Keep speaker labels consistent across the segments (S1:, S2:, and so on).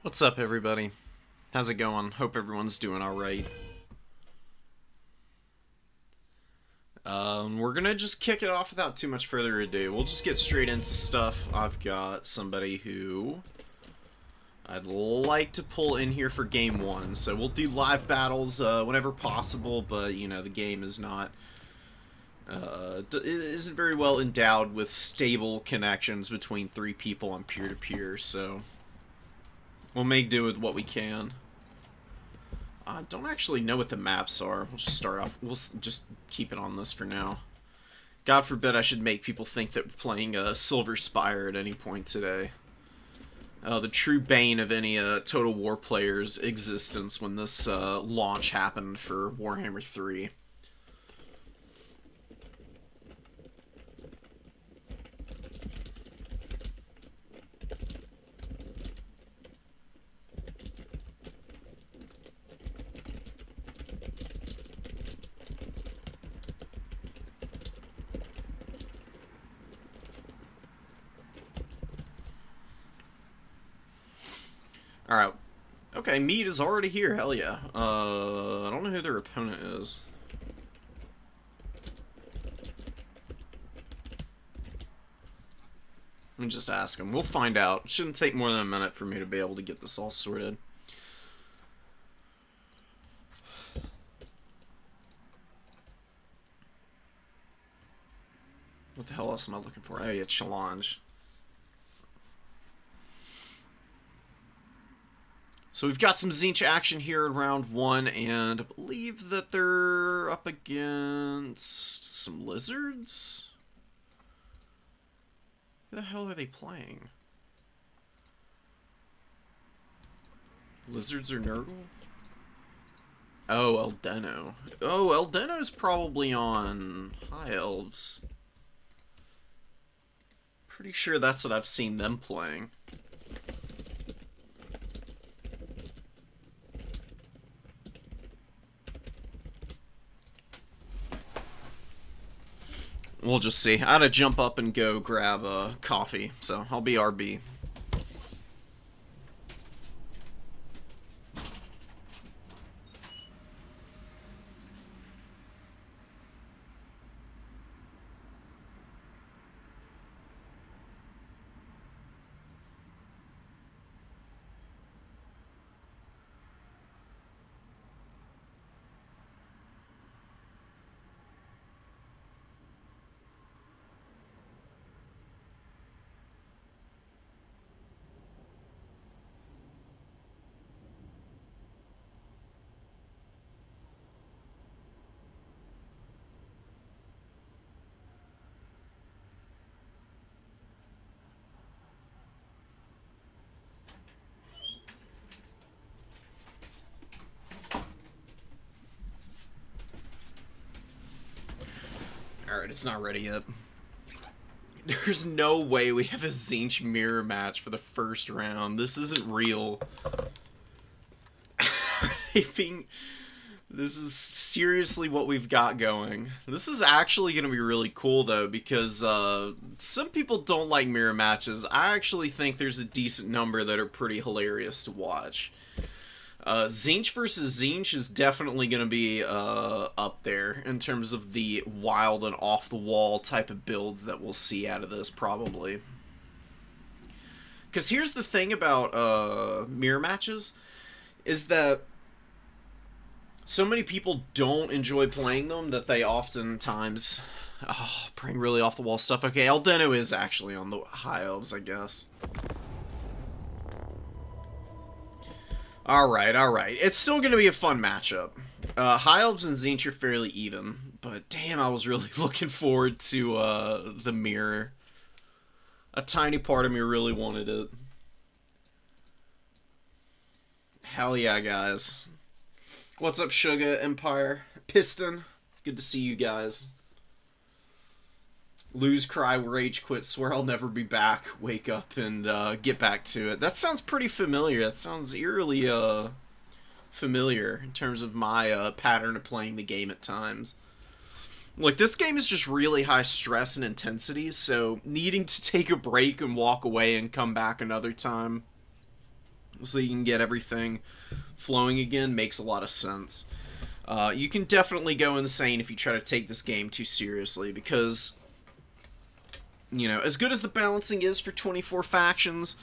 S1: What's up, everybody? How's it going? Hope everyone's doing alright. We're gonna just kick it off without too much further ado. We'll just get straight into stuff. I've got somebody who I'd like to pull in here for game one. So we'll do live battles whenever possible, but, you know, the game is not... isn't very well endowed with stable connections between three people on peer-to-peer, so... we'll make do with what we can. I don't actually know what the maps are. We'll just start off. We'll just keep it on this for now. God forbid I should make people think that we're playing Silver Spire at any point today. The true bane of any Total War player's existence when this launch happened for Warhammer 3. Alright. Okay, meat is already here, hell yeah. I don't know who their opponent is. Let me just ask him. We'll find out. Shouldn't take more than a minute for me to be able to get this all sorted. What the hell else am I looking for? Oh yeah, challenge. So we've got some Tzeentch action here in round one, and I believe that they're up against some lizards? Who the hell are they playing? Lizards or Nurgle? Oh, Eldeno. Oh, Eldeno's probably on High Elves. Pretty sure that's what I've seen them playing. We'll just see. I had to jump up and go grab a coffee, so I'll be RB. Alright, it's not ready yet. There's no way we have a Tzeentch mirror match for the first round. This isn't real. This is seriously what we've got going. This is actually going to be really cool, though, because some people don't like mirror matches. I actually think there's a decent number that are pretty hilarious to watch. Tzeentch versus Tzeentch is definitely going to be up there in terms of the wild and off-the-wall type of builds that we'll see out of this, probably. Because here's the thing about mirror matches, is that so many people don't enjoy playing them that they oftentimes bring really off-the-wall stuff. Okay, Eldeno is actually on the High Elves, I guess. Alright. It's still going to be a fun matchup. High Elves and Tzeentch are fairly even, but damn, I was really looking forward to the mirror. A tiny part of me really wanted it. Hell yeah, guys. What's up, Sugar Empire? Piston, good to see you guys. Lose, cry, rage, quit, swear I'll never be back, wake up, and get back to it. That sounds pretty familiar. That sounds eerily familiar in terms of my pattern of playing the game at times. Like, this game is just really high stress and intensity, so needing to take a break and walk away and come back another time so you can get everything flowing again makes a lot of sense. You can definitely go insane if you try to take this game too seriously, because, you know, as good as the balancing is for 24 factions,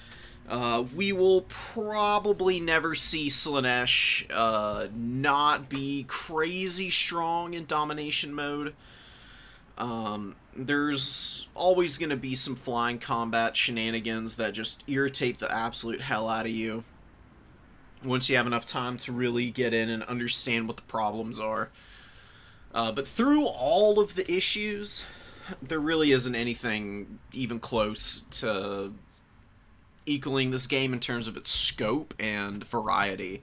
S1: we will probably never see Slaanesh not be crazy strong in domination mode. There's always going to be some flying combat shenanigans that just irritate the absolute hell out of you once you have enough time to really get in and understand what the problems are. But through all of the issues, there really isn't anything even close to equaling this game in terms of its scope and variety.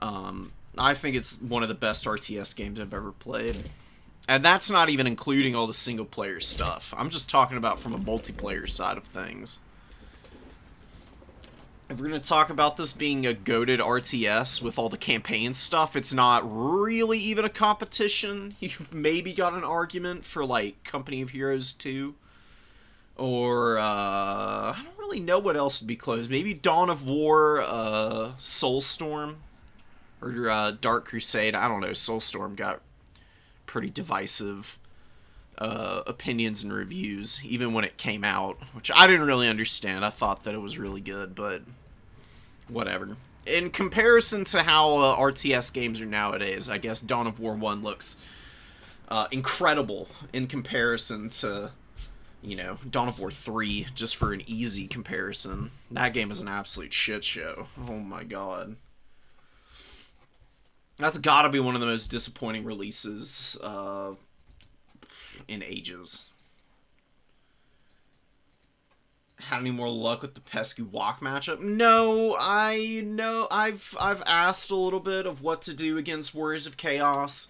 S1: I think it's one of the best RTS games I've ever played. And that's not even including all the single-player stuff. I'm just talking about from a multiplayer side of things. If we're going to talk about this being a goated RTS with all the campaign stuff, it's not really even a competition. You've maybe got an argument for, like, Company of Heroes 2. Or, I don't really know what else would be close. Maybe Dawn of War, Soulstorm. Or Dark Crusade. I don't know. Soulstorm got pretty divisive opinions and reviews, even when it came out, which I didn't really understand. I thought that it was really good, but whatever. In comparison to how RTS games are nowadays, I guess Dawn of War 1 looks incredible in comparison to, you know, Dawn of War 3, just for an easy comparison. That game is an absolute shit show. Oh my god. That's gotta be one of the most disappointing releases in ages. Had any more luck with the pesky walk matchup? No, I've asked a little bit of what to do against Warriors of Chaos.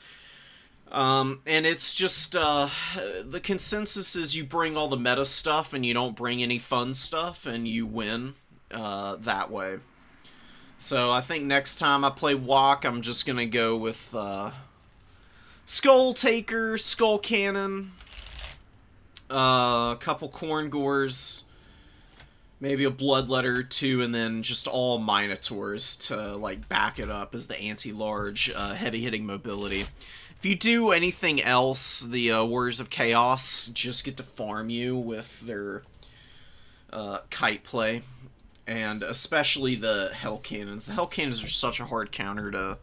S1: And it's just, the consensus is you bring all the meta stuff and you don't bring any fun stuff, and you win that way. So I think next time I play Walk, I'm just going to go with Skull Taker, Skull Cannon, a couple Khorne Gores, maybe a Bloodletter or two, and then just all Minotaurs to like back it up as the anti-large, heavy-hitting mobility. If you do anything else, the Warriors of Chaos just get to farm you with their kite play. And especially the Hell Cannons. The Hell Cannons are such a hard counter to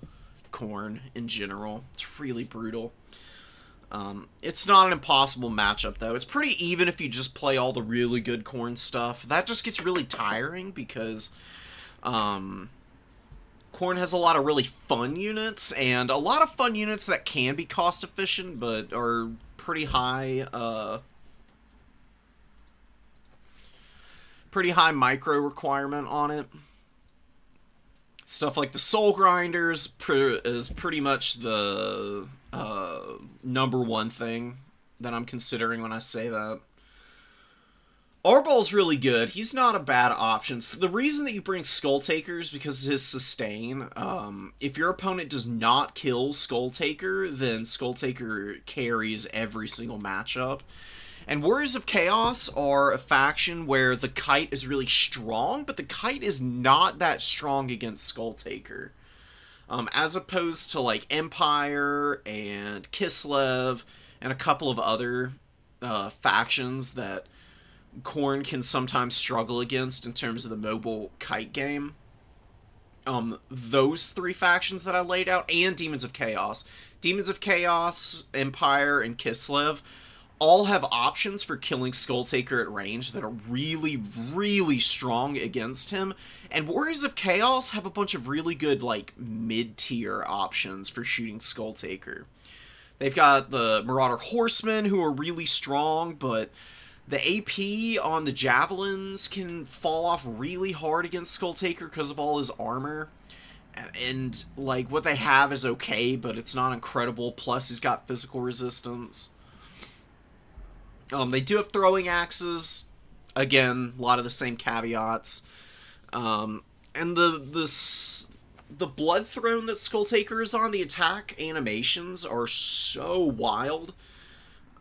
S1: Khorne in general. It's really brutal. It's not an impossible matchup, though. It's pretty even if you just play all the really good Khorne stuff. That just gets really tiring because Khorne has a lot of really fun units, and a lot of fun units that can be cost-efficient, but are pretty high, micro requirement on it. Stuff like the Soul Grinders is pretty much the number one thing that I'm considering when I say that. Arball's really good. He's not a bad option. So the reason that you bring Skull Taker is because of his sustain. If your opponent does not kill Skull Taker, then Skull Taker carries every single matchup. And Warriors of Chaos are a faction where the kite is really strong, but the kite is not that strong against Skull Taker. As opposed to like Empire and Kislev and a couple of other factions that Khorne can sometimes struggle against in terms of the mobile kite game. Those three factions that I laid out, and Demons of Chaos. Demons of Chaos, Empire, and Kislev all have options for killing Skull Taker at range that are really, really strong against him. And Warriors of Chaos have a bunch of really good, like, mid-tier options for shooting Skull Taker. They've got the Marauder Horsemen, who are really strong, but the AP on the Javelins can fall off really hard against Skull Taker because of all his armor. And, like, what they have is okay, but it's not incredible. Plus, he's got physical resistance. They do have throwing axes. Again, a lot of the same caveats. And the Blood Throne that Skull Taker is on, the attack animations are so wild.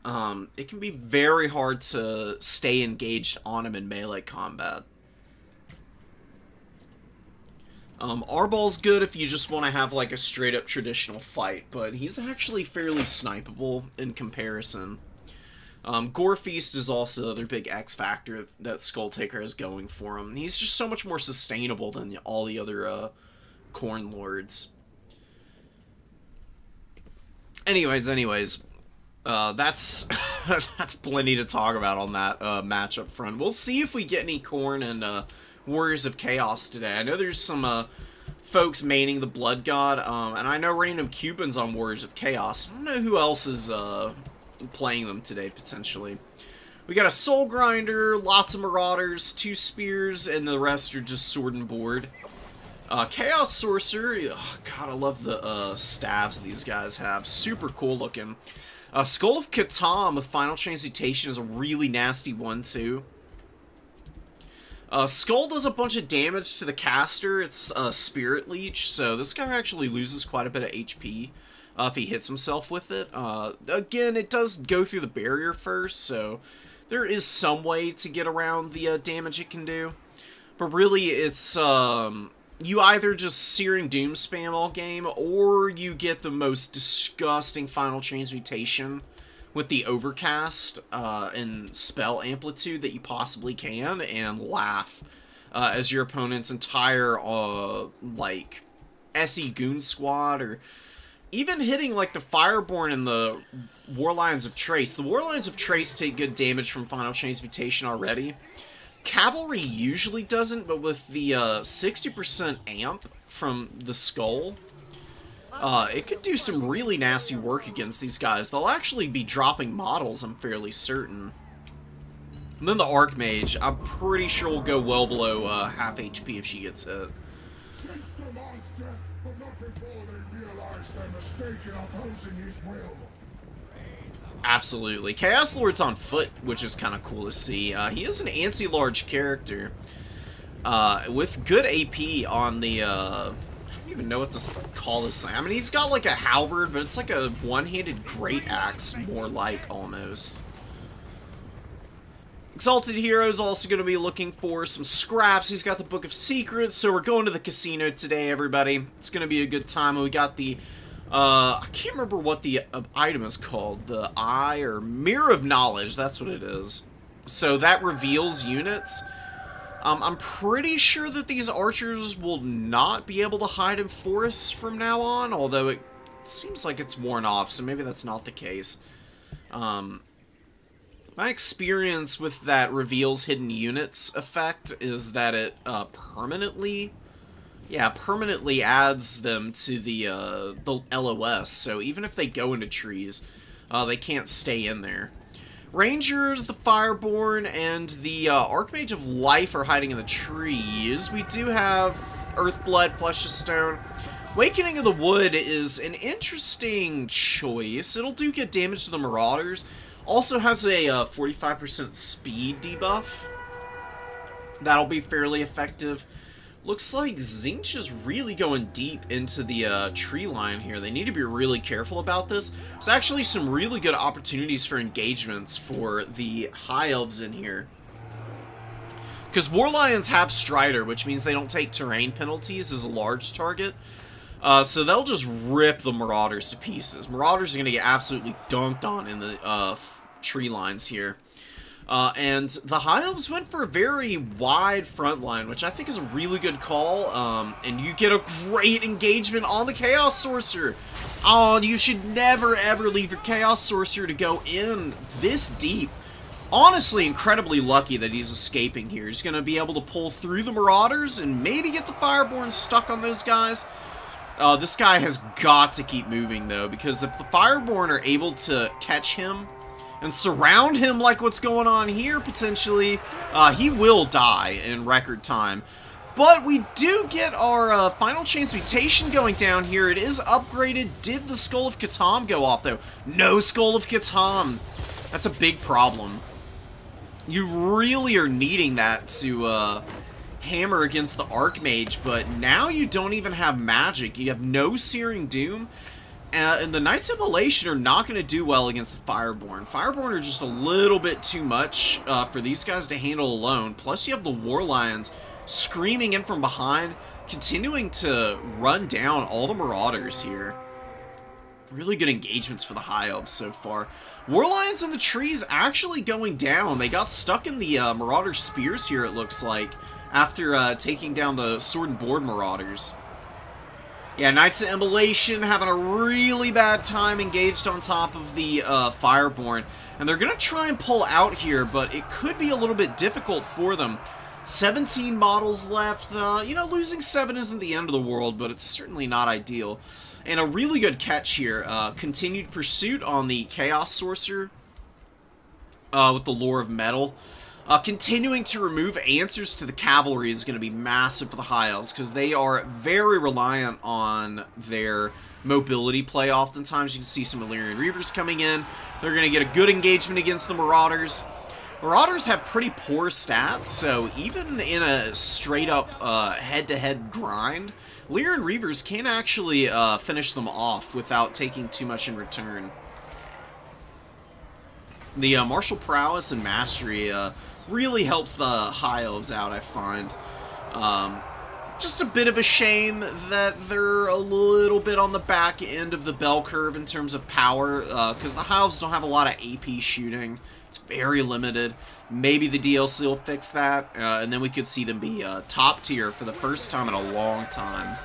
S1: It can be very hard to stay engaged on him in melee combat. Arball's good if you just want to have like a straight up traditional fight, but he's actually fairly snipeable in comparison. Gorefeast is also the other big X factor that Skulltaker has going for him. He's just so much more sustainable than all the other Khorne lords. Anyways, that's that's plenty to talk about on that match up front. We'll see if we get any Khorne and Warriors of Chaos today. I know there's some folks maining the Blood God, and I know Random Cubans on Warriors of Chaos. I don't know who else is playing them today, potentially. We got a Soul Grinder, lots of Marauders, 2 Spears, and the rest are just Sword and Board. Chaos Sorcerer, oh, God, I love the staves these guys have. Super cool looking. Skull of Catan with Final Transmutation is a really nasty one, too. Skull does a bunch of damage to the caster. It's a Spirit Leech, so this guy actually loses quite a bit of HP if he hits himself with it. Again, it does go through the barrier first, so there is some way to get around the damage it can do. But really, it's you either just Searing Doom spam all game, or you get the most disgusting Final Transmutation with the Overcast and Spell Amplitude that you possibly can, and laugh as your opponent's entire, like, SE Goon Squad, or even hitting, like, the Fireborn and the Warlions of Trace. The Warlions of Trace take good damage from Final Transmutation already. Cavalry usually doesn't, but with the 60% amp from the Skull, it could do some really nasty work against these guys. They'll actually be dropping models, I'm fairly certain. And then the Archmage, I'm pretty sure will go well below half HP if she gets hit.
S2: Chase the monster, but not before they realize their mistake in opposing his will.
S1: Absolutely. Chaos Lord's on foot, which is kind of cool to see. He is an anti-large character with good AP on the... I don't even know what to call this thing. I mean, he's got like a halberd, but it's like a one-handed great axe, more like, almost. Exalted Hero's also going to be looking for some scraps. He's got the Book of Secrets, so we're going to the casino today, everybody. It's going to be a good time. And we got the... I can't remember what the item is called. The Eye or Mirror of Knowledge, that's what it is. So that reveals units. I'm pretty sure that these archers will not be able to hide in forests from now on, although it seems like it's worn off, so maybe that's not the case. My experience with that reveals hidden units effect is that it permanently adds them to the LOS, so even if they go into trees, they can't stay in there. Rangers, the Fireborn, and the Archmage of Life are hiding in the trees. We do have Earthblood, Flesh of Stone. Awakening of the Wood is an interesting choice. It'll do get damage to the Marauders. Also has a 45% speed debuff. That'll be fairly effective. Looks like Tzeentch is really going deep into the tree line here. They need to be really careful about this. There's actually some really good opportunities for engagements for the High Elves in here. Because Warlions have Strider, which means they don't take terrain penalties as a large target. So they'll just rip the Marauders to pieces. Marauders are going to get absolutely dunked on in the tree lines here. And the High Elves went for a very wide front line, which I think is a really good call. And you get a great engagement on the Chaos Sorcerer. Oh, you should never ever leave your Chaos Sorcerer to go in this deep. Honestly, incredibly lucky that he's escaping here. He's going to be able to pull through the Marauders and maybe get the Fireborn stuck on those guys. This guy has got to keep moving, though, because if the Fireborn are able to catch him and surround him like what's going on here, potentially, he will die in record time. But we do get our Final Transmutation going down here. It is upgraded. Did the Skull of Catan go off, though? No Skull of Catan. That's a big problem. You really are needing that to hammer against the Archmage, but now you don't even have magic. You have no Searing Doom. And the Knights of Elation are not going to do well against the Fireborn. Fireborn are just a little bit too much for these guys to handle alone. Plus, you have the Warlions screaming in from behind. continuing to run down all the Marauders here. Really good engagements for the High Elves so far. War Lions in the trees actually going down. They got stuck in the Marauder spears here, it looks like, after taking down the Sword and Board Marauders. Yeah, Knights of Immolation having a really bad time engaged on top of the Fireborn. And they're going to try and pull out here, but it could be a little bit difficult for them. 17 models left. You know, losing 7 isn't the end of the world, but it's certainly not ideal. And a really good catch here. Continued pursuit on the Chaos Sorcerer with the Lore of Metal. Continuing to remove answers to the cavalry is going to be massive for the High Elves, because they are very reliant on their mobility play oftentimes. You can see some Illyrian Reavers coming in. They're going to get a good engagement against the Marauders. Marauders have pretty poor stats, so even in a straight-up head-to-head grind, Illyrian Reavers can actually finish them off without taking too much in return. The martial prowess and mastery really helps the High Elves out, I find. Just a bit of a shame that they're a little bit on the back end of the bell curve in terms of power, because the High Elves don't have a lot of AP shooting. It's very limited. Maybe the DLC will fix that, and then we could see them be top tier for the first time in a long time.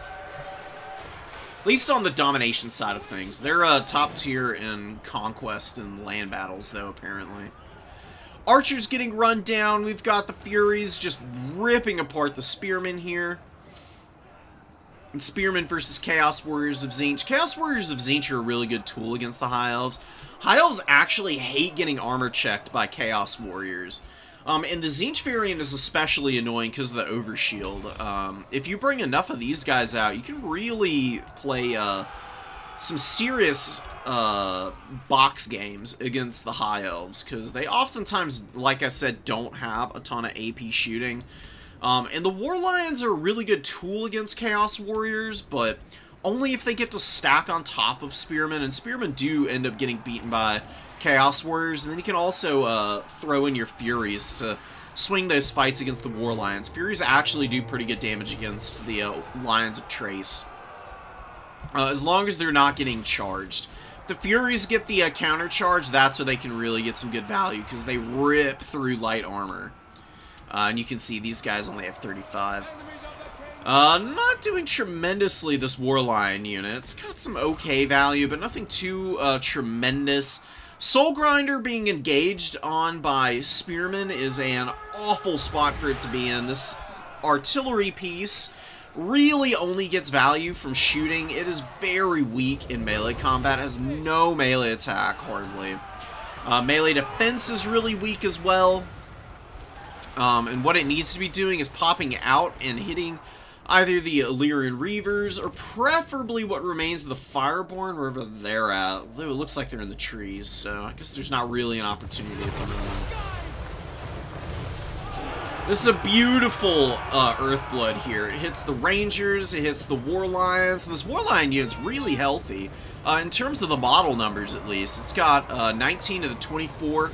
S1: At least on the domination side of things. They're top tier in conquest and land battles, though, apparently. Archers getting run down. We've got the Furies just ripping apart the Spearmen here. And Spearmen versus Chaos Warriors of Tzeentch. Chaos Warriors of Tzeentch are a really good tool against the High Elves. High Elves actually hate getting armor checked by Chaos Warriors. And the Tzeentch variant is especially annoying because of the overshield. If you bring enough of these guys out, you can really play some serious box games against the High Elves, because they oftentimes, like I said, don't have a ton of AP shooting. And the War Lions are a really good tool against Chaos Warriors, but only if they get to stack on top of Spearmen, and Spearmen do end up getting beaten by Chaos Warriors, and then you can also throw in your Furies to swing those fights against the War Lions. Furies actually do pretty good damage against the Lions of Trace, as long as they're not getting charged. If the Furies get the counter charge, that's where they can really get some good value, because they rip through light armor. And you can see these guys only have 35. Not doing tremendously, this War Lion unit. It's got some okay value, but nothing too tremendous. Soul Grinder being engaged on by Spearmen is an awful spot for it to be in. This artillery piece really only gets value from shooting. It is very weak in melee combat, has no melee attack, hardly. Melee defense is really weak as well. And what it needs to be doing is popping out and hitting either the Illyrian Reavers, or preferably what remains of the Fireborn, wherever they're at. It looks like they're in the trees, so I guess there's not really an opportunity at the moment. This is a beautiful Earthblood here. It hits the Rangers, it hits the War Lions, and this War Lion unit's really healthy. In terms of the model numbers, at least. It's got 19 of the 24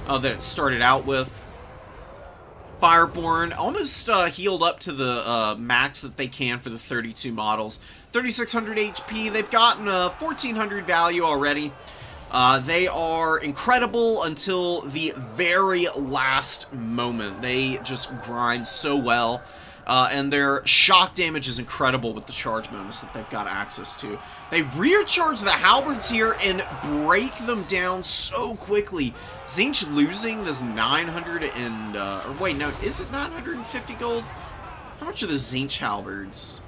S1: that it started out with. Fireborn almost healed up to the max that they can for the 32 models. 3,600 HP. They've gotten 1,400 value already. They are incredible until the very last moment. They just grind so well. And their shock damage is incredible with the charge bonus that they've got access to. They rear charge the halberds here and break them down so quickly. Tzeentch losing this 900 and, or wait, no, is it 950 gold? How much are the Tzeentch halberds?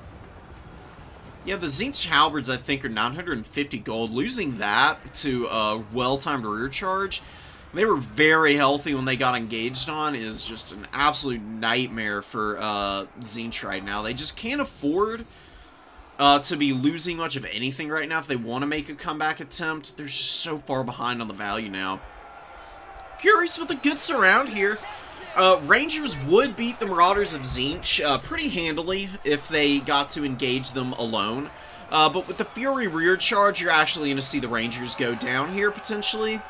S1: Yeah, the Tzeentch halberds, I think, are 950 gold. Losing that to a well-timed rear charge, they were very healthy when they got engaged on, is just an absolute nightmare for Tzeentch right now. They just can't afford to be losing much of anything right now if they want to make a comeback attempt. They're just so far behind on the value now. Furies with a good surround here. Rangers would beat the Marauders of Tzeentch pretty handily if they got to engage them alone. But with the Fury rear charge, you're actually going to see the Rangers go down here, potentially.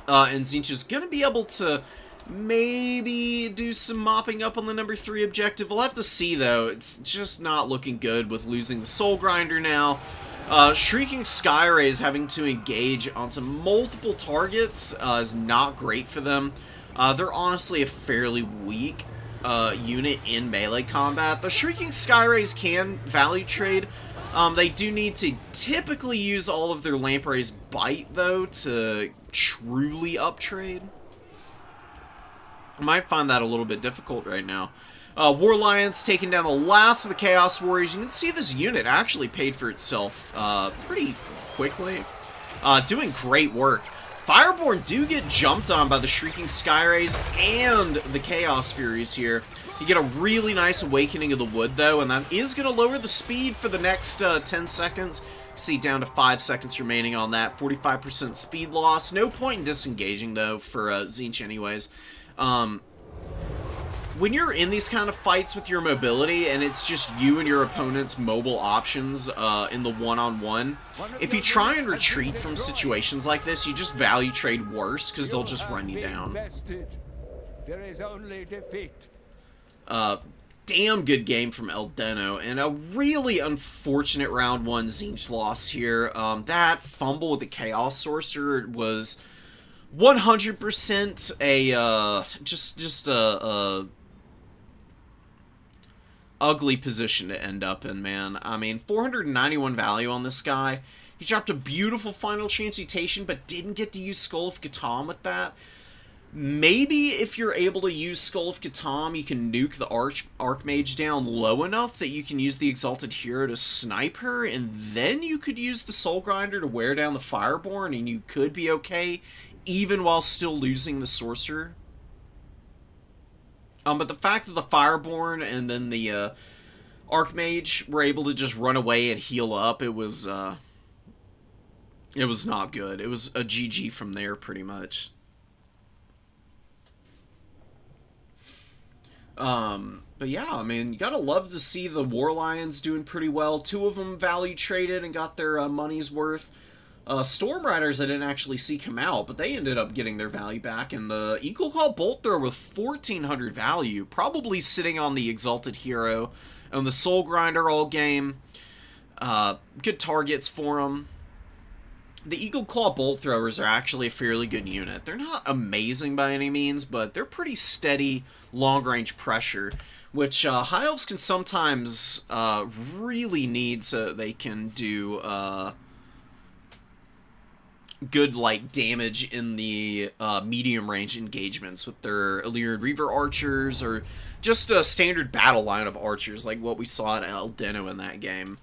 S1: And Tzeentch is going to be able to Maybe do some mopping up on the number 3 objective. We'll have to see, though. It's just not looking good with losing the Soul Grinder now. Shrieking Skyrays having to engage onto multiple targets is not great for them. They're honestly a fairly weak unit in melee combat. The Shrieking Skyrays can value trade. They do need to typically use all of their Lamprey's Bite, though, to truly uptrade. I might find that a little bit difficult right now. War Lions taking down the last of the Chaos Warriors. You can see this unit actually paid for itself pretty quickly. Doing great work. Fireborn do get jumped on by the Shrieking Skyrays and the Chaos Furies here. You get a really nice Awakening of the Wood, though, and that is going to lower the speed for the next 10 seconds. See, down to 5 seconds remaining on that. 45% speed loss. No point in disengaging, though, for Tzeentch anyways. When you're in these kind of fights with your mobility, and it's just you and your opponent's mobile options in the one-on-one, if you try and retreat from situations like this, you just value trade worse, because they'll just run you down.
S3: There is only defeat.
S1: Damn good game from Eldeno, and a really unfortunate round 1 Tzeentch loss here. That fumble with the Chaos Sorcerer was 100% a ugly position to end up in, man. I mean, 491 value on this guy. He dropped a beautiful final transmutation, but didn't get to use Skull of Catan with that. Maybe if you're able to use Skull of Catan, you can nuke the Archmage down low enough that you can use the Exalted Hero to snipe her, and then you could use the Soul Grinder to wear down the Fireborn, and you could be okay, even while still losing the Sorcerer. But the fact that the Fireborn and then the Archmage were able to just run away and heal up, it was not good. It was a GG from there, pretty much. But yeah, I mean, you gotta love to see the War Lions doing pretty well. 2 of them value traded and got their money's worth. Storm Riders I didn't actually see come out, but they ended up getting their value back. And the Eagle Claw Bolt Thrower with 1400 value, probably sitting on the Exalted Hero and the Soul Grinder all game. Good targets for them. The Eagle Claw Bolt Throwers are actually a fairly good unit. They're not amazing by any means, but they're pretty steady long-range pressure, which High Elves can sometimes really need so they can do good damage in the medium-range engagements with their Illyrian Reaver archers, or just a standard battle line of archers like what we saw at Eldeno in that game.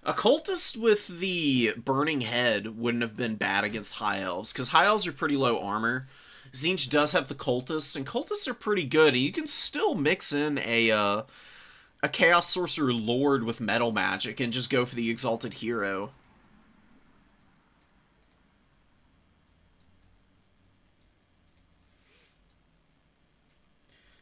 S1: A Cultist with the Burning Head wouldn't have been bad against High Elves, because High Elves are pretty low armor. Tzeentch does have the Cultists, and Cultists are pretty good, and you can still mix in a Chaos Sorcerer Lord with Metal Magic and just go for the Exalted Hero.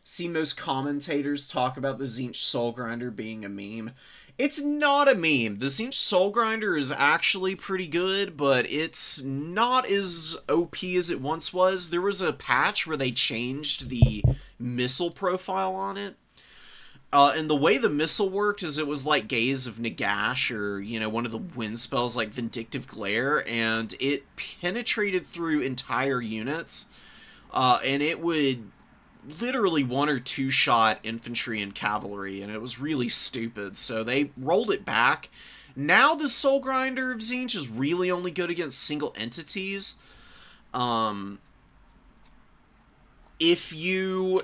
S1: See most commentators talk about the Tzeentch Soul Grinder being a meme. It's not a meme. The Tzeentch Soul Grinder is actually pretty good, but it's not as OP as it once was. There was a patch where they changed the missile profile on it. And the way the missile worked is it was like Gaze of Nagash, or, one of the wind spells like Vindictive Glare, and it penetrated through entire units, and it would literally 1 or 2 shot infantry and cavalry, and it was really stupid, so they rolled it back. Now the Soul Grinder of Tzeentch is really only good against single entities. If you...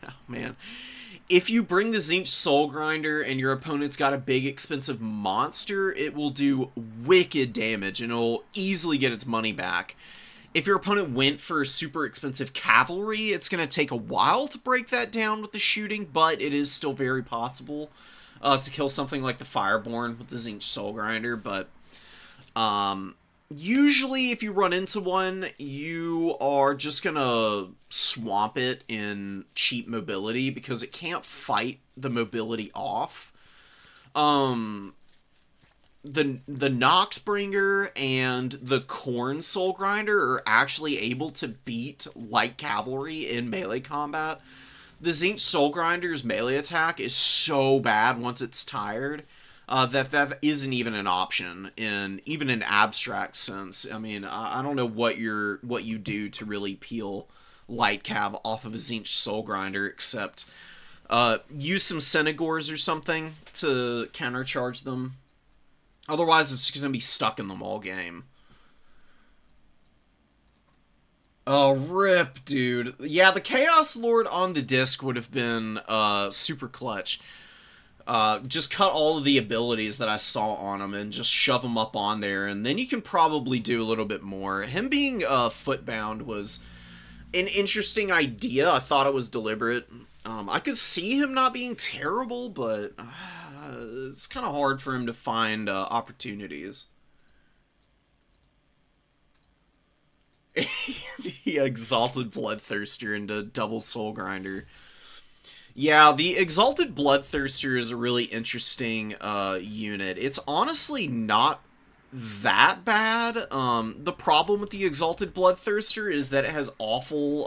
S1: oh, man. If you bring the Tzeentch Soul Grinder and your opponent's got a big expensive monster, it will do wicked damage, and it'll easily get its money back. If your opponent went for super expensive cavalry, it's going to take a while to break that down with the shooting, but it is still very possible to kill something like the Fireborn with the Tzeentch Soul Grinder. But usually if you run into one, you are just going to swamp it in cheap mobility because it can't fight the mobility off. the Noxbringer and the Khorne Soul Grinder are actually able to beat light cavalry in melee combat. The Tzeentch Soul Grinder's melee attack is so bad once it's tired that isn't even an option in even an abstract sense. I mean, I don't know what you do to really peel light cav off of a Tzeentch Soul Grinder except use some Senegors or something to countercharge them. Otherwise, it's going to be stuck in them all game. Oh, rip, dude. Yeah, the Chaos Lord on the disc would have been super clutch. Just cut all of the abilities that I saw on him and just shove them up on there, and then you can probably do a little bit more. Him being footbound was an interesting idea. I thought it was deliberate. I could see him not being terrible, but it's kind of hard for him to find opportunities. The Exalted Bloodthirster into Double Soul Grinder. Yeah, the Exalted Bloodthirster is a really interesting unit. It's honestly not that bad. The problem with the Exalted Bloodthirster is that it has awful...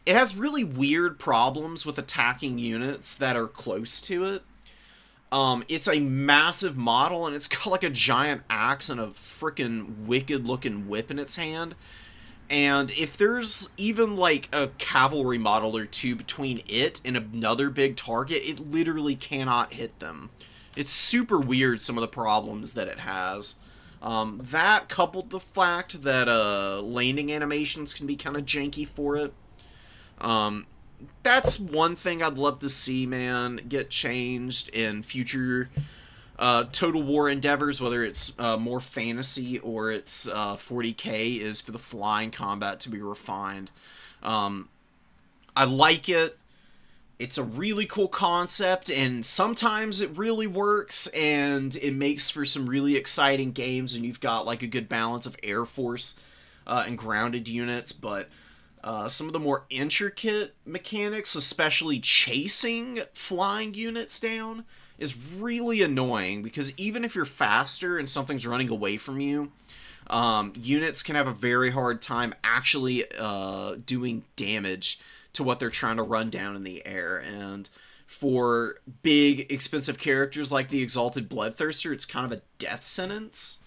S1: it has really weird problems with attacking units that are close to it. It's a massive model, and it's got like a giant axe and a freaking wicked-looking whip in its hand. And if there's even like a cavalry model or two between it and another big target, it literally cannot hit them. It's super weird, some of the problems that it has. That coupled with the fact that landing animations can be kind of janky for it. That's one thing I'd love to see, man, get changed in future Total War endeavors, whether it's more fantasy or it's 40k, is for the flying combat to be refined. I like it. It's a really cool concept, and sometimes it really works, and it makes for some really exciting games, and you've got like a good balance of Air Force and grounded units, but some of the more intricate mechanics, especially chasing flying units down, is really annoying, because even if you're faster and something's running away from you, units can have a very hard time actually doing damage to what they're trying to run down in the air. And for big, expensive characters like the Exalted Bloodthirster, it's kind of a death sentence.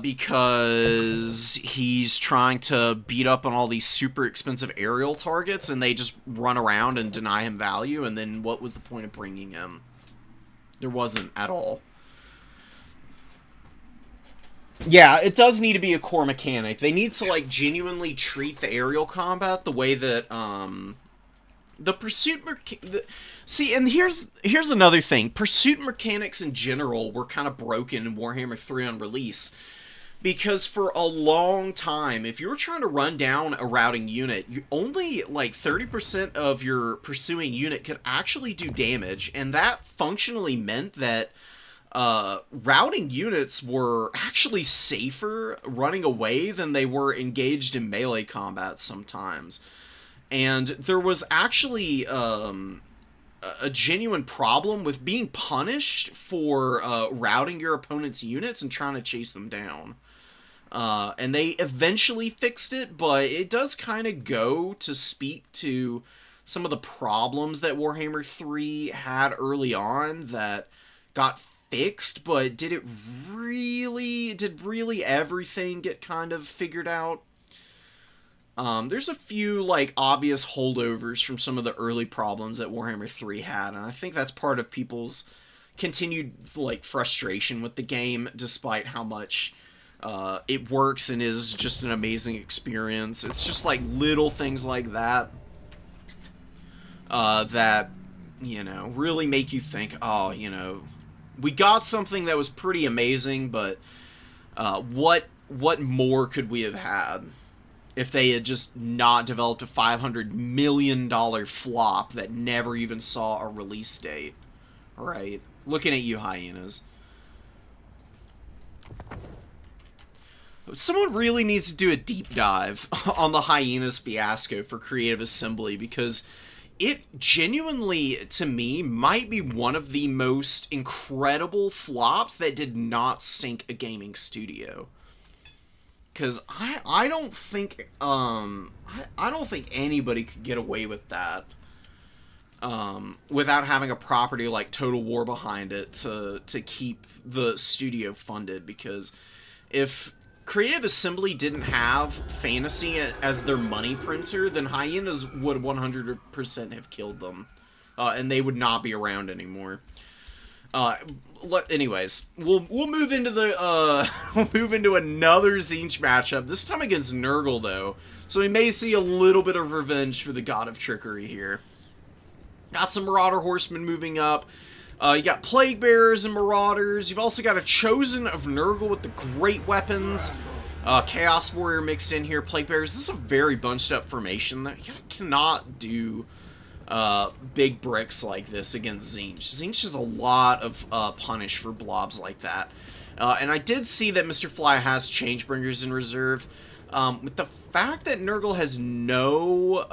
S1: Because he's trying to beat up on all these super expensive aerial targets, and they just run around and deny him value, and then what was the point of bringing him? There wasn't at all. Yeah, it does need to be a core mechanic. They need to, like, genuinely treat the aerial combat the way that, the pursuit... See, and here's another thing. Pursuit mechanics in general were kind of broken in Warhammer 3 on release. Because for a long time, if you were trying to run down a routing unit, only like 30% of your pursuing unit could actually do damage. And that functionally meant that routing units were actually safer running away than they were engaged in melee combat sometimes. And there was actually a genuine problem with being punished for routing your opponent's units and trying to chase them down. And they eventually fixed it, but it does kind of go to speak to some of the problems that Warhammer 3 had early on that got fixed, but did really everything get kind of figured out? There's a few, like, obvious holdovers from some of the early problems that Warhammer 3 had, and I think that's part of people's continued, like, frustration with the game, despite how much it works and is just an amazing experience. It's just, like, little things like that that, you know, really make you think, oh, you know, we got something that was pretty amazing, but what more could we have had if they had just not developed a $500 million flop that never even saw a release date? Right? Looking at you, hyenas. Someone really needs to do a deep dive on the hyenas fiasco for Creative Assembly, because it genuinely, to me, might be one of the most incredible flops that did not sink a gaming studio. Because I don't think I don't think anybody could get away with that without having a property like Total War behind it to keep the studio funded. Because if Creative Assembly didn't have fantasy as their money printer, then Hyenas would 100% have killed them, and they would not be around anymore. Anyways, we'll move into the we'll move into another Tzeentch matchup. This time against Nurgle, though, so we may see a little bit of revenge for the God of Trickery here. Got some Marauder Horsemen moving up. You got Plague Bearers and Marauders. You've also got a Chosen of Nurgle with the great weapons. Chaos Warrior mixed in here. Plague Bearers. This is a very bunched up formation. You cannot do big bricks like this against Tzeentch. Tzeentch has a lot of punish for blobs like that. And I did see that Mr. Fly has Changebringers in reserve. With the fact that Nurgle has no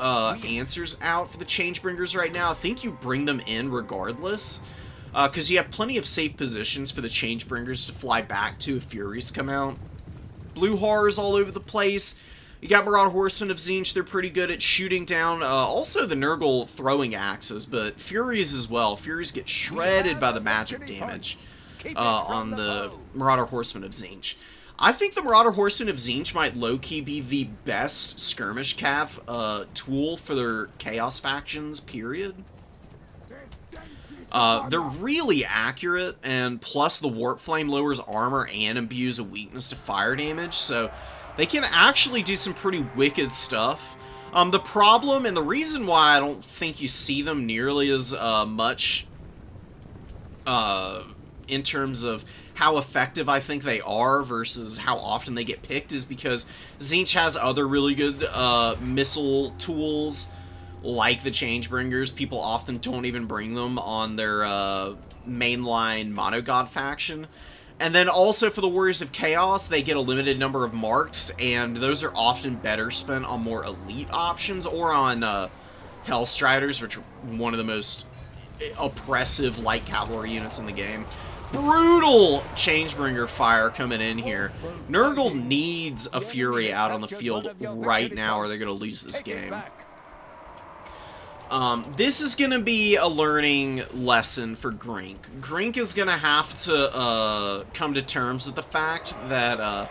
S1: answers out for the Changebringers right now, I think you bring them in regardless. Because you have plenty of safe positions for the Changebringers to fly back to if Furies come out. Blue Horrors all over the place. You got Marauder Horsemen of Tzeentch. They're pretty good at shooting down. Also the Nurgle throwing axes, but Furies as well. Furies get shredded by the magic damage on the Marauder Horsemen of Tzeentch. I think the Marauder Horsemen of Tzeentch might low-key be the best skirmish cav tool for their Chaos factions, period. They're really accurate, and plus the Warp Flame lowers armor and imbues a weakness to fire damage, so they can actually do some pretty wicked stuff. The problem, and the reason why I don't think you see them nearly as much in terms of how effective I think they are versus how often they get picked, is because Tzeentch has other really good missile tools, like the Changebringers. People often don't even bring them on their mainline Monogod faction. And then also for the Warriors of Chaos, they get a limited number of marks, and those are often better spent on more elite options, or on Hellstriders, which are one of the most oppressive light cavalry units in the game. Brutal Changebringer fire coming in here. Nurgle needs a Fury out on the field right now, or they're going to lose this game. This is going to be a learning lesson for Grink. Grink is going to have to come to terms with the fact that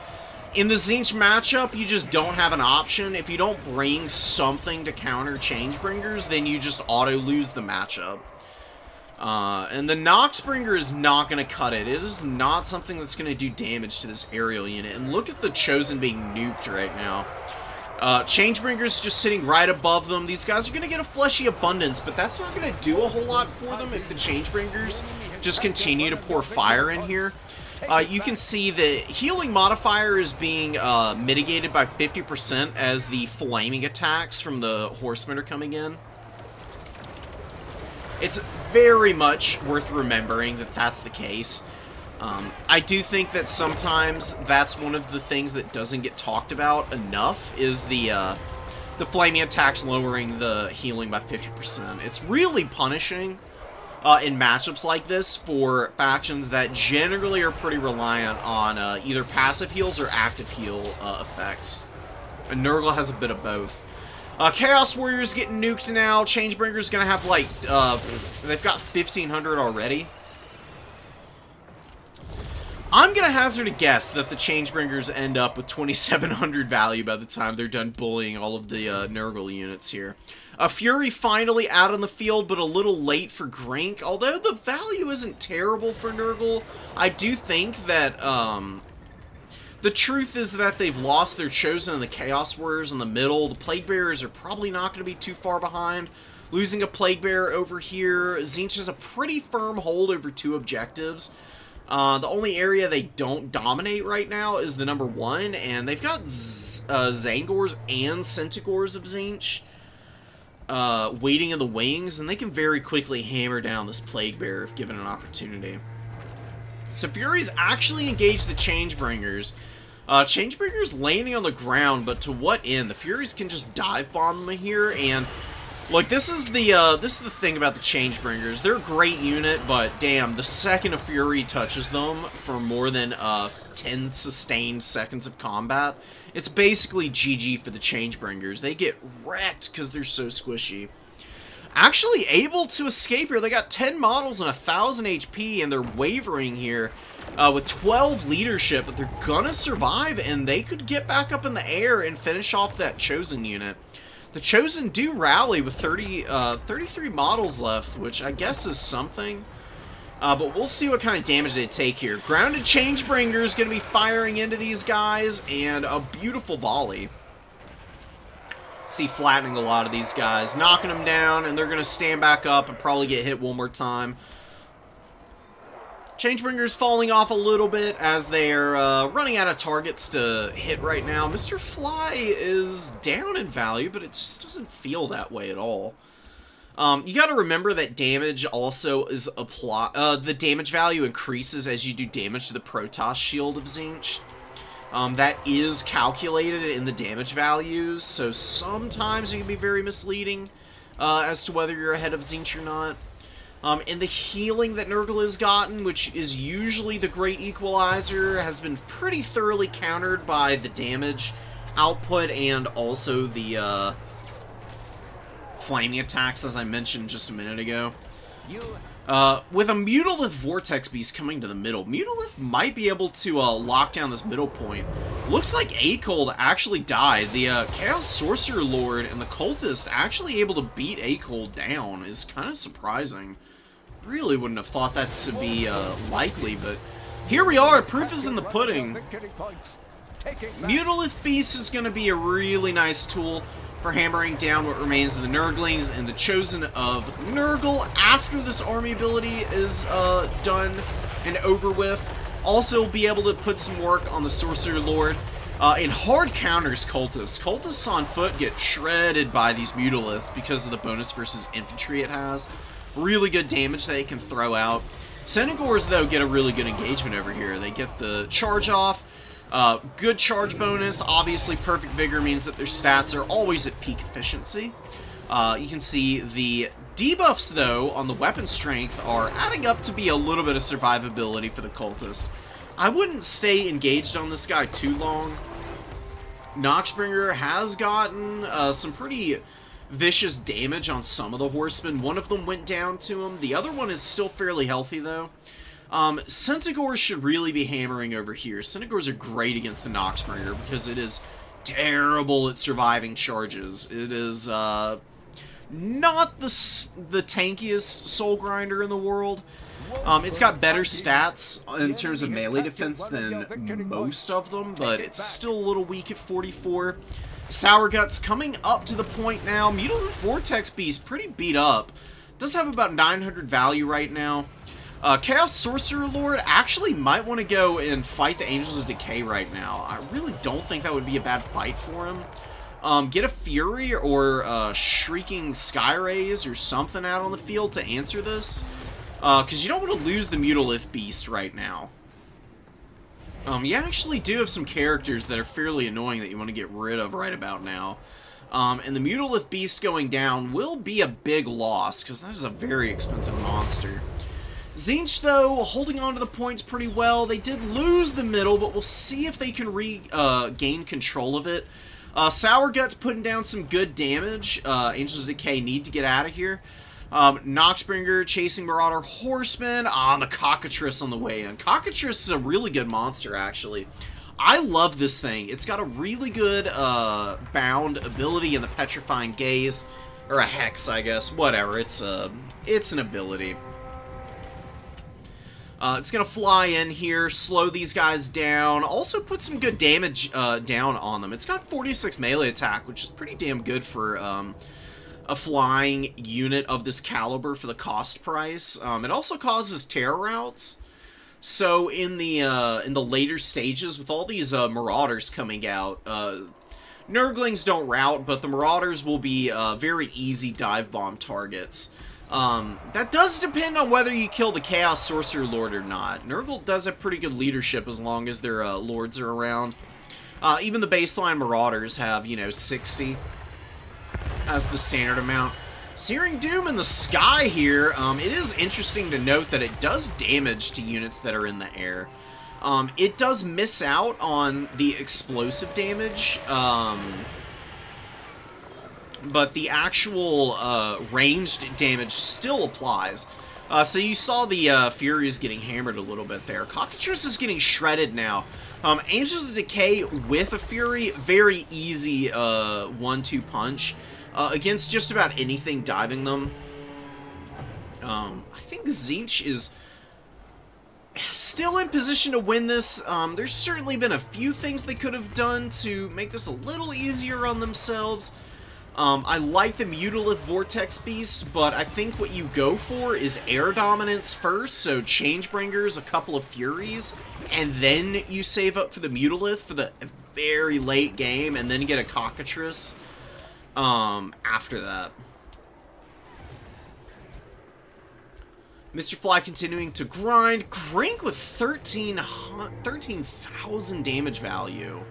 S1: in the Tzeentch matchup, you just don't have an option. If you don't bring something to counter Changebringers, then you just auto-lose the matchup. And the Noxbringer is not going to cut it. It is not something that's going to do damage to this aerial unit. And look at the Chosen being nuked right now. Changebringer's just sitting right above them. These guys are going to get a fleshy abundance, but that's not going to do a whole lot for them if the Changebringers just continue to pour fire in here. You can see the healing modifier is being mitigated by 50% as the flaming attacks from the Horsemen are coming in. It's very much worth remembering that that's the case. I do think that sometimes that's one of the things that doesn't get talked about enough, is the flaming attacks lowering the healing by 50%. It's really punishing in matchups like this for factions that generally are pretty reliant on either passive heals or active heal effects. And Nurgle has a bit of both. Chaos Warrior's getting nuked now. Changebringer's gonna have, like, they've got 1,500 already. I'm gonna hazard a guess that the Changebringers end up with 2,700 value by the time they're done bullying all of the Nurgle units here. Fury finally out on the field, but a little late for Grink. Although the value isn't terrible for Nurgle, I do think that, the truth is that they've lost their Chosen and the Chaos Warriors in the middle. The Plague Bearers are probably not going to be too far behind. Losing a Plague Bearer over here. Tzeentch has a pretty firm hold over 2 objectives. The only area they don't dominate right now is the number 1, and they've got Zangors and Centigors of Tzeentch waiting in the wings, and they can very quickly hammer down this Plague Bearer if given an opportunity. So Fury's actually engaged the Changebringers. Changebringers landing on the ground, but to what end? The Furies can just dive bomb them here, and Look, this is the thing about the Changebringers. They're a great unit, but damn, the second a Fury touches them for more than 10 sustained seconds of combat, it's basically GG for the Changebringers. They get wrecked because they're so squishy. Actually able to escape here. They got 10 models and 1,000 HP, and they're wavering here with 12 leadership, but they're gonna survive, and they could get back up in the air and finish off that Chosen unit. The Chosen do rally with 33 models left, which I guess is something. But we'll see what kind of damage they take here. Grounded Changebringer is going to be firing into these guys, and a beautiful volley. See, flattening a lot of these guys, knocking them down, and they're going to stand back up and probably get hit one more time. Changebringer's falling off a little bit as they're running out of targets to hit right now. Mr. Fly is down in value, but it just doesn't feel that way at all. You got to remember that damage also is the damage value increases as you do damage to the Protoss shield of Tzeentch. That is calculated in the damage values, so sometimes it can be very misleading as to whether you're ahead of Tzeentch or not. And the healing that Nurgle has gotten, which is usually the great equalizer, has been pretty thoroughly countered by the damage output and also the flaming attacks, as I mentioned just a minute ago. With a Mutalith Vortex Beast coming to the middle, Mutalith might be able to lock down this middle point. Looks like Acold actually died. The Chaos Sorcerer Lord and the Cultist actually able to beat Acold down is kind of surprising. Really wouldn't have thought that to be likely, but here we are. Proof is in the pudding. Mutalith Beast is going to be a really nice tool for hammering down what remains of the Nurglings, and the Chosen of Nurgle, after this army ability is done and over with, also be able to put some work on the Sorcerer Lord. In hard counters Cultists. Cultists on foot get shredded by these Mutaliths because of the bonus versus infantry it has. Really good damage that it can throw out. Centaurs, though, get a really good engagement over here. They get the charge off. Good charge bonus. Obviously, perfect vigor means that their stats are always at peak efficiency. You can see the debuffs, though, on the weapon strength are adding up to be a little bit of survivability for the Cultist. I wouldn't stay engaged on this guy too long. Noxbringer has gotten some pretty vicious damage on some of the horsemen. One of them went down to him. The other one is still fairly healthy, though. Centaurs should really be hammering over here. Centaurs are great against the Noxbringer because it is terrible at surviving charges. It is not the tankiest soul grinder in the world. It's got better stats in terms of melee defense than most of them, but it's still a little weak at 44. Sour Guts coming up to the point now. Mutalith Vortex Beast pretty beat up. Does have about 900 value right now. Chaos Sorcerer Lord actually might want to go and fight the Angels of Decay right now. I really don't think that would be a bad fight for him. Get a Fury or Shrieking Sky Rays or something out on the field to answer this. Because you don't want to lose the Mutalith Beast right now. You actually do have some characters that are fairly annoying that you want to get rid of right about now. And the Mutalith Beast going down will be a big loss, because that is a very expensive monster. Tzeentch, though, holding on to the points pretty well. They did lose the middle, but we'll see if they can regain control of it. Sour Guts putting down some good damage. Angels of Decay need to get out of here. Noxbringer chasing Marauder Horsemen. The Cockatrice on the way in. Cockatrice is a really good monster, actually. I love this thing. It's got a really good bound ability in the Petrifying Gaze. Or a Hex, I guess. Whatever. It's an ability. It's going to fly in here, slow these guys down, also put some good damage down on them. It's got 46 melee attack, which is pretty damn good for a flying unit of this caliber for the cost price. It also causes terror routes. So in the later stages, with all these Marauders coming out, Nurglings don't rout, but the Marauders will be very easy dive bomb targets. That does depend on whether you kill the Chaos Sorcerer Lord or not. Nurgle does have pretty good leadership as long as their lords are around. Even the baseline Marauders have, 60 as the standard amount. Searing Doom in the sky here. It is interesting to note that it does damage to units that are in the air. It does miss out on the explosive damage, but the actual ranged damage still applies. So you saw the Furies getting hammered a little bit there. Cockatrice is getting shredded now. Angels of Decay with a Fury, very easy 1-2 punch against just about anything diving them. I think Tzeentch is still in position to win this. There's certainly been a few things they could have done to make this a little easier on themselves. I like the Mutalith Vortex Beast, but I think what you go for is air dominance first, so Changebringers, a couple of Furies, and then you save up for the Mutalith for the very late game, and then get a Cockatrice after that. Mr. Fly continuing to grind. Grink with 13,000 damage value.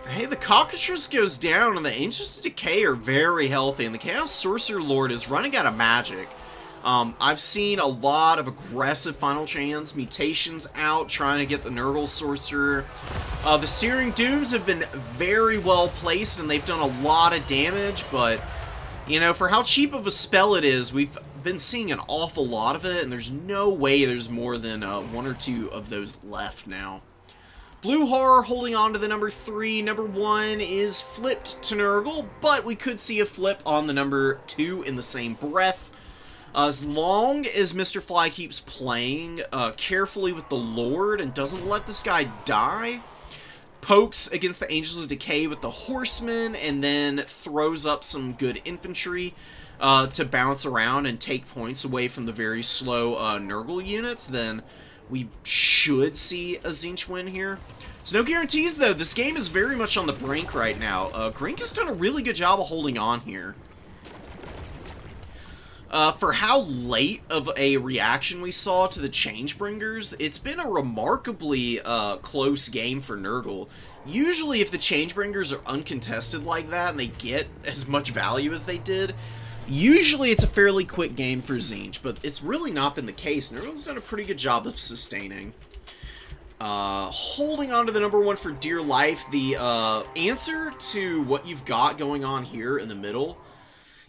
S1: Hey, the Cockatrice goes down, and the Angels of Decay are very healthy, and the Chaos Sorcerer Lord is running out of magic. I've seen a lot of aggressive Final Chance mutations out, trying to get the Nurgle Sorcerer. The Searing Dooms have been very well placed, and they've done a lot of damage, but, you know, for how cheap of a spell it is, we've been seeing an awful lot of it, and there's no way there's more than 1 or 2 of those left now. Blue Horror holding on to the number 3. Number 1 is flipped to Nurgle, but we could see a flip on the number 2 in the same breath. As long as Mr. Fly keeps playing carefully with the Lord and doesn't let this guy die, pokes against the Angels of Decay with the Horsemen, and then throws up some good infantry to bounce around and take points away from the very slow Nurgle units, then we should see a Tzeentch win here. There's no guarantees, though. This game is very much on the brink right now. Grink has done a really good job of holding on here. For how late of a reaction we saw to the Changebringers, it's been a remarkably close game for Nurgle. Usually, if the Changebringers are uncontested like that and they get as much value as they did, usually it's a fairly quick game for Tzeentch, but it's really not been the case. Nurgle's done a pretty good job of sustaining. Holding on to the number 1 for dear life. The answer to what you've got going on here in the middle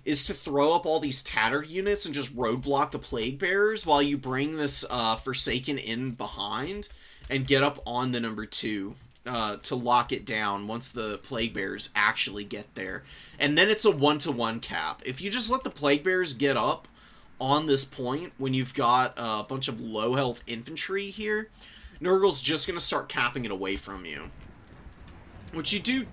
S1: is to throw up all these tattered units and just roadblock the Plague Bearers while you bring this Forsaken in behind and get up on the number 2 to lock it down once the Plague Bearers actually get there. And then it's a 1-to-1 cap. If you just let the Plague Bearers get up on this point when you've got a bunch of low health infantry here, Nurgle's just going to start capping it away from you, which you do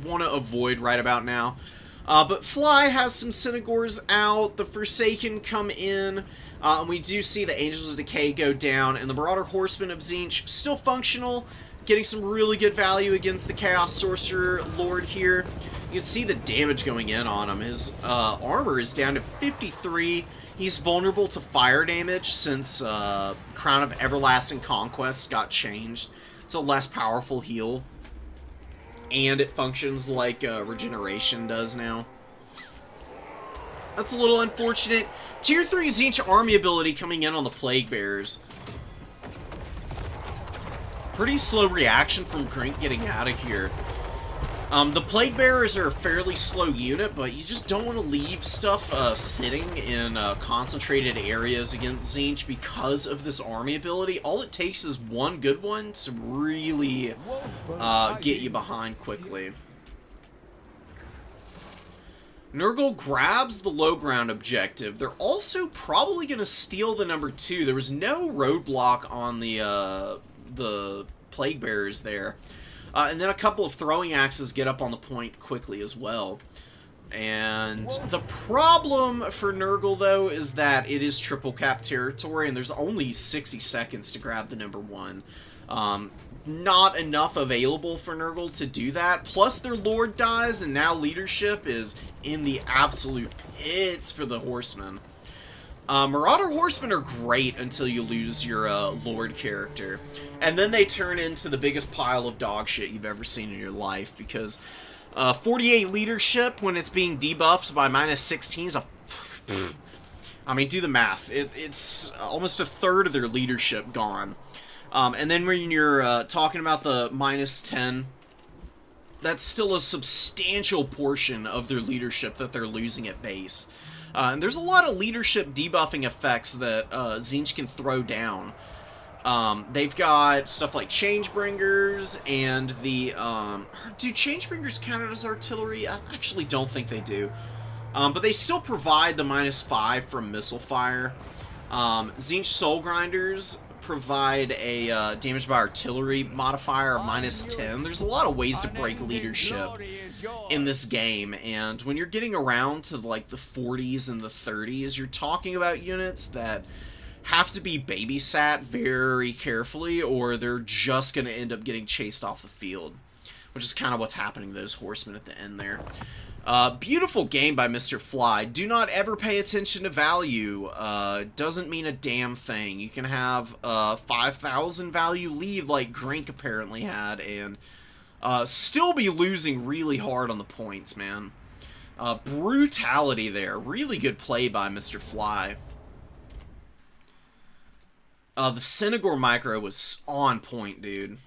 S1: want to avoid right about now. But Fly has some Synagores out, the Forsaken come in, and we do see the Angels of Decay go down, and the Marauder Horsemen of Tzeentch still functional, getting some really good value against the Chaos Sorcerer Lord here. You can see the damage going in on him. His armor is down to 53. He's vulnerable to fire damage since Crown of Everlasting Conquest got changed. It's a less powerful heal. And it functions like Regeneration does now. That's a little unfortunate. Tier 3 Tzeentch army ability coming in on the Plague Bearers. Pretty slow reaction from Grink getting out of here. The Plague Bearers are a fairly slow unit, but you just don't want to leave stuff sitting in concentrated areas against Tzeentch because of this army ability. All it takes is one good one to really get you behind quickly. Nurgle grabs the low ground objective. They're also probably going to steal the number 2. There was no roadblock on the Plague Bearers there. And then a couple of throwing axes get up on the point quickly as well. And the problem for Nurgle, though, is that it is triple cap territory, and there's only 60 seconds to grab the number 1. Not enough available for Nurgle to do that. Plus, their Lord dies, and now leadership is in the absolute pits for the Horsemen. Marauder Horsemen are great until you lose your Lord character. And then they turn into the biggest pile of dog shit you've ever seen in your life, because 48 leadership when it's being debuffed by -16 is a... I mean, do the math. It's almost a third of their leadership gone. And then when you're talking about the -10, that's still a substantial portion of their leadership that they're losing at base. And there's a lot of leadership debuffing effects that Tzeentch can throw down. They've got stuff like Changebringers and the... do Changebringers count as artillery? I actually don't think they do. But they still provide the -5 from missile fire. Tzeentch Soul Grinders provide a damage by artillery modifier of -10. There's a lot of ways to break leadership in this game, and when you're getting around to like the 40s and the 30s, you're talking about units that have to be babysat very carefully, or they're just going to end up getting chased off the field, which is kind of what's happening to those horsemen at the end there. Beautiful game by Mr. Fly. Do not ever pay attention to value. Doesn't mean a damn thing. You can have 5,000 value lead like Grink apparently had, and still be losing really hard on the points, man. Brutality there. Really good play by Mr. Fly. The Senegor micro was on point, dude.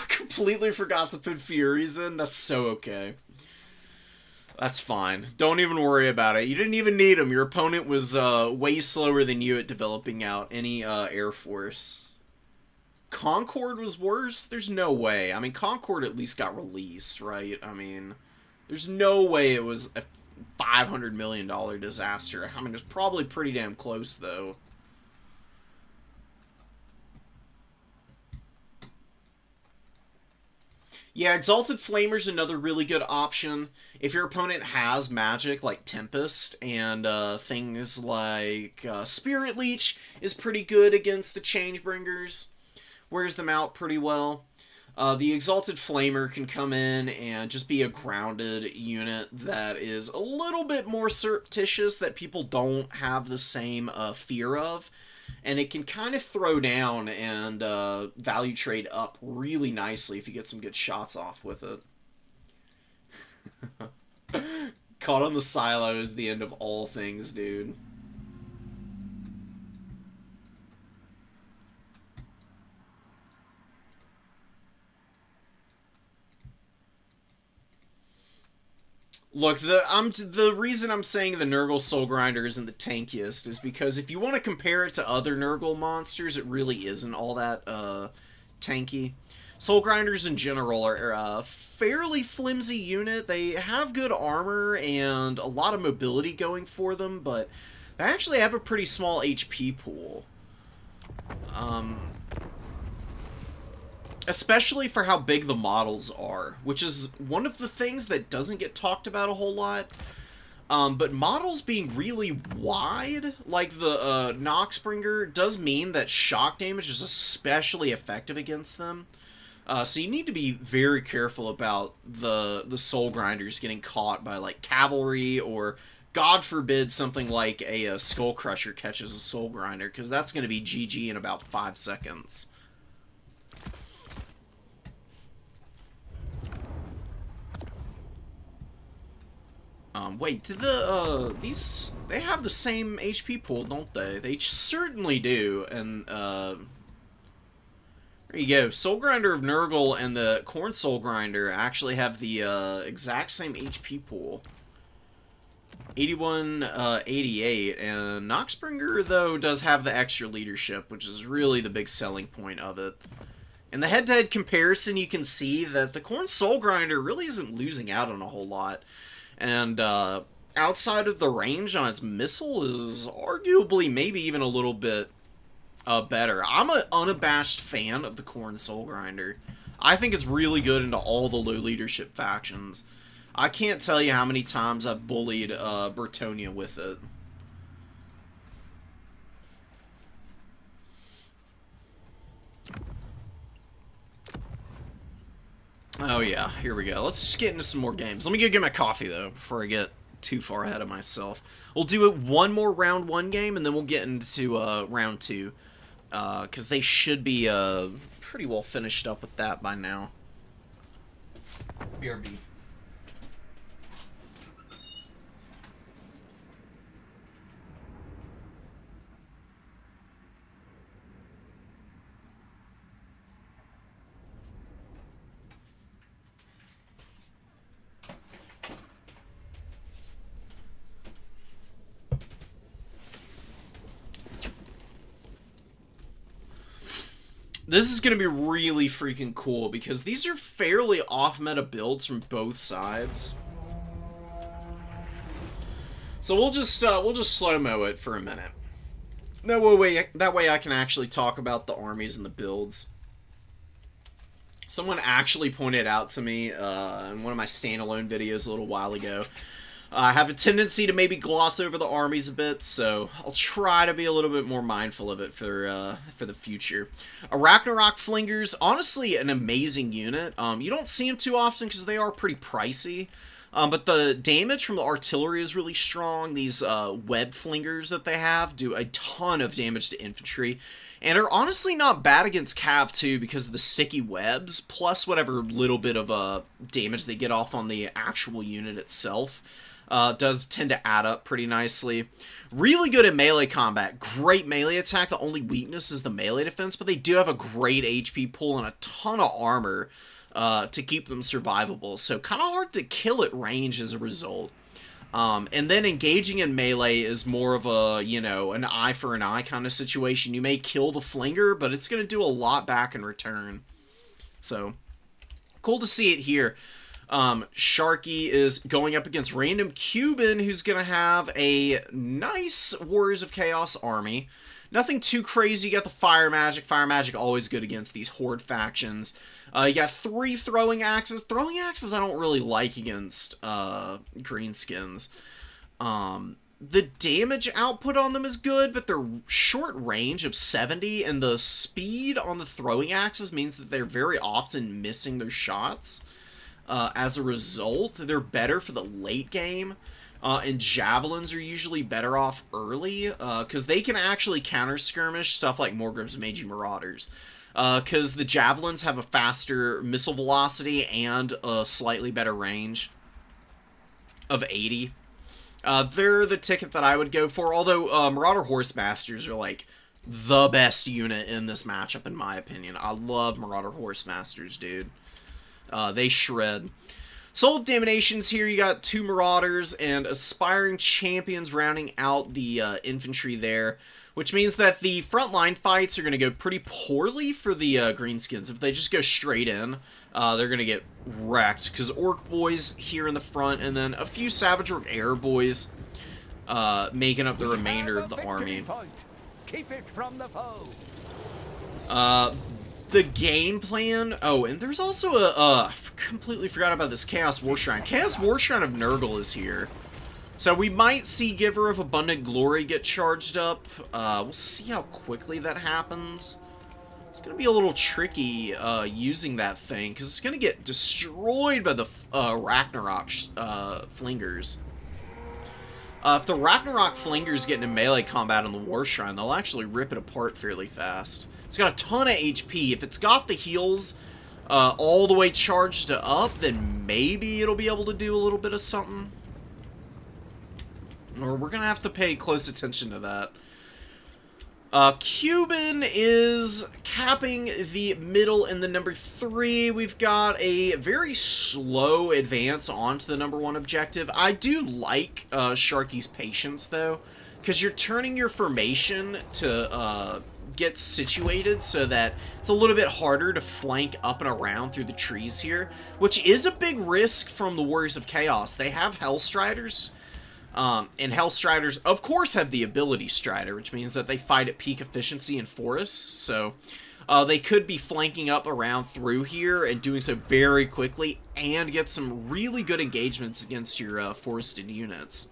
S1: Completely forgot to put Furies in. That's so okay. That's fine. Don't even worry about it. You didn't even need them. Your opponent was way slower than you at developing out any Air Force. Concord was worse? There's no way. I mean, Concord at least got released, right? I mean, there's no way it was a $500 million disaster. I mean, it's probably pretty damn close, though. Yeah, Exalted Flamer's another really good option. If your opponent has magic, like Tempest, and things like Spirit Leech is pretty good against the Changebringers. Wears them out pretty well. The Exalted Flamer can come in and just be a grounded unit that is a little bit more surreptitious, that people don't have the same fear of. And it can kind of throw down and value trade up really nicely if you get some good shots off with it. Caught on the silo is the end of all things, dude. Look, the reason I'm saying the Nurgle Soul Grinder isn't the tankiest is because if you want to compare it to other Nurgle monsters, it really isn't all that tanky. Soul Grinders in general are a fairly flimsy unit. They have good armor and a lot of mobility going for them, but they actually have a pretty small HP pool. Especially for how big the models are, which is one of the things that doesn't get talked about a whole lot. But models being really wide, like the Noxbringer, does mean that shock damage is especially effective against them. So you need to be very careful about the Soul Grinders getting caught by like cavalry, or God forbid something like a Skull Crusher catches a Soul Grinder, because that's going to be GG in about 5 seconds. Wait, do these, they have the same HP pool, don't they? They certainly do, and, there you go. Soul Grinder of Nurgle and the Khorne Soul Grinder actually have the, exact same HP pool. 81, 88, and Noxbringer, though, does have the extra leadership, which is really the big selling point of it. In the head-to-head comparison, you can see that the Khorne Soul Grinder really isn't losing out on a whole lot. And outside of the range on its missile is arguably maybe even a little bit better. I'm an unabashed fan of the Khorne Soul Grinder. I think it's really good into all the low leadership factions. I can't tell you how many times I've bullied Bretonnia with it. Oh yeah, here we go. Let's just get into some more games. Let me go get my coffee, though, before I get too far ahead of myself. We'll do it one more round 1 game, and then we'll get into round 2. Because they should be pretty well finished up with that by now. BRB. This is going to be really freaking cool because these are fairly off-meta builds from both sides. So we'll just slow-mo it for a minute. That way I can actually talk about the armies and the builds. Someone actually pointed out to me in one of my standalone videos a little while ago. I have a tendency to maybe gloss over the armies a bit, so I'll try to be a little bit more mindful of it for the future. Ragnarok Flingers, honestly an amazing unit. You don't see them too often because they are pretty pricey, but the damage from the artillery is really strong. These web flingers that they have do a ton of damage to infantry, and are honestly not bad against cav too because of the sticky webs, plus whatever little bit of damage they get off on the actual unit itself. Does tend to add up pretty nicely. Really good at melee combat. Great melee attack. The only weakness is the melee defense, but they do have a great HP pool and a ton of armor to keep them survivable. So kind of hard to kill at range as a result. And then engaging in melee is more of a, you know, an eye for an eye kind of situation. You may kill the flinger, but it's going to do a lot back in return. So, cool to see it here. Sharky is going up against Random Cuban, who's going to have a nice Warriors of Chaos army. Nothing too crazy. You got the Fire Magic. Fire Magic always good against these Horde factions. You got 3 Throwing Axes. Throwing Axes I don't really like against Greenskins. The damage output on them is good, but their short range of 70 and the speed on the Throwing Axes means that they're very often missing their shots. As a result, they're better for the late game, and Javelins are usually better off early, because they can actually counter-skirmish stuff like Morgrim's Magi Marauders, because the Javelins have a faster missile velocity and a slightly better range of 80. They're the ticket that I would go for, although Marauder Horsemasters are, like, the best unit in this matchup, in my opinion. I love Marauder Horsemasters, dude. They shred. Soul of Damnations here, you got 2 Marauders and Aspiring Champions rounding out the infantry there, which means that the frontline fights are going to go pretty poorly for the Greenskins. If they just go straight in, they're going to get wrecked, because Orc Boys here in the front, and then a few Savage Orc Air Boys making up the remainder of the army.
S3: Keep it from the foe.
S1: The game plan... Oh, and there's also a... I completely forgot about this Chaos Warshrine. Chaos Warshrine of Nurgle is here. So we might see Giver of Abundant Glory get charged up. We'll see how quickly that happens. It's going to be a little tricky using that thing, because it's going to get destroyed by the Ragnarok Flingers. If the Ragnarok Flingers get into melee combat on the Warshrine, they'll actually rip it apart fairly fast. It's got a ton of HP. If it's got the heals all the way charged up, then maybe it'll be able to do a little bit of something. Or we're going to have to pay close attention to that. Cuban is capping the middle in the number 3. We've got a very slow advance onto the number 1 objective. I do like Sharky's patience, though, because you're turning your formation to get situated so that it's a little bit harder to flank up and around through the trees here, which is a big risk from the Warriors of Chaos. They have Hellstriders. And Hellstriders, of course, have the ability Strider, which means that they fight at peak efficiency in forests, so they could be flanking up around through here and doing so very quickly and get some really good engagements against your forested units.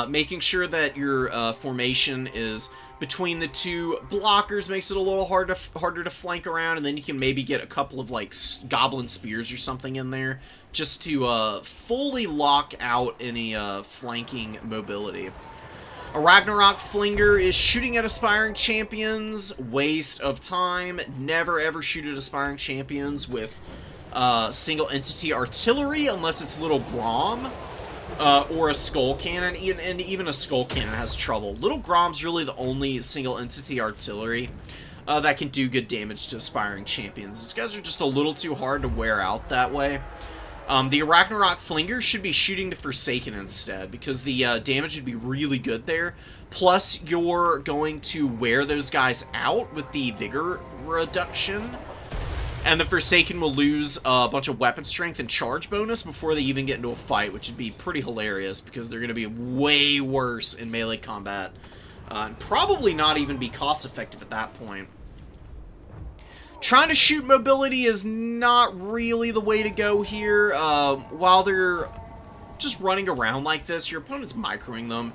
S1: Making sure that your formation is between the 2 blockers makes it a little harder to flank around, and then you can maybe get a couple of, like, Goblin Spears or something in there, just to fully lock out any flanking mobility. A Ragnarok Flinger is shooting at Aspiring Champions. Waste of time. Never ever shoot at Aspiring Champions with single entity artillery unless it's Little Grom or a Skull Cannon. And even a Skull Cannon has trouble. Little Grom's really the only single entity artillery that can do good damage to Aspiring Champions. These guys are just a little too hard to wear out that way. The Ragnarok Flinger should be shooting the Forsaken instead, because the damage would be really good there. Plus, you're going to wear those guys out with the Vigor reduction. And the Forsaken will lose a bunch of weapon strength and charge bonus before they even get into a fight, which would be pretty hilarious, because they're going to be way worse in melee combat. And probably not even be cost-effective at that point. Trying to shoot mobility is not really the way to go here. While they're just running around like this, your opponent's microing them.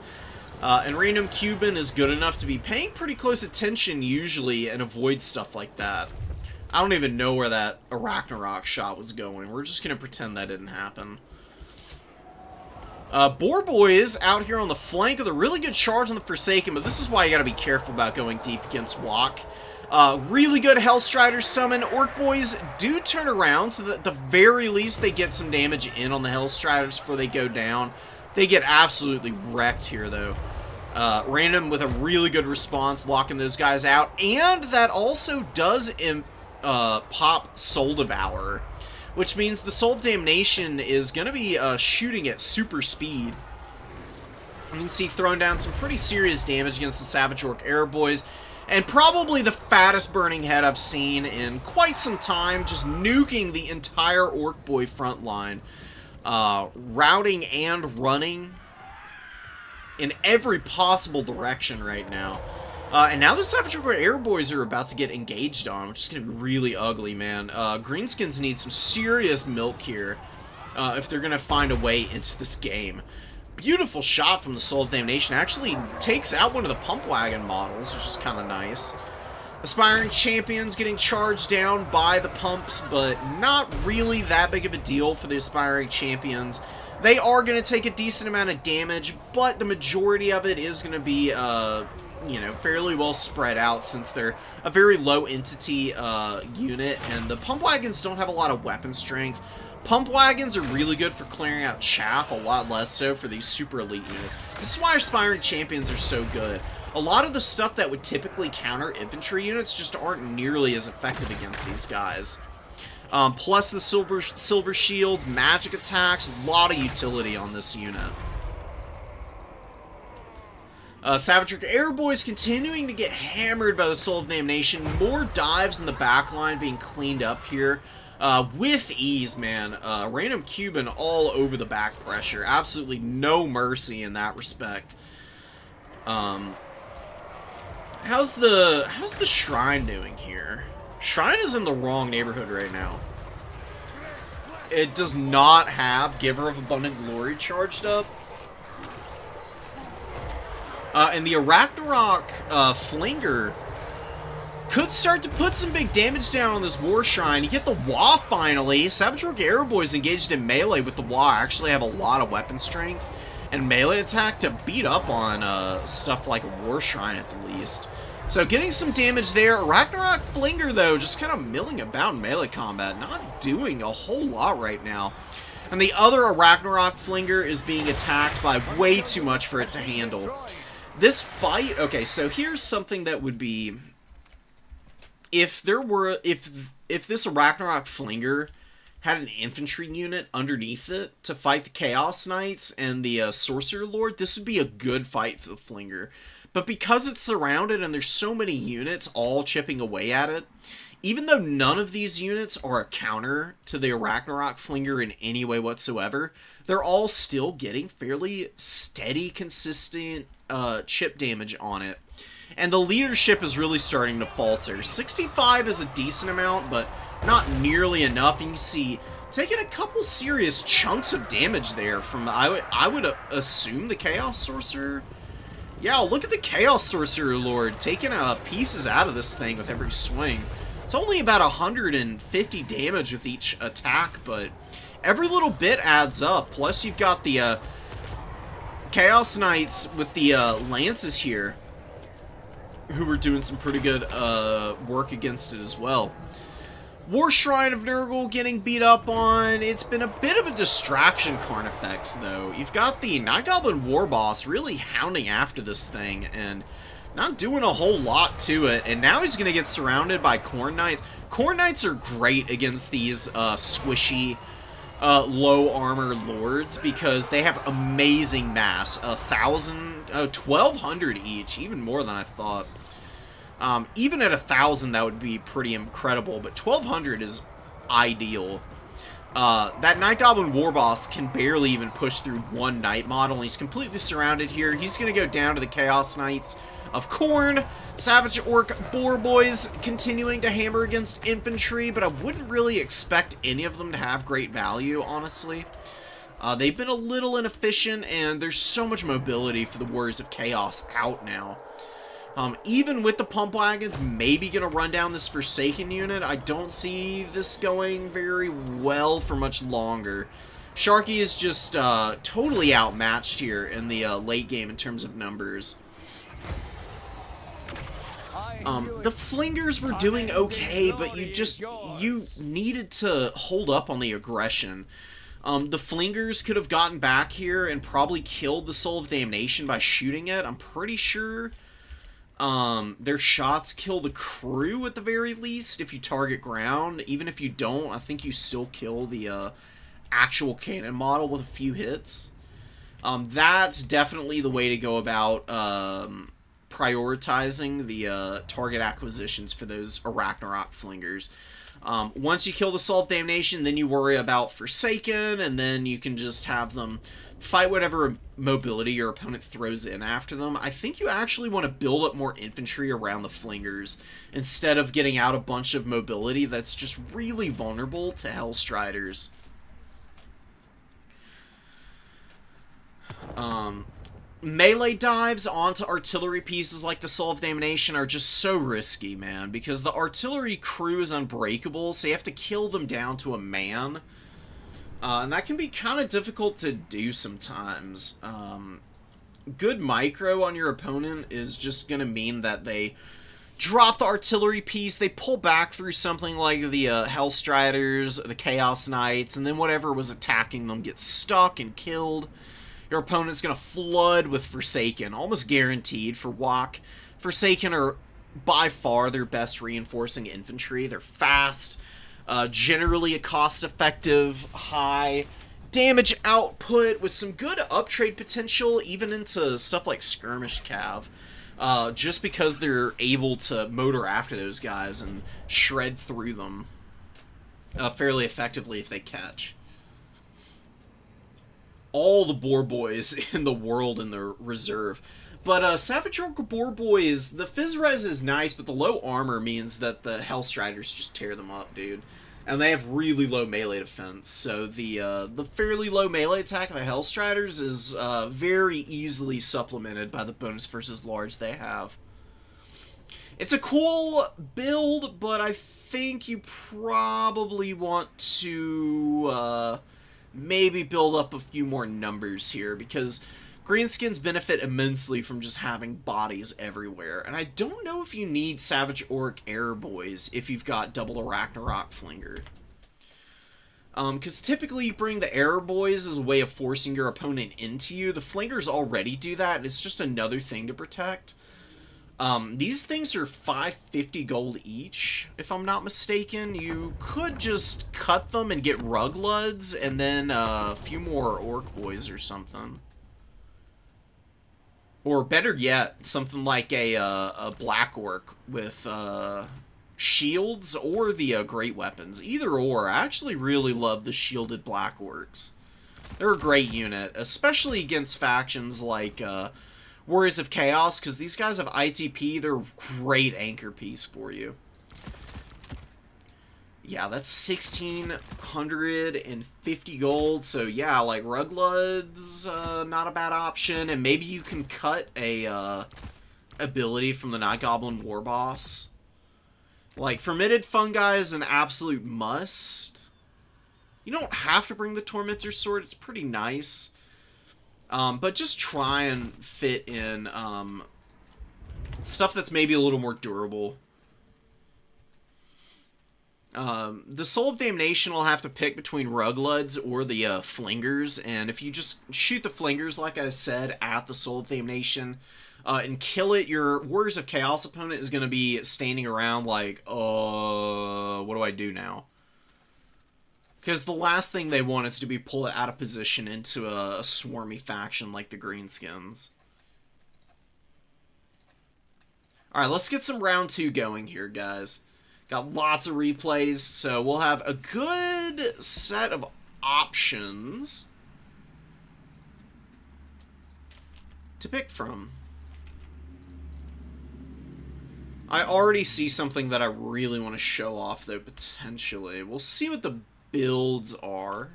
S1: And Random Cuban is good enough to be paying pretty close attention usually and avoid stuff like that. I don't even know where that Ragnarok shot was going. We're just going to pretend that didn't happen. Boar Boys out here on the flank with a really good charge on the Forsaken, but this is why you got to be careful about going deep against Wok. Really good Hellstrider summon. Orc Boys do turn around, so that at the very least they get some damage in on the Hellstriders before they go down. They get absolutely wrecked here, though. Random with a really good response, locking those guys out. And that also does pop Soul Devourer, which means the Soul of Damnation is going to be shooting at super speed. You can see throwing down some pretty serious damage against the Savage Orc Air Boys. And probably the fattest burning head I've seen in quite some time, just nuking the entire Orc Boy front line. Routing and running in every possible direction right now. And now the Savage Orc Air Boys are about to get engaged on, which is going to be really ugly, man. Greenskins need some serious milk here if they're going to find a way into this game. Beautiful shot from the Soul of Damnation. Actually takes out one of the Pump Wagon models, which is kind of nice. Aspiring Champions getting charged down by the pumps, but not really that big of a deal for the Aspiring Champions. They are going to take a decent amount of damage, but the majority of it is going to be, you know, fairly well spread out since they're a very low entity unit, and the Pump Wagons don't have a lot of weapon strength. Pump Wagons are really good for clearing out chaff, a lot less so for these super elite units. This is why Aspiring Champions are so good. A lot of the stuff that would typically counter infantry units just aren't nearly as effective against these guys. Plus the silver shields, magic attacks, a lot of utility on this unit. Savage Orc Air Boys continuing to get hammered by the Soul of Damnation. More dives in the back line being cleaned up here. With ease, man. Random Cuban all over the back pressure. Absolutely no mercy in that respect. How's the Shrine doing here? Shrine is in the wrong neighborhood right now. It does not have Giver of Abundant Glory charged up. And the Ragnarok Flinger could start to put some big damage down on this War Shrine. You get the Wa finally. Savage Orc Air Boys engaged in melee with the Wa actually have a lot of weapon strength and melee attack to beat up on stuff like a War Shrine at the least. So getting some damage there. Ragnarok Flinger, though, just kind of milling about in melee combat. Not doing a whole lot right now. And the other Ragnarok Flinger is being attacked by way too much for it to handle. This fight... Okay, so here's something that would be... If this Ragnarok Flinger had an infantry unit underneath it to fight the Chaos Knights and the Sorcerer Lord, this would be a good fight for the Flinger. But because it's surrounded and there's so many units all chipping away at it, even though none of these units are a counter to the Ragnarok Flinger in any way whatsoever, they're all still getting fairly steady, consistent chip damage on it. And the leadership is really starting to falter. 65 is a decent amount, but not nearly enough. And you see, taking a couple serious chunks of damage there from, I would assume, the Chaos Sorcerer. Yeah, look at the Chaos Sorcerer Lord taking pieces out of this thing with every swing. It's only about 150 damage with each attack, but every little bit adds up. Plus, you've got the Chaos Knights with the lances here, who were doing some pretty good work against it as well. War Shrine of Nurgle getting beat up on. It's been a bit of a distraction, Khorne effects, though. You've got the Night Goblin War Boss really hounding after this thing and not doing a whole lot to it. And now he's going to get surrounded by Khorne Knights. Khorne Knights are great against these squishy, low armor lords because they have amazing mass. 1,200 each, even more than I thought. Even at 1,000, that would be pretty incredible, but 1,200 is ideal. That Night Goblin War Boss can barely even push through one Knight model, and he's completely surrounded here. He's going to go down to the Chaos Knights of Khorne. Savage Orc Boar Boys continuing to hammer against infantry, but I wouldn't really expect any of them to have great value, honestly. They've been a little inefficient, and there's so much mobility for the Warriors of Chaos out now. Even with the pump wagons maybe going to run down this Forsaken unit, I don't see this going very well for much longer. Sharky is just totally outmatched here in the late game in terms of numbers. The Flingers were doing okay, but you needed to hold up on the aggression. The Flingers could have gotten back here and probably killed the Soul of Damnation by shooting it. I'm pretty sure their shots kill the crew at the very least if you target ground. Even if you don't, I think you still kill the actual cannon model with a few hits. That's definitely the way to go about prioritizing the target acquisitions for those Arachnarok Flingers. Once you kill the Soul of Damnation, then you worry about Forsaken, and then you can just have them fight whatever mobility your opponent throws in after them. I think you actually want to build up more infantry around the Flingers instead of getting out a bunch of mobility that's just really vulnerable to Hellstriders. Melee dives onto artillery pieces like the Soul of Damnation are just so risky, man, because the artillery crew is unbreakable, so you have to kill them down to a man. And that can be kind of difficult to do sometimes. Good micro on your opponent is just going to mean that they drop the artillery piece, they pull back through something like the Hellstriders, the Chaos Knights, and then whatever was attacking them gets stuck and killed. Your opponent's going to flood with Forsaken, almost guaranteed for WoC. Forsaken are by far their best reinforcing infantry. They're fast, generally a cost-effective, high damage output with some good uptrade potential, even into stuff like Skirmish Cav, just because they're able to motor after those guys and shred through them fairly effectively if they catch. All the Boar Boys in the world in the reserve. But Savage Orc Boar Boys, the Phys Res is nice, but the low armor means that the Hellstriders just tear them up, dude. And they have really low melee defense, so the fairly low melee attack of the Hellstriders is very easily supplemented by the bonus versus large they have. It's a cool build, but I think you probably want to maybe build up a few more numbers here, because Greenskins benefit immensely from just having bodies everywhere. And I don't know if you need Savage Orc Air Boys if you've got double Arachnarok Flinger. Because typically you bring the Air Boys as a way of forcing your opponent into you. The Flingers already do that, and it's just another thing to protect. These things are 550 gold each, if I'm not mistaken. You could just cut them and get Rugloods, and then a few more Orc Boys or something. Or better yet, something like a Black Orc with shields or the great weapons. Either or. I actually really love the shielded Black Orcs. They're a great unit, especially against factions like Warriors of Chaos, because these guys have ITP. They're a great anchor piece for you. Yeah, that's 1,650 gold, so yeah, like Rugloods, not a bad option, and maybe you can cut a ability from the Night Goblin War Boss. Like, Fermented Fungi is an absolute must. You don't have to bring the Tormentor's Sword, it's pretty nice. But just try and fit in stuff that's maybe a little more durable. The Soul of Damnation will have to pick between Rugloods or the Flingers, and if you just shoot the Flingers, like I said, at the Soul of Damnation, and kill it, your Warriors of Chaos opponent is going to be standing around like, what do I do now? Because the last thing they want is to be pulled out of position into a swarmy faction like the Greenskins. Alright, let's get some round 2 going here, guys. Got lots of replays, so we'll have a good set of options to pick from. I already see something that I really want to show off, though, potentially. We'll see what the builds are.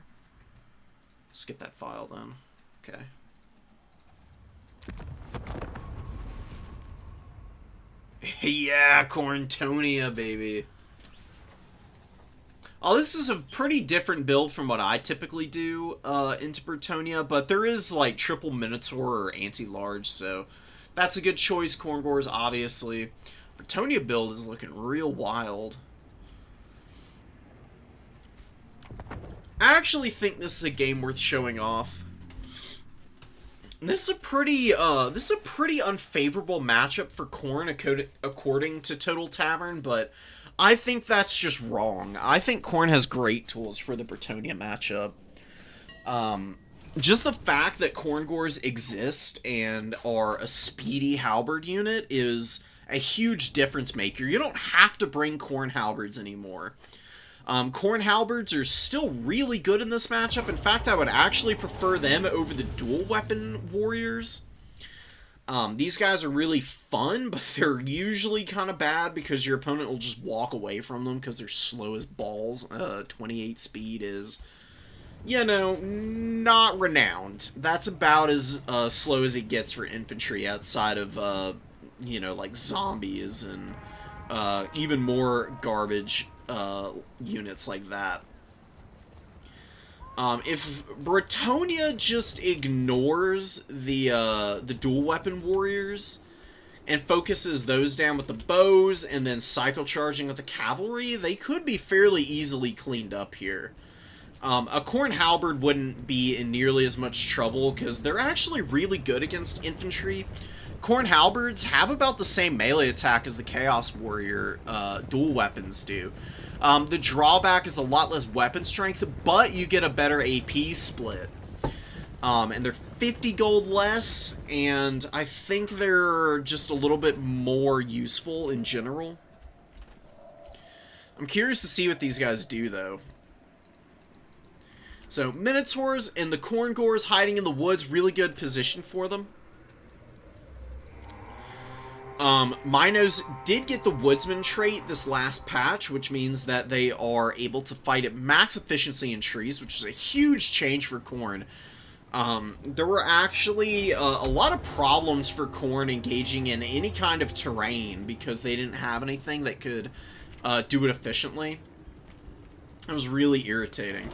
S1: Skip that file, then. Okay. Yeah, Corntonia, baby. Oh, this is a pretty different build from what I typically do into Bretonnia, but there is, like, triple Minotaur or anti-large, so that's a good choice. Khorne, obviously. Bretonnia build is looking real wild. I actually think this is a game worth showing off. This is a pretty unfavorable matchup for Khorne according to Total Tavern, but I think that's just wrong. I think Khorne has great tools for the Bretonnia matchup. Just the fact that Khorne exist and are a speedy halberd unit is a huge difference maker. You don't have to bring Khorne halberds anymore. Khorne halberds are still really good in this matchup. In fact, I would actually prefer them over the dual weapon warriors. These guys are really fun, but they're usually kind of bad because your opponent will just walk away from them because they're slow as balls. 28 speed is, you know, not renowned. That's about as slow as it gets for infantry outside of, you know, like zombies and even more garbage units like that. If Bretonnia just ignores the dual weapon warriors and focuses those down with the bows and then cycle charging with the cavalry, they could be fairly easily cleaned up here. A Khorne halberd wouldn't be in nearly as much trouble because they're actually really good against infantry. Khorne halberds have about the same melee attack as the Chaos Warrior dual weapons do. The drawback is a lot less weapon strength, but you get a better AP split. And they're 50 gold less, and I think they're just a little bit more useful in general. I'm curious to see what these guys do, though. So, Minotaurs and the Khorne hiding in the woods, really good position for them. Minos did get the Woodsman trait this last patch, which means that they are able to fight at max efficiency in trees, which is a huge change for Khorne. There were actually a lot of problems for Khorne engaging in any kind of terrain because they didn't have anything that could do it efficiently. It was really irritating.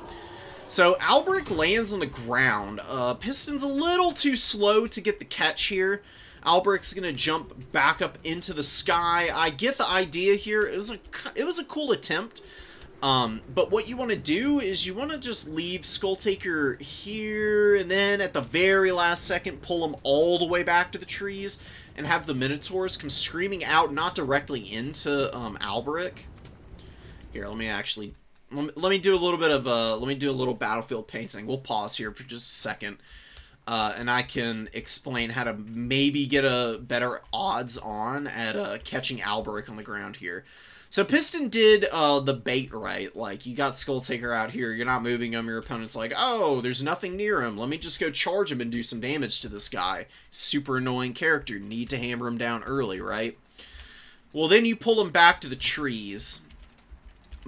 S1: So, Alberich lands on the ground. Piston's a little too slow to get the catch here.Alberich's going to jump back up into the sky. I get the idea here. It was a cool attempt. But what you want to do is you want to just leave Skulltaker here, and then at the very last second, pull him all the way back to the trees, and have the Minotaurs come screaming out, not directly into Alberich. Here, let me actually... Let me do a little bit of let me do a little battlefield painting. We'll pause here for just a second. And I can explain how to maybe get a better odds on at catching Alberich on the ground here. So Piston did the bait right. Like, you got Skulltaker out here, you're not moving him, your opponent's like, oh, there's nothing near him, let me just go charge him and do some damage to this guy. Super annoying character, need to hammer him down early, right? Well, then you pull him back to the trees.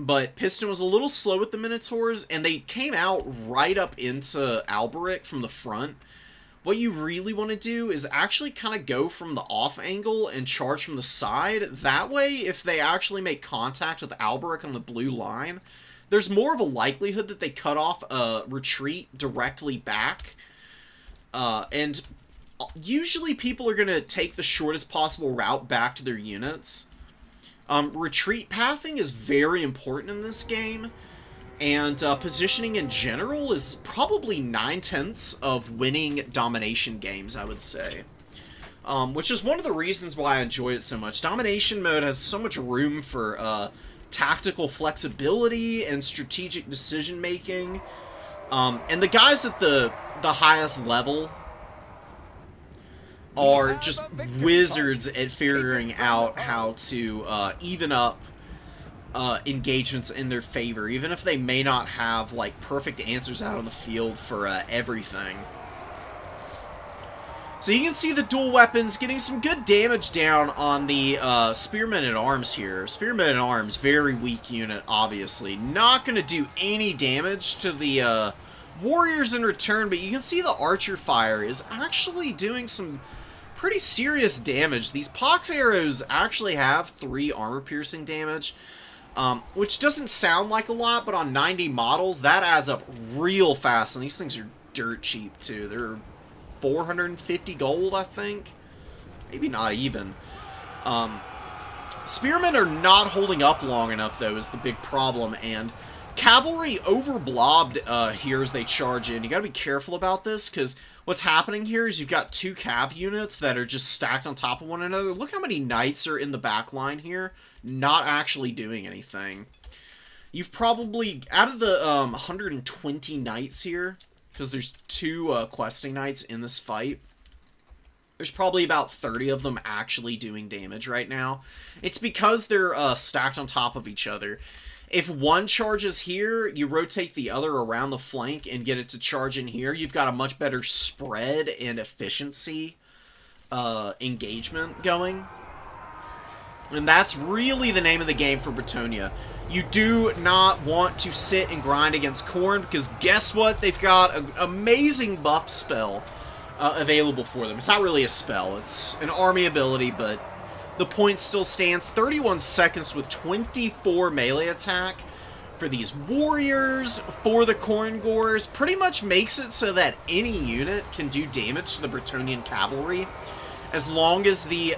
S1: But Piston was a little slow with the Minotaurs, and they came out right up into Alberich from the front. What you really want to do is actually kind of go from the off angle and charge from the side. That way, if they actually make contact with Alberich on the blue line, there's more of a likelihood that they cut off a retreat directly back. And usually people are going to take the shortest possible route back to their units. Retreat pathing is very important in this game, and positioning in general is probably 9/10 of winning domination games, I would say. Which is one of the reasons why I enjoy it so much. Domination mode has so much room for tactical flexibility and strategic decision making. And the guys at the highest level are just wizards at figuring out how to even up engagements in their favor, even if they may not have like perfect answers out on the field for everything. So you can see the dual weapons getting some good damage down on the Spearmen at Arms here. Spearmen at Arms, very weak unit, obviously. Not going to do any damage to the Warriors in return, but you can see the Archer Fire is actually doing some pretty serious damage. These Pox arrows actually have 3 armor-piercing damage, which doesn't sound like a lot, but on 90 models, that adds up real fast, and these things are dirt cheap, too. They're 450 gold, I think. Maybe not even. Spearmen are not holding up long enough, though, is the big problem, and cavalry overblobbed here as they charge in. You gotta be careful about this, because what's happening here is you've got 2 cav units that are just stacked on top of one another. Look how many knights are in the back line here, not actually doing anything. You've probably, out of the 120 knights here, because there's 2 questing knights in this fight, there's probably about 30 of them actually doing damage right now. It's because they're stacked on top of each other. If one charges here, you rotate the other around the flank and get it to charge in here. You've got a much better spread and efficiency engagement going. And that's really the name of the game for Bretonnia. You do not want to sit and grind against Khorne, because guess what? They've got an amazing buff spell available for them. It's not really a spell. It's an army ability, but the point still stands. 31 seconds with 24 melee attack for these warriors, for the Khorne Gores. Pretty much makes it so that any unit can do damage to the Bretonnian cavalry, as long as the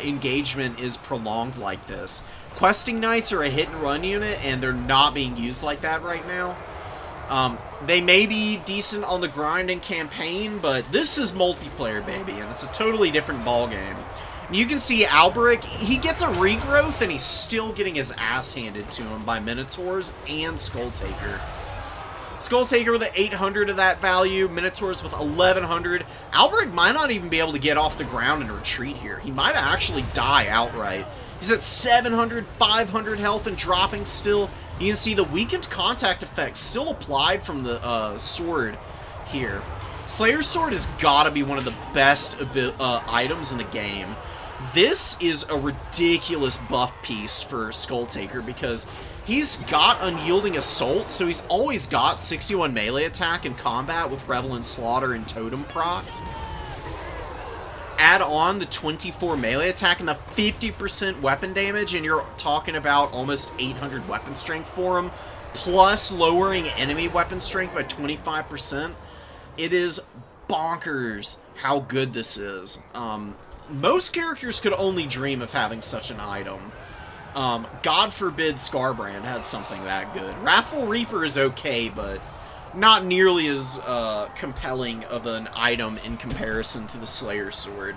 S1: engagement is prolonged like this. Questing Knights are a hit-and-run unit, and they're not being used like that right now. They may be decent on the grind and campaign, but this is multiplayer, baby, and it's a totally different ballgame. You can see Alberic, he gets a regrowth, and he's still getting his ass handed to him by Minotaurs and Skulltaker. Skulltaker with 800 of that value, Minotaurs with 1100. Alberic might not even be able to get off the ground and retreat here. He might actually die outright. He's at 700, 500 health and dropping still. You can see the weakened contact effect still applied from the sword here. Slayer's Sword has got to be one of the best items in the game. This is a ridiculous buff piece for Skulltaker, because he's got Unyielding Assault, so he's always got 61 melee attack in combat with Revel and Slaughter and Totem procced. Add on the 24 melee attack and the 50% weapon damage, and you're talking about almost 800 weapon strength for him, plus lowering enemy weapon strength by 25%. It is bonkers how good this is. Most characters could only dream of having such an item. God forbid Scarbrand had something that good. Wrathful Reaper is okay, but not nearly as compelling of an item in comparison to the Slayer's Sword.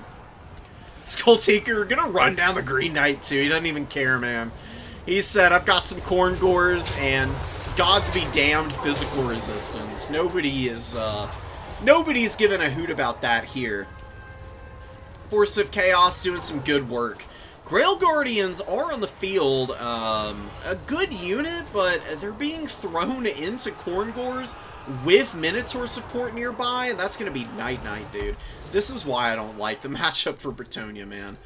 S1: Skulltaker gonna run down the Green Knight too. He doesn't even care, man. He said, I've got some Khorne Gores, and gods be damned physical resistance. Nobody's given a hoot about that here. Force of Chaos doing some good work. Grail Guardians are on the field, a good unit, but they're being thrown into Khorne Gores with Minotaur support nearby, and that's going to be night-night, dude. This is why I don't like the matchup for Bretonnia, man.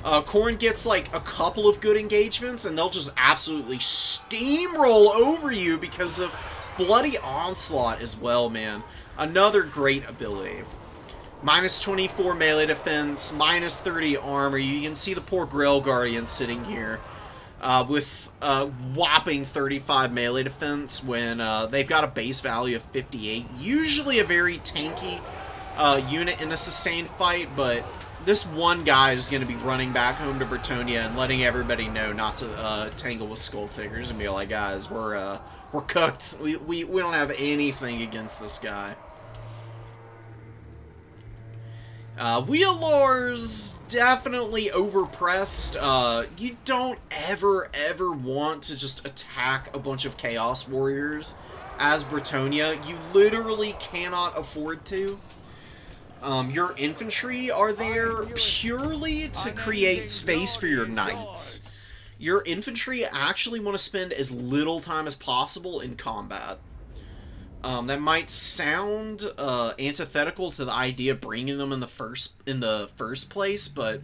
S1: Khorne gets, like, a couple of good engagements, and they'll just absolutely steamroll over you because of Bloody Onslaught as well, man. Another great ability. Minus 24 melee defense, minus 30 armor. You can see the poor Grail Guardian sitting here with whopping 35 melee defense when they've got a base value of 58. Usually a very tanky unit in a sustained fight, but this one guy is going to be running back home to Bretonnia and letting everybody know not to tangle with Skull Takers and be like, guys, we're cooked. We don't have anything against this guy. Wheelor's definitely overpressed. You don't ever want to just attack a bunch of Chaos Warriors as Bretonnia. You literally cannot afford to. Your infantry are there purely to create space for your knights. Your infantry actually want to spend as little time as possible in combat. That might sound antithetical to the idea of bringing them in the first place, but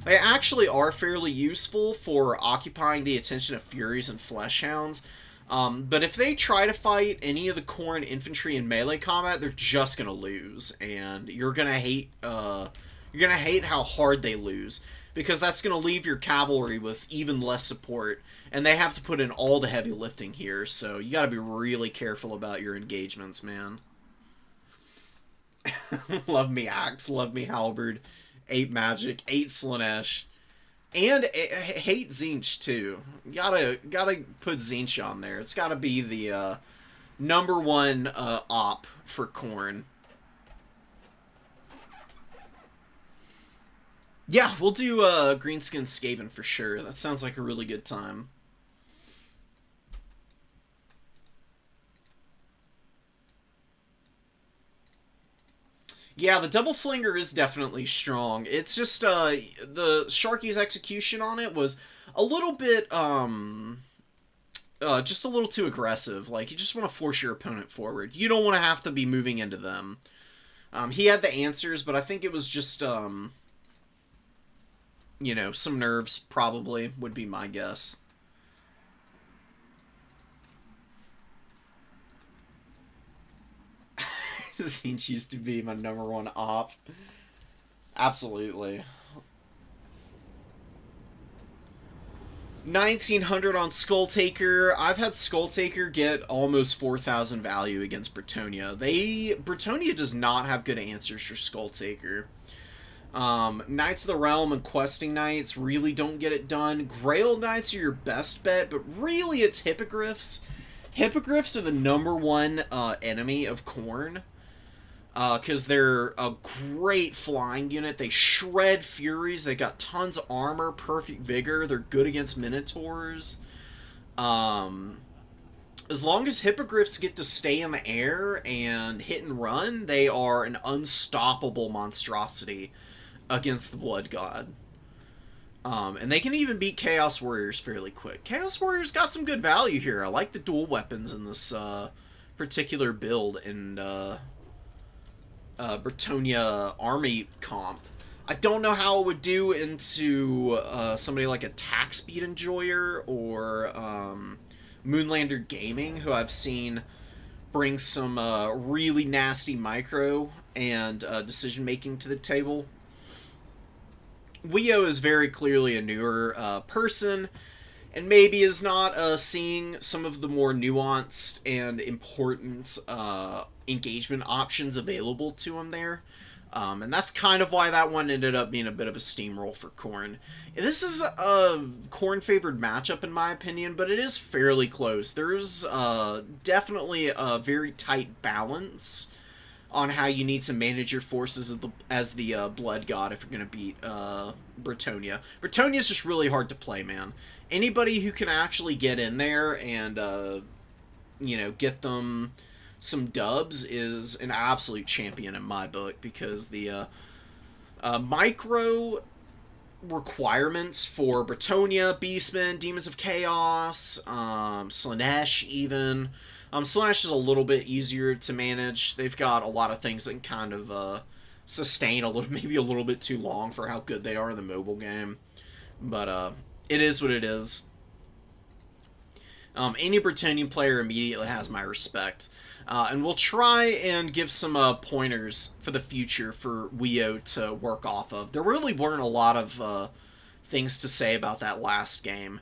S1: they actually are fairly useful for occupying the attention of Furies and Fleshhounds. But if they try to fight any of the Khorne infantry in melee combat, they're just gonna lose, and you're gonna hate how hard they lose, because that's gonna leave your cavalry with even less support, and they have to put in all the heavy lifting here. So you gotta be really careful about your engagements, man. Love me axe, love me halberd, 8 magic, 8 Slaanesh. And hate Tzeentch too. Gotta put Tzeentch on there. It's gotta be the #1 op for Khorne. Yeah, we'll do Greenskins Skaven for sure. That sounds like a really good time. Yeah, the double flinger is definitely strong. It's just, the Sharky's execution on it was a little bit, just a little too aggressive. Like, you just want to force your opponent forward. You don't want to have to be moving into them. He had the answers, but I think it was just, you know, some nerves, probably, would be my guess. Tzeentch used to be my #1 op. Absolutely. 1900 on Skull Taker. I've had Skull Taker get almost 4,000 value against Bretonnia. Bretonnia does not have good answers for Skull Taker. Knights of the Realm and Questing Knights really don't get it done. Grail Knights are your best bet, but really it's Hippogriffs. Hippogriffs are the #1 enemy of Khorne. Because they're a great flying unit. They shred Furies. They got tons of armor, perfect vigor. They're good against Minotaurs. As long as Hippogriffs get to stay in the air and hit and run, they are an unstoppable monstrosity against the Blood God. And they can even beat Chaos Warriors fairly quick. Chaos Warriors got some good value here. I like the dual weapons in this particular build, and Bretonnia army comp. I don't know how it would do into somebody like Attack Speed Enjoyer or Moonlander Gaming, who I've seen bring some really nasty micro and decision making to the table. Weo is very clearly a newer person, and maybe is not seeing some of the more nuanced and important engagement options available to him there. And that's kind of why that one ended up being a bit of a steamroll for Khorne. This is a Khorne-favored matchup in my opinion, but it is fairly close. There's definitely a very tight balance on how you need to manage your forces as the Blood God if you're going to beat Bretonnia. Bretonnia is just really hard to play, man. Anybody who can actually get in there and, you know, get them some dubs is an absolute champion in my book, because the micro requirements for Bretonnia, Beastmen, Demons of Chaos, Slaanesh even. Slaanesh is a little bit easier to manage. They've got a lot of things that can kind of sustain maybe a little bit too long for how good they are in the mobile game. But it is what it is. Any Bretonnian player immediately has my respect. And we'll try and give some pointers for the future for Weo to work off of. There really weren't a lot of things to say about that last game.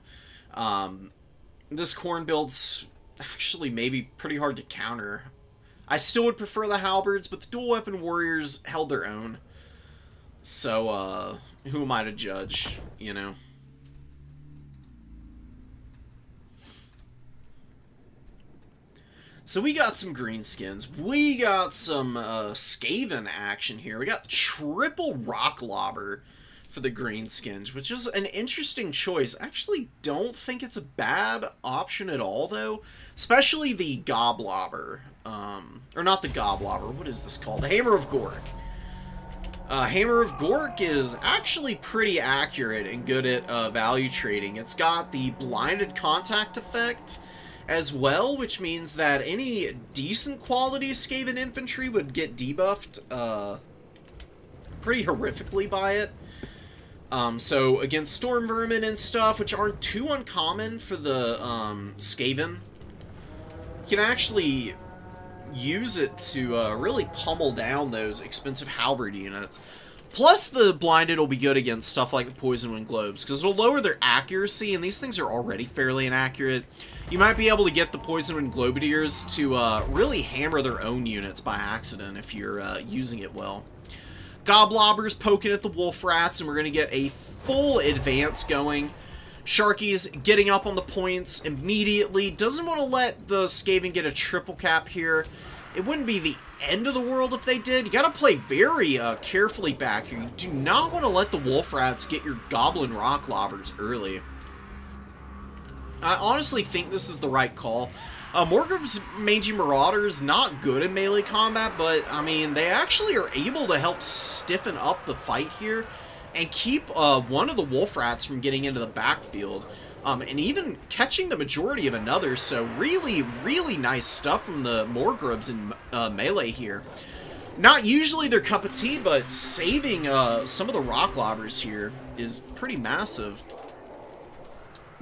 S1: This Khorne build's actually maybe pretty hard to counter. I still would prefer the halberds, but the dual weapon warriors held their own. So, who am I to judge, you know? So we got some Greenskins. We got some Skaven action here. We got triple Rock Lobber for the Greenskins, which is an interesting choice. I actually don't think it's a bad option at all, though. Especially the Goblobber. Or not the Goblobber. What is this called? The Hammer of Gork. Hammer of Gork is actually pretty accurate and good at value trading. It's got the blinded contact effect as well, which means that any decent quality Skaven infantry would get debuffed pretty horrifically by it. So against Storm Vermin and stuff, which aren't too uncommon for the Skaven, you can actually use it to really pummel down those expensive halberd units. Plus, the blinded will be good against stuff like the Poison Wind Globes, because it'll lower their accuracy, and these things are already fairly inaccurate. You might be able to get the Poison Wind Globadiers to really hammer their own units by accident if you're using it well. Goblobber's poking at the Wolf Rats, and we're going to get a full advance going. Sharky's getting up on the points immediately. Doesn't want to let the Skaven get a triple cap here. It wouldn't be the end of the world if they did. You got to play very carefully back here. You do not want to let the Wolf Rats get your Goblin Rock Lobbers early. I honestly think this is the right call. Morgrim's Mangy Marauders, not good in melee combat, but, I mean, they actually are able to help stiffen up the fight here and keep one of the Wolf Rats from getting into the backfield, and even catching the majority of another. So really, really nice stuff from the Morgrubs in melee here. Not usually their cup of tea, but saving some of the Rock Lobbers here is pretty massive.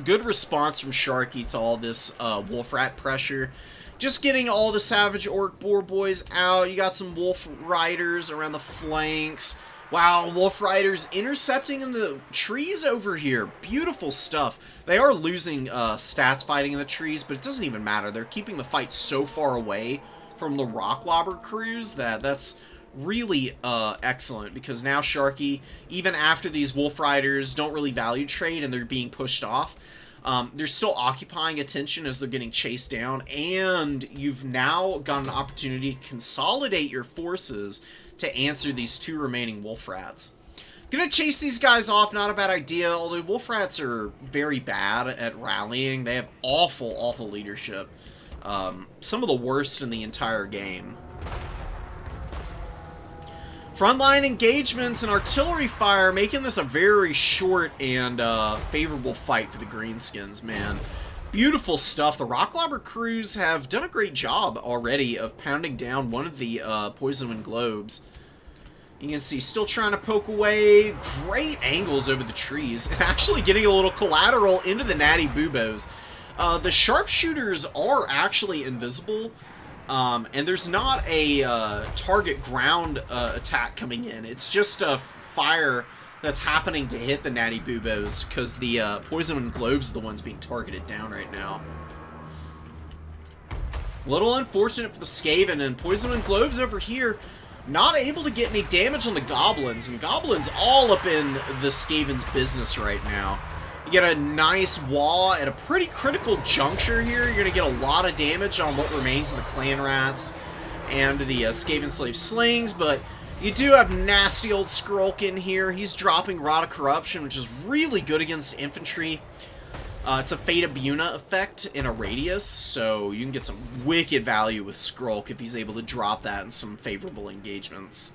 S1: Good response from Sharky to all this Wolf Rat pressure. Just getting all the Savage Orc Boar Boys out. You got some Wolf Riders around the flanks. Wow, Wolf Riders intercepting in the trees over here. Beautiful stuff. They are losing stats fighting in the trees, but it doesn't even matter. They're keeping the fight so far away from the Rock Lobber crews that's really excellent, because now Sharky, even after these Wolf Riders don't really value trade and they're being pushed off, they're still occupying attention as they're getting chased down, and you've now got an opportunity to consolidate your forces to answer these two remaining Wolf Rats. Gonna chase these guys off, not a bad idea, although Wolf Rats are very bad at rallying. They have awful, awful leadership. Some of the worst in the entire game. Frontline engagements and artillery fire making this a very short and favorable fight for the Greenskins, man. Beautiful stuff. The Rock Lobber crews have done a great job already of pounding down one of the Poison Wind Globes. You can see still trying to poke away. Great angles over the trees. And actually getting a little collateral into the Natty Boobos. The sharpshooters are actually invisible. And there's not a target ground attack coming in. It's just a fire that's happening to hit the Natty Boobos, because the Poison Wind Globes are the ones being targeted down right now. A little unfortunate for the Skaven, and Poison Wind Globes over here not able to get any damage on the Goblins, and Goblins all up in the Skaven's business right now. You get a nice wall at a pretty critical juncture here. You're going to get a lot of damage on what remains of the Clan Rats and the Skaven Slave Slings, but you do have nasty old Skrulkin here. He's dropping Rod of Corruption, which is really good against infantry. It's a Fate of Buna effect in a radius, so you can get some wicked value with Skrulk if he's able to drop that in some favorable engagements.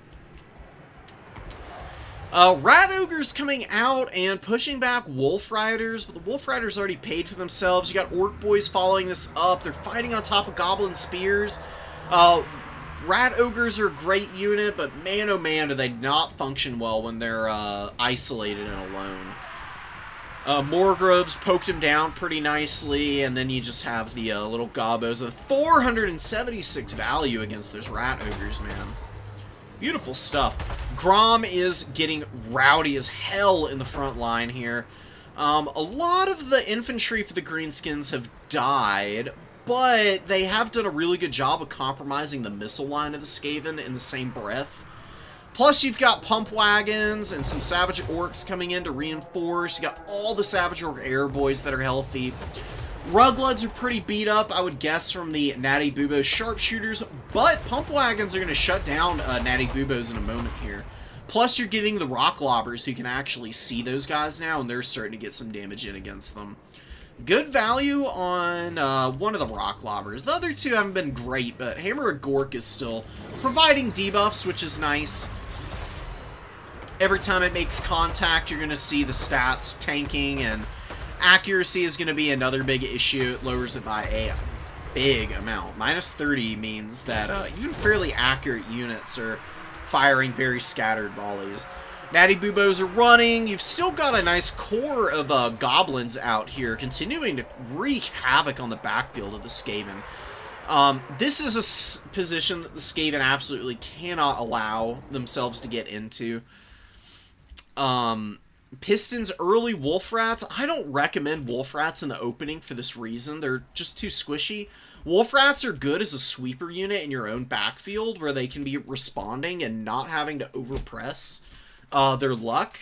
S1: Rat Ogres coming out and pushing back Wolf Riders, but the Wolf Riders already paid for themselves. You got Orc Boys following this up. They're fighting on top of Goblin Spears. Rat Ogres are a great unit, but man oh man do they not function well when they're isolated and alone. Morgrubs poked him down pretty nicely, and then you just have the little Gobbos of 476 value against those Rat Ogres, man. Beautiful stuff. Grom is getting rowdy as hell in the front line here. A lot of the infantry for the Greenskins have died, but they have done a really good job of compromising the missile line of the Skaven in the same breath. Plus, you've got pump wagons and some Savage Orcs coming in to reinforce. You got all the Savage Orc Airboys that are healthy. Rugloods are pretty beat up, I would guess, from the Natty Bubo Sharpshooters, but pump wagons are going to shut down Natty Bubos in a moment here. Plus, you're getting the Rock Lobbers who can actually see those guys now, and they're starting to get some damage in against them. Good value on one of the Rock Lobbers. The other two haven't been great, but Hammer of Gork is still providing debuffs, which is nice. Every time it makes contact, you're going to see the stats tanking, and accuracy is going to be another big issue. It lowers it by a big amount. Minus 30 means that even fairly accurate units are firing very scattered volleys. Natty Bubos are running. You've still got a nice core of goblins out here, continuing to wreak havoc on the backfield of the Skaven. This is a position that the Skaven absolutely cannot allow themselves to get into. Pistons early Wolf Rats. I don't recommend Wolf Rats in the opening for this reason. They're just too squishy. Wolf Rats are good as a sweeper unit in your own backfield where they can be responding and not having to overpress their luck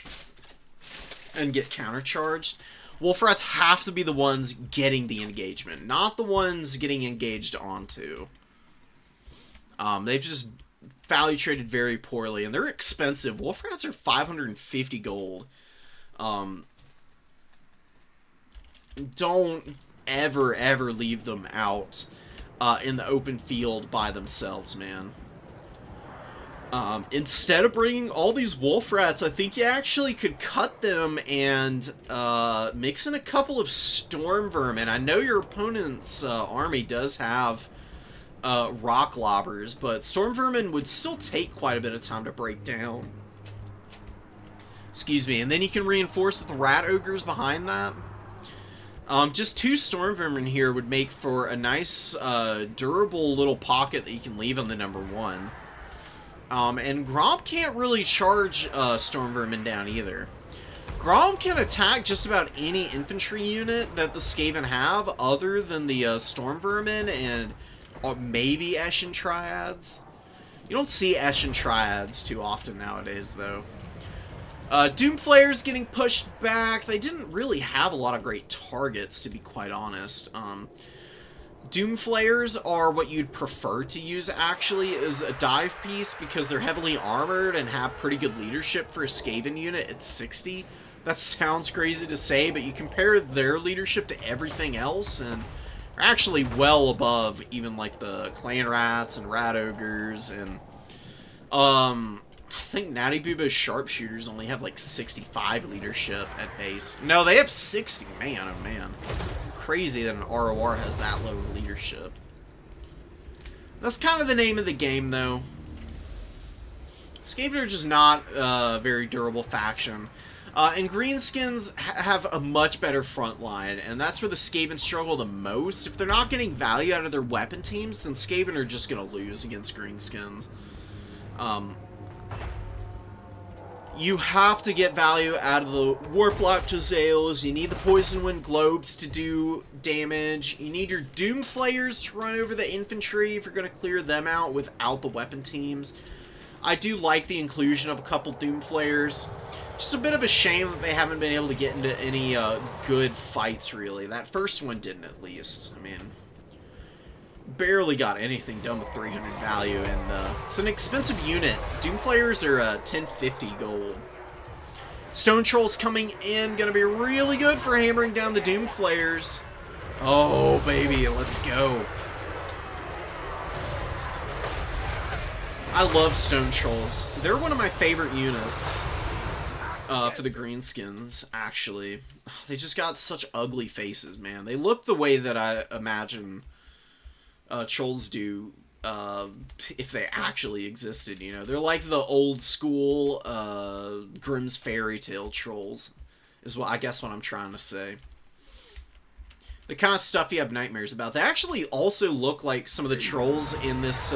S1: and get countercharged. Wolf Rats have to be the ones getting the engagement, not the ones getting engaged onto. They've just value traded very poorly, and they're expensive. Wolf Rats are 550 gold. Don't ever leave them out in the open field by themselves, man. Instead of bringing all these Wolf Rats, I think you actually could cut them and mix in a couple of Storm Vermin. I know your opponent's army does have Rock Lobbers, but Storm Vermin would still take quite a bit of time to break down. Excuse me. And then you can reinforce with the Rat Ogres behind that. Just 2 Storm Vermin here would make for a nice, durable little pocket that you can leave on the number 1. And Gromp can't really charge Storm Vermin down either. Gromp can attack just about any infantry unit that the Skaven have other than the Storm Vermin and maybe Eshin Triads. You don't see Eshin Triads too often nowadays, though. Doomflayers getting pushed back. They didn't really have a lot of great targets, to be quite honest. Doomflayers are what you'd prefer to use, actually, as a dive piece, because they're heavily armored and have pretty good leadership for a Skaven unit at 60. That sounds crazy to say, but you compare their leadership to everything else, and they're actually well above even, like, the Clan Rats and Rat Ogres, and, I think Natty Bubo's Sharpshooters only have like 65 leadership at base. No, they have 60. Man, oh man. Crazy that an ROR has that low leadership. That's kind of the name of the game, though. Skaven are just not a very durable faction. And Greenskins have a much better front line, and that's where the Skaven struggle the most. If they're not getting value out of their weapon teams, then Skaven are just going to lose against Greenskins. You have to get value out of the Warplock Jezzails. You need the Poison Wind Globes to do damage. You need your Doomflayers to run over the infantry if you're going to clear them out without the weapon teams. I do like the inclusion of a couple Doomflayers. Just a bit of a shame that they haven't been able to get into any good fights, really. That first one didn't, at least. I mean, barely got anything done with 300 value, and it's an expensive unit. Doomflayers are 1050 gold. Stone Trolls coming in, gonna be really good for hammering down the Doomflayers. Oh baby, let's go. I love Stone Trolls. They're one of my favorite units for the Greenskins, actually. They just got such ugly faces, man. They look the way that I imagine trolls do if they actually existed, you know. They're like the old school Grimm's fairy tale trolls, is what I guess what I'm trying to say. The kind of stuff you have nightmares about. They actually also look like some of the trolls in this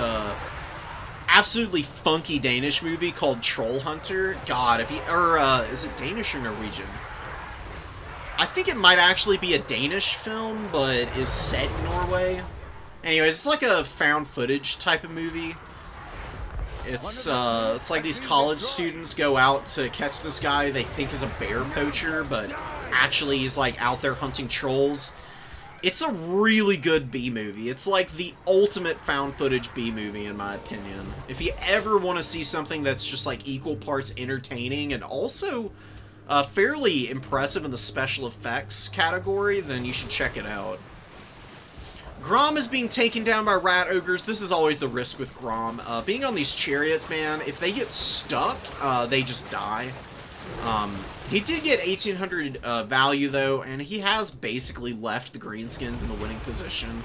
S1: absolutely funky Danish movie called Troll Hunter. God, if you, or is it Danish or Norwegian? I think it might actually be a Danish film, but is set in Norway. Anyways, it's like a found footage type of movie. It's like these college students go out to catch this guy they think is a bear poacher, but actually he's like out there hunting trolls. It's a really good B-movie. It's like the ultimate found footage B-movie in my opinion. If you ever want to see something that's just like equal parts entertaining and also fairly impressive in the special effects category, then you should check it out. Grom is being taken down by rat ogres. This is always the risk with Grom. Being on these chariots, man, if they get stuck, they just die. He did get 1,800 value, though, and he has basically left the Greenskins in the winning position.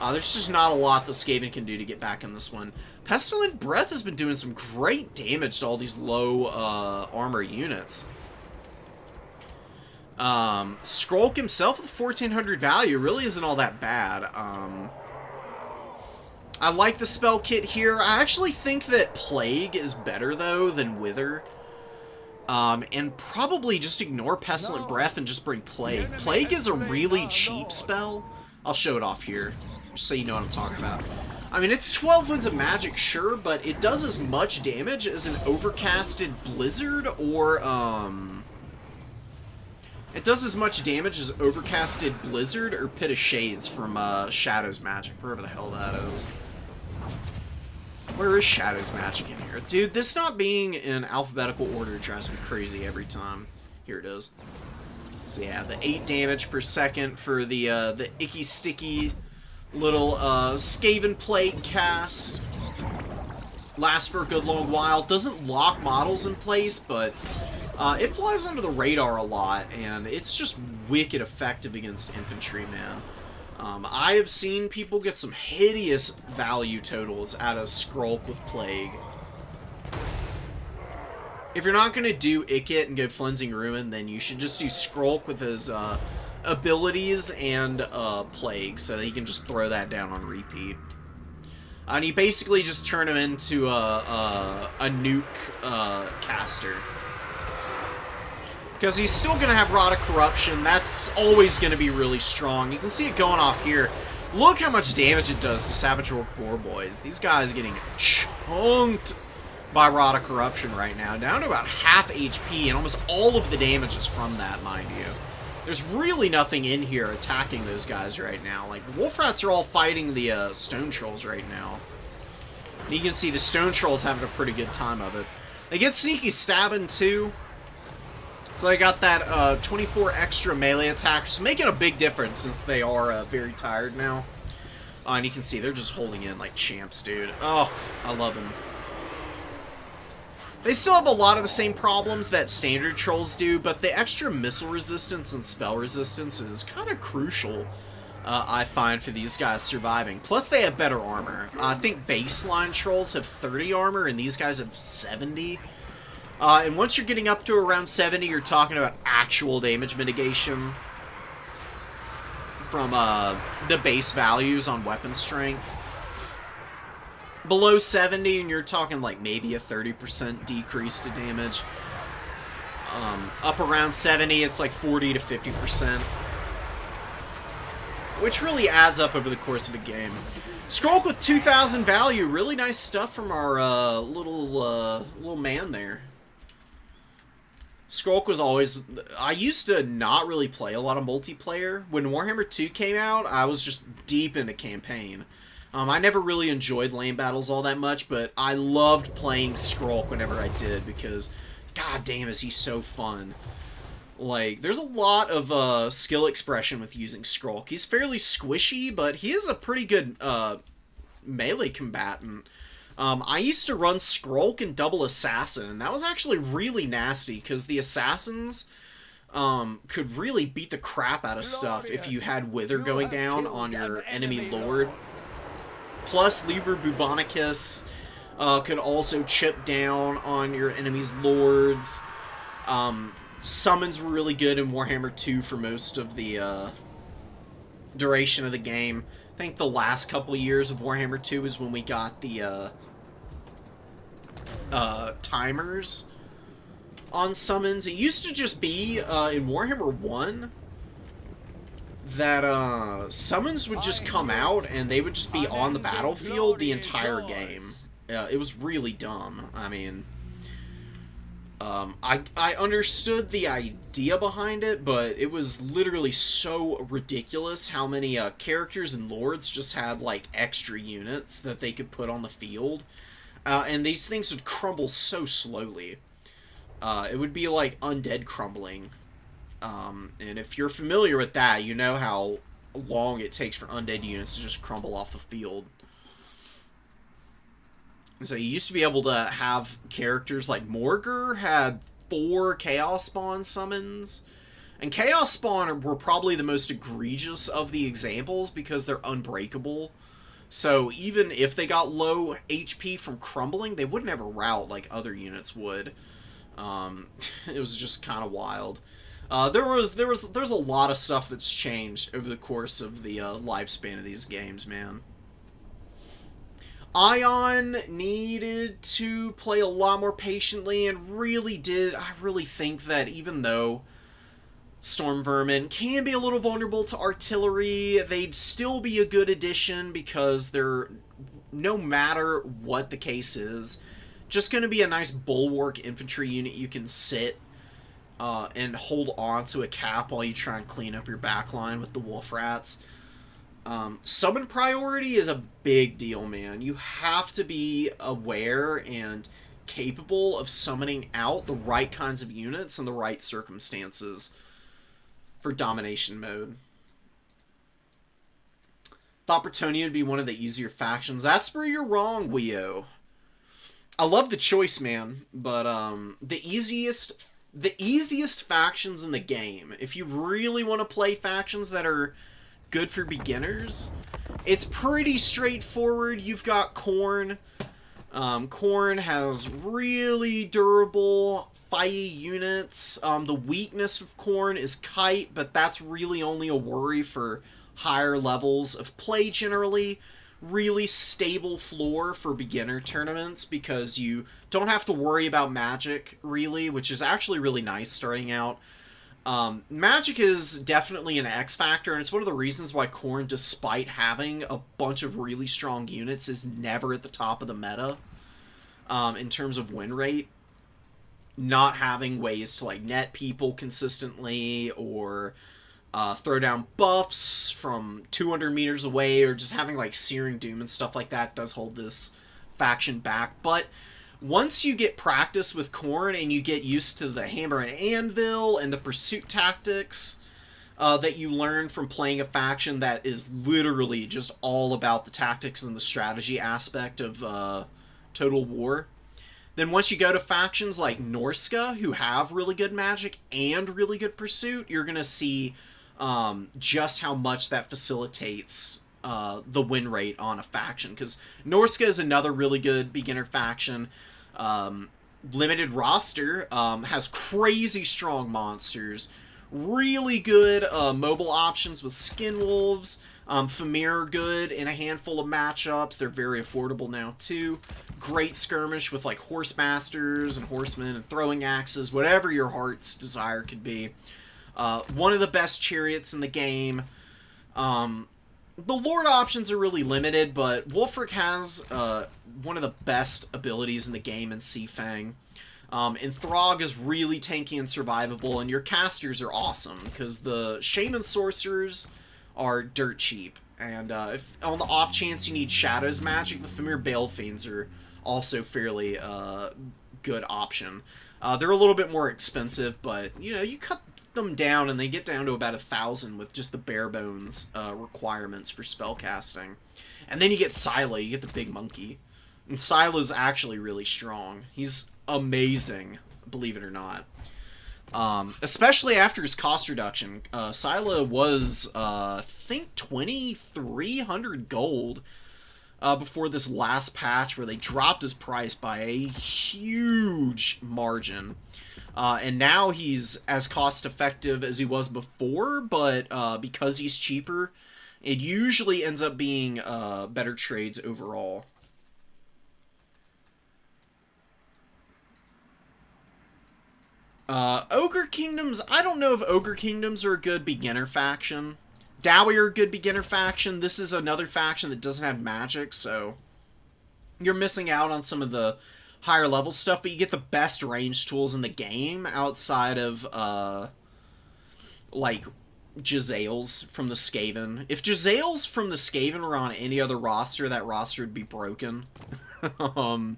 S1: There's just not a lot the Skaven can do to get back in this one. Pestilent Breath has been doing some great damage to all these low armor units. Skrulk himself with 1,400 value really isn't all that bad. I like the spell kit here. I actually think that Plague is better, though, than Wither. And probably just ignore Pestilent Breath and just bring Plague. Plague is a really cheap spell. I'll show it off here, just so you know what I'm talking about. I mean, it's 12 winds of magic, sure, but it does as much damage as an overcasted Blizzard or, it does as much damage as Overcasted Blizzard or Pit of Shades from Shadow's Magic, wherever the hell that is. Where is Shadow's Magic in here? Dude, this not being in alphabetical order drives me crazy every time. Here it is. So yeah, the 8 damage per second for the icky sticky little Skaven Plague cast. Lasts for a good long while. Doesn't lock models in place, but it flies under the radar a lot, and it's just wicked effective against infantry, man. I have seen people get some hideous value totals out of Skrulk with Plague. If you're not going to do Ikit and go Flensing Ruin, then you should just do Skrulk with his abilities and Plague, so that he can just throw that down on repeat. And you basically just turn him into a nuke caster. Because he's still going to have Rod of Corruption. That's always going to be really strong. You can see it going off here. Look how much damage it does to Savage Orc Boar Boys. These guys are getting chunked by Rod of Corruption right now. Down to about half HP, and almost all of the damage is from that, mind you. There's really nothing in here attacking those guys right now. Like, the Wolf Rats are all fighting the Stone Trolls right now. And you can see the Stone Trolls having a pretty good time of it. They get sneaky stabbing, too. So they got that 24 extra melee attack, just making a big difference since they are very tired now. And you can see they're just holding in like champs, dude. Oh, I love them. They still have a lot of the same problems that standard trolls do, but the extra missile resistance and spell resistance is kind of crucial, I find, for these guys surviving. Plus, they have better armor. I think baseline trolls have 30 armor, and these guys have 70. And once you're getting up to around 70, you're talking about actual damage mitigation from the base values on weapon strength. Below 70, and you're talking like maybe a 30% decrease to damage. Up around 70, it's like 40 to 50%. Which really adds up over the course of a game. Skrulk with 2,000 value. Really nice stuff from our little man there. Skrulk was always... I used to not really play a lot of multiplayer. When Warhammer 2 came out, I was just deep into campaign. I never really enjoyed lane battles all that much, but I loved playing Skrulk whenever I did, because god damn is he so fun. Like, there's a lot of skill expression with using Skrulk. He's fairly squishy, but he is a pretty good melee combatant. I used to run Skrulk and double Assassin, and that was actually really nasty, because the Assassins could really beat the crap out of stuff if you had Wither going down on your enemy lord. Plus, Liber Bubonicus could also chip down on your enemy's lords. Summons were really good in Warhammer 2 for most of the duration of the game. I think the last couple years of Warhammer 2 is when we got the timers on summons. It used to just be in Warhammer 1. that summons would just come out and they would just be on the battlefield the entire game. It was really dumb. I mean, I understood the idea behind it, but it was literally so ridiculous how many characters and lords just had like extra units that they could put on the field, and these things would crumble so slowly. It would be like undead crumbling. And if you're familiar with that, you know how long it takes for undead units to just crumble off the field. So you used to be able to have characters like Morgur had 4 Chaos Spawn summons. And Chaos Spawn were probably the most egregious of the examples because they're unbreakable. So even if they got low HP from crumbling, they wouldn't ever rout like other units would. It was just kind of wild. There's a lot of stuff that's changed over the course of the lifespan of these games, man. Ion needed to play a lot more patiently and really did. I really think that even though Storm Vermin can be a little vulnerable to artillery, they'd still be a good addition because they're, no matter what the case is, just going to be a nice bulwark infantry unit you can sit and hold on to a cap while you try and clean up your backline with the wolf rats. Summon priority is a big deal, man. You have to be aware and capable of summoning out the right kinds of units in the right circumstances for domination mode. Thought Bretonnia would be one of the easier factions. That's where you're wrong, Weo. I love the choice, man, but the easiest factions in the game, if you really want to play factions that are good for beginners, it's pretty straightforward. You've got Khorne. Khorne has really durable fighty units. The weakness of Khorne is Kite, but that's really only a worry for higher levels of play generally. Really stable floor for beginner tournaments because you don't have to worry about magic, really, which is actually really nice starting out. Magic is definitely an X factor, and it's one of the reasons why Khorne, despite having a bunch of really strong units, is never at the top of the meta in terms of win rate. Not having ways to like net people consistently or throw down buffs from 200 meters away, or just having like Searing Doom and stuff like that does hold this faction back. But once you get practice with Khorne and you get used to the hammer and anvil and the pursuit tactics that you learn from playing a faction that is literally just all about the tactics and the strategy aspect of Total War, then once you go to factions like Norska, who have really good magic and really good pursuit, you're going to see just how much that facilitates the win rate on a faction. Because Norska is another really good beginner faction. Limited roster, has crazy strong monsters, really good mobile options with skin wolves. Famir good in a handful of matchups. They're very affordable now too. Great skirmish with like horse masters and horsemen and throwing axes, whatever your heart's desire could be. One of the best chariots in the game. The Lord options are really limited, but Wulfric has one of the best abilities in the game in Seafang. And Throg is really tanky and survivable, and your casters are awesome, because the Shaman Sorcerers are dirt cheap. And if on the off chance you need Shadows magic, the Famir Balefiends are also fairly good option. They're a little bit more expensive, but, you know, you cut them down and they get down to about 1,000 with just the bare bones requirements for spellcasting. And then you get Scylla, you get the big monkey. And Scylla's actually really strong. He's amazing, believe it or not. Especially after his cost reduction. Scylla was, I think, 2,300 gold before this last patch where they dropped his price by a huge margin. And now he's as cost effective as he was before, but because he's cheaper, it usually ends up being better trades overall. Ogre Kingdoms, I don't know if Ogre Kingdoms are a good beginner faction. Dowie are a good beginner faction. This is another faction that doesn't have magic, so you're missing out on some of the higher level stuff, but you get the best range tools in the game outside of, like, Jezzails from the Skaven. If Jezzails from the Skaven were on any other roster, that roster would be broken. Grand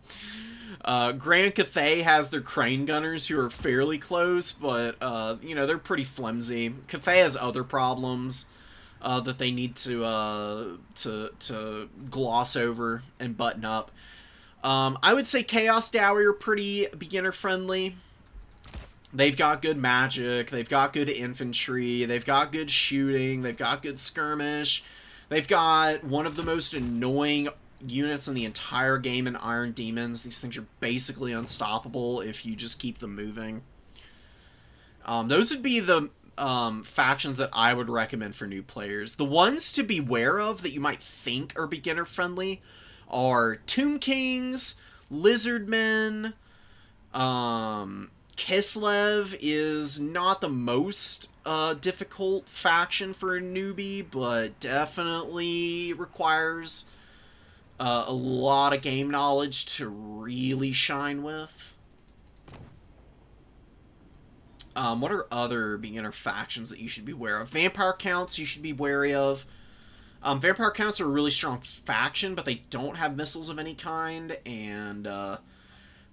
S1: Cathay has their Crane Gunners, who are fairly close, but, you know, they're pretty flimsy. Cathay has other problems that they need to gloss over and button up. I would say Chaos Dowie are pretty beginner-friendly. They've got good magic, they've got good infantry, they've got good shooting, they've got good skirmish, they've got one of the most annoying units in the entire game in Iron Demons. These things are basically unstoppable if you just keep them moving. Those would be the factions that I would recommend for new players. The ones to beware of that you might think are beginner-friendly are Tomb Kings, Lizardmen. Kislev is not the most difficult faction for a newbie, but definitely requires a lot of game knowledge to really shine with. What are other beginner factions that you should be aware of? Vampire Counts you should be wary of. Vampire Counts are a really strong faction, but they don't have missiles of any kind, and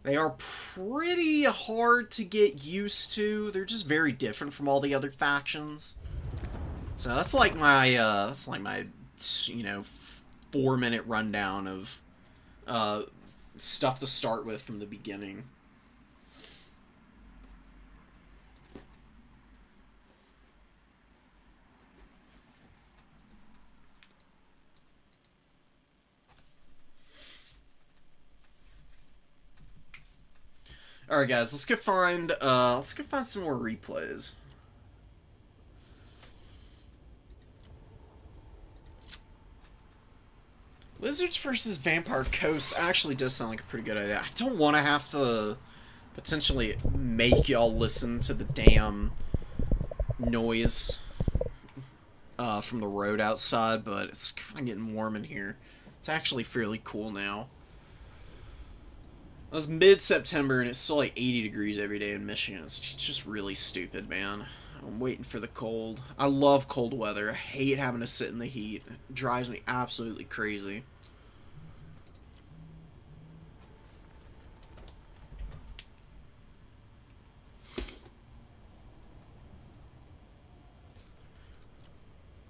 S1: they are pretty hard to get used to. They're just very different from all the other factions. So that's like my, you know, 4-minute rundown of stuff to start with from the beginning. Alright guys, let's go find some more replays. Lizards versus Vampire Coast actually does sound like a pretty good idea. I don't want to have to potentially make y'all listen to the damn noise from the road outside, but it's kind of getting warm in here. It's actually fairly cool now. It was mid-September and it's still like 80 degrees every day in Michigan. It's just really stupid, man. I'm waiting for the cold. I love cold weather. I hate having to sit in the heat. It drives me absolutely crazy.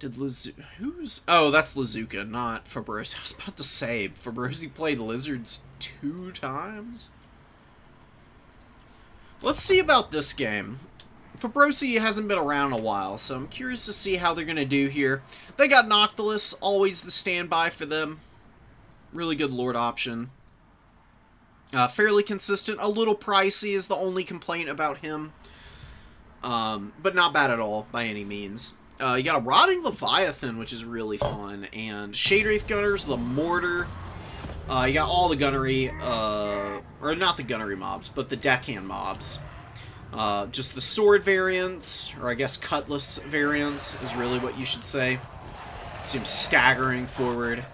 S1: Did who's... Oh, that's Lazuka, not Fabrosi. I was about to say, Fabrosi played Lizards 2 times? Let's see about this game. Fabrosi hasn't been around a while, so I'm curious to see how they're going to do here. They got Noctilus, always the standby for them. Really good Lord option. Fairly consistent. A little pricey is the only complaint about him. But not bad at all, by any means. You got a Rotting Leviathan, which is really fun, and Shade Wraith Gunners, the Mortar. You got all the gunnery, or not the gunnery mobs, but the deckhand mobs. Just the sword variants, or I guess cutlass variants, is really what you should say. See him staggering forward,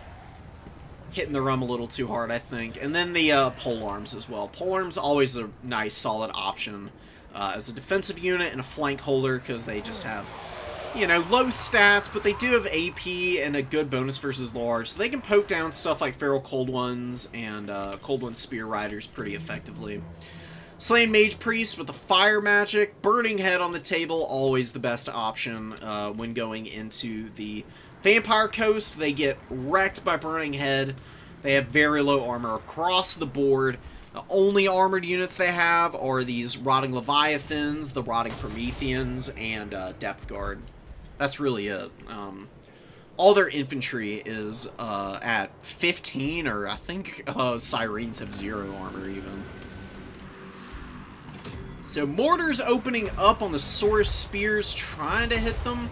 S1: hitting the rum a little too hard, I think. And then the polearms as well. Polearms always a nice, solid option as a defensive unit and a flank holder, because they just have, you know, low stats, but they do have AP and a good bonus versus large, so they can poke down stuff like Feral Cold Ones and Cold One Spear Riders pretty effectively. Slain Mage Priest with the fire magic, Burning Head on the table, always the best option when going into the Vampire Coast. They get wrecked by Burning Head. They have very low armor across the board. The only armored units they have are these Rotting Leviathans, the Rotting Prometheans, and Depth Guard. That's really it. All their infantry is at 15, or I think Sirens have 0 armor even. So Mortar's opening up on the Saurus Spears, trying to hit them.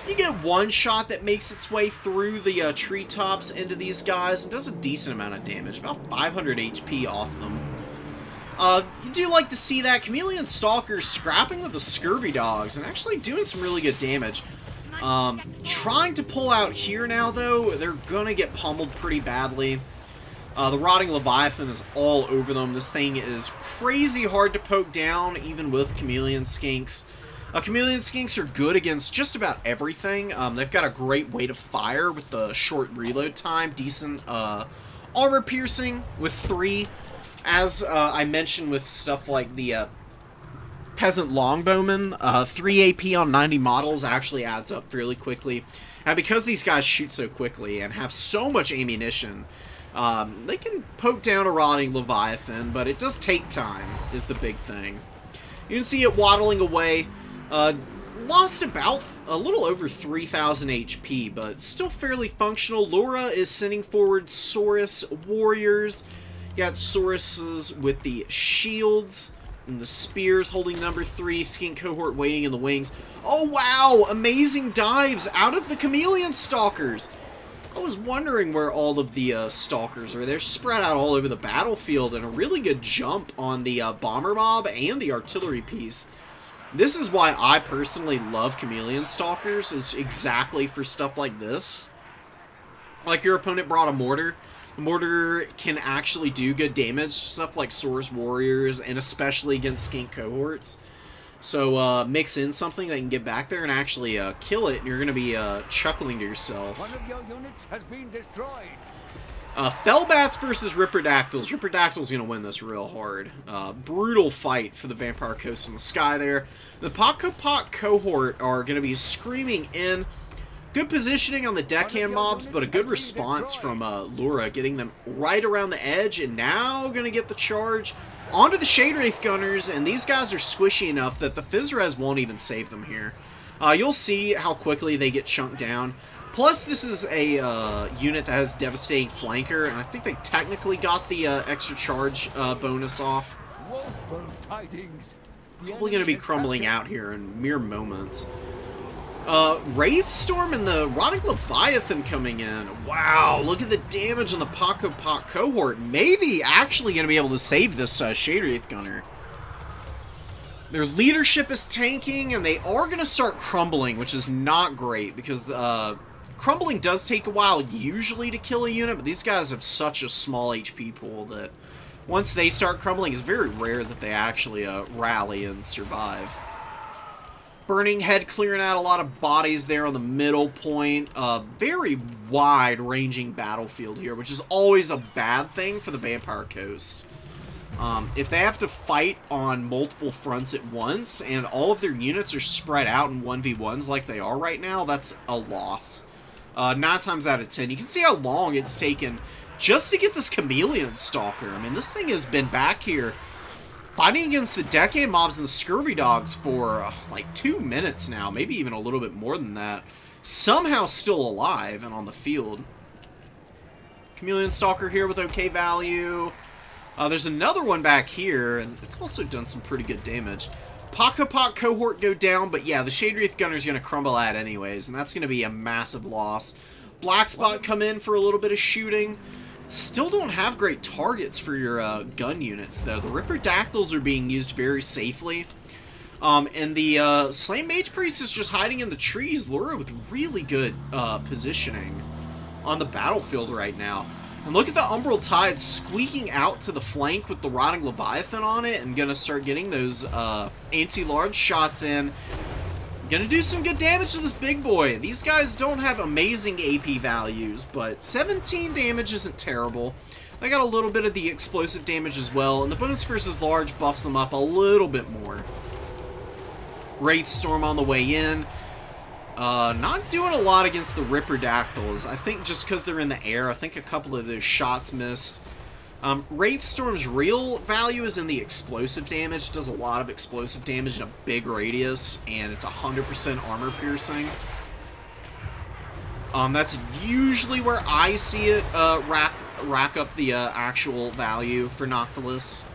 S1: You get one shot that makes its way through the treetops into these guys and does a decent amount of damage, about 500 HP off them. You do like to see that. Chameleon Stalker scrapping with the Scurvy Dogs and actually doing some really good damage. Trying to pull out here now, though, they're going to get pummeled pretty badly. The Rotting Leviathan is all over them. This thing is crazy hard to poke down, even with Chameleon Skinks. Chameleon Skinks are good against just about everything. They've got a great way to fire with the short reload time, decent armor piercing with 3. As I mentioned with stuff like the Peasant Longbowmen, 3 AP on 90 models actually adds up fairly quickly. And because these guys shoot so quickly and have so much ammunition, they can poke down a Rotting Leviathan, but it does take time, is the big thing. You can see it waddling away. Lost about a little over 3,000 HP, but still fairly functional. Laura is sending forward Saurus warriors. You got Sauruses with the shields and the spears holding number 3. Skink cohort waiting in the wings. Oh wow! Amazing dives out of the Chameleon Stalkers! I was wondering where all of the Stalkers are. They're spread out all over the battlefield, and a really good jump on the Bomber Mob and the Artillery piece. This is why I personally love Chameleon Stalkers, is exactly for stuff like this. Like your opponent brought a mortar. The mortar can actually do good damage, stuff like Saurus Warriors, and especially against Skink cohorts. So mix in something that can get back there and actually kill it, and you're going to be chuckling to yourself.
S3: One of your units has been destroyed.
S1: Fellbats versus Ripperdactyls. Ripperdactyl's going to win this real hard. Brutal fight for the Vampire Coast in the sky there. The Pokopok cohort are going to be screaming in. Good positioning on the deckhand mobs, but a good response from Lura, getting them right around the edge, and now going to get the charge onto the Shade Wraith Gunners, and these guys are squishy enough that the Fizzres won't even save them here. You'll see how quickly they get chunked down. Plus, this is a unit that has Devastating Flanker, and I think they technically got the extra charge bonus off.
S3: Woeful tidings.
S1: Probably going to be crumbling out here in mere moments. Wraithstorm and the Rotting Leviathan coming in. Wow, look at the damage on the Pokopok cohort. Maybe actually going to be able to save this Shade Wraith Gunner. Their leadership is tanking, and they are going to start crumbling, which is not great, because crumbling does take a while usually to kill a unit, but these guys have such a small HP pool that once they start crumbling, it's very rare that they actually rally and survive. Burning Head clearing out a lot of bodies there on the middle point. Very wide-ranging battlefield here, which is always a bad thing for the Vampire Coast. If they have to fight on multiple fronts at once, and all of their units are spread out in 1v1s like they are right now, that's a loss. 9 times out of 10. You can see how long it's taken just to get this Chameleon Stalker. I mean, this thing has been back here fighting against the Decade Mobs and the Scurvy Dogs for like 2 minutes now, maybe even a little bit more than that. Somehow still alive and on the field. Chameleon Stalker here with okay value. There's another one back here, and it's also done some pretty good damage. Pokopok cohort go down, but yeah, the Shade Wraith Gunner's going to crumble out anyways, and that's going to be a massive loss. Black Spot come in for a little bit of shooting. Still don't have great targets for your gun units, though. The Ripperdactyls are being used very safely. And the Slain Mage Priest is just hiding in the trees. Lura with really good positioning on the battlefield right now. And look at the Umbral Tide squeaking out to the flank with the Rotting Leviathan on it, and gonna start getting those anti-large shots in. Gonna do some good damage to this big boy. These guys don't have amazing AP values, but 17 damage isn't terrible. They got a little bit of the explosive damage as well, and the bonus versus large buffs them up a little bit more. Wraithstorm on the way in. Not doing a lot against the Ripperdactyls. I think just because they're in the air, I think a couple of those shots missed. Wraithstorm's real value is in the explosive damage. It does a lot of explosive damage in a big radius, and it's 100% armor piercing. That's usually where I see it rack up the actual value for Noctilus.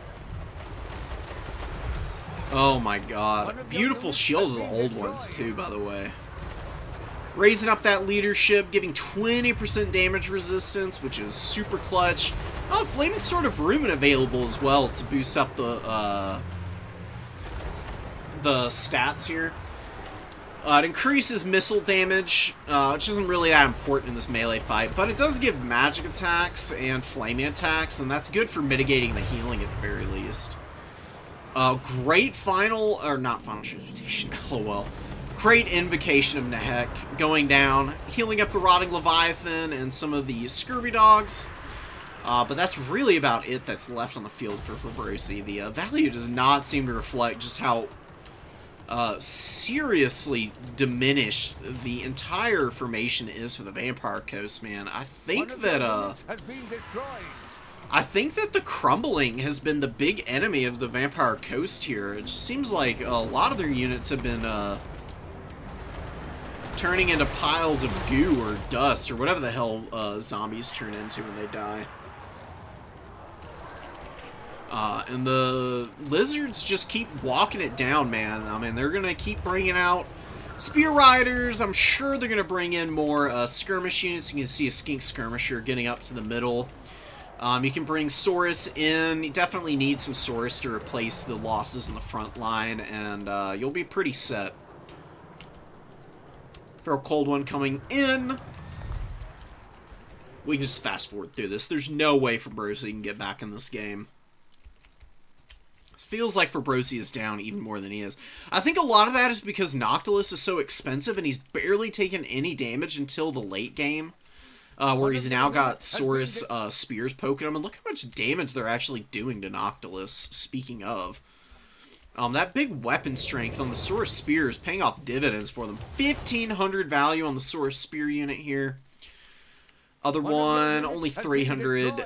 S1: Oh my god. Beautiful shield of the old ones too, by the way. Raising up that leadership, giving 20% damage resistance, which is super clutch. Oh, Flaming Sword of Ruin available as well to boost up the stats here. It increases missile damage, which isn't really that important in this melee fight, but it does give magic attacks and flaming attacks, and that's good for mitigating the healing at the very least. Great final, or not final transmutation, lol. Great invocation of Nehek, going down, healing up the Rotting Leviathan and some of the Scurvy Dogs. But that's really about it that's left on the field for Brosi. The value does not seem to reflect just how seriously diminished the entire formation is for the Vampire Coast, man. I think that the crumbling has been the big enemy of the Vampire Coast here. It just seems like a lot of their units have been turning into piles of goo or dust or whatever the hell zombies turn into when they die. And the Lizards just keep walking it down, man. I mean, they're going to keep bringing out Spear Riders. I'm sure they're going to bring in more skirmish units. You can see a Skink Skirmisher getting up to the middle. You can bring Saurus in. You definitely need some Saurus to replace the losses in the front line, and you'll be pretty set. Feral Cold One coming in. We can just fast forward through this. There's no way for Brosi can get back in this game. Feels like Fabrosi is down even more than he is. I think a lot of that is because Noctilus is so expensive and he's barely taken any damage until the late game, where he's now got Saurus spears poking him. And look how much damage they're actually doing to Noctilus, speaking of. That big weapon strength on the Saurus spear is paying off dividends for them. 1,500 value on the Saurus spear unit here. Other one, only 300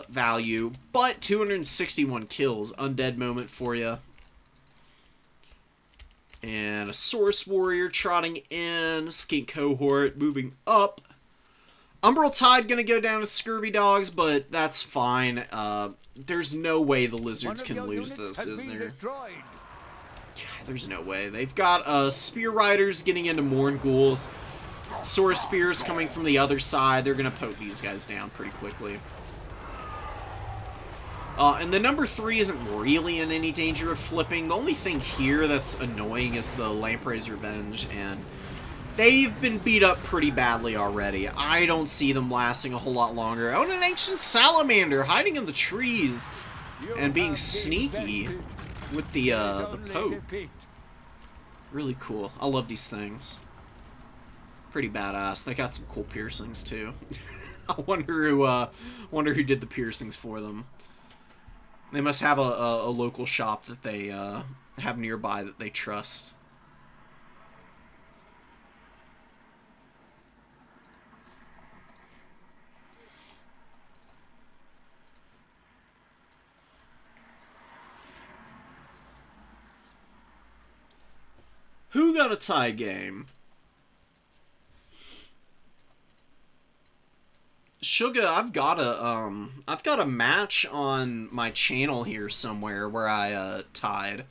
S1: value, but 261 kills. Undead moment for you. And a Saurus Warrior trotting in. Skink Cohort moving up. Umbral Tide going to go down to Scurvy Dogs, but that's fine. There's no way the Lizards can lose this, is there? Yeah, there's no way. They've got Spear Riders getting into Morn Ghouls. Saurus Spears coming from the other side. They're going to poke these guys down pretty quickly. And the number 3 isn't really in any danger of flipping. The only thing here that's annoying is the Lamprey's Revenge, and they've been beat up pretty badly already. I don't see them lasting a whole lot longer. Oh, and an Ancient Salamander hiding in the trees and being sneaky with the poke. Really cool. I love these things. Pretty badass. They got some cool piercings too. I wonder who did the piercings for them. They must have a local shop that they have nearby that they trust. Who got a tie game? Suga, I've got a match on my channel here somewhere where I tied.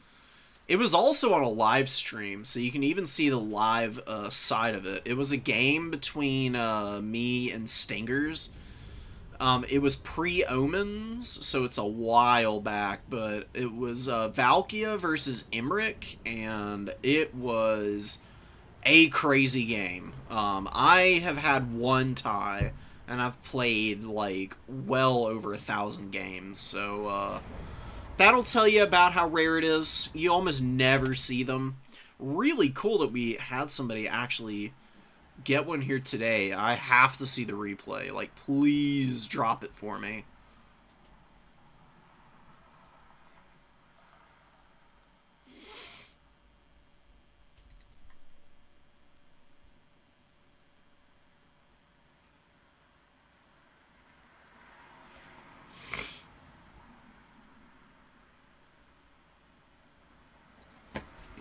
S1: It was also on a live stream, so you can even see the live side of it. It was a game between me and Stingers. It was pre-Omens, so it's a while back, but it was Valkia versus Emmerich, and it was a crazy game. I have had one tie, and I've played, like, well over 1,000 games, so, that'll tell you about how rare it is. You almost never see them. Really cool that we had somebody actually get one here today. I have to see the replay. Like, please drop it for me.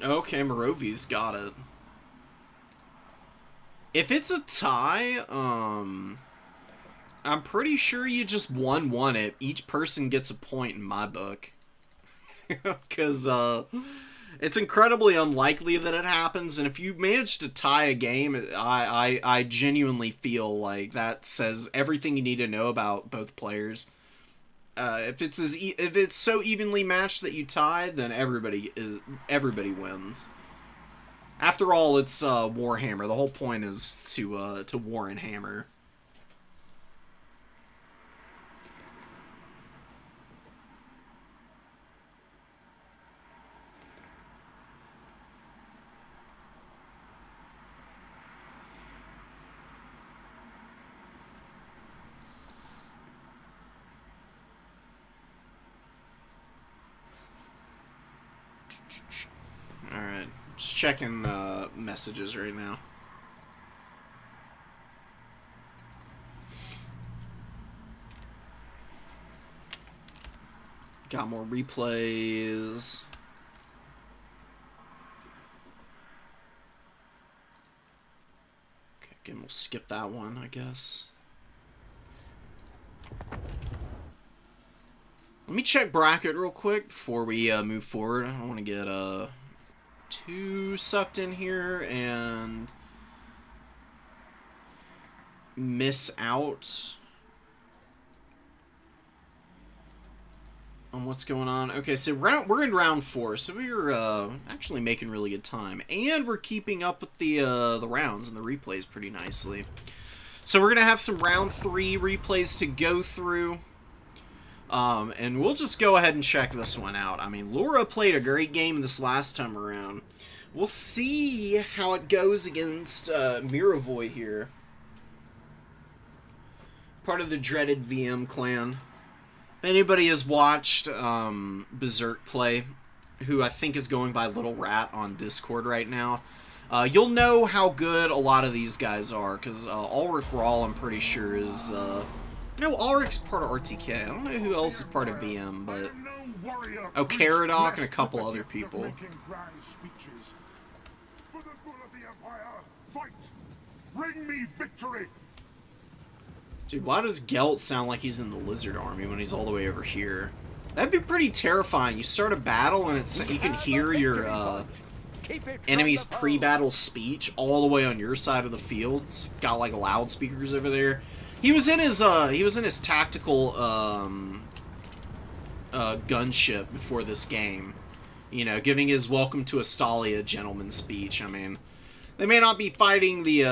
S1: Okay, Morovi's got it. If it's a tie, I'm pretty sure you just 1-1 it. Each person gets a point in my book. Because, it's incredibly unlikely that it happens, and if you manage to tie a game, I genuinely feel like that says everything you need to know about both players. If it's so evenly matched that you tie, then everybody wins. After all, it's Warhammer. The whole point is to war and hammer. Alright, just checking messages right now. Got more replays. Okay, again, we'll skip that one, I guess. Let me check bracket real quick before we move forward. I don't want to get too sucked in here and miss out on what's going on. Okay, so we're in round 4, so we're actually making really good time, and we're keeping up with the rounds and the replays pretty nicely. So we're gonna have some round 3 replays to go through. And we'll just go ahead and check this one out. I mean, Laura played a great game this last time around. We'll see how it goes against Miravoy here. Part of the dreaded VM clan. If anybody has watched Berserk play, who I think is going by Little Rat on Discord right now, you'll know how good a lot of these guys are, because Ulrich Rahl, I'm pretty sure, is... No, Ulrich's part of RTK. I don't know who else is part of VM, but... Oh, Caradoc and a couple other people.
S2: Bring me victory!
S1: Dude, why does Gelt sound like he's in the Lizard Army when he's all the way over here? That'd be pretty terrifying. You start a battle and you can hear your enemy's pre-battle speech all the way on your side of the field. It's got like loudspeakers over there. He was in his tactical gunship before this game, you know, giving his welcome to Astalia gentleman speech. I mean, they may not be fighting the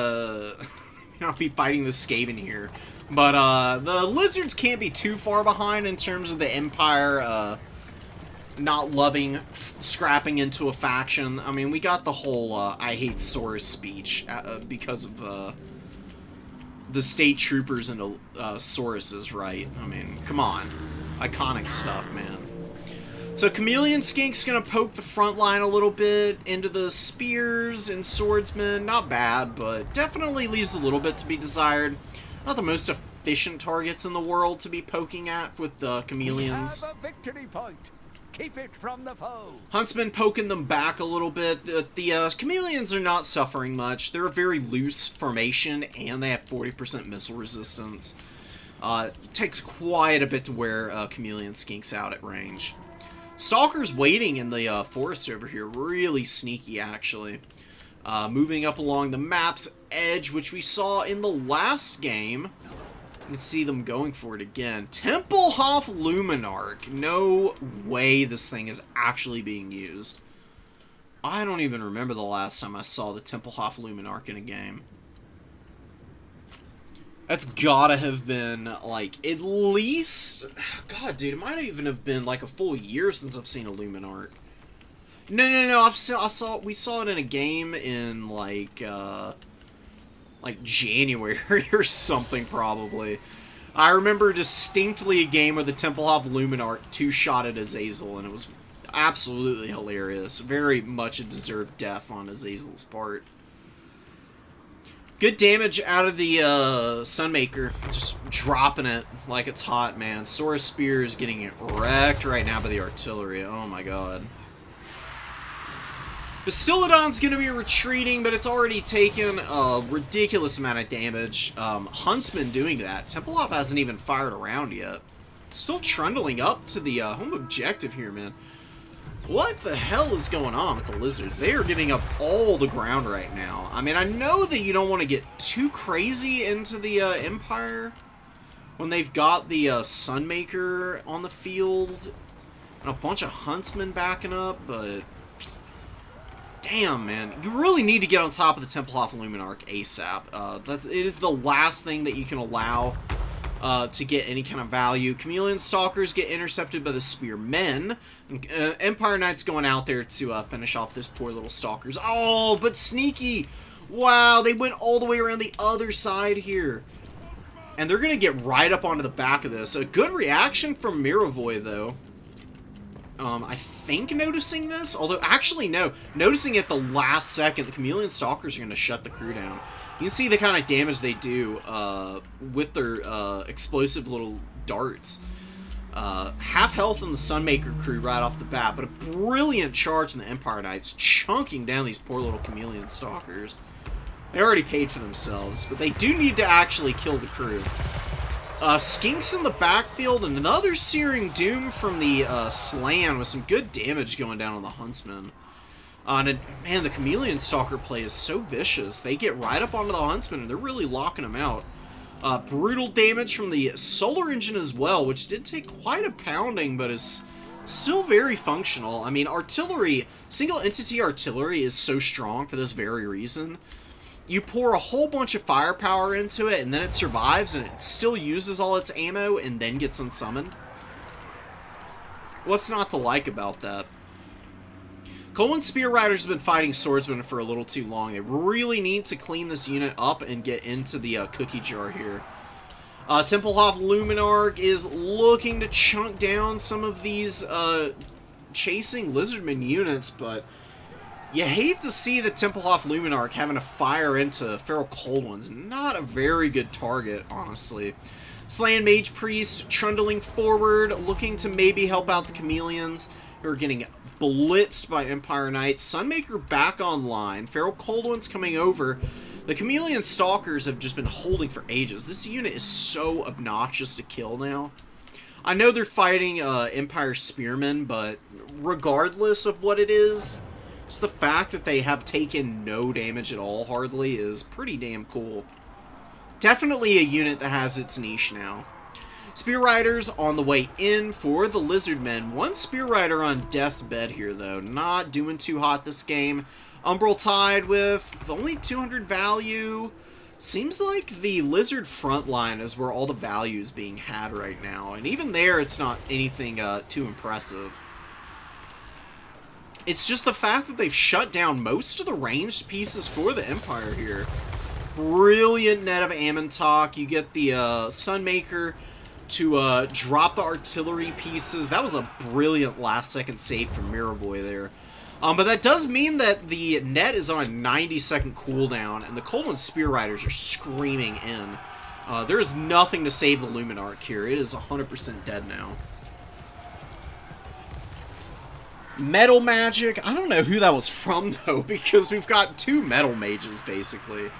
S1: Skaven here, but the Lizards can't be too far behind in terms of the Empire not loving scrapping into a faction. I mean, we got the whole I hate Saurus speech because of the state troopers and Sauruses, right? I mean, come on. Iconic stuff, man. So Chameleon Skink's gonna poke the front line a little bit into the spears and swordsmen. Not bad, but definitely leaves a little bit to be desired. Not the most efficient targets in the world to be poking at with the chameleons.
S3: We have a victory point. Keep it from the foe.
S1: Huntsman poking them back a little bit. The chameleons are not suffering much. They're a very loose formation, and they have 40% missile resistance. Takes quite a bit to wear Chameleon Skinks out at range. Stalker's waiting in the forest over here. Really sneaky, actually. Moving up along the map's edge, which we saw in the last game. You can see them going for it again. Templehof Luminarch. No way this thing is actually being used. I don't even remember the last time I saw the Templehof Luminarch in a game. That's gotta have been, like, at least... God, dude, it might even have been, like, a full year since I've seen a Luminarch. No, we saw it in a game in, like January or something, probably. I remember distinctly a game where the Templehof Luminarch two-shotted Azazel, and it was absolutely hilarious. Very much a deserved death on Azazel's part. Good damage out of the Sunmaker. Just dropping it like it's hot, man. Saurus Spear is getting it wrecked right now by the artillery. Oh my god. Bastillodon's going to be retreating, but it's already taken a ridiculous amount of damage. Huntsman doing that. Templehof hasn't even fired around yet. Still trundling up to the home objective here, man. What the hell is going on with the Lizards? They are giving up all the ground right now. I mean, I know that you don't want to get too crazy into the Empire when they've got the Sunmaker on the field and a bunch of Huntsmen backing up, but... Damn, man. You really need to get on top of the Templehof Luminarch ASAP. It is the last thing that you can allow to get any kind of value. Chameleon Stalkers get intercepted by the Spearmen. Empire Knight's going out there to finish off this poor little Stalkers. Oh, but sneaky! Wow, they went all the way around the other side here. And they're going to get right up onto the back of this. A good reaction from Miravoy, though. I think noticing this, although actually no, noticing it the last second, the Chameleon Stalkers are going to shut the crew down. You can see the kind of damage they do with their explosive little darts. Half health in the Sunmaker crew right off the bat, but a brilliant charge in the Empire Knights, chunking down these poor little Chameleon Stalkers. They already paid for themselves, but they do need to actually kill the crew. Skinks in the backfield, and another Searing Doom from the Slan with some good damage going down on the Huntsman. And man, the Chameleon Stalker play is so vicious. They get right up onto the Huntsman, and they're really locking them out. Brutal damage from the Solar Engine as well, which did take quite a pounding, but is still very functional. I mean, artillery, single entity artillery is so strong for this very reason. You pour a whole bunch of firepower into it, and then it survives, and it still uses all its ammo, and then gets unsummoned. What's not to like about that? Khorne Spear Riders have been fighting Swordsmen for a little too long. They really need to clean this unit up and get into the cookie jar here. Templehof Luminarch is looking to chunk down some of these chasing Lizardmen units, but you hate to see the Templehof Luminarch having to fire into Feral Cold Ones. Not a very good target, honestly. Slan Mage Priest trundling forward, looking to maybe help out the Chameleons, who are getting blitzed by Empire Knights. Sunmaker back online. Feral Cold Ones coming over. The Chameleon Stalkers have just been holding for ages. This unit is so obnoxious to kill now. I know they're fighting Empire Spearmen, but regardless of what it is, just the fact that they have taken no damage at all, hardly, is pretty damn cool. Definitely a unit that has its niche now. Spear Riders on the way in for the Lizardmen. One Spear Rider on death's bed here, though. Not doing too hot this game. Umbral Tide with only 200 value. Seems like the Lizard front line is where all the value is being had right now. And even there, it's not anything too impressive. It's just the fact that they've shut down most of the ranged pieces for the Empire here. Brilliant net of Ammontok. You get the Sunmaker to drop the artillery pieces. That was a brilliant last-second save from Miravoy there. But that does mean that the net is on a 90-second cooldown, and the Cold One Spear Riders are screaming in. There is nothing to save the Luminarch here. It is 100% dead now. Metal Magic. I don't know who that was from, though, because we've got two Metal Mages, basically.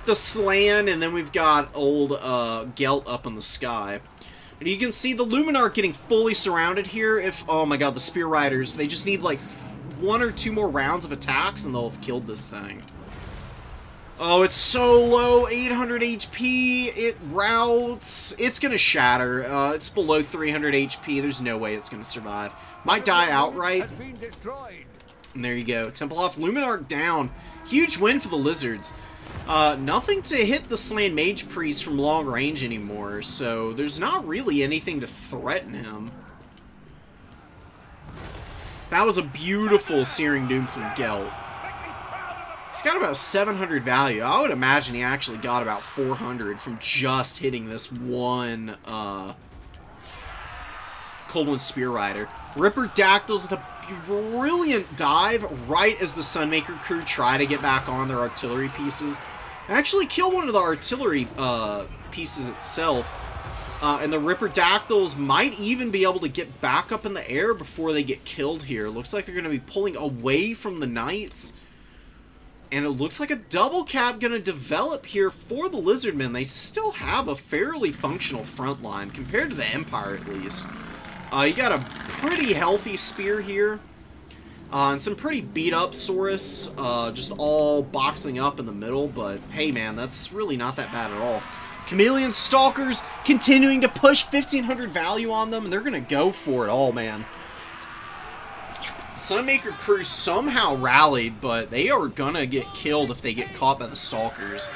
S1: The Slan, and then we've got old Gelt up in the sky. And you can see the Luminarch getting fully surrounded here. If, oh my god, the Spear Riders, they just need like 1 or 2 more rounds of attacks and they'll have killed this thing. Oh, it's so low, 800 HP, it routs, it's gonna shatter, it's below 300 HP, there's no way it's gonna survive. Might die outright. And there you go, Templehof Luminarch down. Huge win for the Lizards. Nothing to hit the Slan Mage Priest from long range anymore, so there's not really anything to threaten him. That was a beautiful Searing Doom from Gelt. He's got about 700 value. I would imagine he actually got about 400 from just hitting this one Cold One Spear Rider. Ripper Dactyls with a brilliant dive right as the Sunmaker crew try to get back on their artillery pieces. Actually kill one of the artillery pieces itself. And the Ripper Dactyls might even be able to get back up in the air before they get killed here. Looks like they're going to be pulling away from the Knights. And it looks like a double cap going to develop here for the Lizardmen. They still have a fairly functional front line, compared to the Empire at least. You got a pretty healthy spear here. And some pretty beat up Saurus, just all boxing up in the middle. But hey man, that's really not that bad at all. Chameleon Stalkers continuing to push 1500 value on them, and they're going to go for it all, man. Sunmaker crew somehow rallied, but they are gonna get killed if they get caught by the Stalkers.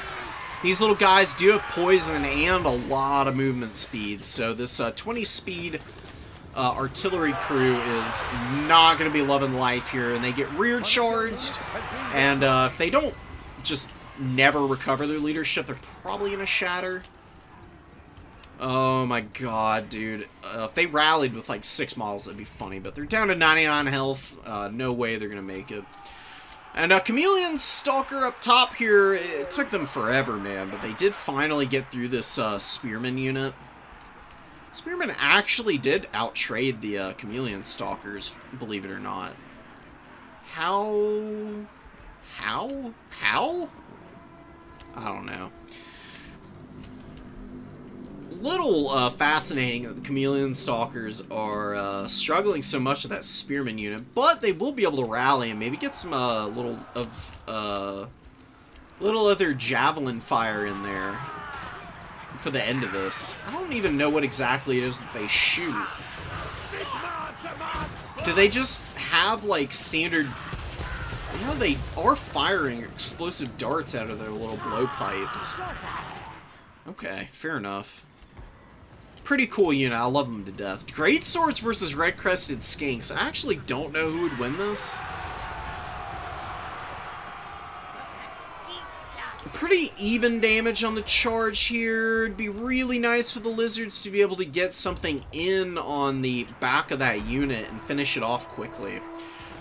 S1: These little guys do have poison and a lot of movement speed, so this 20 speed artillery crew is not going to be loving life here, and they get rear charged, and if they don't just never recover their leadership, they're probably going to shatter. Oh my god, dude. If they rallied with like 6 models, that'd be funny, but they're down to 99 health. No way they're going to make it. And Chameleon Stalker up top here, it took them forever, man, but they did finally get through this Spearman unit. Spearman actually did outtrade the Chameleon Stalkers, believe it or not. How? I don't know. Little fascinating that the Chameleon Stalkers are struggling so much with that Spearman unit, but they will be able to rally and maybe get some little other javelin fire in there for the end of this. I don't even know what exactly it is that they shoot. Do they just have like standard? You know, they are firing explosive darts out of their little blowpipes. Okay, fair enough. Pretty cool unit. I love them to death. Great Swords versus Red-Crested Skinks. I actually don't know who would win this. Pretty even damage on the charge here. It'd be really nice for the Lizards to be able to get something in on the back of that unit and finish it off quickly.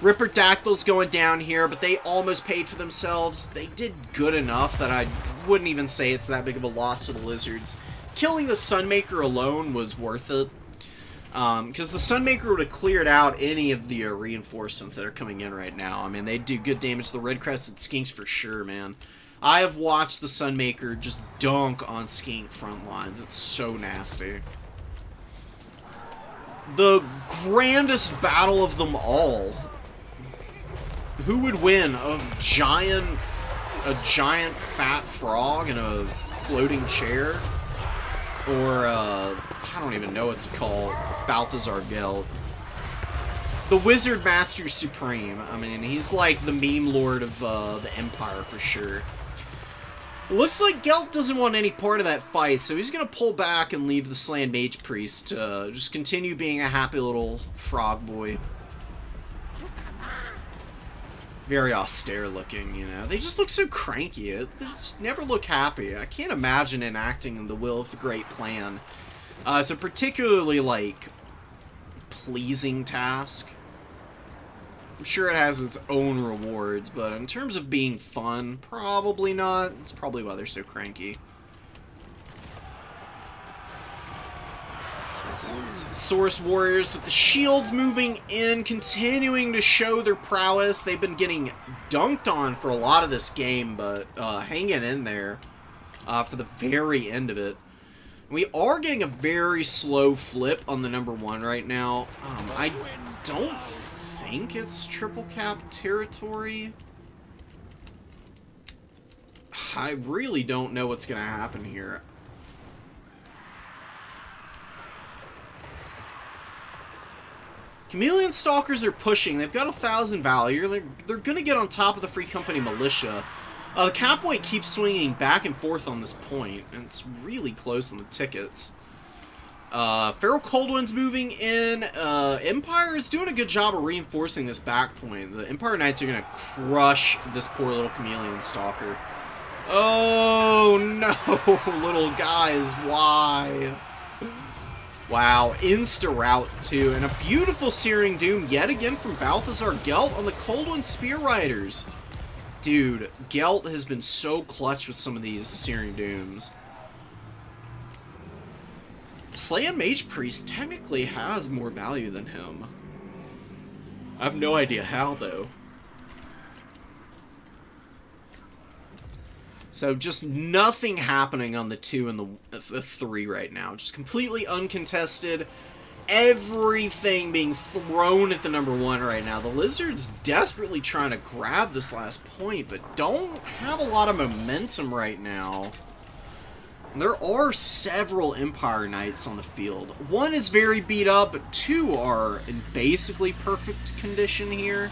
S1: Ripper Dactyls going down here, but they almost paid for themselves. They did good enough that I wouldn't even say it's that big of a loss to the Lizards. Killing the Sunmaker alone was worth it, because the Sunmaker would have cleared out any of the reinforcements that are coming in right now. I mean, they do good damage to the Red-Crested Skinks for sure, man. I have watched the Sunmaker just dunk on Skink front lines. It's so nasty. The grandest battle of them all. Who would win? A giant fat frog in a floating chair? Or, I don't even know what it's called. Balthazar Gelt. The Wizard Master Supreme. I mean, he's like the meme lord of the Empire for sure. Looks like Gelt doesn't want any part of that fight, so he's going to pull back and leave the Slan Mage Priest to just continue being a happy little frog boy. Very austere looking, you know. They just look so cranky. They just never look happy. I can't imagine enacting the will of the great plan. It's a particularly, like, pleasing task. I'm sure it has its own rewards, but in terms of being fun, probably not. It's probably why they're so cranky. Source Warriors with the shields moving in, continuing to show their prowess. They've been getting dunked on for a lot of this game, but hanging in there for the very end of it. We are getting a very slow flip on the #1 right now. I don't think it's triple cap territory. I really don't know what's going to happen here. Chameleon Stalkers are pushing. They've got 1,000 value. They're going to get on top of the Free Company Militia. The cap weight keeps swinging back and forth on this point, and it's really close on the tickets. Feral Coldwind's moving in. Empire is doing a good job of reinforcing this back point. The Empire Knights are going to crush this poor little Chameleon Stalker. Oh, no, little guys, why? Wow, insta-rout too, and a beautiful Searing Doom yet again from Balthazar Gelt on the Coldwind Spear Riders. Dude, Gelt has been so clutch with some of these Searing Dooms. Slan Mage Priest technically has more value than him. I have no idea how, though. So just nothing happening on the 2 and the 3 right now. Just completely uncontested. Everything being thrown at the #1 right now. The Lizards desperately trying to grab this last point, but don't have a lot of momentum right now. There are several Empire Knights on the field. One is very beat up, but two are in basically perfect condition here.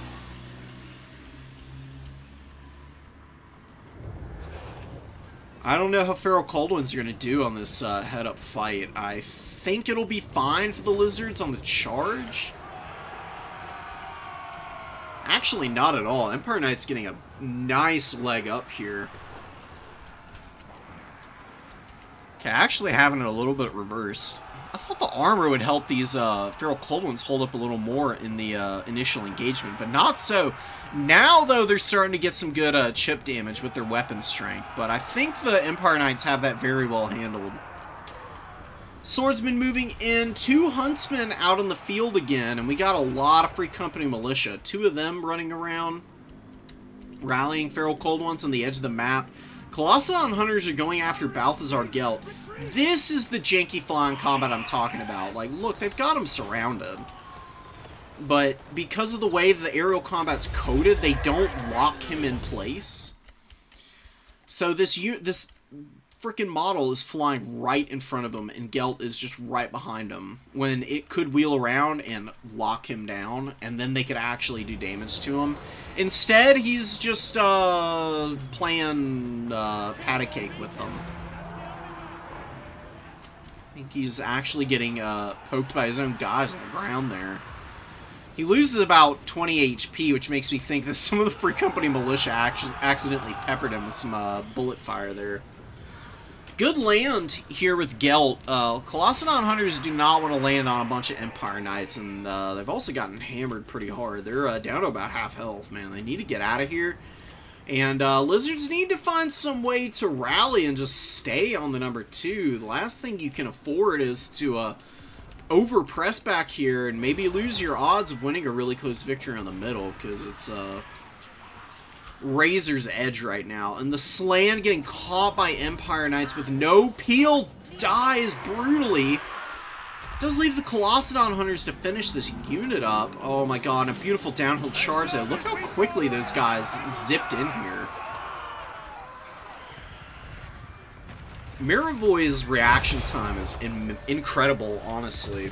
S1: I don't know how Feral Cold Ones are going to do on this head-up fight. I think it'll be fine for the Lizards on the charge. Actually, not at all. Empire Knight's getting a nice leg up here. Okay, actually having it a little bit reversed. I thought the armor would help these Feral Cold Ones hold up a little more in the initial engagement, but not so. Now, though, they're starting to get some good chip damage with their weapon strength, but I think the Empire Knights have that very well handled. Swordsmen moving in, 2 Huntsmen out on the field again, and we got a lot of Free Company Militia. 2 of them running around, rallying Feral Cold Ones on the edge of the map. Colossadon Hunters are going after Balthazar Gelt. This is the janky flying combat I'm talking about. Like, look, they've got him surrounded. But because of the way the aerial combat's coded, they don't lock him in place. So this freaking model is flying right in front of him, and Gelt is just right behind him, when it could wheel around and lock him down, and then they could actually do damage to him. Instead, he's just playing patty cake with them. I think he's actually getting poked by his own guys on the ground there. He loses about 20 HP, which makes me think that some of the Free Company Militia accidentally peppered him with some bullet fire there. Good land here with Gelt. Colossadon Hunters do not want to land on a bunch of Empire Knights, and they've also gotten hammered pretty hard. They're down to about half health, man. They need to get out of here. And Lizards need to find some way to rally and just stay on the number 2. The last thing you can afford is to over-press back here and maybe lose your odds of winning a really close victory on the middle, because it's razor's edge right now. And the Slan getting caught by Empire Knights with no peel dies brutally. Does leave the Colossadon Hunters to finish this unit up. Oh my god, a beautiful downhill charge there. Look how quickly those guys zipped in here. Miravoy's reaction time is incredible, honestly.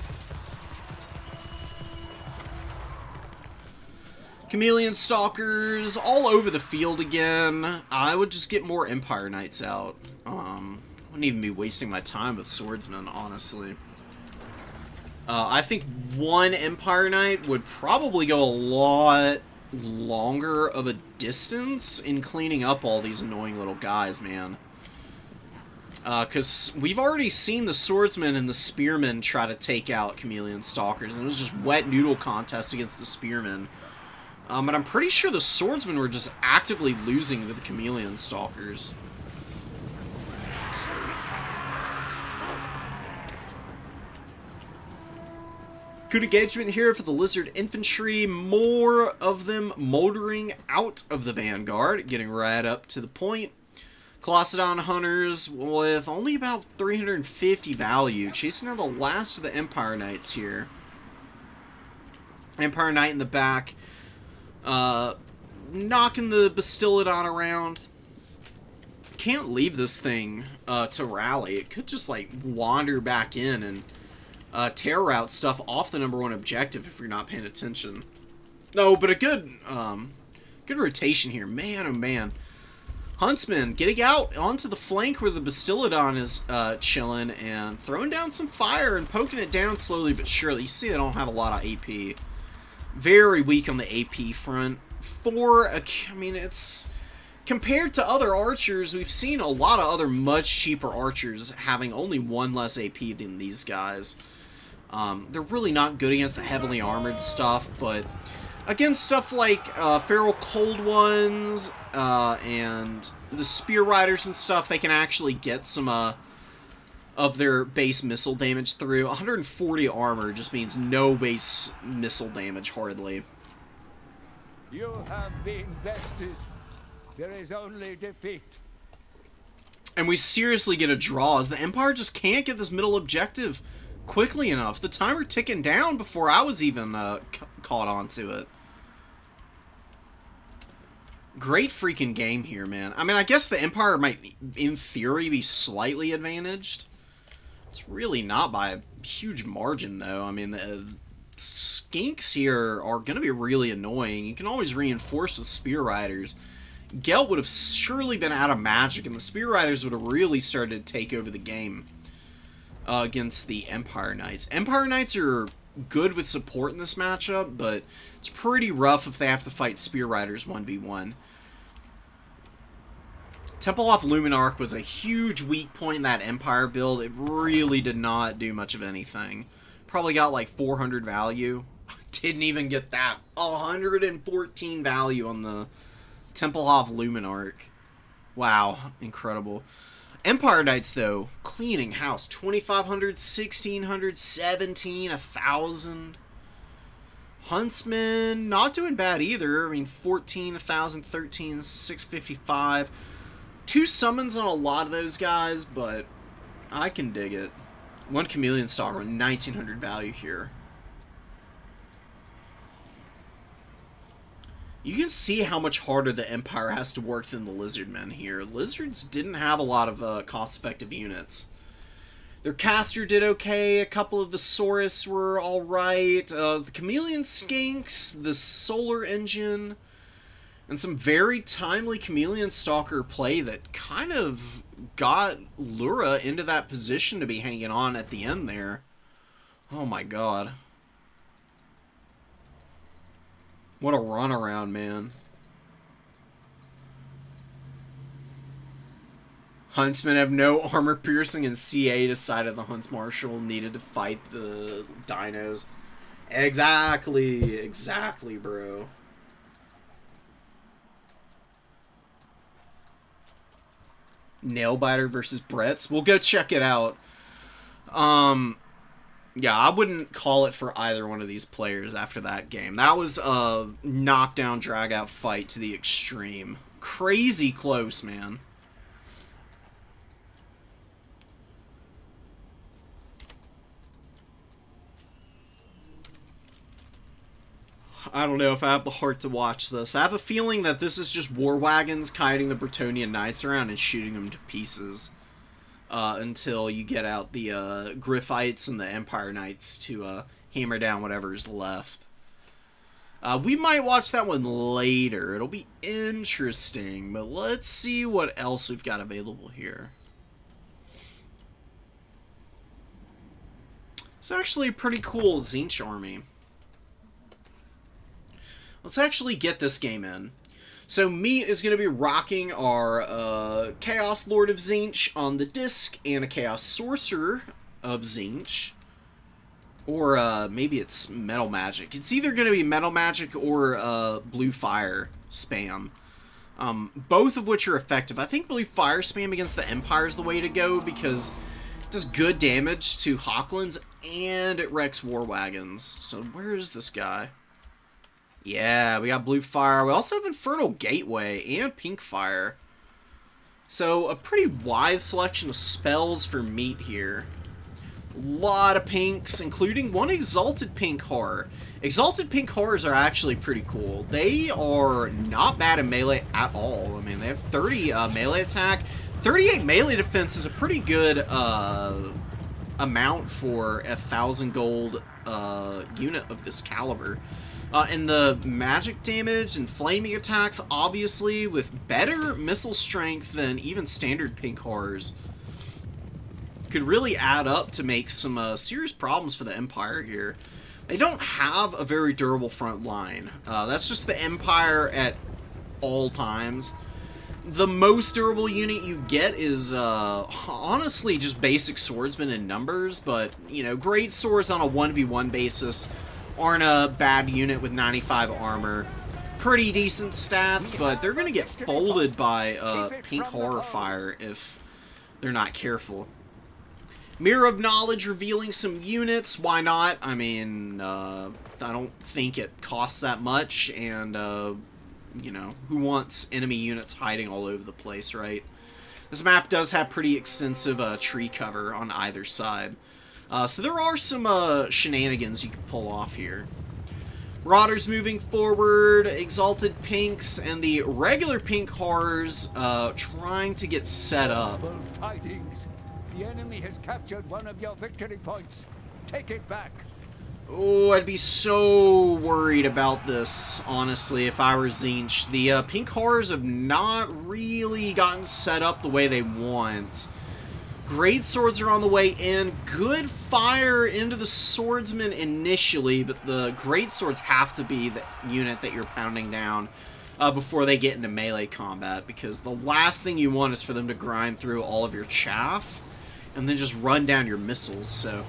S1: Chameleon Stalkers all over the field again. I would just get more Empire Knights out. Wouldn't even be wasting my time with Swordsmen, honestly. I think one Empire Knight would probably go a lot longer of a distance in cleaning up all these annoying little guys, man. Because we've already seen the Swordsmen and the Spearmen try to take out Chameleon Stalkers, and it was just wet noodle contest against the Spearmen. But I'm pretty sure the Swordsmen were just actively losing to the Chameleon Stalkers. Good engagement here for the Lizard Infantry. More of them motoring out of the Vanguard, getting right up to the point. Colossadon Hunters with only about 350 value, chasing down the last of the Empire Knights here. Empire Knight in the back, knocking the Bastiladon around. Can't leave this thing to rally. It could just like wander back in and tear route stuff off the #1 objective if you're not paying attention. No, but a good rotation here. Man, oh man. Huntsman getting out onto the flank where the Bastiladon is chilling and throwing down some fire and poking it down slowly but surely. You see they don't have a lot of AP. Very weak on the AP front. I mean, it's... Compared to other archers, we've seen a lot of other much cheaper archers having only 1 less AP than these guys. They're really not good against the heavily armored stuff, but against stuff like Feral Cold Ones and the Spear Riders and stuff, they can actually get some of their base missile damage through. 140 armor just means no base missile damage, hardly.
S3: You have been bested. There is only defeat.
S1: And we seriously get a draw, as the Empire just can't get this middle objective quickly enough. The timer ticking down before I was even caught on to it. Great freaking game here, man. I mean, I guess the Empire might, in theory, be slightly advantaged. It's really not by a huge margin, though. I mean, the skinks here are going to be really annoying. You can always reinforce the Spear Riders. Gelt would have surely been out of magic, and the Spear Riders would have really started to take over the game against the Empire Knights. Empire Knights are good with support in this matchup, but it's pretty rough if they have to fight Spear Riders 1v1. Templehof Luminarch was a huge weak point in that Empire build. It really did not do much of anything. Probably got like 400 value. Didn't even get that. 114 value on the Templehof Luminarch. Wow, incredible. Empire Knights, though, cleaning house. 2,500, 1,600, 17, 1,000. Huntsmen, not doing bad either. I mean, 14, 1,000, 13, 655. 2 summons on a lot of those guys, but I can dig it. 1 Chameleon Stalker, 1,900 value here. You can see how much harder the Empire has to work than the Lizardmen here. Lizards didn't have a lot of cost-effective units. Their caster did okay, a couple of the Saurus were alright, the Chameleon Skinks, the Solar Engine, and some very timely Chameleon Stalker play that kind of got Lura into that position to be hanging on at the end there. Oh my god. What a runaround, man. Huntsmen have no armor piercing, and CA decided the Hunts Marshal needed to fight the dinos. Exactly. Exactly, bro. Nailbiter versus Bretts. We'll go check it out. Yeah, I wouldn't call it for either one of these players after that game. That was a knockdown, drag-out fight to the extreme. Crazy close, man. I don't know if I have the heart to watch this. I have a feeling that this is just war wagons kiting the Bretonnia Knights around and shooting them to pieces. Until you get out the Griffites and the Empire Knights to hammer down whatever's left. We might watch that one later. It'll be interesting, but let's see what else we've got available here. It's actually a pretty cool Tzeentch army. Let's actually get this game in. So Meat is going to be rocking our Chaos Lord of Tzeentch on the disc and a Chaos Sorcerer of Tzeentch. Or maybe it's Metal Magic. It's either going to be Metal Magic or Blue Fire spam. Both of which are effective. I think Blue Fire spam against the Empire is the way to go because it does good damage to Hawklands and it wrecks War Wagons. So where is this guy? Yeah, we got Blue Fire. We also have Infernal Gateway and Pink Fire. So, a pretty wide selection of spells for Meat here. A lot of pinks, including one Exalted Pink Horror. Exalted Pink Horrors are actually pretty cool. They are not bad in melee at all. I mean, they have 30 melee attack. 38 melee defense is a pretty good amount for a 1,000 gold unit of this caliber. And the magic damage and flaming attacks, obviously, with better missile strength than even standard pink horrors, could really add up to make some serious problems for the Empire here. They don't have a very durable front line. That's just the Empire at all times. The most durable unit you get is, honestly, just basic swordsmen in numbers, but, you know, great swords on a 1v1 basis aren't a bad unit with 95 armor. Pretty decent stats, but they're going to get folded by Pink Horror Fire if they're not careful. Mirror of Knowledge revealing some units. Why not? I mean, I don't think it costs that much, and, you know, who wants enemy units hiding all over the place, right? This map does have pretty extensive tree cover on either side. So there are some shenanigans you can pull off here. Marauders moving forward, Exalted Pinks, and the regular Pink Horrors trying to get set up.
S3: Full tidings. The enemy has captured one of your victory points. Take it back.
S1: Oh, I'd be so worried about this, honestly, if I were Tzeentch. The Pink Horrors have not really gotten set up the way they want. Great swords are on the way in. Good fire into the swordsmen initially, but the great swords have to be the unit that you're pounding down before they get into melee combat, because the last thing you want is for them to grind through all of your chaff and then just run down your missiles. So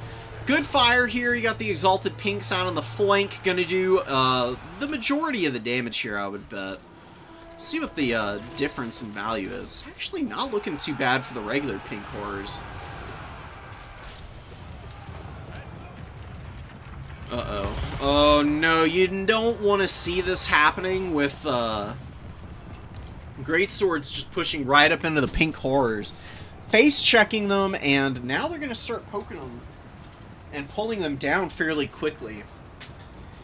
S1: good fire here. You got the Exalted Pinks out on the flank, gonna do the majority of the damage here, I would bet. See what the difference in value is. It's actually not looking too bad for the regular Pink Horrors. Uh-oh. Oh, no, you don't want to see this happening with Great Swords just pushing right up into the Pink Horrors. Face-checking them, and now they're going to start poking them and pulling them down fairly quickly.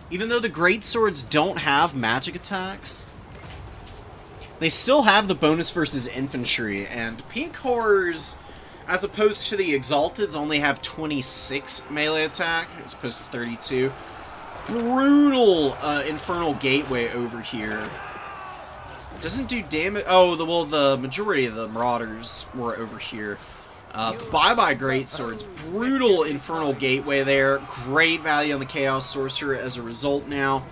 S1: Even though the Great Swords don't have magic attacks, they still have the bonus versus infantry, and Pink Horrors, as opposed to the Exalteds, only have 26 melee attack, as opposed to 32. Brutal Infernal Gateway over here. Doesn't do damage. Oh, well, the majority of the Marauders were over here. Bye-bye Great Swords. Brutal Infernal Gateway there. Great value on the Chaos Sorcerer as a result now.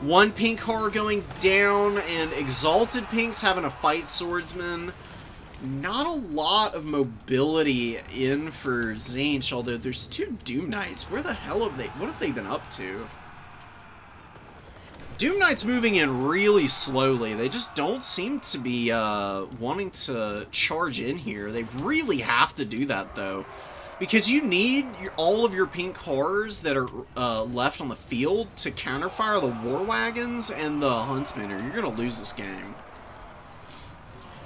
S1: One Pink Horror going down, and Exalted Pinks having a fight Swordsman. Not a lot of mobility in for Tzeentch, although there's two Doom Knights. Where the hell have they... What have they been up to? Doom Knight's moving in really slowly. They just don't seem to be wanting to charge in here. They really have to do that, though, because you need all of your Pink Horrors that are left on the field to counterfire the War Wagons and the Huntsmen, or you're going to lose this game.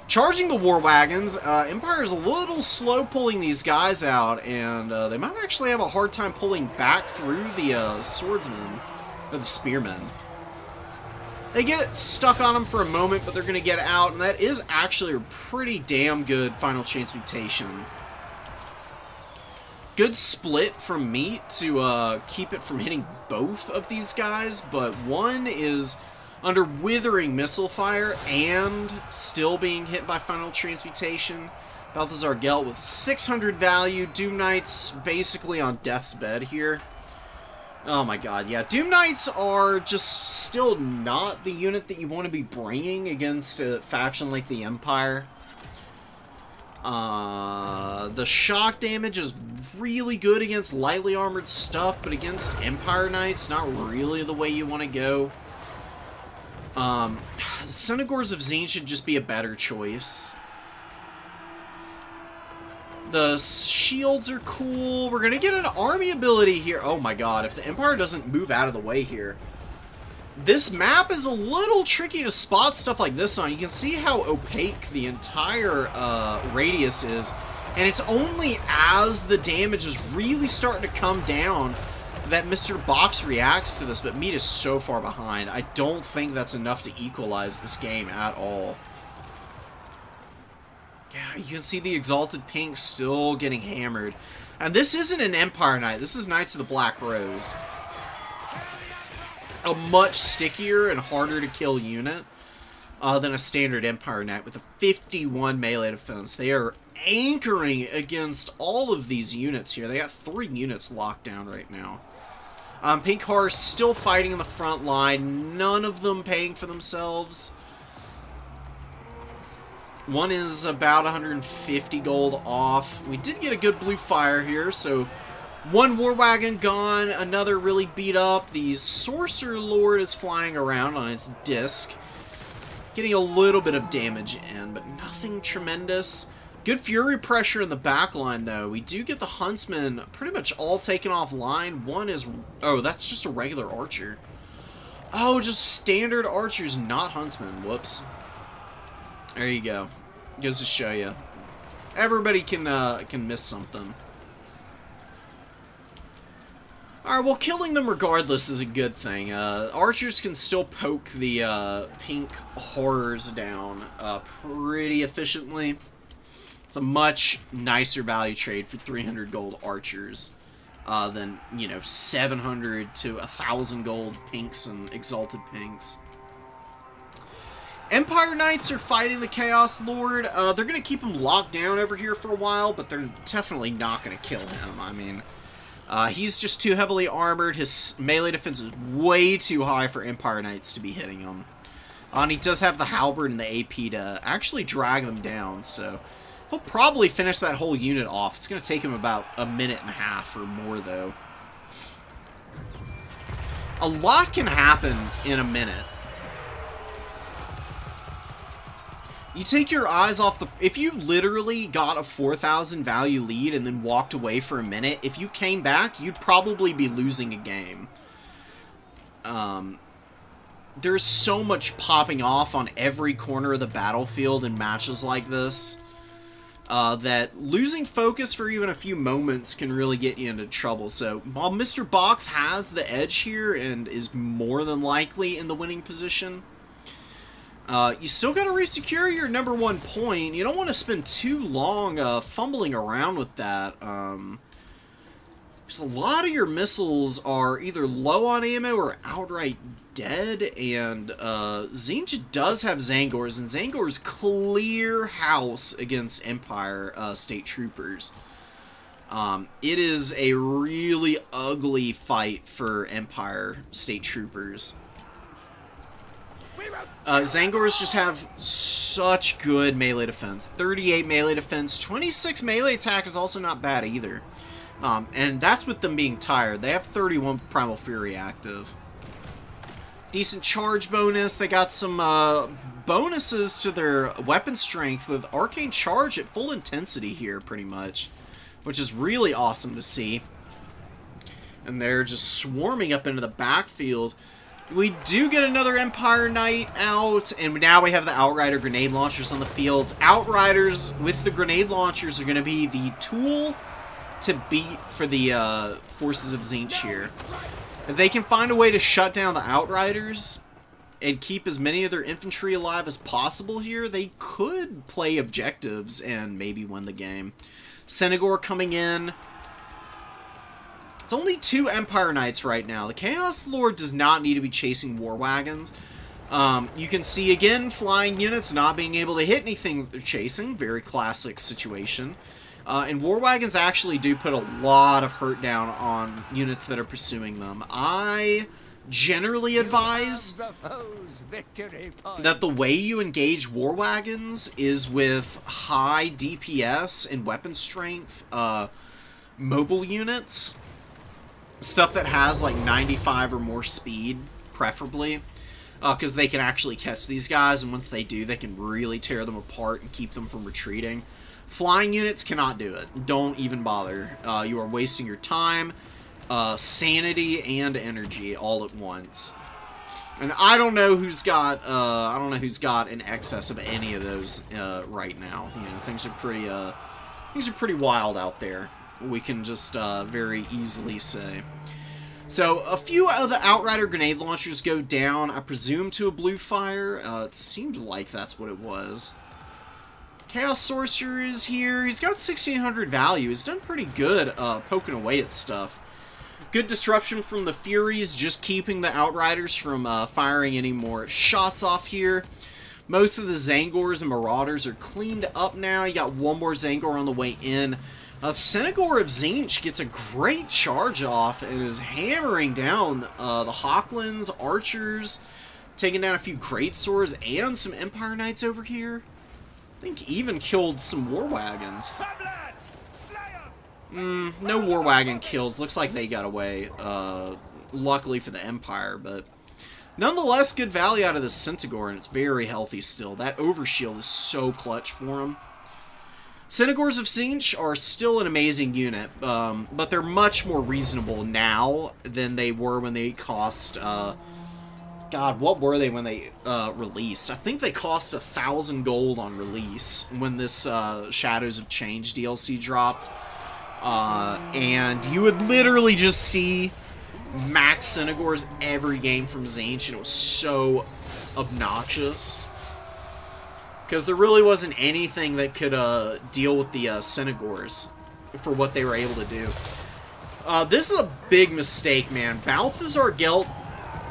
S1: Charging the War Wagons, Empire's a little slow pulling these guys out, and they might actually have a hard time pulling back through the Swordsmen, or the Spearmen. They get stuck on them for a moment, but they're going to get out, and that is actually a pretty damn good Final Transmutation. Good split from meat to keep it from hitting both of these guys, but one is under withering missile fire and still being hit by Final Transmutation. Balthazar Gelt with 600 value. Doom Knights basically on death's bed here. Oh my god, yeah. Doom Knights are just still not the unit that you want to be bringing against a faction like the Empire. The shock damage is really good against lightly armored stuff, but against Empire Knights, not really the way you want to go. Centaurs of Tzeentch should just be a better choice. The shields are cool. We're going to get an army ability here. Oh my god, if the Empire doesn't move out of the way here. This map is a little tricky to spot stuff like this on. You can see how opaque the entire radius is. And it's only as the damage is really starting to come down that Mr. Box reacts to this, but Meat is so far behind. I don't think that's enough to equalize this game at all. Yeah, you can see the Exalted Pink still getting hammered. And this isn't an Empire Knight. This is Knights of the Black Rose. A much stickier and harder to kill unit than a standard Empire Knight with a 51 melee defense. They are anchoring against all of these units here. They got 3 units locked down right now. Pink Horror still fighting in the front line. None of them paying for themselves. One is about 150 gold off. We did get a good blue fire here, so one War Wagon gone, another really beat up. The Sorcerer Lord is flying around on its disc, getting a little bit of damage in, but nothing tremendous. Good Fury pressure in the back line, though. We do get the Huntsmen pretty much all taken offline. One is... Oh, that's just a regular Archer. Oh, just standard Archers, not Huntsmen. Whoops. There you go. Goes to show you. Everybody can miss something. Alright, well, killing them regardless is a good thing. Archers can still poke the pink horrors down pretty efficiently. It's a much nicer value trade for 300 gold archers than, you know, 700 to 1,000 gold pinks and exalted pinks. Empire Knights are fighting the Chaos Lord. They're going to keep him locked down over here for a while, but they're definitely not going to kill him. I mean, he's just too heavily armored. His melee defense is way too high for Empire Knights to be hitting him. And he does have the Halberd and the AP to actually drag them down, so he'll probably finish that whole unit off. It's going to take him about a minute and a half or more, though. A lot can happen in a minute. You take your eyes off the... If you literally got a 4,000 value lead and then walked away for a minute, if you came back, you'd probably be losing a game. There's so much popping off on every corner of the battlefield in matches like this that losing focus for even a few moments can really get you into trouble. So while Mr. Box has the edge here and is more than likely in the winning position, you still got to resecure your #1 point. You don't want to spend too long fumbling around with that. Because a lot of your missiles are either low on ammo or outright dead, and Tzeentch does have Zangors, and Zangors clear house against Empire State Troopers. It is a really ugly fight for Empire State Troopers. Zangors just have such good melee defense. 38 melee defense, 26 melee attack is also not bad either. And that's with them being tired. They have 31 Primal Fury active. Decent charge bonus. They got some bonuses to their weapon strength with Arcane Charge at full intensity here, pretty much. Which is really awesome to see. And they're just swarming up into the backfield. We do get another Empire Knight out, and now we have the Outrider grenade launchers on the field. Outriders with the grenade launchers are going to be the tool to beat for the forces of Tzeentch here. If they can find a way to shut down the Outriders and keep as many of their infantry alive as possible here, they could play objectives and maybe win the game. Senegor coming in. It's only 2 Empire Knights right now. The Chaos Lord does not need to be chasing war wagons. You can see, again, flying units not being able to hit anything that they're chasing. Very classic situation. And war wagons actually do put a lot of hurt down on units that are pursuing them. I generally advise that the way you engage war wagons is with high DPS and weapon strength mobile units. Stuff that has like 95 or more speed, preferably, because they can actually catch these guys, and once they do, they can really tear them apart and keep them from retreating. Flying units cannot do it. Don't even bother. You are wasting your time, sanity, and energy all at once. And I don't know who's got an excess of any of those right now. You know, things are pretty wild out there. We can just very easily say. So, a few of the Outrider grenade launchers go down, I presume to a blue fire. It seemed like that's what it was. Chaos Sorcerer is here. He's got 1,600 value. He's done pretty good poking away at stuff. Good disruption from the Furies, just keeping the Outriders from firing any more shots off here. Most of the Zangors and Marauders are cleaned up now. You got one more Zangor on the way in. Senegor of Tzeentch gets a great charge off and is hammering down the Hawklands, Archers, taking down a few Greatswords and some Empire Knights over here. I think even killed some War Wagons. No War Wagon kills. Looks like they got away, luckily for the Empire, but nonetheless, good value out of the Senegor, and it's very healthy still. That Overshield is so clutch for him. Senegors of Tzeentch are still an amazing unit, but they're much more reasonable now than they were when they cost, God, what were they when they released? I think they cost 1,000 gold on release when this Shadows of Change DLC dropped. And you would literally just see max Cynagors every game from Tzeentch, and it was so obnoxious. Because there really wasn't anything that could deal with the Cynagors for what they were able to do. This is a big mistake, man. Balthazar Gelt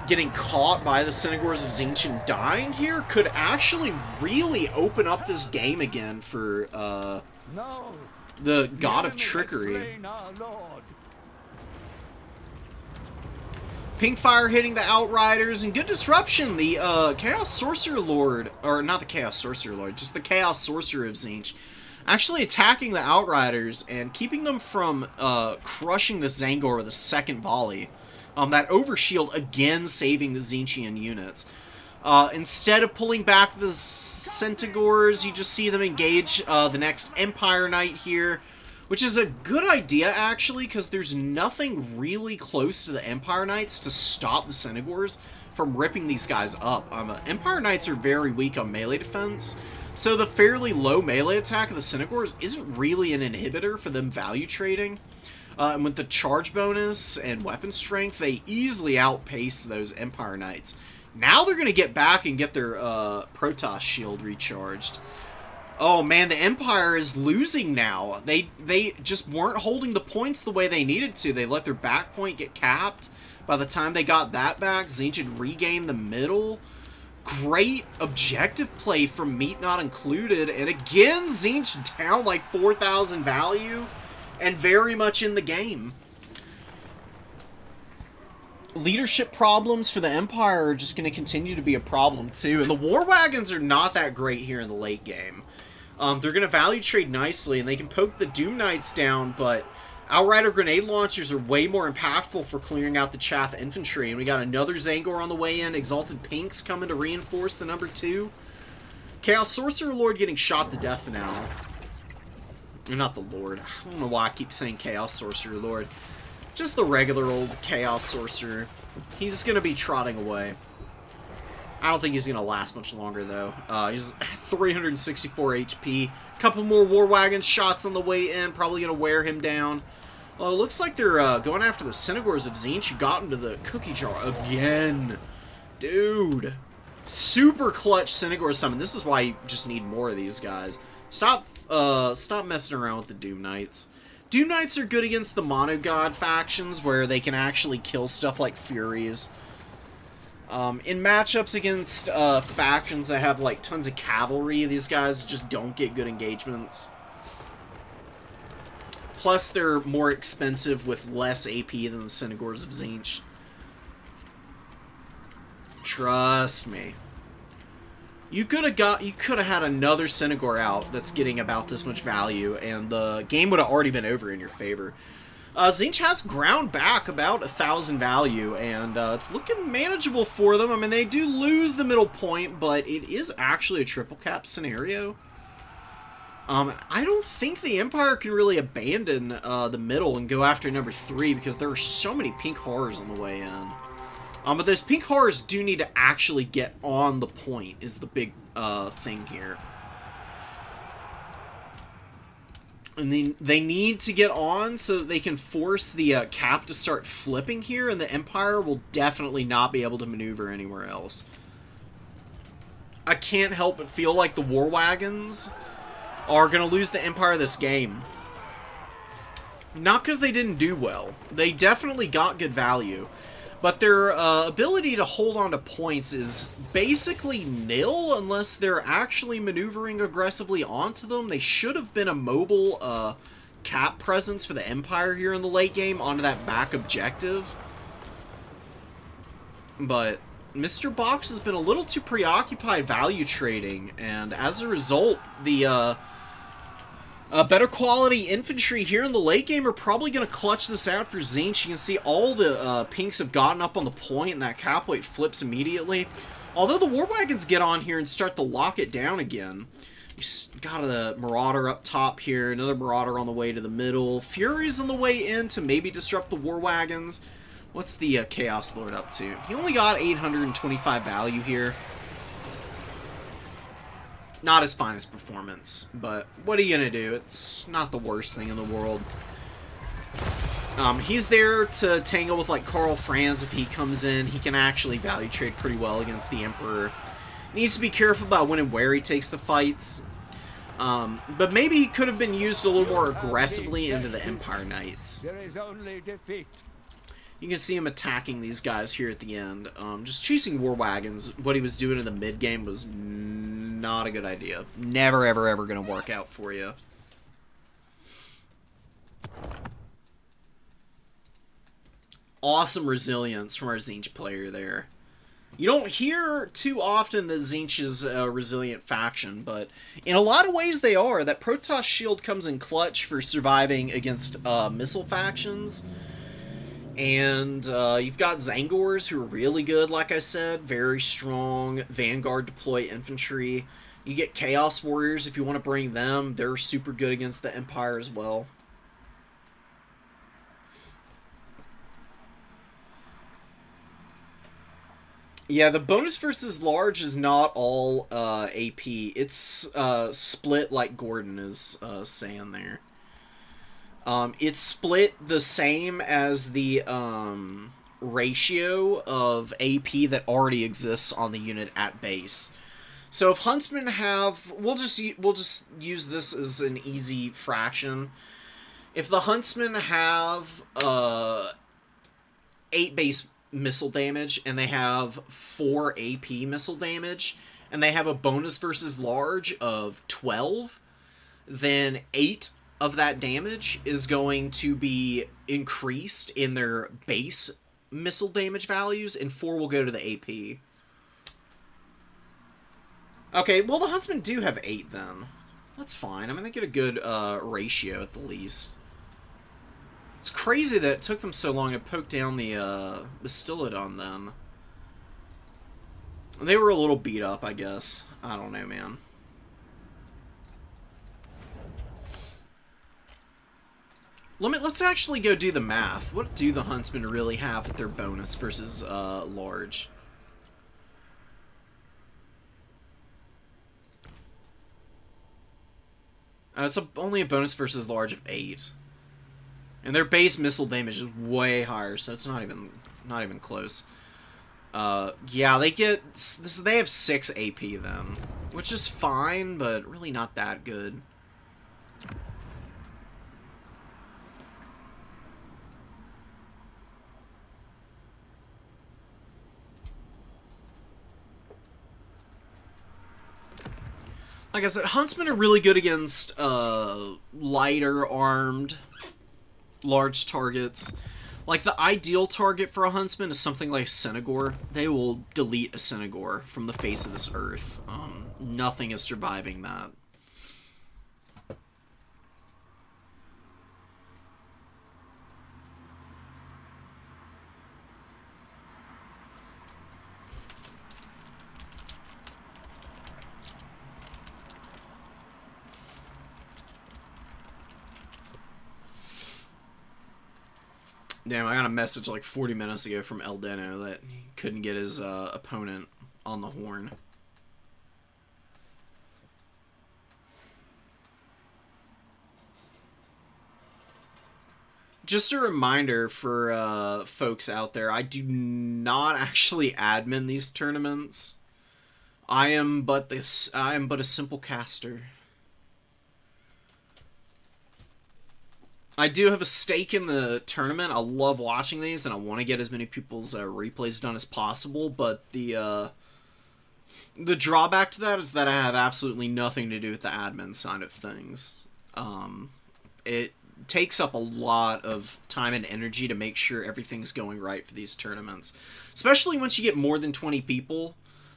S1: getting caught by the Cynagors of Tzeentch and dying here could actually really open up this game again for
S3: No,
S1: the God
S3: the
S1: of
S3: enemy has
S1: Trickery.
S3: slain our lord.
S1: Pinkfire hitting the Outriders, and good disruption. The Chaos Sorcerer Lord, or not the Chaos Sorcerer Lord, just the Chaos Sorcerer of Tzeentch, actually attacking the Outriders and keeping them from crushing the Zangor with a second volley. That overshield again saving the Tzeentchian units. Instead of pulling back the Centaurs, you just see them engage the next Empire Knight here, which is a good idea, actually, because there's nothing really close to the Empire Knights to stop the Centaurs from ripping these guys up. Empire Knights are very weak on melee defense, so the fairly low melee attack of the Centaurs isn't really an inhibitor for them value trading. And with the charge bonus and weapon strength, they easily outpace those Empire Knights. Now they're going to get back and get their Protoss shield recharged. Oh man, the Empire is losing now. They just weren't holding the points the way they needed to. They let their back point get capped. By the time they got that back, Tzeentch had regained the middle. Great objective play from Meat Not Included. And again, Tzeentch down like 4,000 value. And very much in the game. Leadership problems for the Empire are just going to continue to be a problem too. And the War Wagons are not that great here in the late game. They're going to value trade nicely, and they can poke the Doom Knights down, but Outrider Grenade Launchers are way more impactful for clearing out the Chaff Infantry. And we got another Zangor on the way in. Exalted Pinks coming to reinforce the number 2. Chaos Sorcerer Lord getting shot to death now. Not the Lord. I don't know why I keep saying Chaos Sorcerer Lord. Just the regular old Chaos Sorcerer. He's going to be trotting away. I don't think he's going to last much longer, though. He's 364 HP. Couple more War Wagon shots on the way in. Probably going to wear him down. Well, it looks like they're going after the Cynagors of Tzeentch, who got into the cookie jar again. Dude. Super clutch Cynagor summon. This is why you just need more of these guys. Stop messing around with the Doom Knights. Doom Knights are good against the Mono God factions, where they can actually kill stuff like Furies. In matchups against factions that have like tons of cavalry, these guys just don't get good engagements. Plus, they're more expensive with less AP than the Cynagors of Tzeentch. Trust me. You could have had another Cynagor out that's getting about this much value, and the game would have already been over in your favor. Tzeentch has ground back about 1,000 value, and it's looking manageable for them. I mean, they do lose the middle point, but it is actually a triple cap scenario. I don't think the Empire can really abandon the middle and go after number 3, because there are so many pink horrors on the way in. But those pink horrors do need to actually get on the point, is the big thing here. And then they need to get on so that they can force the cap to start flipping here, and the Empire will definitely not be able to maneuver anywhere else. I can't help but feel like the War Wagons are going to lose the Empire this game. Not because they didn't do well. They definitely got good value. But their ability to hold on to points is basically nil unless they're actually maneuvering aggressively onto them. They should have been a mobile cap presence for the Empire here in the late game onto that back objective. But Mr. Box has been a little too preoccupied value trading, and as a result, the better quality infantry here in the late game are probably going to clutch this out for Tzeentch. You can see all the pinks have gotten up on the point, and that cap weight flips immediately. Although the War Wagons get on here and start to lock it down again. You got a Marauder up top here, another Marauder on the way to the middle. Furies on the way in to maybe disrupt the War Wagons. What's the Chaos Lord up to? He only got 825 value here. Not his finest performance, but what are you gonna do? It's not the worst thing in the world. He's there to tangle with like Karl Franz if he comes in. He can actually value trade pretty well against the Emperor. Needs to be careful about when and where he takes the fights. But maybe he could have been used a little more aggressively into the Empire Knights.
S3: There is only defeat.
S1: You can see him attacking these guys here at the end. Just chasing war wagons, what he was doing in the mid-game was not a good idea. Never, ever, ever going to work out for you. Awesome resilience from our Tzeentch player there. You don't hear too often that Tzeentch is a resilient faction, but in a lot of ways they are. That Protoss shield comes in clutch for surviving against missile factions. And you've got Zangors, who are really good, like I said. Very strong Vanguard deploy infantry. You get Chaos Warriors if you want to bring them. They're super good against the Empire as well. Yeah, the bonus versus large is not all AP. It's split like Gordon is saying there. It's split the same as the ratio of AP that already exists on the unit at base. So if Huntsmen have... We'll just use this as an easy fraction. If the Huntsmen have 8 base missile damage, and they have 4 AP missile damage, and they have a bonus versus large of 12, then 8 of that damage is going to be increased in their base missile damage values, and 4 will go to the AP. Okay, well, the Huntsmen do have 8, then. That's fine. I mean, they get a good ratio, at the least. It's crazy that it took them so long to poke down the Bastillodon then. They were a little beat up, I guess. I don't know, man. Let's actually go do the math. What do the Huntsmen really have with their bonus versus large? It's only a bonus versus large of 8. And their base missile damage is way higher, so it's not even close. Yeah, they have 6 AP then, which is fine, but really not that good. Like I said, Huntsmen are really good against lighter armed large targets. Like, the ideal target for a Huntsman is something like Senegor. They will delete a Senegor from the face of this earth. Nothing is surviving that. Damn, I got a message like 40 minutes ago from Eldeno that he couldn't get his opponent on the horn. Just a reminder for folks out there, I do not actually admin these tournaments. I am but a simple caster. I do have a stake in the tournament. I love watching these, and I want to get as many people's replays done as possible, but the drawback to that is that I have absolutely nothing to do with the admin side of things. It takes up a lot of time and energy to make sure everything's going right for these tournaments. Especially once you get more than 20 people,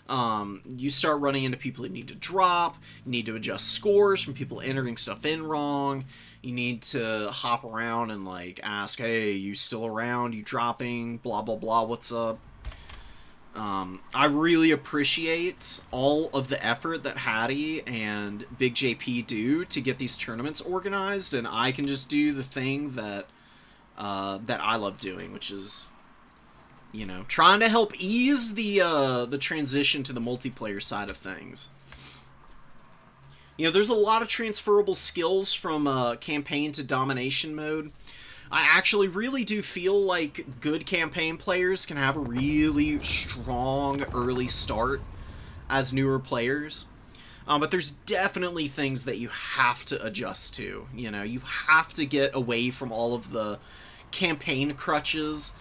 S1: you start running into people that need to drop, you need to adjust scores from people entering stuff in wrong. You need to hop around and, like, ask, hey, you still around? You dropping? Blah, blah, blah, what's up? I really appreciate all of the effort that Hattie and Big JP do to get these tournaments organized, and I can just do the thing that I love doing, which is, you know, trying to help ease the transition to the multiplayer side of things. You know, there's a lot of transferable skills from campaign to domination mode. I actually really do feel like good campaign players can have a really strong early start as newer players. But there's definitely things that you have to adjust to. You know, you have to get away from all of the campaign crutches.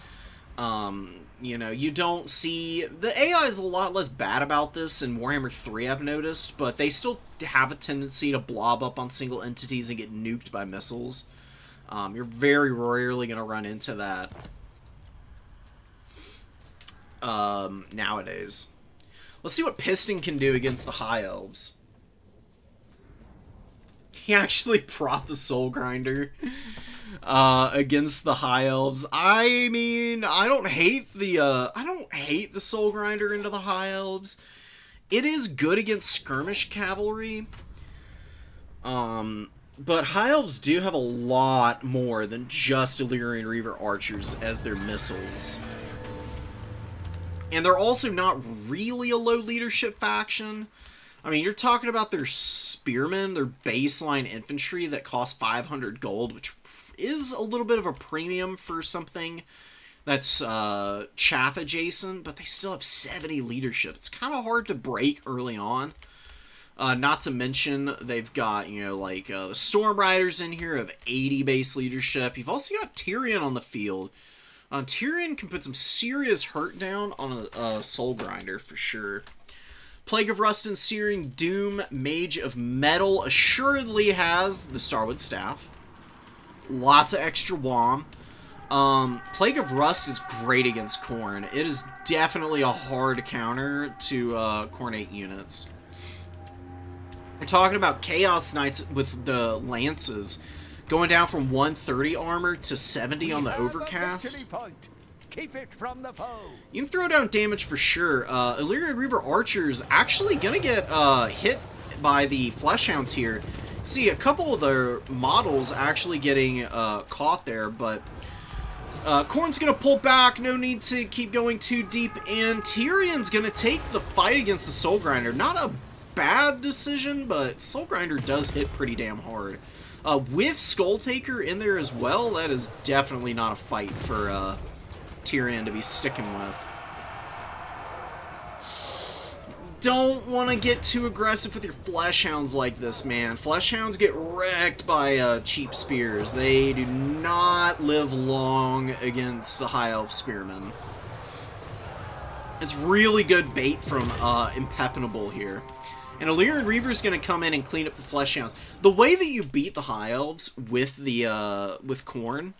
S1: You know, you don't see... The AI is a lot less bad about this in Warhammer 3, I've noticed, but they still have a tendency to blob up on single entities and get nuked by missiles. You're very rarely going to run into that nowadays. Let's see what Piston can do against the High Elves. He actually brought the Soul Grinder against the High Elves. I mean, I don't hate the Soul Grinder into the High Elves. It is good against skirmish cavalry. But High Elves do have a lot more than just Illyrian Reaver archers as their missiles. And they're also not really a low leadership faction. I mean, you're talking about their spearmen, their baseline infantry that cost 500 gold, which is a little bit of a premium for something that's chaff adjacent, but they still have 70 leadership. It's kind of hard to break early on. Not to mention, they've got, you know, like, the Storm Riders in here of 80 base leadership. You've also got Tyrion on the field. Tyrion can put some serious hurt down on a Soul Grinder, for sure. Plague of Rust and Searing Doom, Mage of Metal, assuredly has the Starwood Staff. Lots of extra WOM. Plague of Rust is great against Khorne. It is definitely a hard counter to Khornate units. We're talking about Chaos Knights with the Lances going down from 130 armor to 70 on the Overcast.
S3: Keep it from the foe.
S1: You can throw down damage for sure. Illyrian Reaver Archers actually gonna get hit by the Fleshhounds here. See, a couple of their models actually getting caught there, but Khorne's gonna pull back. No need to keep going too deep in. Tyrion's gonna take the fight against the Soul Grinder. Not a bad decision, but Soul Grinder does hit pretty damn hard. With Skull Taker in there as well, that is definitely not a fight for Tyrion to be sticking with. Don't want to get too aggressive with your Fleshhounds like this, man. Fleshhounds get wrecked by cheap spears. They do not live long against the High Elf Spearmen. It's really good bait from Impenetrable here. And Illyrian Reaver's going to come in and clean up the Fleshhounds. The way that you beat the High Elves with the with Khorne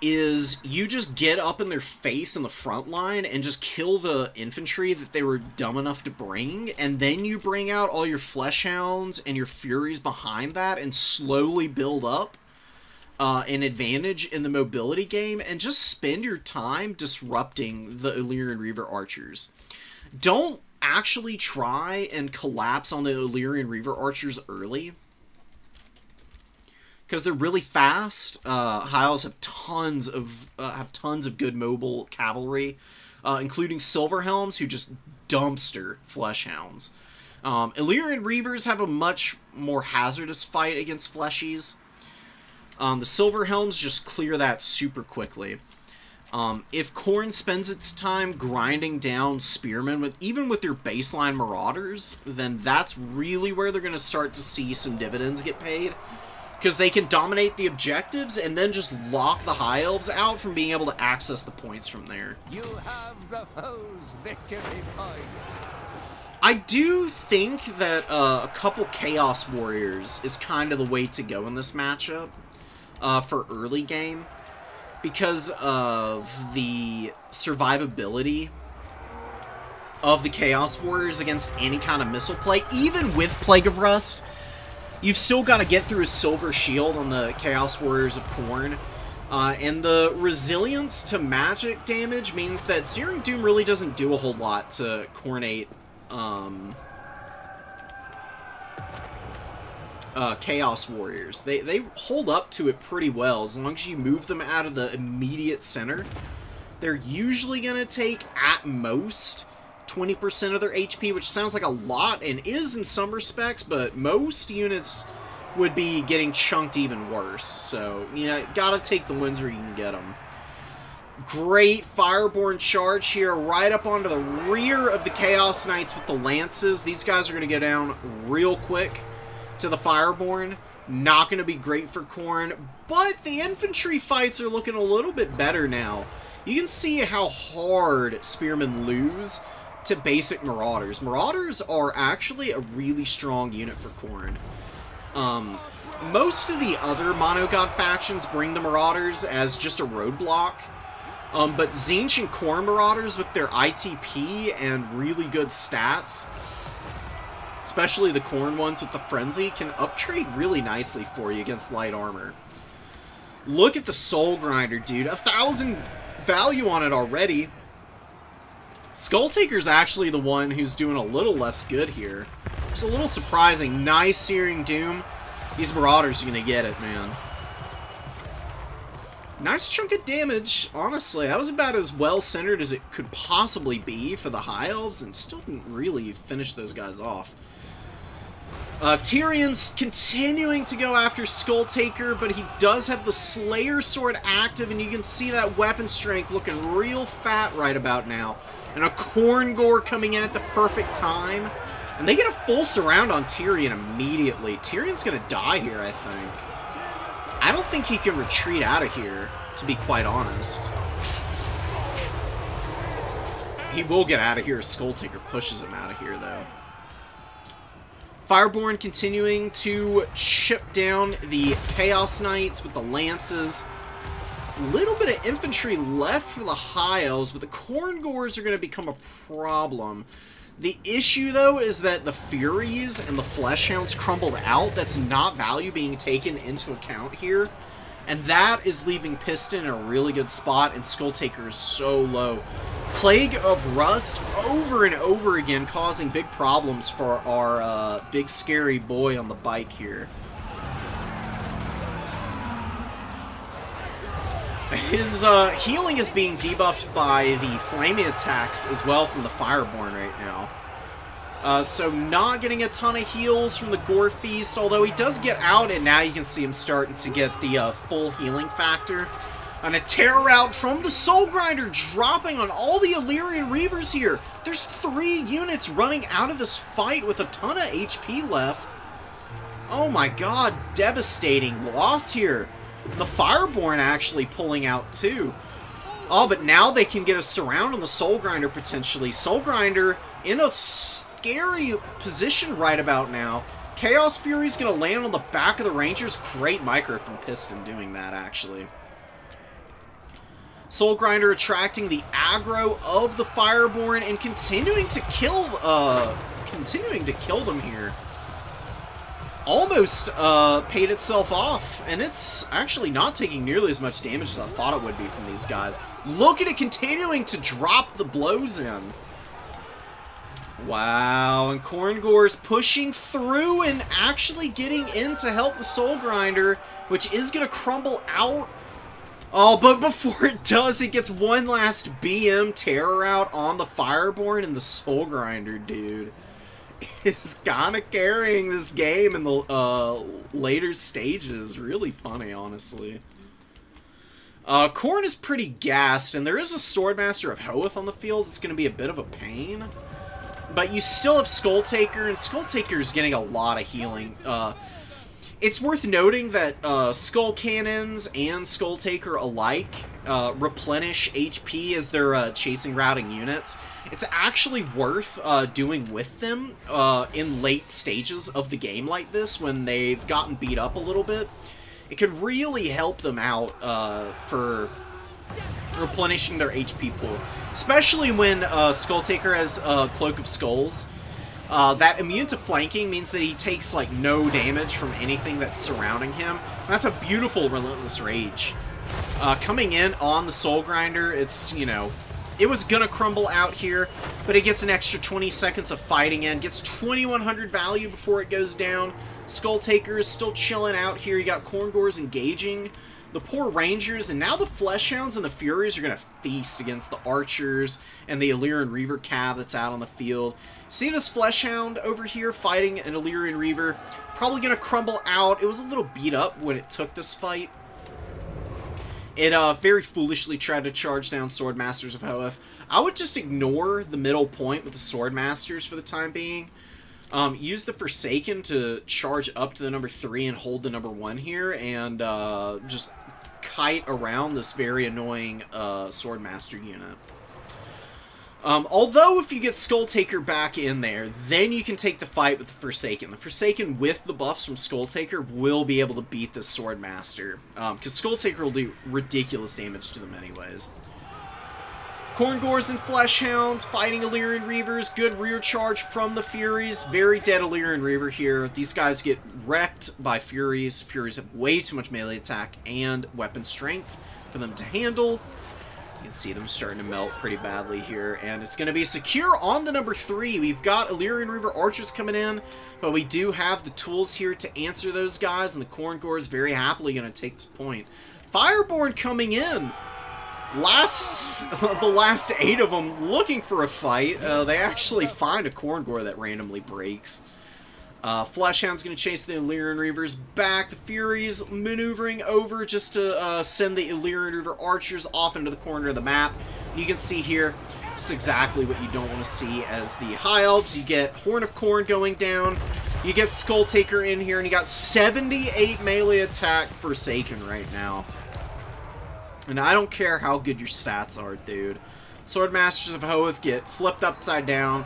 S1: is you just get up in their face in the front line and just kill the infantry that they were dumb enough to bring, and then you bring out all your Fleshhounds and your Furies behind that and slowly build up an advantage in the mobility game, and just spend your time disrupting the Illyrian Reaver Archers. Don't actually try and collapse on the Illyrian Reaver Archers early, because they're really fast. High Elves have tons of good mobile cavalry, including Silverhelms, who just dumpster Fleshhounds. Illyrian Reavers have a much more hazardous fight against Fleshies. The Silverhelms just clear that super quickly. If Khorne spends its time grinding down Spearmen, even with their baseline Marauders, then that's really where they're going to start to see some dividends get paid. Because they can dominate the objectives and then just lock the High Elves out from being able to access the points from there.
S3: You have the foe's victory point.
S1: I do think that a couple Chaos Warriors is kind of the way to go in this matchup for early game, because of the survivability of the Chaos Warriors against any kind of missile play. Even with Plague of Rust, you've still got to get through a Silver Shield on the Chaos Warriors of Khorne. And the resilience to magic damage means that Searing Doom really doesn't do a whole lot to Khornate Chaos Warriors. They hold up to it pretty well as long as you move them out of the immediate center. They're usually going to take, at most, 20% of their HP, which sounds like a lot and is in some respects, but most units would be getting chunked even worse. So, yeah, gotta take the wins where you can get them. Great Fireborn charge here, right up onto the rear of the Chaos Knights with the Lances. These guys are going to go down real quick to the Fireborn. Not going to be great for Khorne, but the infantry fights are looking a little bit better now. You can see how hard Spearmen lose to basic Marauders. Marauders are actually a really strong unit for Khorne. Most of the other Monogod factions bring the Marauders as just a roadblock. But Tzeentch and Khorne Marauders with their ITP and really good stats, especially the Khorne ones with the Frenzy, can uptrade really nicely for you against light armor. Look at the Soul Grinder, dude. 1,000 value on it already. Skulltaker's actually the one who's doing a little less good here. It's a little surprising. Nice Searing Doom. These Marauders are going to get it, man. Nice chunk of damage, honestly. That was about as well-centered as it could possibly be for the High Elves, and still didn't really finish those guys off. Tyrion's continuing to go after Skulltaker, but he does have the Slayer Sword active, and you can see that weapon strength looking real fat right about now. And a Khorne Gore coming in at the perfect time. And they get a full surround on Tyrion immediately. Tyrion's going to die here, I think. I don't think he can retreat out of here, to be quite honest. He will get out of here if Skulltaker pushes him out of here, though. Fireborn continuing to chip down the Chaos Knights with the Lances. A little bit of infantry left for the High Elves, but the Khorne Gores are going to become a problem. The issue, though, is that the Furies and the Fleshhounds crumbled out. That's not value being taken into account here. And that is leaving Piston in a really good spot, and Skulltaker is so low. Plague of Rust over and over again, causing big problems for our big scary boy on the bike here. His healing is being debuffed by the flaming attacks as well from the Fireborn right now. So not getting a ton of heals from the Gore Feast, although he does get out, and now you can see him starting to get the full healing factor. And a Terror Rout from the Soul Grinder dropping on all the Illyrian Reavers here. There's 3 units running out of this fight with a ton of HP left. Oh my god, devastating loss here. The Fireborn actually pulling out too. Oh, but now they can get a surround on the Soul Grinder potentially. Soul Grinder in a scary position right about now. Chaos Fury's going to land on the back of the Rangers. Great micro from Piston doing that, actually. Soul Grinder attracting the aggro of the Fireborn and continuing to kill them here. Almost paid itself off, and it's actually not taking nearly as much damage as I thought it would be from these guys. Look at it continuing to drop the blows in. Wow, and Khorne Gore's pushing through and actually getting in to help the Soul Grinder, which is going to crumble out. Oh, but before it does, it gets one last BM Terror out on the Fireborn, and the Soul Grinder, dude, is kind of carrying this game in the later stages. Really funny, honestly. Khorne is pretty gassed, and there is a Swordmaster of Hoeth on the field. It's going to be a bit of a pain. But you still have Skulltaker, and Skulltaker is getting a lot of healing. It's worth noting that Skull Cannons and Skulltaker alike replenish HP as they're chasing routing units. It's actually worth doing with them in late stages of the game like this when they've gotten beat up a little bit. It could really help them out for replenishing their HP pool. Especially when Skulltaker has Cloak of Skulls. That immune to flanking means that he takes like no damage from anything that's surrounding him. That's a beautiful Relentless Rage. Coming in on the Soul Grinder, it's, you know, it was gonna crumble out here, but it gets an extra 20 seconds of fighting in, gets 2100 value before it goes down. Skulltaker is still chilling out here. You got Khorne Gores engaging the poor Rangers, and now the Fleshhounds and the Furies are going to feast against the Archers and the Illyrian Reaver cav that's out on the field. See this Fleshhound over here fighting an Illyrian Reaver? Probably going to crumble out. It was a little beat up when it took this fight. It very foolishly tried to charge down Swordmasters of Hoeth. I would just ignore the middle point with the Swordmasters for the time being. Use the Forsaken to charge up to the number 3 and hold the number 1 here, and just kite around this very annoying Swordmaster unit. Although if you get Skulltaker back in there, then you can take the fight with the Forsaken. The Forsaken with the buffs from Skulltaker will be able to beat the Swordmaster, because Skulltaker will do ridiculous damage to them anyways. Khorne and Fleshhounds fighting Illyrian Reavers. Good rear charge from the Furies. Very dead Illyrian Reaver here. These guys get wrecked by Furies. Furies have way too much melee attack and weapon strength for them to handle. You can see them starting to melt pretty badly here. And it's going to be secure on the number 3. We've got Illyrian Reaver Archers coming in, but we do have the tools here to answer those guys, and the Khorne is very happily going to take this point. Fireborn coming in. The last 8 of them looking for a fight. They actually find a Khorne that randomly breaks. Fleshhound's going to chase the Illyrian Reavers back. The Furies maneuvering over just to send the Illyrian Reaver Archers off into the corner of the map. You can see here, this is exactly what you don't want to see as the High Elves. You get Horn of Khorne going down. You get Skulltaker in here, and you got 78 melee attack Forsaken right now. And I don't care how good your stats are, dude. Swordmasters of Hoeth get flipped upside down.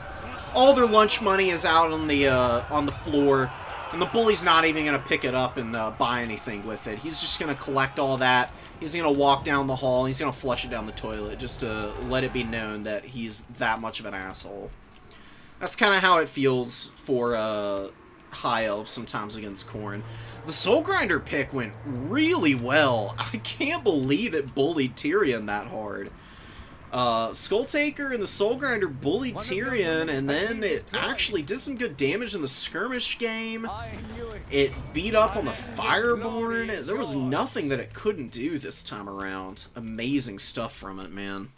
S1: All their lunch money is out on the floor, and the bully's not even going to pick it up and buy anything with it. He's just going to collect all that. He's going to walk down the hall, and he's going to flush it down the toilet just to let it be known that he's that much of an asshole. That's kind of how it feels for High Elves sometimes against Khorne. The Soul Grinder pick went really well. I can't believe it bullied Tyrion that hard. Skulltaker and the Soul Grinder bullied Tyrion, and then it actually did some good damage in the skirmish game. It beat up on the Fireborn. There was nothing that it couldn't do this time around. Amazing stuff from it, man.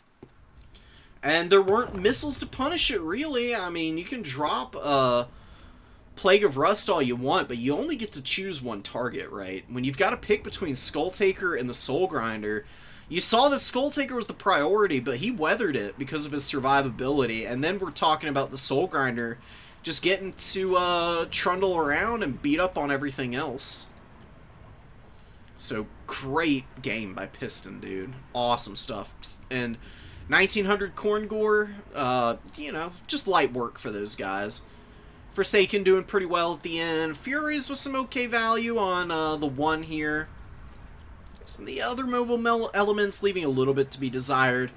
S1: And there weren't missiles to punish it, really. I mean, you can drop Plague of Rust all you want, but you only get to choose one target, right? When you've got to pick between Skulltaker and the Soul Grinder, you saw that Skulltaker was the priority, but he weathered it because of his survivability, and then we're talking about the Soul Grinder just getting to trundle around and beat up on everything else. So, great game by Piston, dude. Awesome stuff. And 1900 Khorne, you know, just light work for those guys. Forsaken doing pretty well at the end. Furies with some okay value on the 1 here. Some of the other mobile elements leaving a little bit to be desired.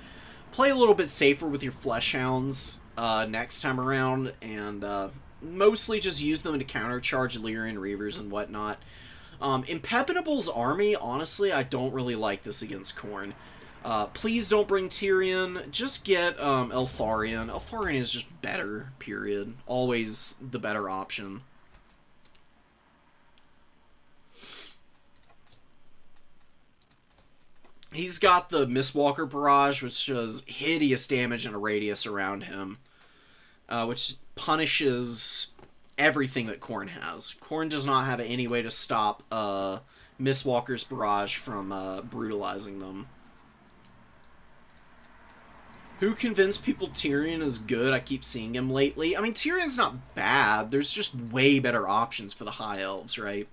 S1: Play a little bit safer with your Fleshhounds next time around, and mostly just use them to countercharge Illyrian Reavers and whatnot. Impenetrable's army, honestly, I don't really like this against Khorne. Please don't bring Tyrion. Just get Eltharion. Eltharion is just better, period. Always the better option. He's got the Mistwalker Barrage, which does hideous damage in a radius around him, which punishes everything that Khorne has. Khorne does not have any way to stop Mistwalker's Barrage from brutalizing them. Who convinced people Tyrion is good? I keep seeing him lately. I mean, Tyrion's not bad. There's just way better options for the High Elves, right?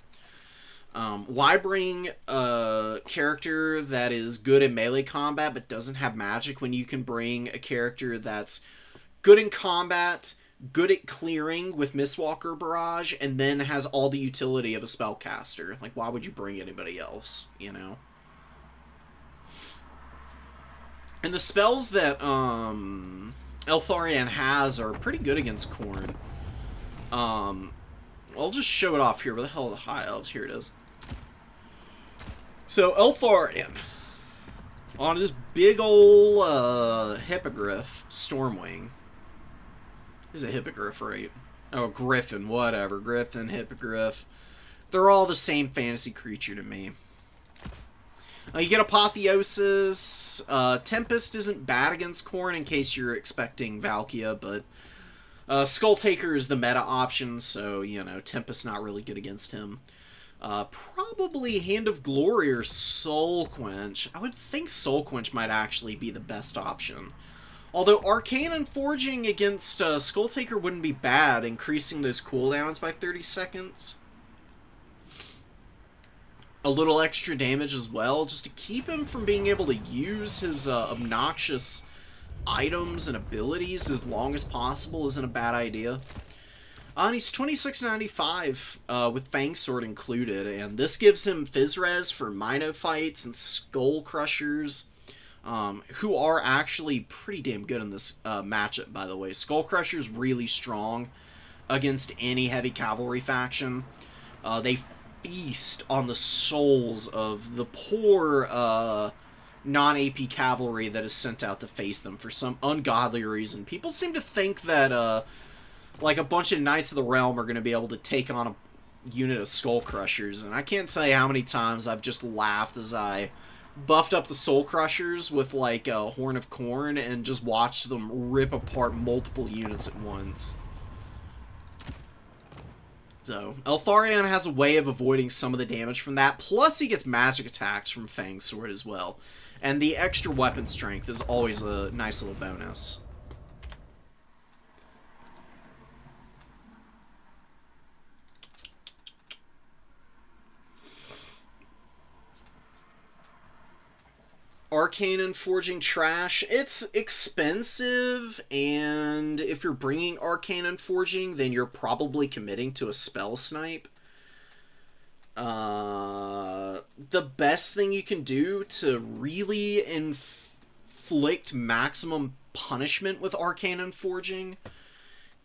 S1: Why bring a character that is good in melee combat but doesn't have magic when you can bring a character that's good in combat, good at clearing with Mistwalker Barrage, and then has all the utility of a spellcaster? Like, why would you bring anybody else, you know? And the spells that Eltharion has are pretty good against Khorne. I'll just show it off here. Where the hell are the High Elves? Here it is. So, Eltharion, on this big ol' Hippogriff, Stormwing. Is a Hippogriff, right? Oh, Griffin, whatever. Griffin, Hippogriff. They're all the same fantasy creature to me. You get Apotheosis. Tempest isn't bad against Khorne in case you're expecting Valkia, but Skull Taker is the meta option, so, you know, Tempest not really good against him. Probably Hand of Glory or Soul Quench. I would think Soul Quench might actually be the best option. Although Arcane and Forging against Skull Taker wouldn't be bad, increasing those cooldowns by 30 seconds. A little extra damage as well, just to keep him from being able to use his obnoxious items and abilities as long as possible isn't a bad idea. And he's 26.95 with Fang Sword included, and this gives him Phys Res for Mino fights and Skull Crushers, who are actually pretty damn good in this matchup, by the way. Skull Crusher's really strong against any heavy cavalry faction. They feast on the souls of the poor non-AP cavalry that is sent out to face them for some ungodly reason. People seem to think that like a bunch of Knights of the Realm are going to be able to take on a unit of Skull Crushers, and I can't tell you how many times I've just laughed as I buffed up the Soul Crushers with like a Horn of Khorne and just watched them rip apart multiple units at once. So, Eltharion has a way of avoiding some of the damage from that, plus he gets magic attacks from Fang Sword as well. And the extra weapon strength is always a nice little bonus. Arcane and Forging trash. It's expensive, and if you're bringing Arcane and Forging, then you're probably committing to a spell snipe. The best thing you can do to really inflict maximum punishment with Arcane and Forging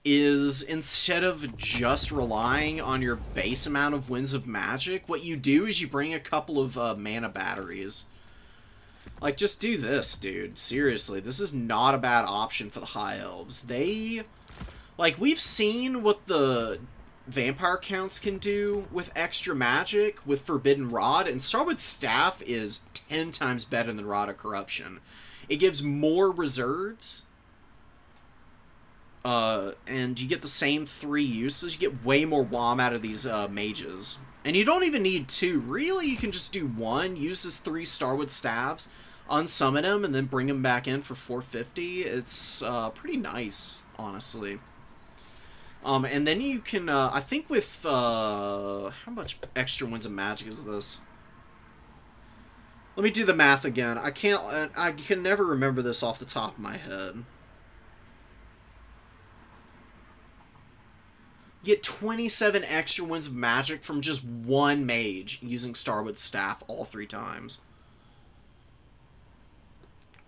S1: is, instead of just relying on your base amount of Winds of Magic, what you do is you bring a couple of mana batteries. Like, just do this, dude. Seriously, this is not a bad option for the High Elves. They, like, we've seen what the vampire counts can do with extra magic, with Forbidden Rod, and Starwood Staff is 10 times better than Rod of Corruption. It gives more reserves, and you get the same 3 uses. You get way more WOM out of these mages. And you don't even need 2. Really, you can just do 1, use his 3 Starwood Staves, unsummon him, and then bring him back in for 450. It's pretty nice, honestly. And then you can, I think with, how much extra Winds of Magic is this? Let me do the math again. I can never remember this off the top of my head. You get 27 extra Winds of Magic from just 1 mage using Starwood Staff all 3 times.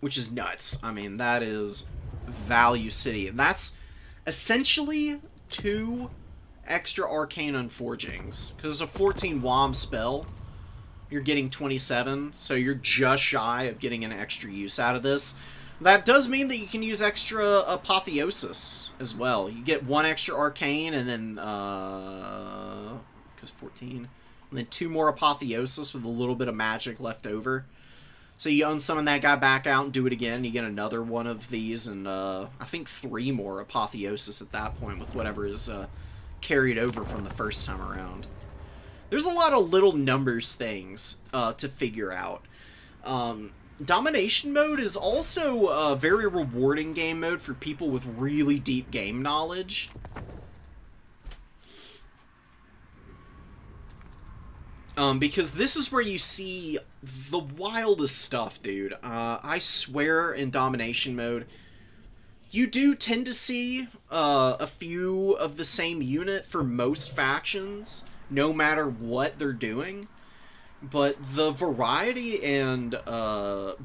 S1: Which is nuts. I mean, that is value city. And that's essentially 2 extra Arcane Unforgings. Because it's a 14 WOM spell. You're getting 27, so you're just shy of getting an extra use out of this. That does mean that you can use extra Apotheosis as well. You get 1 extra Arcane, and then, because 14, and then 2 more Apotheosis with a little bit of magic left over. So you unsummon that guy back out and do it again. You get another one of these, and I think 3 more Apotheosis at that point with whatever is carried over from the first time around. There's a lot of little numbers things to figure out. Domination mode is also a very rewarding game mode for people with really deep game knowledge. Because this is where you see the wildest stuff, dude. I swear in Domination mode, you do tend to see a few of the same unit for most factions, no matter what they're doing. But the variety and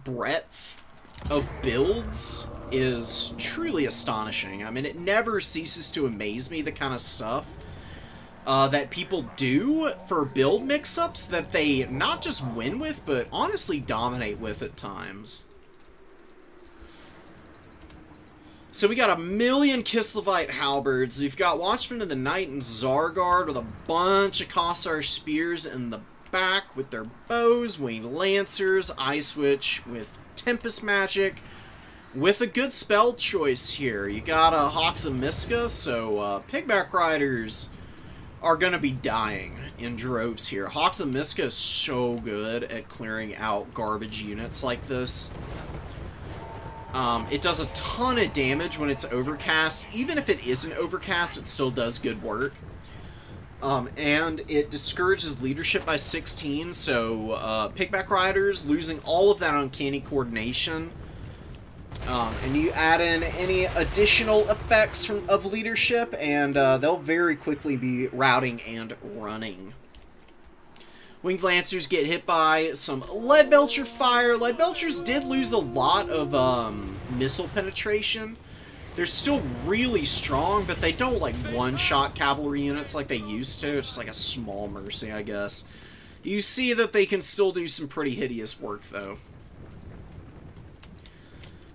S1: breadth of builds is truly astonishing. I mean, it never ceases to amaze me, the kind of stuff that people do for build mix-ups that they not just win with, but honestly dominate with at times. So we got a million Kislevite halberds. We've got Watchmen of the Night and Zargard with a bunch of Kossar spears in the back with their bows, Winged Lancers, Ice Witch with Tempest Magic, with a good spell choice here. You got Hawks of Miska, so Pigback Riders are going to be dying in droves here. Hawks of Miska is so good at clearing out garbage units like this. It does a ton of damage when it's overcast. Even if it isn't overcast, it still does good work. And it discourages leadership by 16, so Pigback Riders losing all of that uncanny coordination. And you add in any additional effects of leadership, and they'll very quickly be routing and running. Winged Lancers get hit by some Leadbelcher fire. Leadbelchers did lose a lot of missile penetration. They're still really strong, but they don't like one-shot cavalry units like they used to. It's like a small mercy, I guess. You see that they can still do some pretty hideous work, though.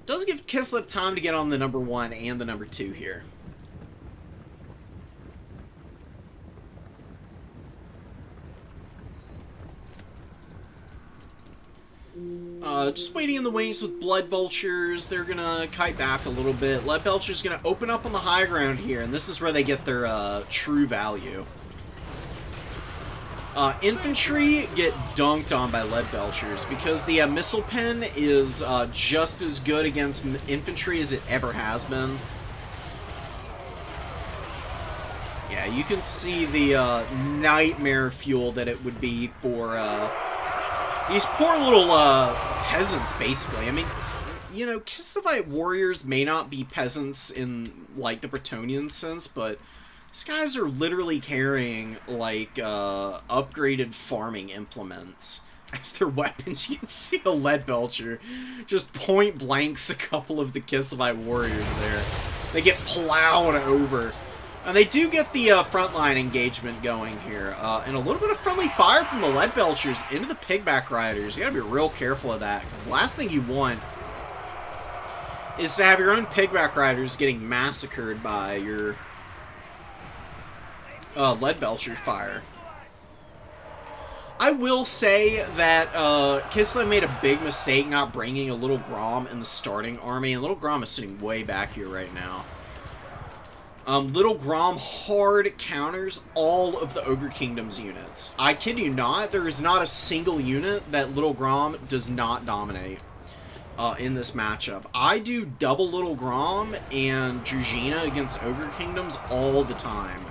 S1: Does give Kislev time to get on the number 1 and the number 2 here. Just waiting in the wings with Blood Vultures. They're gonna kite back a little bit. Leadbelcher's gonna open up on the high ground here, and this is where they get their true value. Infantry get dunked on by Leadbelchers because the missile pen is just as good against infantry as it ever has been. Yeah, you can see the nightmare fuel that it would be for these poor little peasants, basically. I mean, you know, Kislevite warriors may not be peasants in, like, the Bretonnian sense, but these guys are literally carrying, like, upgraded farming implements as their weapons. You can see a Leadbelcher just point blanks a couple of the Kislevite warriors there. They get plowed over. And they do get the frontline engagement going here. And a little bit of friendly fire from the Leadbelchers into the Pigback Riders. You gotta be real careful of that, because the last thing you want is to have your own Pigback Riders getting massacred by your Leadbelcher fire. I will say that Kislev made a big mistake not bringing a Little Grom in the starting army, and Little Grom is sitting way back here right now. Little Grom hard counters all of the Ogre Kingdom's units. I kid you not, there is not a single unit that Little Grom does not dominate in this matchup. I do double Little Grom and Druzhina against Ogre Kingdoms all the time.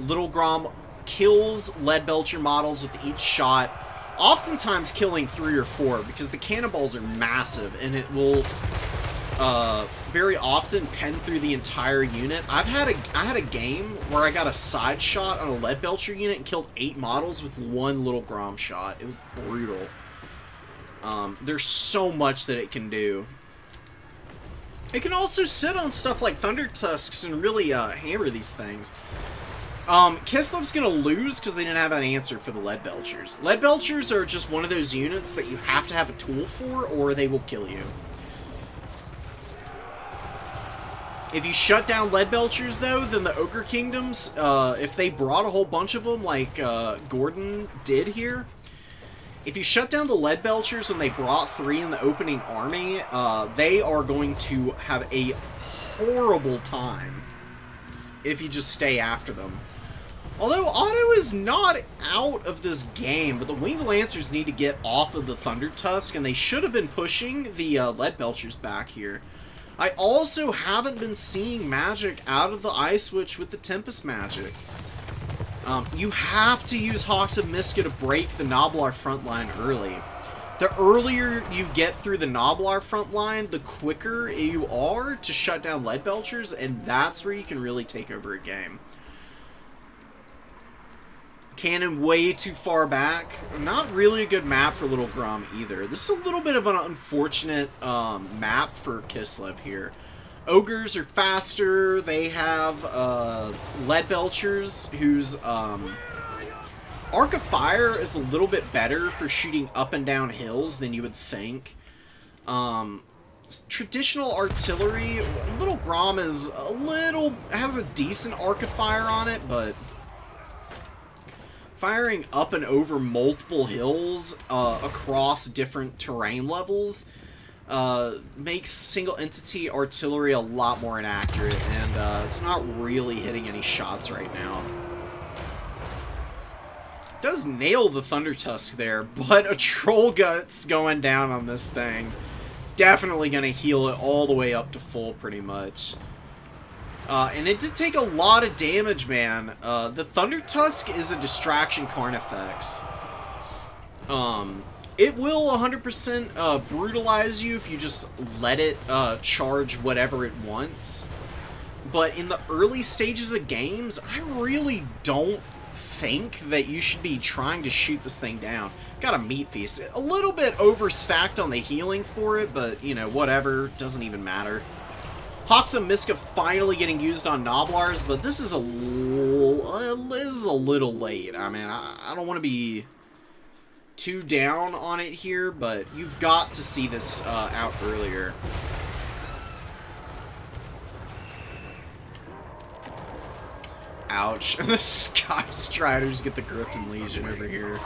S1: Little Grom kills Leadbelcher models with each shot, oftentimes killing 3 or 4 because the cannonballs are massive, and it will very often pen through the entire unit. I had a game where I got a side shot on a Leadbelcher unit and killed 8 models with 1 Little Grom shot. It was brutal. There's so much that it can do. It can also sit on stuff like Thunder Tusks and really hammer these things. Kislev's gonna lose because they didn't have an answer for the Leadbelchers. Leadbelchers are just one of those units that you have to have a tool for, or they will kill you. If you shut down Leadbelchers, though, then the Ogre Kingdoms, if they brought a whole bunch of them, like Gordon did here, if you shut down the Leadbelchers when they brought 3 in the opening army, they are going to have a horrible time if you just stay after them. Although Otto is not out of this game, but the Winged Lancers need to get off of the Thunder Tusk, and they should have been pushing the Leadbelchers back here. I also haven't been seeing magic out of the Ice Witch with the Tempest magic. You have to use Hawks of Miska to break the Noblar front line early. The earlier you get through the Noblar front line, the quicker you are to shut down Leadbelchers, and that's where you can really take over a game. Cannon way too far back. Not really a good map for Little Grom either. This is a little bit of an unfortunate map for Kislev here. Ogres are faster. They have Leadbelchers, whose Arc of Fire is a little bit better for shooting up and down hills than you would think. Traditional artillery, Little Grom is has a decent Arc of Fire on it, but firing up and over multiple hills across different terrain levels makes single entity artillery a lot more inaccurate, and it's not really hitting any shots right now. Does nail the Thunder Tusk there, but a Troll Guts going down on this thing. Definitely going to heal it all the way up to full, pretty much. And it did take a lot of damage, man. The Thunder Tusk is a distraction Carnifex. It will 100% brutalize you if you just let it charge whatever it wants. But in the early stages of games, I really don't think that you should be trying to shoot this thing down. Got a Meat Feast. A little bit overstacked on the healing for it, but, you know, whatever. Doesn't even matter. Hawks of Miska finally getting used on Noblars, but this is a little late. I mean, I don't want to be too down on it here, but you've got to see this out earlier. Ouch. And the Sky Striders get the Griffin Legion over here.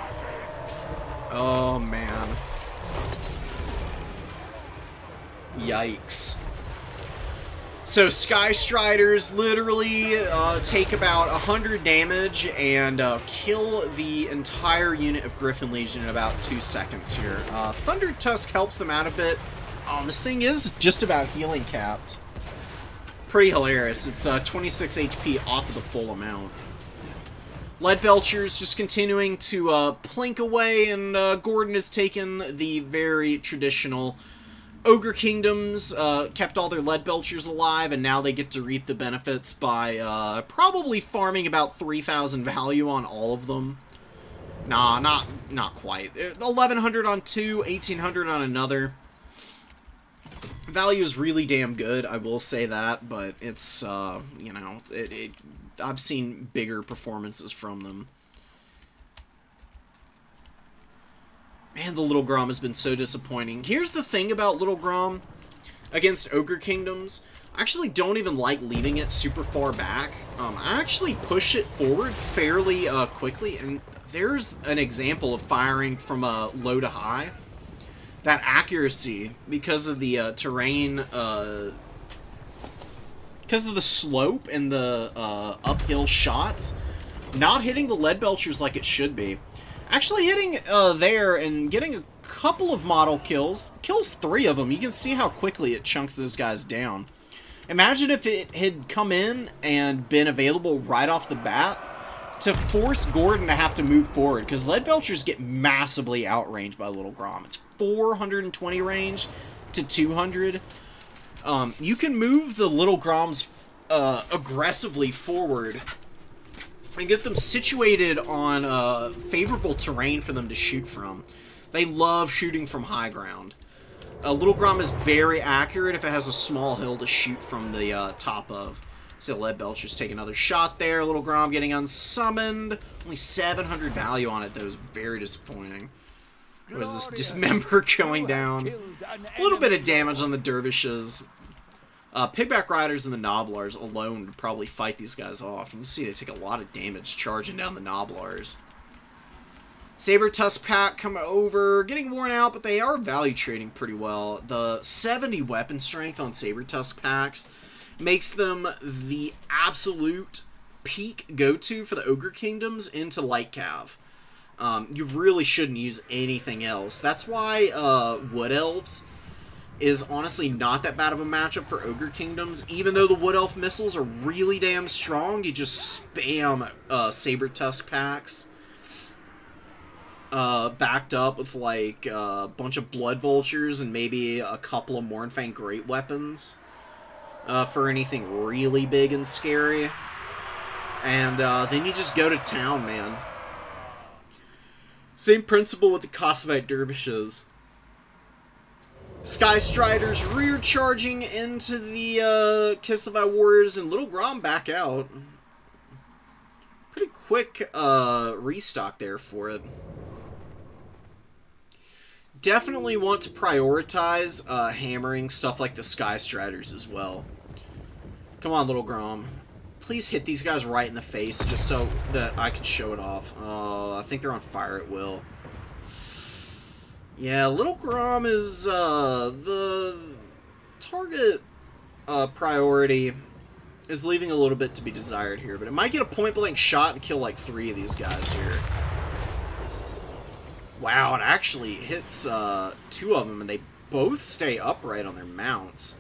S1: Oh, man. Yikes. So, Sky Striders literally take about 100 damage and kill the entire unit of Griffin Legion in about 2 seconds here. Thunder Tusk helps them out a bit. This thing is just about healing capped. Pretty hilarious. It's 26 HP off of the full amount. Lead Belchers just continuing to plink away, and Gordon has taken the very traditional Ogre Kingdoms, kept all their Lead Belchers alive, and now they get to reap the benefits by probably farming about 3,000 value on all of them. Nah, not quite. 1,100 on two, 1,800 on another. Value is really damn good, I will say that, but it's, you know, I've seen bigger performances from them. Man, the Little Grom has been so disappointing. Here's the thing about Little Grom against Ogre Kingdoms. I actually don't even like leaving it super far back. I actually push it forward fairly quickly, and there's an example of firing from low to high. That accuracy, because of the terrain, because of the slope and the uphill shots, not hitting the Lead Belchers like it should be. Actually hitting there and getting a couple of model kills. Kills 3 of them. You can see how quickly it chunks those guys down. Imagine if it had come in and been available right off the bat to force Gordon to have to move forward, because Lead Belchers get massively outranged by Little Grom. It's 420 range to 200. You can move the Little Groms aggressively forward and get them situated on favorable terrain for them to shoot from. They love shooting from high ground. Little Grom is very accurate if it has a small hill to shoot from the top of. So Lead Belchers take another shot there. Little Grom getting unsummoned. Only 700 value on it, though. Is very disappointing. What is this? Dismember going down. A little bit of damage on the Dervishes. Pigback Riders and the Noblars alone would probably fight these guys off. And you see they take a lot of damage charging down the Noblars. Saber Tusk Pack come over, getting worn out, but they are value trading pretty well. The 70 weapon strength on Saber Tusk Packs makes them the absolute peak go-to for the Ogre Kingdoms into Light Cav. You really shouldn't use anything else. That's why Wood Elves is honestly not that bad of a matchup for Ogre Kingdoms. Even though the Wood Elf missiles are really damn strong, you just spam Saber Tusk Packs. Backed up with like a bunch of Blood Vultures and maybe a couple of Mournfang Great Weapons. For anything really big and scary. And then you just go to town, man. Same principle with the Kossovite Dervishes. Sky Striders rear charging into the Kislevi Warriors, and Little Grom back out. Pretty quick restock there for it. Definitely want to prioritize hammering stuff like the Sky Striders as well. Come on, Little Grom. please hit these guys right in the face just so that I can show it off. I think they're on fire at will. Yeah, Little Grom is the target priority is leaving a little bit to be desired here, but it might get a point-blank shot and kill like 3 of these guys here. Wow, it actually hits 2 of them, and they both stay upright on their mounts.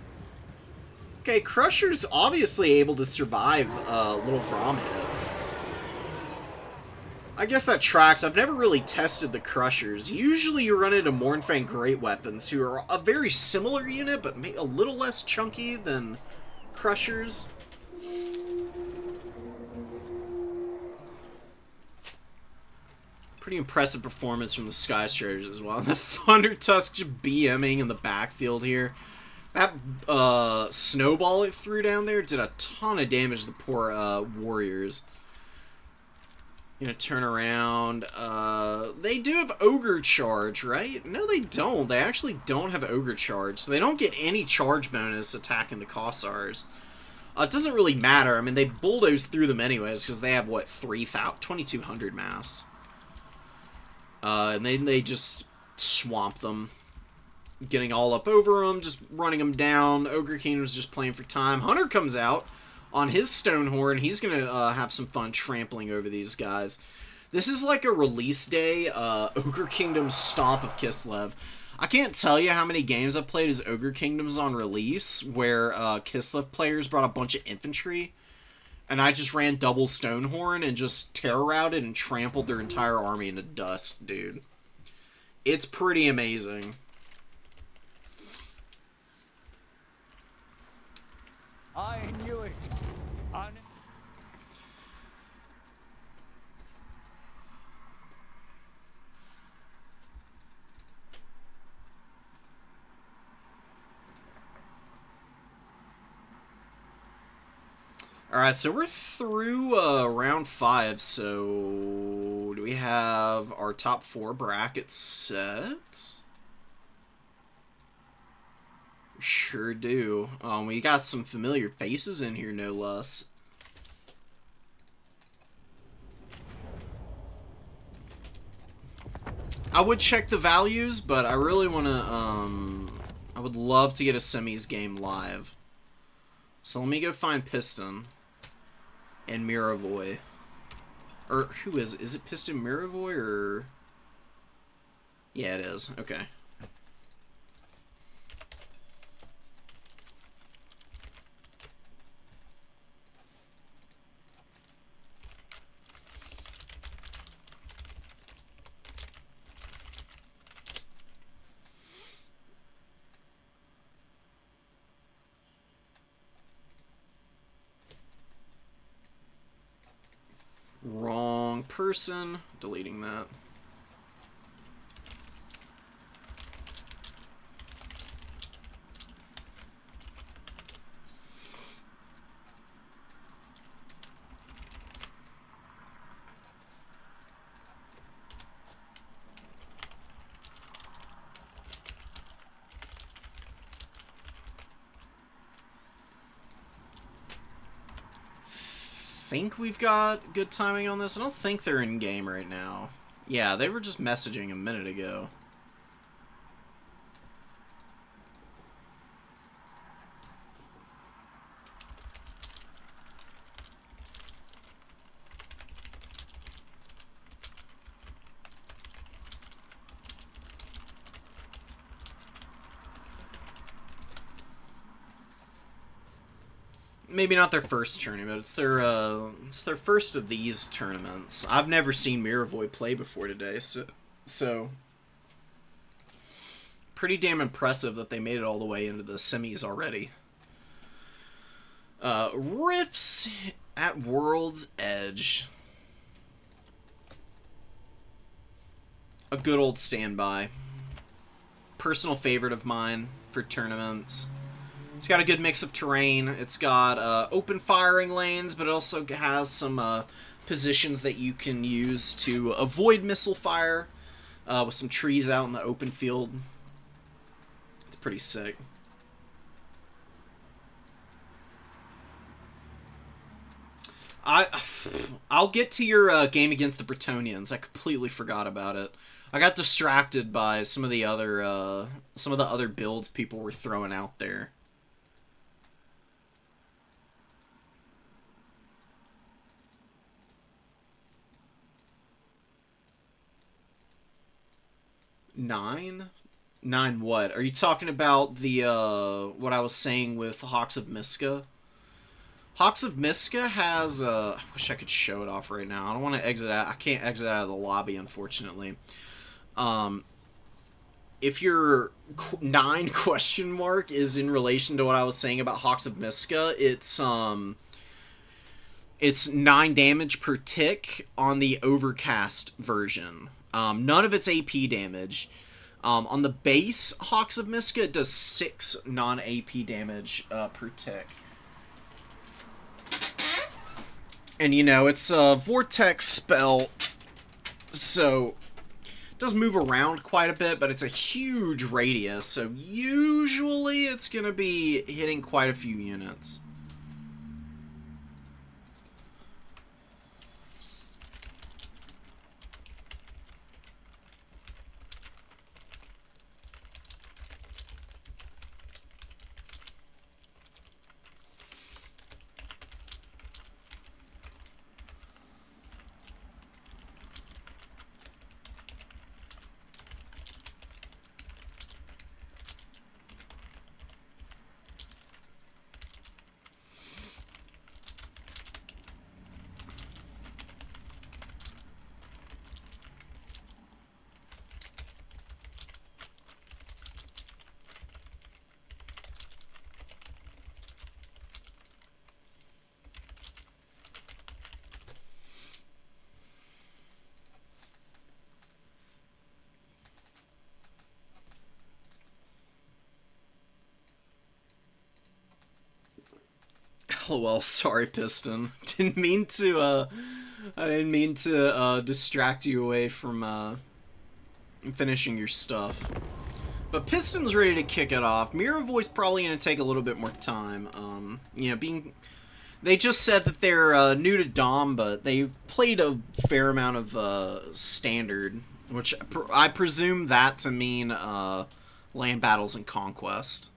S1: Okay, Crusher's obviously able to survive Little Grom hits. I guess that tracks. I've never really tested the Crushers. Usually you run into Mournfang Great Weapons, who are a very similar unit, but a little less chunky than Crushers. Pretty impressive performance from the Sky Striders as well. And the Thunder Tusk just BMing in the backfield here. That snowball it threw down there did a ton of damage to the poor warriors. Gonna turn around. They do have Ogre Charge, right? No, they don't. They actually don't have Ogre Charge, so they don't get any charge bonus attacking the Kossars. It doesn't really matter. I mean, they bulldoze through them anyways, because they have, what, 2,200 mass. And then they just swamp them. Getting all up over them, just running them down. Ogre Kingdom's just playing for time. Hunter comes out on his Stonehorn. He's going to have some fun trampling over these guys. This is like a release day Ogre Kingdom Stomp of Kislev. I can't tell you how many games I've played as Ogre Kingdoms on release where Kislev players brought a bunch of infantry, and I just ran double Stonehorn and just terror routed and trampled their entire army into dust, dude. It's pretty amazing.
S3: I knew it.
S1: Alright, so we're through round 5, so do we have our top 4 brackets set? We sure do. We got some familiar faces in here, no less. I would check the values, but I really want to, I would love to get a semis game live. So let me go find Piston and Miravoy. Or, who is it? Is it Piston Miravoy, or... Yeah, it is. Okay. Wrong person. Deleting that. Think we've got good timing on this. I don't think they're in game right now. Yeah, they were just messaging a minute ago. Maybe not their first tournament. It's their first of these tournaments. I've never seen Miravoy play before today, so pretty damn impressive that they made it all the way into the semis already. Rifts at World's Edge. A good old standby. Personal favorite of mine for tournaments. It's got a good mix of terrain. It's got open firing lanes, but it also has some positions that you can use to avoid missile fire with some trees out in the open field. It's pretty sick. I I'll get to your game against the Bretonnians. I completely forgot about it. I got distracted by some of the other builds people were throwing out there. Nine? Nine what? Are you talking about the what I was saying with Hawks of Miska? Hawks of Miska has I wish I could show it off right now. I don't want to exit out. I can't exit out of the lobby, unfortunately. Um, if your 9 question mark is in relation to what I was saying about Hawks of Miska, it's 9 damage per tick on the overcast version. None of it's AP damage. On the base Hawks of Miska, it does 6 non-AP damage per tick. And, you know, it's a Vortex spell, so it does move around quite a bit, but it's a huge radius, so usually it's going to be hitting quite a few units. Oh well, sorry, Piston. I didn't mean to distract you away from finishing your stuff. But Piston's ready to kick it off. Mirror Voice probably gonna take a little bit more time. You know, they just said that they're new to Dom, but they've played a fair amount of Standard, which I presume that to mean land battles and conquest.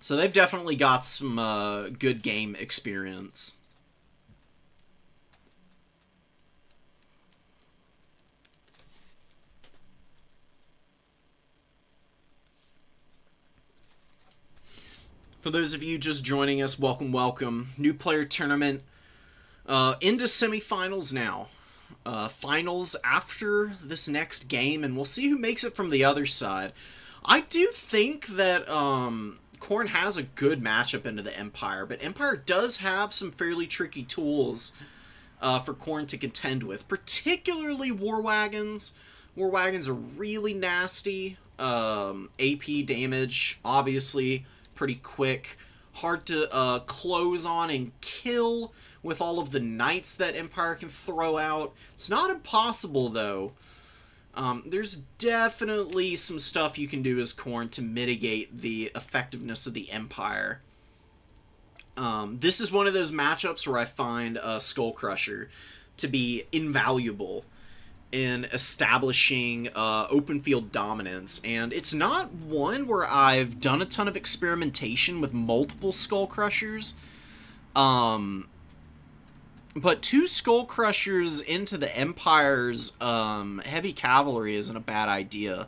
S1: So they've definitely got some good game experience. For those of you just joining us, welcome, welcome. New player tournament into semifinals now. Finals after this next game, and we'll see who makes it from the other side. I do think that Khorne has a good matchup into the Empire, but Empire does have some fairly tricky tools for Khorne to contend with, particularly War Wagons. War Wagons are really nasty. AP damage, obviously, pretty quick. Hard to close on and kill with all of the knights that Empire can throw out. It's not impossible, though. There's definitely some stuff you can do as Khorne to mitigate the effectiveness of the Empire. This is one of those matchups where I find Skull Crusher to be invaluable in establishing open field dominance, and it's not one where I've done a ton of experimentation with multiple Skull Crushers. But 2 Skull Crushers into the Empire's heavy cavalry isn't a bad idea.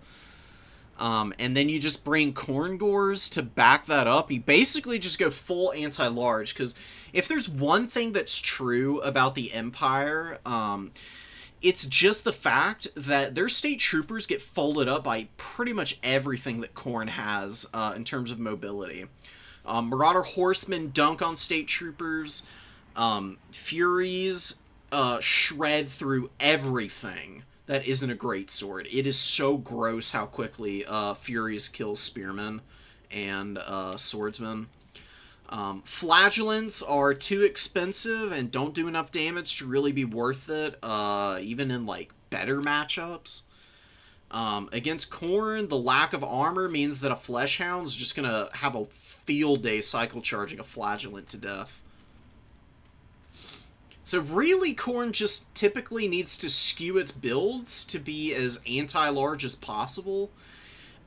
S1: And then you just bring Khorne Gores to back that up. You basically just go full anti-large, because if there's one thing that's true about the Empire, it's just the fact that their state troopers get folded up by pretty much everything that Khorne has in terms of mobility. Marauder Horsemen dunk on state troopers. Furies shred through everything that isn't a great sword. It is so gross how quickly Furies kill spearmen and swordsmen. Flagellants are too expensive and don't do enough damage to really be worth it, even in like better matchups. Against Khorne, the lack of armor means that a Fleshhound's just gonna have a field day cycle charging a Flagellant to death. So really, Khorne just typically needs to skew its builds to be as anti-large as possible,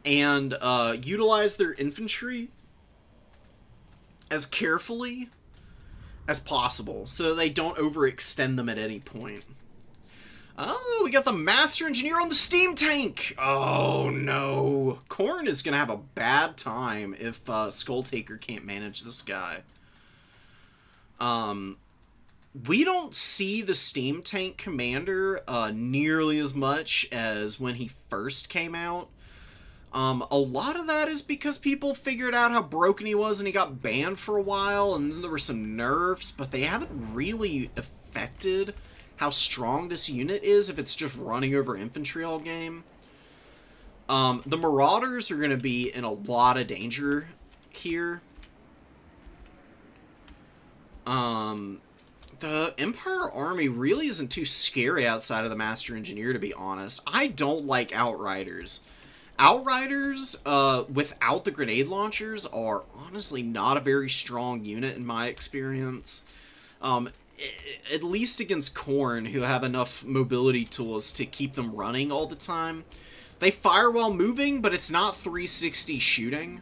S1: and utilize their infantry as carefully as possible, so they don't overextend them at any point. Oh, we got the Master Engineer on the steam tank! Oh no! Khorne is gonna have a bad time if Skulltaker can't manage this guy. We don't see the steam tank commander nearly as much as when he first came out. A lot of that is because people figured out how broken he was and he got banned for a while, and then there were some nerfs, but they haven't really affected how strong this unit is if it's just running over infantry all game. The Marauders are going to be in a lot of danger here. The Empire Army really isn't too scary outside of the Master Engineer, to be honest. I don't like Outriders. Outriders, without the grenade launchers, are honestly not a very strong unit in my experience. At least against Khorne, who have enough mobility tools to keep them running all the time. They fire while moving, but it's not 360 shooting,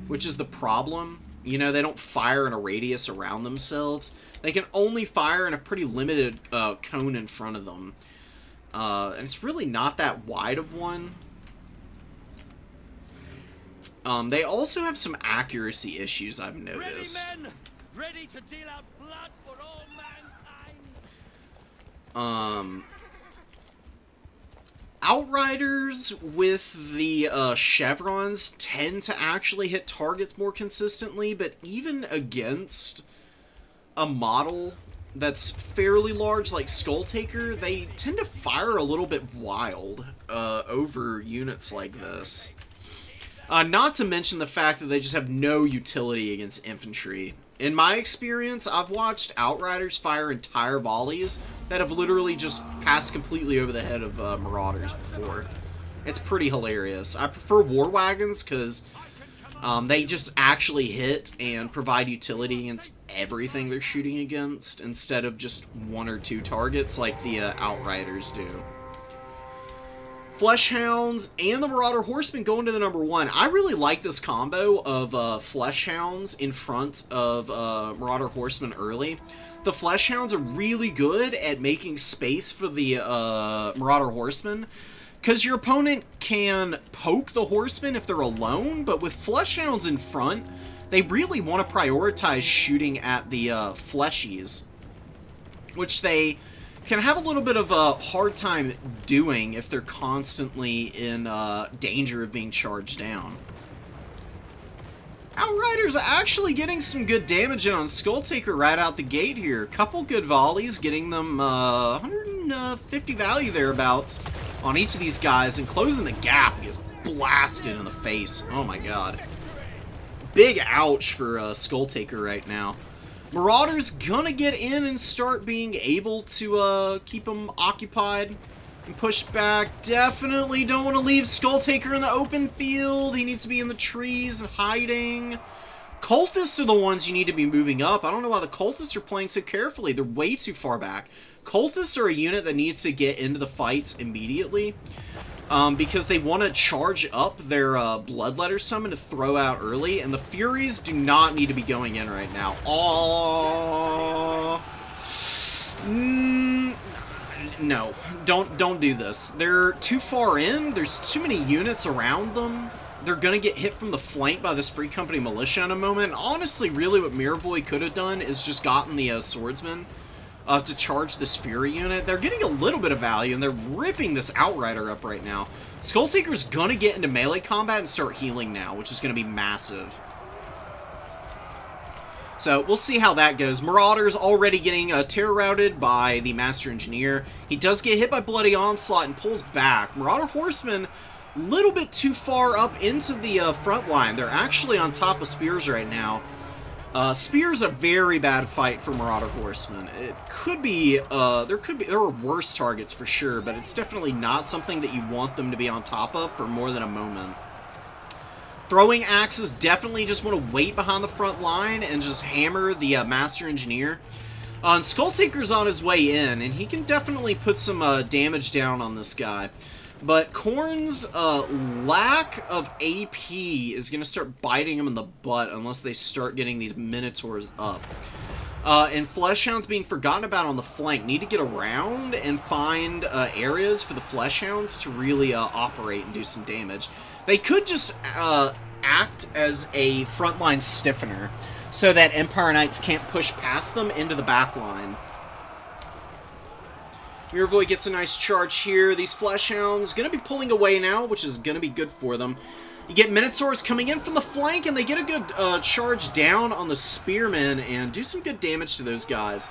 S1: which is the problem. You know, they don't fire in a radius around themselves. They can only fire in a pretty limited cone in front of them. And it's really not that wide of one. They also have some accuracy issues, I've noticed.
S3: Ready, men! Ready to deal out blood for all mankind!
S1: Outriders with the chevrons tend to actually hit targets more consistently, but even against a model that's fairly large like Skulltaker, they tend to fire a little bit wild over units like this. Not to mention the fact that they just have no utility against infantry. In my experience, I've watched Outriders fire entire volleys that have literally just passed completely over the head of Marauders before. It's pretty hilarious. I prefer War Wagons because they just actually hit and provide utility against everything they're shooting against, instead of just one or two targets like the Outriders do. Fleshhounds and the Marauder Horsemen go into the number 1. I really like this combo of Fleshhounds in front of Marauder Horsemen early. The Fleshhounds are really good at making space for the Marauder Horsemen, because your opponent can poke the Horsemen if they're alone, but with Fleshhounds in front, they really want to prioritize shooting at the Fleshies, which they can have a little bit of a hard time doing if they're constantly in danger of being charged down. Outriders are actually getting some good damage in on Skulltaker right out the gate here. Couple good volleys, getting them 150 value thereabouts on each of these guys, and closing the gap. He gets blasted in the face. Oh my god. Big ouch for Skulltaker right now. Marauders gonna get in and start being able to keep them occupied and push back. Definitely don't want to leave Skulltaker in the open field. He needs to be in the trees and hiding. Cultists are the ones you need to be moving up. I don't know why the Cultists are playing so carefully. They're way too far back. Cultists are a unit that needs to get into the fights immediately, because they want to charge up their Bloodletter Summon to throw out early, and the Furies do not need to be going in right now. No, don't do this. They're too far in. There's too many units around them. They're gonna get hit from the flank by this Free Company militia in a moment. Honestly, really what Miravoy could have done is just gotten the swordsman to charge this Fury unit. They're getting a little bit of value, and they're ripping this Outrider up right now. Skulltaker's gonna get into melee combat and start healing now, which is gonna be massive. So, we'll see how that goes. Marauder's already getting terror routed by the Master Engineer. He does get hit by Bloody Onslaught and pulls back. Marauder Horsemen, a little bit too far up into the front line. They're actually on top of Spears right now. Spear's a very bad fight for Marauder Horsemen. It could be, there are worse targets for sure, but it's definitely not something that you want them to be on top of for more than a moment. Throwing axes definitely just want to wait behind the front line and just hammer the Master Engineer. And Skulltaker's on his way in, and he can definitely put some damage down on this guy. But Khorne's lack of AP is going to start biting him in the butt unless they start getting these Minotaurs up. And Fleshhounds being forgotten about on the flank. Need to get around and find areas for the Fleshhounds to really operate and do some damage. They could just act as a frontline stiffener so that Empire Knights can't push past them into the back line. Miravoy gets a nice charge here. These Fleshhounds going to be pulling away now, which is going to be good for them. You get Minotaurs coming in from the flank, and they get a good charge down on the Spearmen and do some good damage to those guys.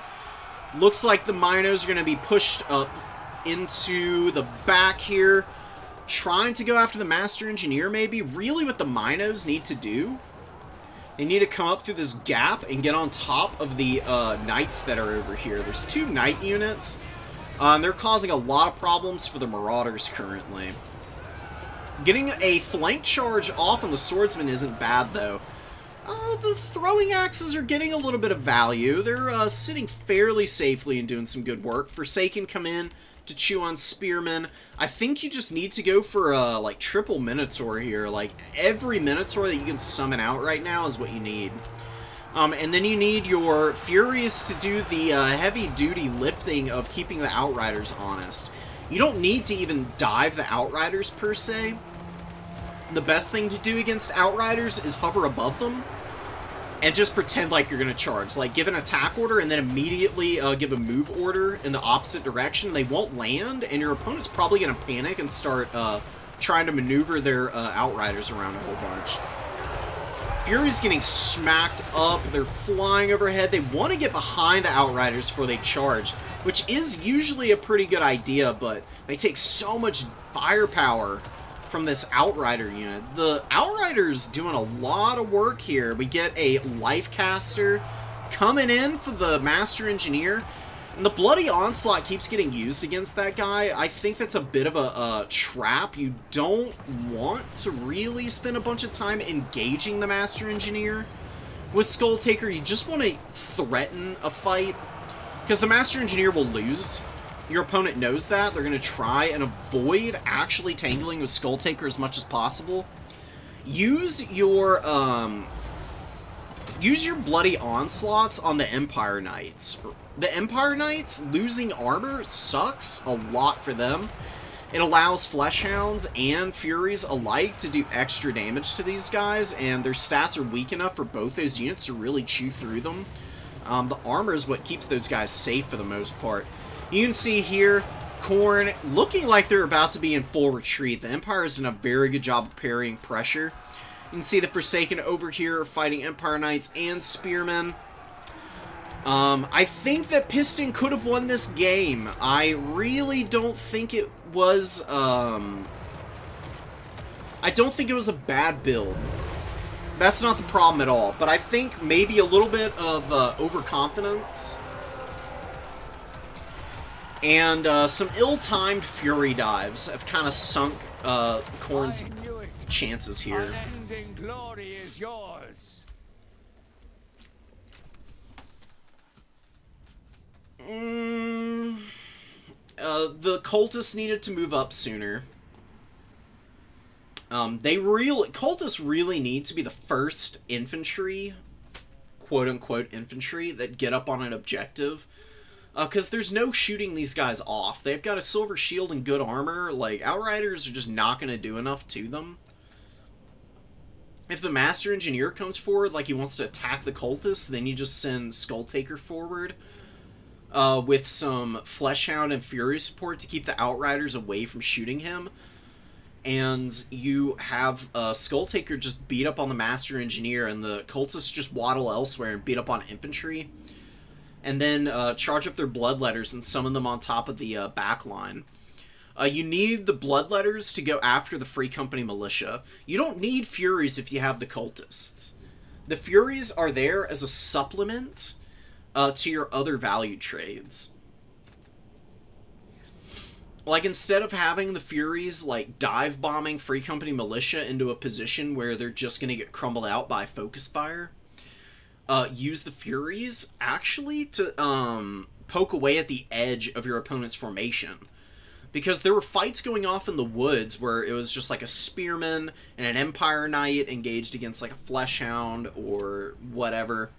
S1: Looks like the Minos are going to be pushed up into the back here, trying to go after the Master Engineer, maybe. Really what the Minos need to do, they need to come up through this gap and get on top of the Knights that are over here. There's 2 Knight units. They're causing a lot of problems for the Marauders currently. Getting a flank charge off on the Swordsman isn't bad, though. The throwing axes are getting a little bit of value. They're sitting fairly safely and doing some good work. Forsaken come in to chew on Spearmen. I think you just need to go for a like triple Minotaur here. Like every Minotaur that you can summon out right now is what you need. And then you need your Furies to do the heavy-duty lifting of keeping the Outriders honest. You don't need to even dive the Outriders, per se. The best thing to do against Outriders is hover above them and just pretend like you're going to charge. Like, give an attack order and then immediately give a move order in the opposite direction. They won't land, and your opponent's probably going to panic and start trying to maneuver their Outriders around a whole bunch. Fury's getting smacked up. They're flying overhead. They want to get behind the Outriders before they charge, which is usually a pretty good idea, but they take so much firepower from this Outrider unit. The Outriders doing a lot of work here. We get a Lifecaster coming in for the Master Engineer, and the Bloody Onslaught keeps getting used against that guy. I think that's a bit of a trap. You don't want to really spend a bunch of time engaging the Master Engineer with Skulltaker. You just want to threaten a fight, because the Master Engineer will lose. Your opponent knows that. They're going to try and avoid actually tangling with Skulltaker as much as possible. Use your Bloody Onslaughts on the Empire Knights. The Empire Knights losing armor sucks a lot for them. It allows Fleshhounds and Furies alike to do extra damage to these guys, and their stats are weak enough for both those units to really chew through them. The armor is what keeps those guys safe for the most part. You can see here, Khorne looking like they're about to be in full retreat. The Empire is doing a very good job of parrying pressure. You can see the Forsaken over here fighting Empire Knights and Spearmen. I think that Piston could have won this game. I really don't think it was, I don't think it was a bad build. That's not the problem at all, but I think maybe a little bit of overconfidence and some ill-timed Fury dives have kind of sunk Khorne's chances here.
S3: Unending glory is yours.
S1: The Cultists needed to move up sooner. Cultists really need to be the first infantry, quote-unquote infantry, that get up on an objective. Because there's no shooting these guys off. They've got a silver shield and good armor. Like, Outriders are just not going to do enough to them. If the Master Engineer comes forward like he wants to attack the Cultists, then you just send Skulltaker forward with some Fleshhound and Fury support to keep the Outriders away from shooting him. And you have Skulltaker just beat up on the Master Engineer, and the Cultists just waddle elsewhere and beat up on infantry. And then charge up their Bloodletters and summon them on top of the back line. You need the Bloodletters to go after the Free Company Militia. You don't need Furies if you have the Cultists. The Furies are there as a supplement to your other value trades. Like, instead of having the Furies, like, dive-bombing Free Company Militia into a position where they're just going to get crumbled out by Focus Fire, use the Furies actually to poke away at the edge of your opponent's formation. Because there were fights going off in the woods where it was just like a spearman and an Empire Knight engaged against like a Fleshhound or whatever.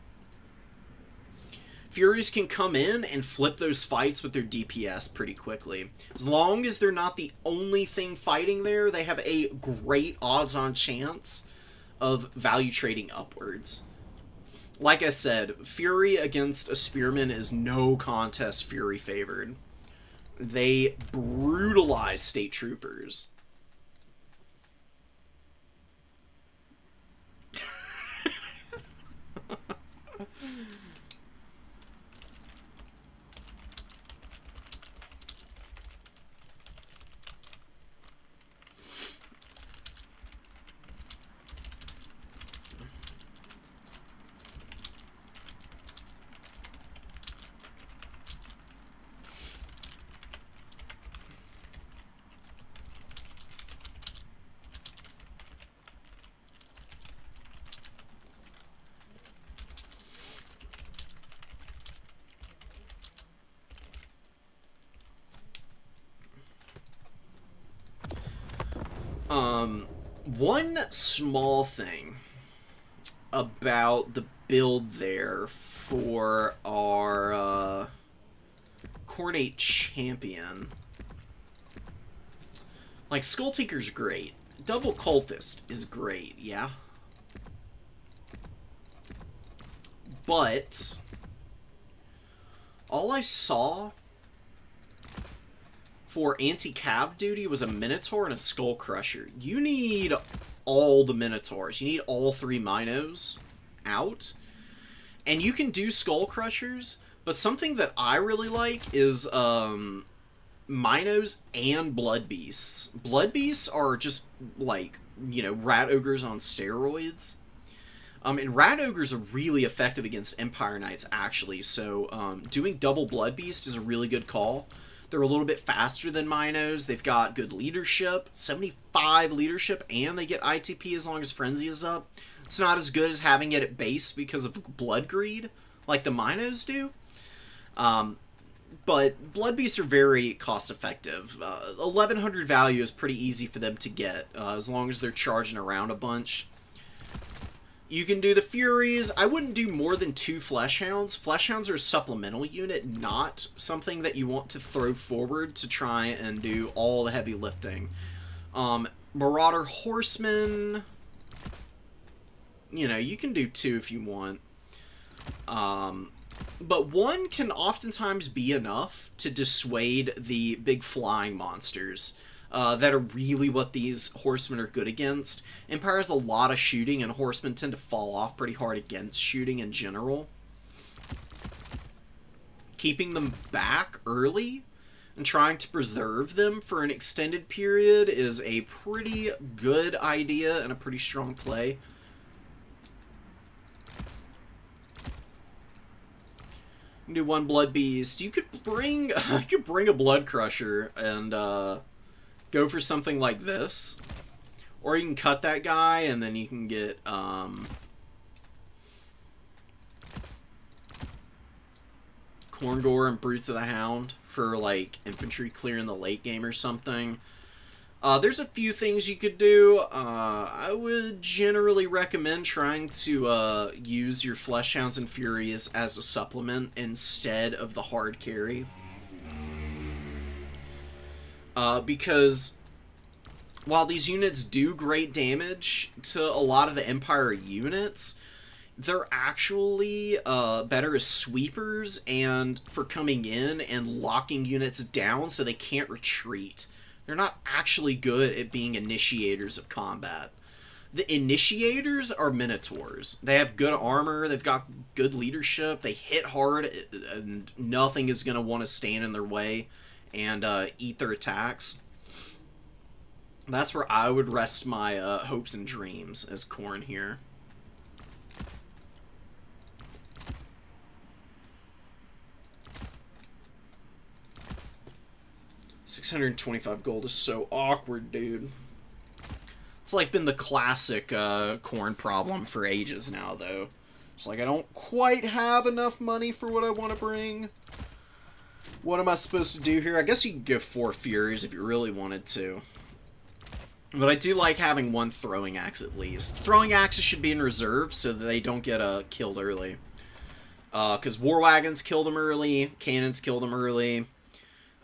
S1: Furies can come in and flip those fights with their DPS pretty quickly. As long as they're not the only thing fighting there, they have a great odds-on chance of value trading upwards. Like I said, Fury against a Spearman is no contest Fury favored. They brutalize state troopers. One small thing about the build there for our Khorne champion. Like, Skull Tinker's great. Double Cultist is great, yeah? But all I saw for anti-cav duty was a Minotaur and a Skull Crusher. You need all the Minotaurs. You need all 3 Minos out. And you can do Skull Crushers, but something that I really like is Minos and Blood Beasts. Blood Beasts are just, like, you know, Rat Ogres on steroids. And Rat Ogres are really effective against Empire Knights, actually, so doing double Blood Beast is a really good call. They're a little bit faster than Minos. They've got good leadership, 75 leadership, and they get ITP as long as Frenzy is up. It's not as good as having it at base because of Blood Greed, like the Minos do. But Blood Beasts are very cost-effective. 1100 value is pretty easy for them to get, as long as they're charging around a bunch. You can do the Furies. I wouldn't do more than 2 Fleshhounds. Fleshhounds are a supplemental unit, not something that you want to throw forward to try and do all the heavy lifting. Marauder Horsemen, you know, you can do 2 if you want. But 1 can oftentimes be enough to dissuade the big flying monsters. That are really what these horsemen are good against. Empire has a lot of shooting, and horsemen tend to fall off pretty hard against shooting in general. Keeping them back early and trying to preserve them for an extended period is a pretty good idea and a pretty strong play. You can do 1 Blood Beast. You could bring a Blood Crusher and go for something like this. Or you can cut that guy and then you can get Khorne and Brutes of the Hound for like infantry clear in the late game or something. There's a few things you could do. I would generally recommend trying to use your Fleshhounds and Furies as a supplement instead of the hard carry. Because while these units do great damage to a lot of the Empire units, they're actually better as sweepers and for coming in and locking units down so they can't retreat. They're not actually good at being initiators of combat. The initiators are Minotaurs. They have good armor, they've got good leadership, they hit hard, and nothing is going to want to stand in their way and eat their attacks. That's where I would rest my hopes and dreams as Khorne here. $625 gold is so awkward, dude. It's like been the classic Khorne problem for ages now, though. It's like I don't quite have enough money for what I want to bring. What am I supposed to do here? I guess you could go 4 Furies if you really wanted to. But I do like having 1 throwing axe at least. Throwing axes should be in reserve so that they don't get killed early. Because war wagons killed them early, cannons killed them early.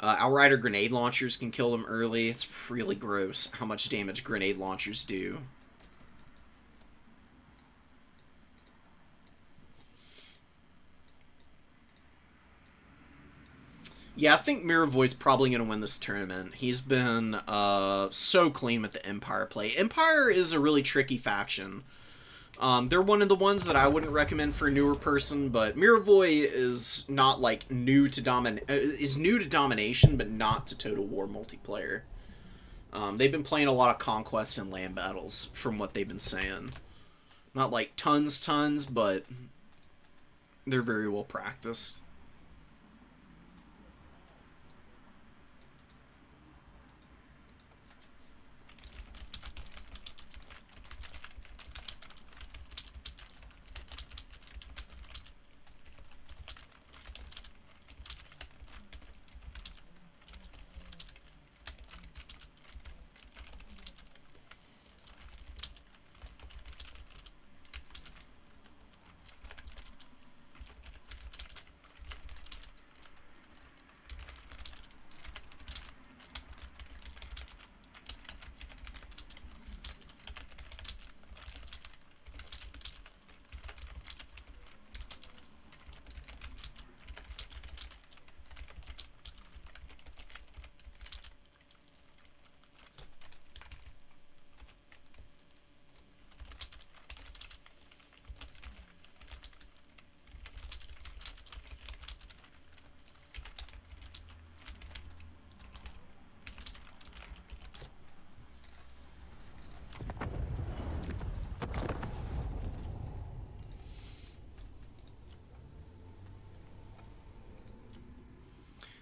S1: Outrider grenade launchers can kill them early. It's really gross how much damage grenade launchers do. Yeah, I think Miravoid's probably going to win this tournament. He's been so clean with the Empire play. Empire is a really tricky faction. They're one of the ones that I wouldn't recommend for a newer person, but Miravoid is not like new to domination, but not to Total War multiplayer. They've been playing a lot of conquest and land battles, from what they've been saying. Not like tons, but they're very well practiced.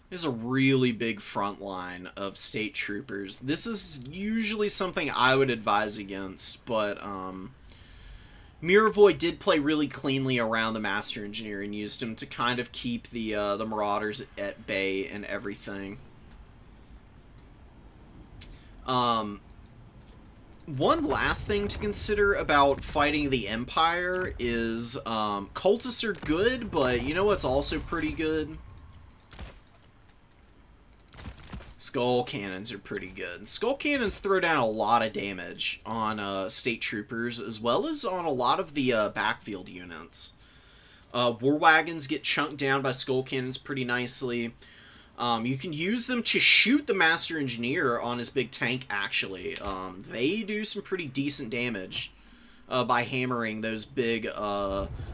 S1: There's a really big front line of state troopers. This is usually something I would advise against, but Miravoid did play really cleanly around the Master Engineer and used him to kind of keep the Marauders at bay and everything. One last thing to consider about fighting the Empire is cultists are good, but you know what's also pretty good? Skull cannons are pretty good. Skull cannons throw down a lot of damage on state troopers, as well as on a lot of the backfield units. War wagons get chunked down by skull cannons pretty nicely. You can use them to shoot the Master Engineer on his big tank, actually. They do some pretty decent damage by hammering those big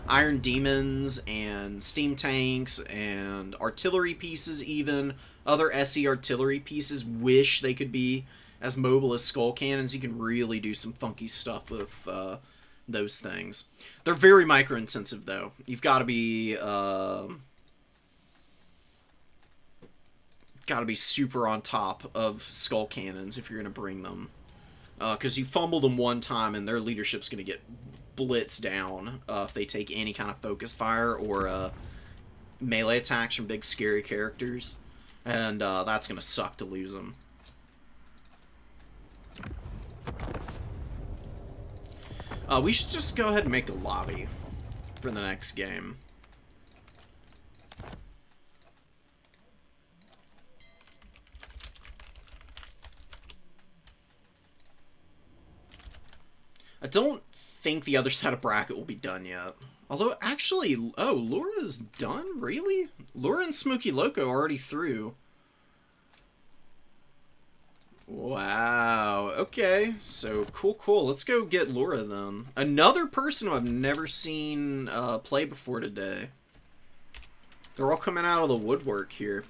S1: Iron Demons and Steam Tanks and artillery pieces even. Other SE artillery pieces wish they could be as mobile as skull cannons. You can really do some funky stuff with those things. They're very micro-intensive, though. You've got to be super on top of skull cannons if you're going to bring them. Because you fumble them one time and their leadership's going to get blitzed down if they take any kind of focus fire or melee attacks from big scary characters. And that's going to suck to lose them. We should just go ahead and make a lobby for the next game. I don't think the other side of bracket will be done yet. Although, actually, oh, Laura's done? Really? Laura and Smokey Loco are already through. Wow. Okay. So, cool. Let's go get Laura, then. Another person who I've never seen play before today. They're all coming out of the woodwork here.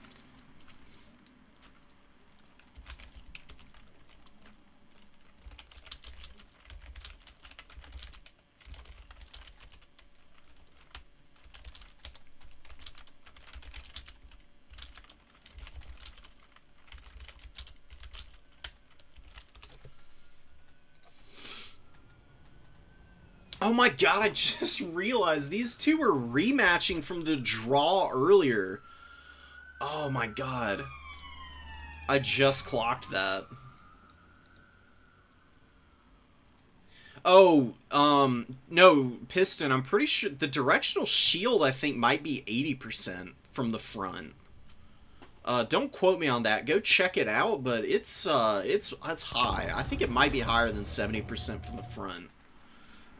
S1: Oh my god, I just realized these two were rematching from the draw earlier. Oh my god. I just clocked that. Oh, no, Piston, I'm pretty sure the directional shield, I think, might be 80% from the front. Don't quote me on that. Go check it out, but that's high. I think it might be higher than 70% from the front.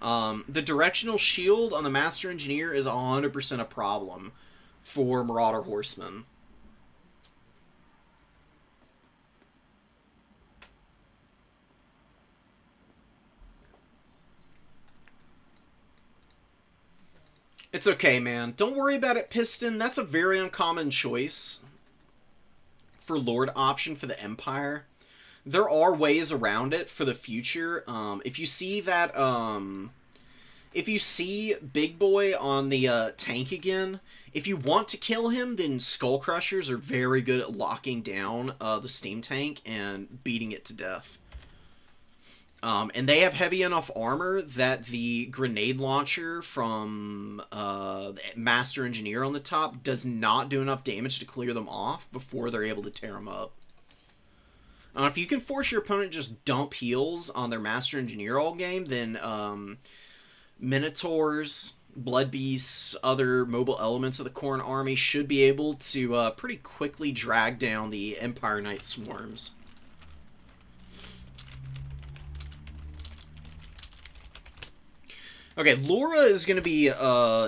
S1: The directional shield on the Master Engineer is 100% a problem for Marauder Horsemen. It's okay, man. Don't worry about it, Piston. That's a very uncommon choice for Lord option for the Empire. There are ways around it for the future. If you see that, if you see Big Boy on the tank again, if you want to kill him, then Skull Crushers are very good at locking down the steam tank and beating it to death. And they have heavy enough armor that the grenade launcher from Master Engineer on the top does not do enough damage to clear them off before they're able to tear them up. If you can force your opponent to just dump heals on their Master Engineer all game, then Minotaurs, Blood Beasts, other mobile elements of the Khorne army should be able to pretty quickly drag down the Empire Knight swarms. Okay, Laura is going to be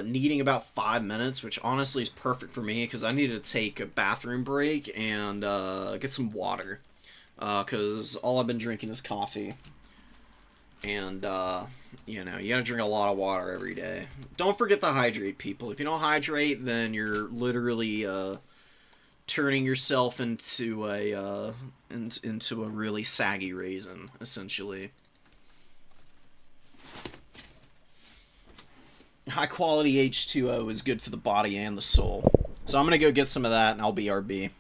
S1: needing about 5 minutes, which honestly is perfect for me because I need to take a bathroom break and get some water. Because all I've been drinking is coffee. And, you know, you gotta drink a lot of water every day. Don't forget to hydrate, people. If you don't hydrate, then you're literally turning yourself into a really saggy raisin, essentially. High quality H2O is good for the body and the soul. So I'm gonna go get some of that and I'll BRB.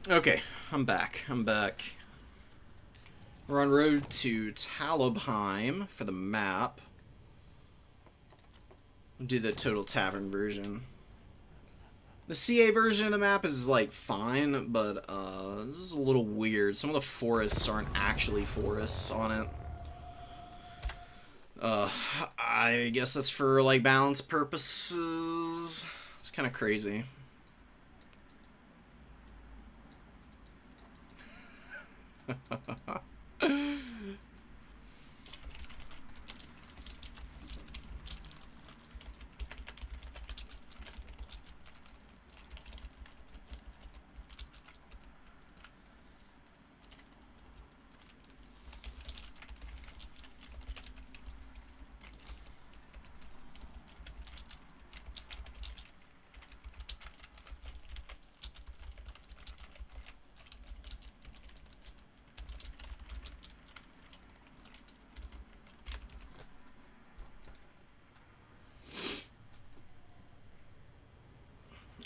S1: Okay, I'm back. We're on road to Talabheim for the map. We'll do the Total Tavern version. The CA version of the map is, like, fine, but, this is a little weird. Some of the forests aren't actually forests on it. I guess that's for, like, balance purposes. It's kind of crazy.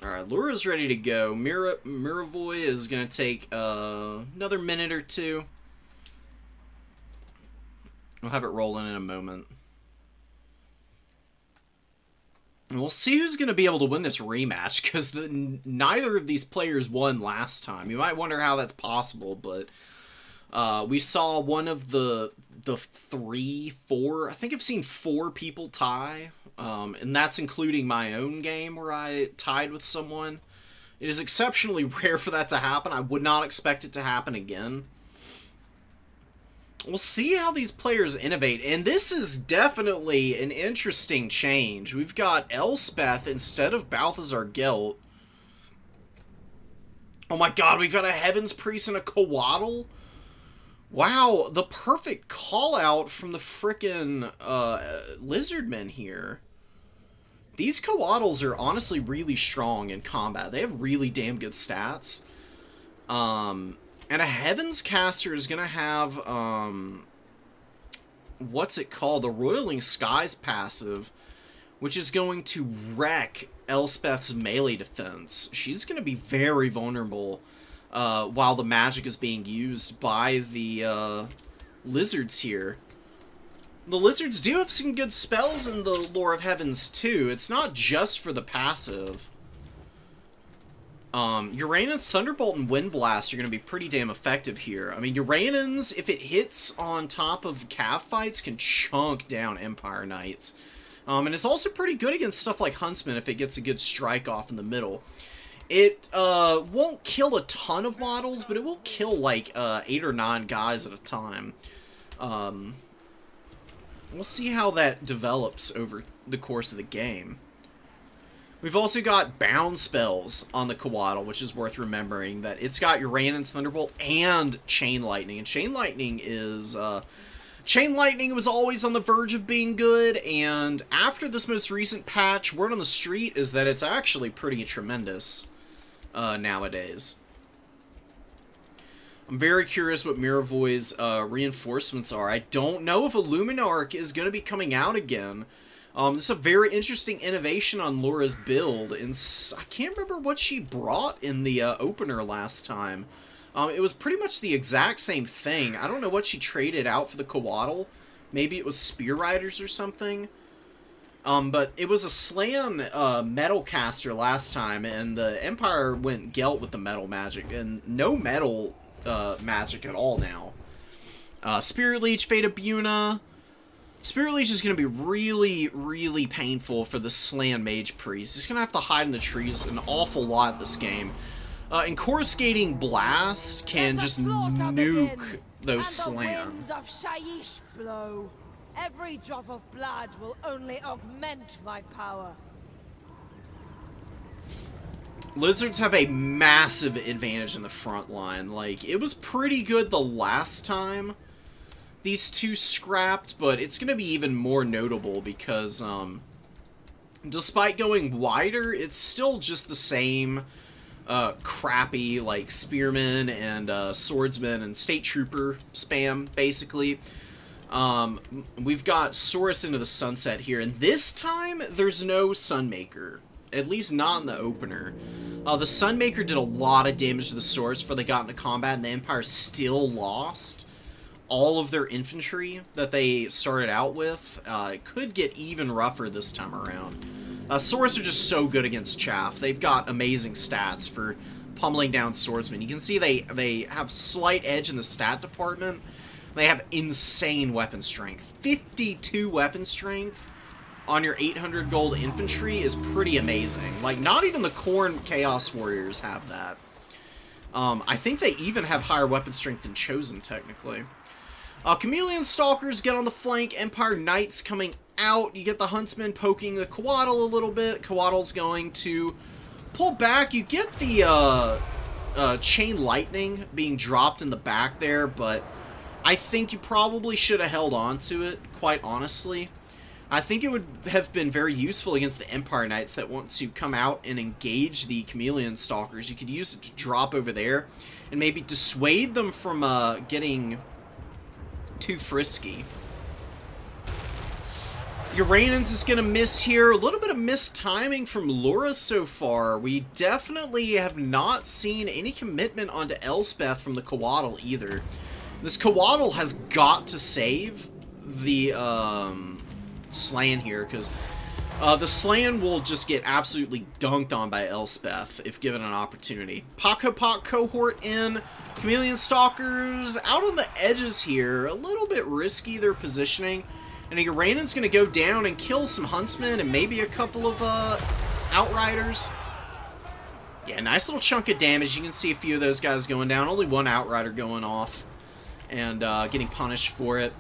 S1: Alright, Laura's ready to go. Miravoy is going to take another minute or two. We'll have it rolling in a moment. And we'll see who's going to be able to win this rematch, because neither of these players won last time. You might wonder how that's possible, but we saw one of the 3, 4... I think I've seen 4 people tie. And that's including my own game where I tied with someone. It is exceptionally rare for that to happen. I would not expect it to happen again. We'll see how these players innovate. And this is definitely an interesting change. We've got Elspeth instead of Balthazar Gelt. Oh my god, we've got a Heaven's Priest and a Coatl? Wow, the perfect call-out from the frickin' Lizardmen here. These Coatls are honestly really strong in combat. They have really damn good stats. And a Heaven's Caster is going to have, what's it called? The Roiling Skies passive, which is going to wreck Elspeth's melee defense. She's going to be very vulnerable while the magic is being used by the lizards here. The lizards do have some good spells in the Lore of Heavens, too. It's not just for the passive. Uranin's Thunderbolt and Wind Blast are going to be pretty damn effective here. I mean, Uranin's, if it hits on top of Cav fights, can chunk down Empire Knights. And it's also pretty good against stuff like Huntsman if it gets a good strike off in the middle. It won't kill a ton of models, but it will kill like 8 or 9 guys at a time. We'll see how that develops over the course of the game. We've also got bound spells on the Coatl, which is worth remembering that it's got Uranin's Thunderbolt and Chain Lightning. And Chain Lightning is... Chain Lightning was always on the verge of being good, and after this most recent patch, word on the street is that it's actually pretty tremendous nowadays. I'm very curious what Miravoy's reinforcements are. I don't know if Illuminarch is going to be coming out again. This is a very interesting innovation on Laura's build, and I can't remember what she brought in the opener last time. It was pretty much the exact same thing. I don't know what she traded out for the Coatl. Maybe it was Spear Riders or something. But it was a Slan metal caster last time, and the Empire went Gelt with the metal magic, and no metal magic at all now. Spirit Leech, Fate of Buna. Spirit Leech is going to be really, really painful for the Slan Mage Priest. He's going to have to hide in the trees an awful lot this game. And Coruscating Blast can just nuke those Slan.
S4: Every drop of blood will only augment my power.
S1: Lizards have a massive advantage in the front line. Like, it was pretty good the last time these two scrapped, but it's going to be even more notable because, despite going wider, it's still just the same crappy, like, spearmen and swordsmen and state trooper spam, basically. We've got Saurus into the Sunset here, and this time there's no Sunmaker. At least not in the opener. The Sunmaker did a lot of damage to the swords before they got into combat, and the Empire still lost all of their infantry that they started out with. It could get even rougher this time around. Swords are just so good against chaff. They've got amazing stats for pummeling down swordsmen. You can see they have slight edge in the stat department. They have insane weapon strength. 52 weapon strength on your 800 gold infantry is pretty amazing. Like, not even the Khorne Chaos Warriors have that. I think they even have higher weapon strength than Chosen, technically. Chameleon Stalkers get on the flank. Empire Knights coming out. You get the Huntsmen poking the Coatl a little bit. Coatl's going to pull back. You get the Chain Lightning being dropped in the back there, but I think you probably should have held on to it, quite honestly. I think it would have been very useful against the Empire Knights that want to come out and engage the Chameleon Stalkers. You could use it to drop over there and maybe dissuade them from getting too frisky. Uranans is going to miss here. A little bit of missed timing from Laura so far. We definitely have not seen any commitment onto Elspeth from the Coatl either. This Coatl has got to save the Slan here, because the Slan will just get absolutely dunked on by Elspeth if given an opportunity. Pakopok cohort in. Chameleon Stalkers out on the edges here. A little bit risky, their positioning. And a Uranan's going to go down and kill some Huntsmen and maybe a couple of Outriders. Yeah, nice little chunk of damage. You can see a few of those guys going down. Only one Outrider going off and getting punished for it.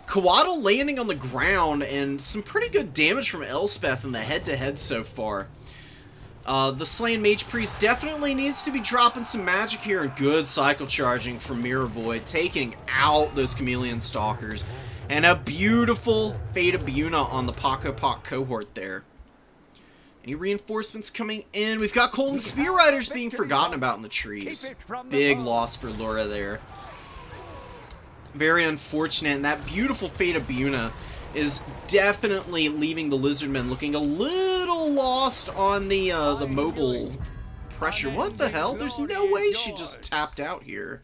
S1: Coatl landing on the ground, and some pretty good damage from Elspeth in the head-to-head so far. The Slain Mage Priest definitely needs to be dropping some magic here, and good cycle charging from Mirror Void, taking out those Chameleon Stalkers. And a beautiful Fate of Buna on the Pakopok cohort there. Any reinforcements coming in? We've got Cold and Spear Riders being forgotten about in the trees. Big loss for Laura there. Very unfortunate, and that beautiful Fate of Buna is definitely leaving the Lizardmen looking a little lost on the mobile pressure. What the hell? There's no way she just tapped out here.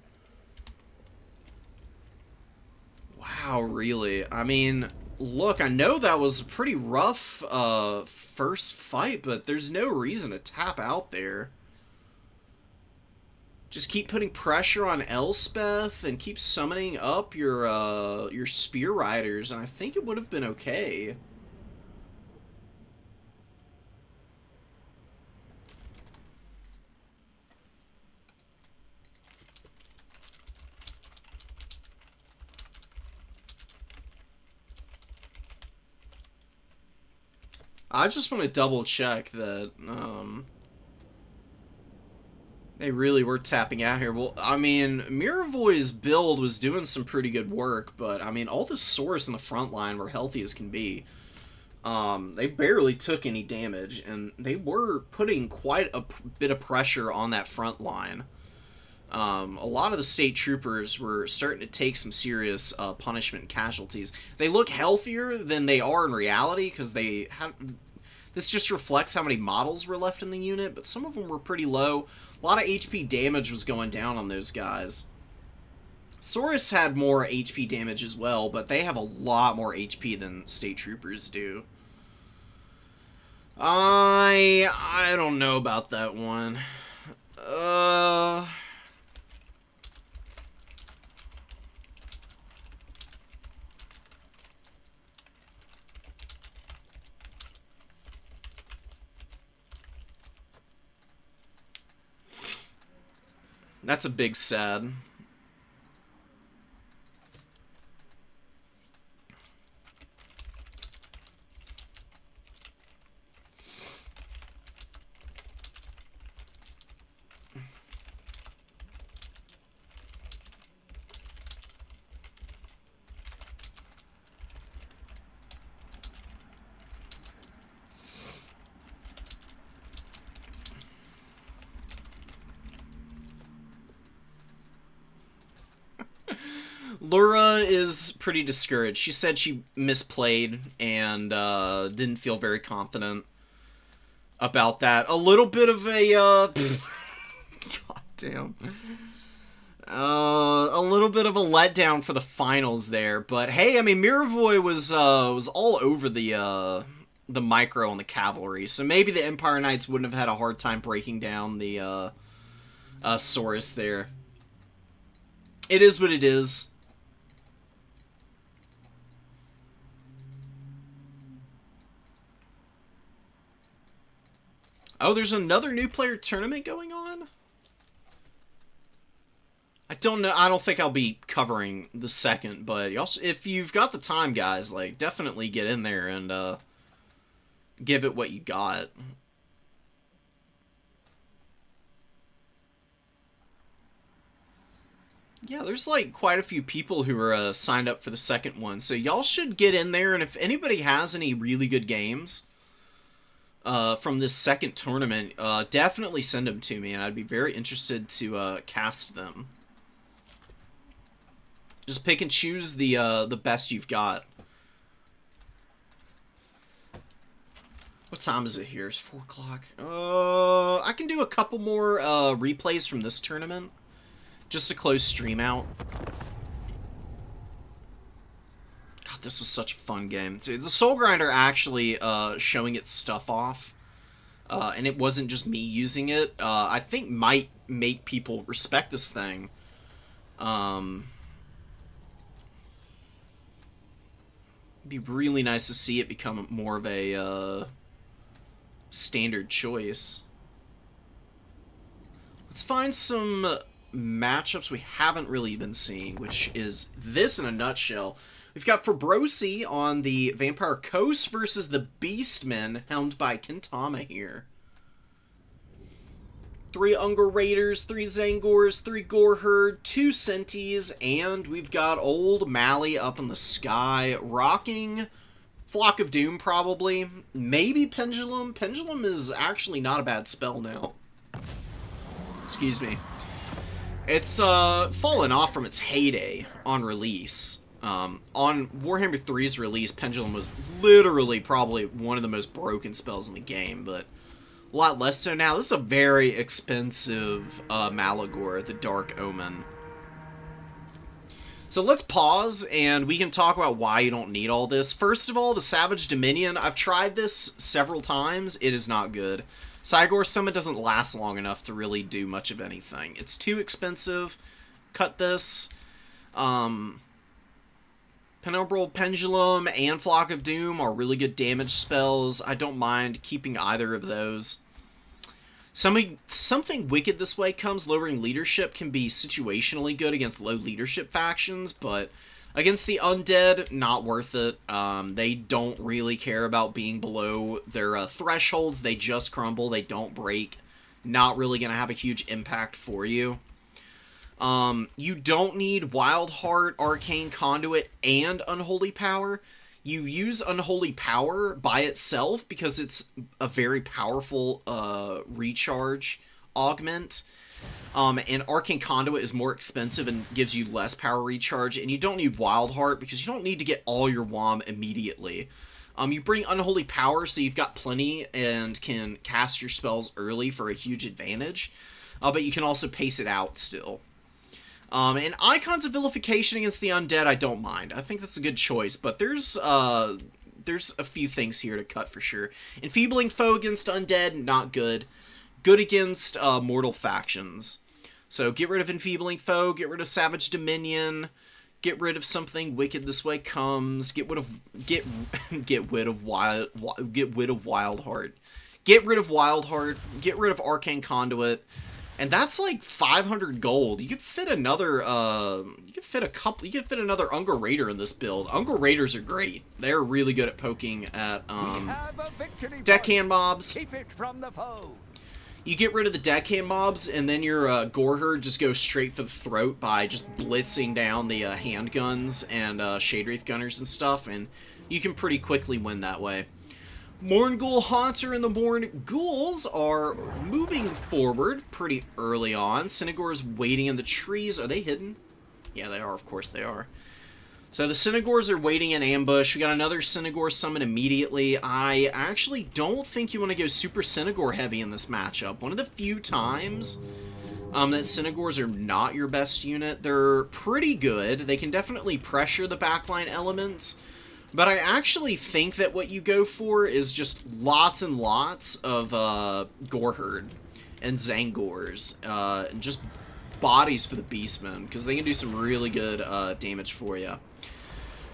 S1: Wow, really? I mean, look, I know that was a pretty rough first fight, but there's no reason to tap out there. Just keep putting pressure on Elspeth and keep summoning up your Spear Riders, and I think it would have been okay. I just want to double check that they really were tapping out here. Well, I mean, Miravoy's build was doing some pretty good work, but I mean, all the swords in the front line were healthy as can be. They barely took any damage, and they were putting quite a bit of pressure on that front line. A lot of the state troopers were starting to take some serious punishment and casualties. They look healthier than they are in reality, because they had... This just reflects how many models were left in the unit, but some of them were pretty low. A lot of HP damage was going down on those guys. Saurus had more HP damage as well, but they have a lot more HP than state troopers do. I don't know about that one. That's a big sad. Laura is pretty discouraged. She said she misplayed and didn't feel very confident. about that. A little bit of a, God damn. A little bit of a letdown for the finals there, but hey, I mean, Miravoy was all over the micro and the cavalry, so maybe the Empire Knights wouldn't have had a hard time breaking down the Saurus there. It is what it is. Oh, there's another new player tournament going on? I don't know. I don't think I'll be covering the second, but if you've got the time, guys, like, definitely get in there and give it what you got. Yeah, there's like quite a few people who are signed up for the second one, so y'all should get in there. And if anybody has any really good games from this second tournament, definitely send them to me, and I'd be very interested to cast them. Just pick and choose the best you've got. What time is it here? It's 4 o'clock. I can do a couple more replays from this tournament, just to close stream out. God, this was such a fun game. The Soul Grinder actually showing its stuff off, and it wasn't just me using it, I think might make people respect this thing. It'd be really nice to see it become more of a standard choice. Let's find some matchups we haven't really been seeing, which is this in a nutshell. We've got Fabrosi on the Vampire Coast versus the Beastmen, helmed by Kintama here. 3 Ungar Raiders, 3 Zangors, 3 Goreherd, 2 Senties, and we've got old Mally up in the sky, rocking Flock of Doom, probably. Maybe Pendulum. Pendulum is actually not a bad spell now. Excuse me. It's fallen off from its heyday on release. On Warhammer 3's release, Pendulum was literally probably one of the most broken spells in the game, but a lot less so now. This is a very expensive Malagor, the Dark Omen. So let's pause, and we can talk about why you don't need all this. First of all, the Savage Dominion. I've tried this several times. It is not good. Cygor Summon doesn't last long enough to really do much of anything. It's too expensive. Cut this. Penumbral Pendulum and Flock of Doom are really good damage spells. I don't mind keeping either of those. Something wicked this way comes. Lowering leadership can be situationally good against low leadership factions, but against the undead, not worth it. They don't really care about being below their thresholds. They just crumble. They don't break. Not really going to have a huge impact for you. You don't need Wild Heart, Arcane Conduit, and Unholy Power. You use Unholy Power by itself because it's a very powerful recharge augment. And Arcane Conduit is more expensive and gives you less power recharge. And you don't need Wild Heart because you don't need to get all your WOM immediately. You bring Unholy Power so you've got plenty and can cast your spells early for a huge advantage. But you can also pace it out still. And Icons of Vilification against the Undead, I don't mind. I think that's a good choice, but there's a few things here to cut for sure. Enfeebling Foe against Undead, not good. Good against mortal factions. So get rid of Enfeebling Foe, get rid of Savage Dominion, get rid of Something Wicked This Way Comes, get rid of Wild Heart. Get rid of Wild Heart, get rid of Arcane Conduit. And that's like 500 gold. You could fit another, you could fit another Ungar Raider in this build. Ungar Raiders are great. They're really good at poking at, deckhand mobs.
S3: Keep it from the foe.
S1: You get rid of the deckhand mobs, and then your, Goreherd just goes straight for the throat by just blitzing down the, handguns and, Shadewraith Gunners and stuff, and you can pretty quickly win that way. Morngul Haunter and the Morn Ghouls are moving forward pretty early on. Synagor's waiting in the trees. Are they hidden? Yeah, they are. Of course they are. So the Synagors are waiting in ambush. We got another Synagor summon immediately. I actually don't think you want to go super Synagor heavy in this matchup. One of the few times that Synagors are not your best unit. They're pretty good. They can definitely pressure the backline elements. But I actually think that what you go for is just lots and lots of Goreherd and Zangors. And just bodies for the Beastmen, because they can do some really good damage for you.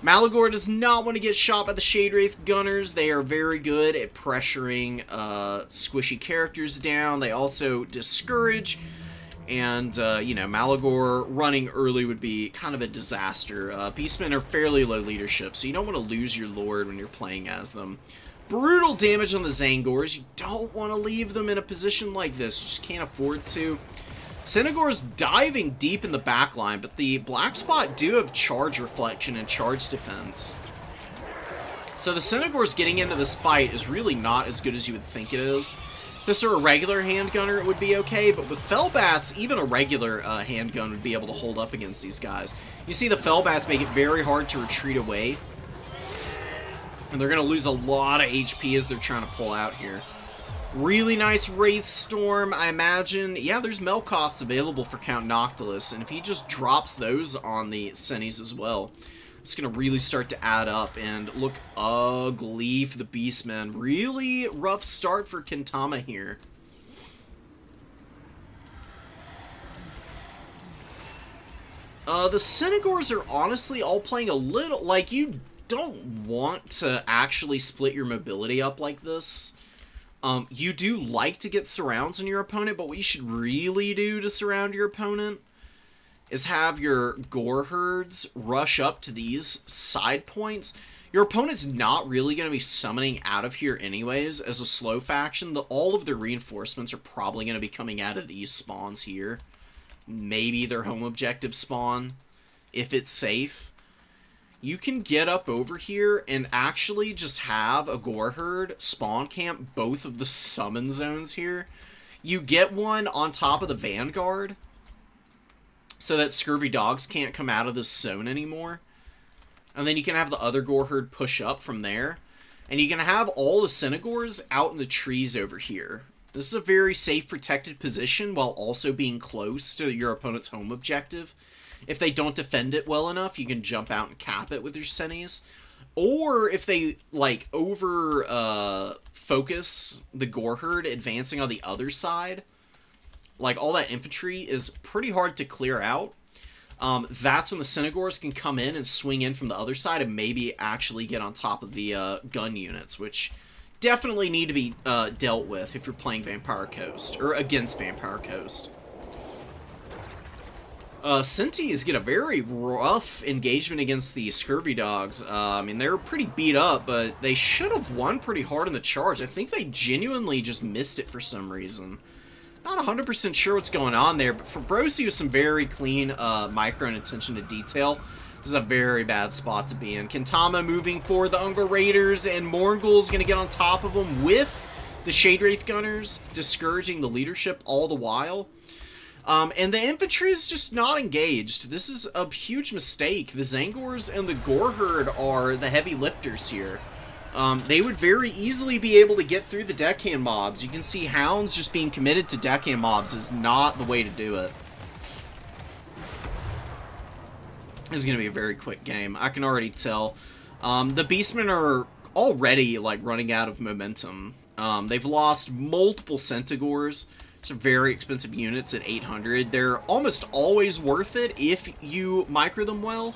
S1: Malagor does not want to get shot by the Shade Wraith Gunners. They are very good at pressuring squishy characters down. They also discourage, and, you know, Malagor running early would be kind of a disaster. Beastmen are fairly low leadership, so you don't want to lose your Lord when you're playing as them. Brutal damage on the Zangors. You don't want to leave them in a position like this. You just can't afford to. Synagor's diving deep in the backline, but the Black Spot do have charge reflection and charge defense. So the Synagor's getting into this fight is really not as good as you would think it is. If this were a regular handgunner, it would be okay, but with Fellbats, even a regular handgun would be able to hold up against these guys. You see the Fellbats make it very hard to retreat away, and they're going to lose a lot of HP as they're trying to pull out here. Really nice Wraith Storm, I imagine. Yeah, there's Melkoths available for Count Noctilus, and if he just drops those on the Sennies as well, it's going to really start to add up and look ugly for the Beastmen. Really rough start for Kentama here. The Synagors are honestly all playing a little... Like, you don't want to actually split your mobility up like this. You do like to get surrounds on your opponent, but what you should really do to surround your opponent is have your Goreherds rush up to these side points. Your opponent's not really going to be summoning out of here anyways as a slow faction. All of their reinforcements are probably going to be coming out of these spawns here. Maybe their home objective spawn, if it's safe. You can get up over here and actually just have a Goreherd spawn camp both of the summon zones here. You get one on top of the Vanguard so that Scurvy Dogs can't come out of this zone anymore. And then you can have the other Goreherd push up from there. And you can have all the Synagors out in the trees over here. This is a very safe, protected position while also being close to your opponent's home objective. If they don't defend it well enough, you can jump out and cap it with your Sennies. Or if they, like, focus the Goreherd advancing on the other side, like, all that infantry is pretty hard to clear out. That's when the Synagors can come in and swing in from the other side and maybe actually get on top of the gun units, which definitely need to be dealt with if you're playing Vampire Coast, or against Vampire Coast. Sintis get a very rough engagement against the Scurvy Dogs. I mean, they were pretty beat up, but they should have won pretty hard in the charge. I think they genuinely just missed it for some reason. Not 100% sure what's going on there, but for Brosi with some very clean micro and attention to detail, this is a very bad spot to be in. Kentama moving for the Ungar Raiders, and Morgul's going to get on top of them with the Shade Wraith Gunners, discouraging the leadership all the while. And the infantry is just not engaged. This is a huge mistake. The Zangors and the Goreherd are the heavy lifters here. They would very easily be able to get through the deckhand mobs. You can see Hounds just being committed to deckhand mobs is not the way to do it. This is going to be a very quick game. I can already tell. The Beastmen are already, like, running out of momentum. They've lost multiple Centigors. These are very expensive units at 800. They're almost always worth it if you micro them well.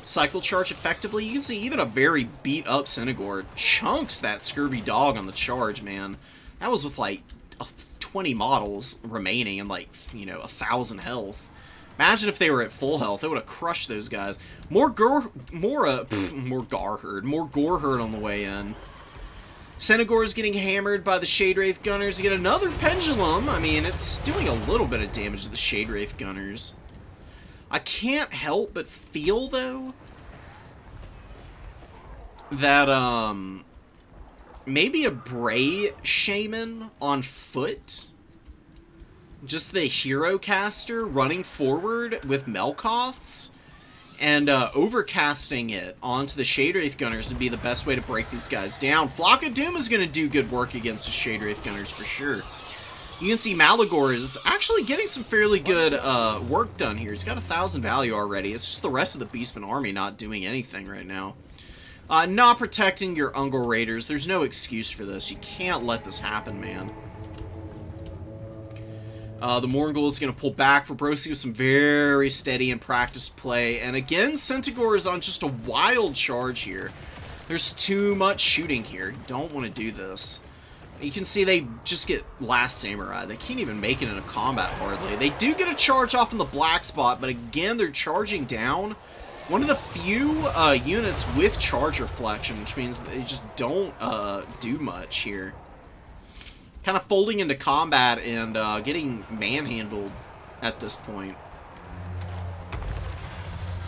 S1: Cycle charge effectively. You can see even a very beat up Synagor chunks that Scurvy Dog on the charge, man. That was with like 20 models remaining and like, you know, 1,000 health. Imagine if they were at full health. It would have crushed those guys. More Goreherd on the way in. Synagor is getting hammered by the Shade Wraith Gunners. You get another Pendulum. I mean, it's doing a little bit of damage to the Shade Wraith Gunners. I can't help but feel, though, that, maybe a Bray Shaman on foot, just the hero caster running forward with Melkoths, and overcasting it onto the Shade Wraith Gunners would be the best way to break these guys down. Flock of Doom is going to do good work against the Shade Wraith Gunners for sure. You can see Malagor is actually getting some fairly good work done here. He's got 1,000 value already. It's just the rest of the Beastman army not doing anything right now. Not protecting your Ungor Raiders. There's no excuse for this. You can't let this happen, man. The Morgul is going to pull back. Fabrosi with some very steady and practiced play. And again, Centaur is on just a wild charge here. There's too much shooting here. You don't want to do this. You can see they just get Last Samurai. They can't even make it into combat hardly. They do get a charge off in the black spot, but again, they're charging down. One of the few units with charge reflection, which means they just don't do much here. Kind of folding into combat and getting manhandled at this point.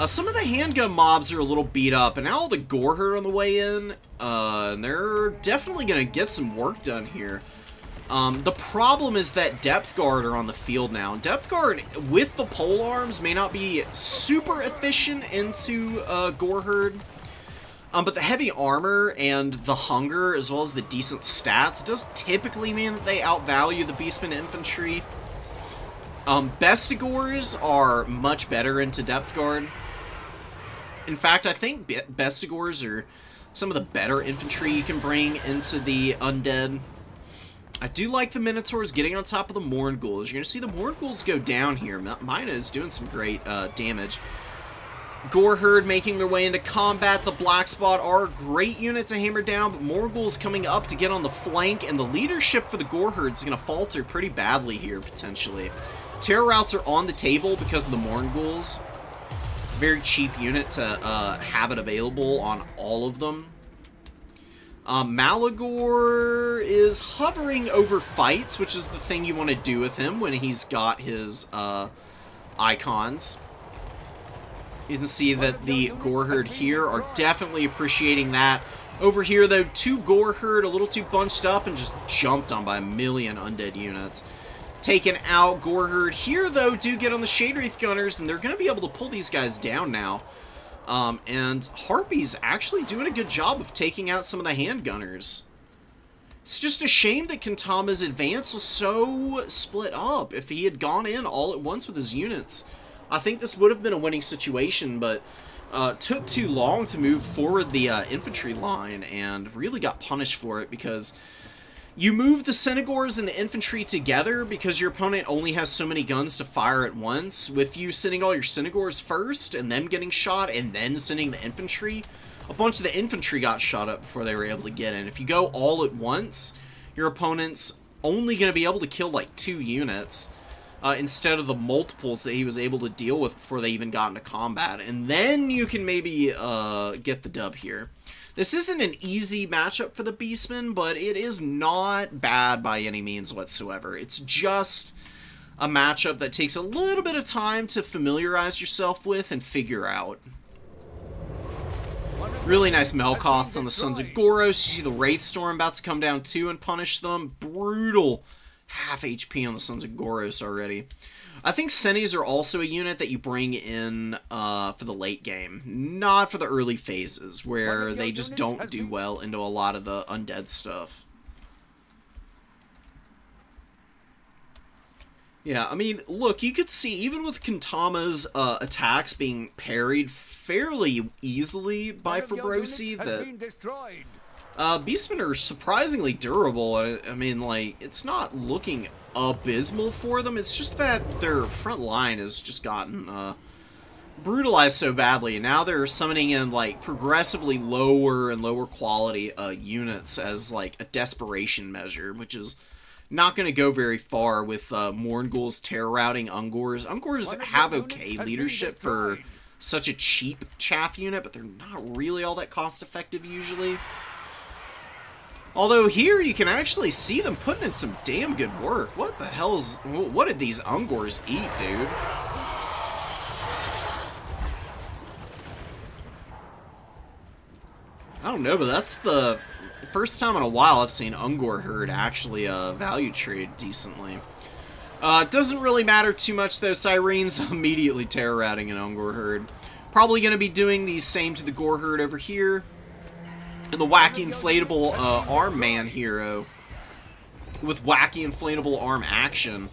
S1: Some of the handgun mobs are a little beat up, and now all the Goreherd on the way in, and they're definitely going to get some work done here. The problem is that Depth Guard are on the field now. Depth Guard with the pole arms may not be super efficient into Goreherd, but the heavy armor and the hunger, as well as the decent stats, does typically mean that they outvalue the Beastman infantry. Bestigors are much better into Depth Guard. In fact, I think Bestigors are some of the better infantry you can bring into the Undead. I do like the Minotaurs getting on top of the Morghuls. You're going to see the Morghuls go down here. Mina is doing some great damage. Goreherd making their way into combat. The Black Spot are a great unit to hammer down, but Morghuls coming up to get on the flank, and the leadership for the Goreherd is going to falter pretty badly here, potentially. Terror routes are on the table because of the Morghuls. Very cheap unit to have it available on all of them. Malagor is hovering over fights, which is the thing you want to do with him when he's got his icons. You can see that the Goreherd here are definitely appreciating that. Over here, though, 2 Goreherd a little too bunched up and just jumped on by a million undead units. Taken out. Goreherd here, though, do get on the Shade Wraith Gunners, and they're going to be able to pull these guys down now. And Harpy's actually doing a good job of taking out some of the handgunners. It's just a shame that Kentama's advance was so split up. If he had gone in all at once with his units, I think this would have been a winning situation, but took too long to move forward the infantry line and really got punished for it because you move the Centaurs and the infantry together because your opponent only has so many guns to fire at once. With you sending all your Centaurs first and them getting shot and then sending the infantry, a bunch of the infantry got shot up before they were able to get in. If you go all at once, your opponent's only going to be able to kill like 2 units instead of the multiples that he was able to deal with before they even got into combat. And then you can maybe get the dub here. This isn't an easy matchup for the Beastmen, but it is not bad by any means whatsoever. It's just a matchup that takes a little bit of time to familiarize yourself with and figure out. Really nice Melkoths on the Sons of Goros. You see the Wraithstorm about to come down too and punish them. Brutal half HP on the Sons of Goros already. I think Senis are also a unit that you bring in for the late game, not for the early phases, where they just don't do well into a lot of the undead stuff. Yeah, I mean, look, you could see, even with Kentama's attacks being parried fairly easily by Fabrosi, that Beastmen are surprisingly durable. I mean, like, it's not looking abysmal for them. It's just that their front line has just gotten brutalized so badly, and now they're summoning in like progressively lower and lower quality units as like a desperation measure, which is not going to go very far with Morghuls terror routing Ungors. Ungors have okay leadership for such a cheap chaff unit, but they're not really all that cost effective usually. Although here you can actually see them putting in some damn good work. What the hell's... What did these Ungors eat, dude? I don't know, but that's the first time in a while I've seen Ungor herd actually value trade decently. It doesn't really matter too much though. Syrene's immediately terror routing an Ungor herd. Probably going to be doing the same to the Gore Herd over here. And the wacky inflatable arm man hero with wacky inflatable arm action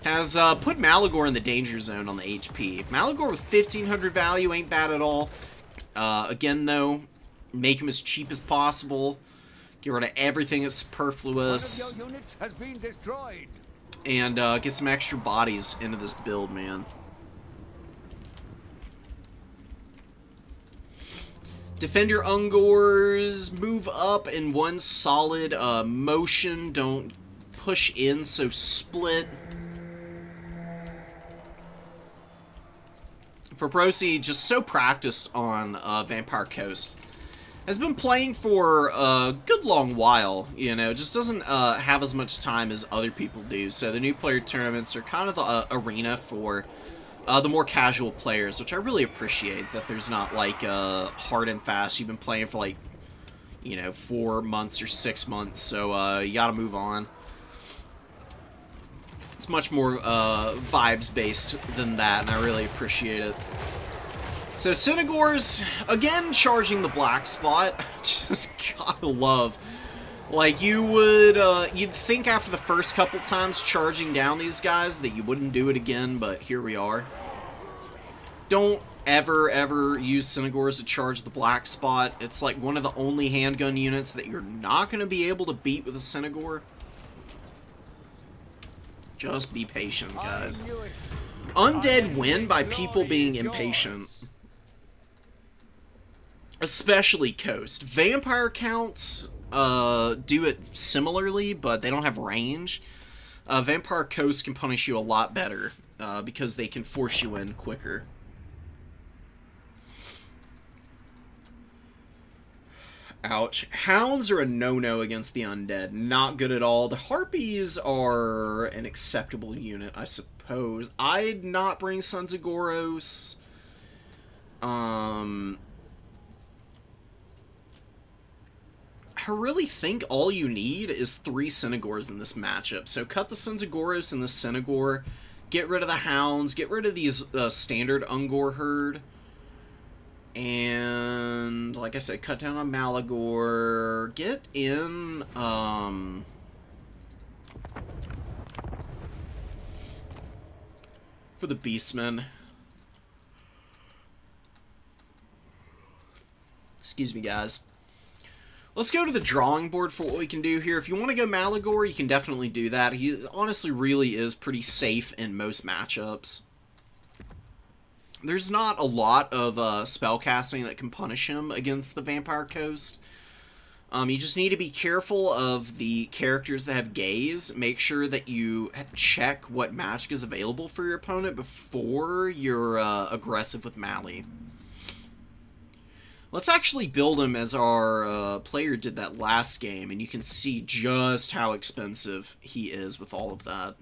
S1: has put Malagor in the danger zone on the HP. Malagor with 1500 value ain't bad at all. Again, though, make him as cheap as possible. Get rid of everything that's superfluous.
S3: One of your units has been destroyed.
S1: And get some extra bodies into this build, man. Defend your Ungors. Move up in one solid motion. Don't push in, so split. For Brosi, just so practiced on Vampire Coast. Has been playing for a good long while, you know, just doesn't have as much time as other people do. So the new player tournaments are kind of the arena for the more casual players, which I really appreciate, that there's not like hard and fast. You've been playing for like, you know, 4 months or 6 months, so you gotta move on. It's much more vibes-based than that, and I really appreciate it. So Synagors, again, charging the black spot. Just gotta love. Like, you would, you'd think after the first couple times charging down these guys that you wouldn't do it again, but here we are. Don't ever use Synagors to charge the black spot. It's like one of the only handgun units that you're not going to be able to beat with a Synagor. Just be patient, guys. Undead win by people being impatient. Especially Coast. Vampire counts do it similarly, but they don't have range. Vampire Coast can punish you a lot better because they can force you in quicker. Ouch. Hounds are a no-no against the undead. Not good at all. The Harpies are an acceptable unit, I suppose. I'd not bring Sons of Goros. I really think all you need is 3 Synagors in this matchup. So cut the Sons of Goros and the Synagor. Get rid of the Hounds. Get rid of these standard Ungor herd. And, like I said, cut down on Malagor. Get in, for the Beastmen. Excuse me, guys. Let's go to the drawing board for what we can do here. If you want to go Malagor, you can definitely do that. He honestly really is pretty safe in most matchups. There's not a lot of spell casting that can punish him against the Vampire Coast. You just need to be careful of the characters that have gaze. Make sure that you check what magic is available for your opponent before you're aggressive with Mally. Let's actually build him as our player did that last game, and you can see just how expensive he is with all of that.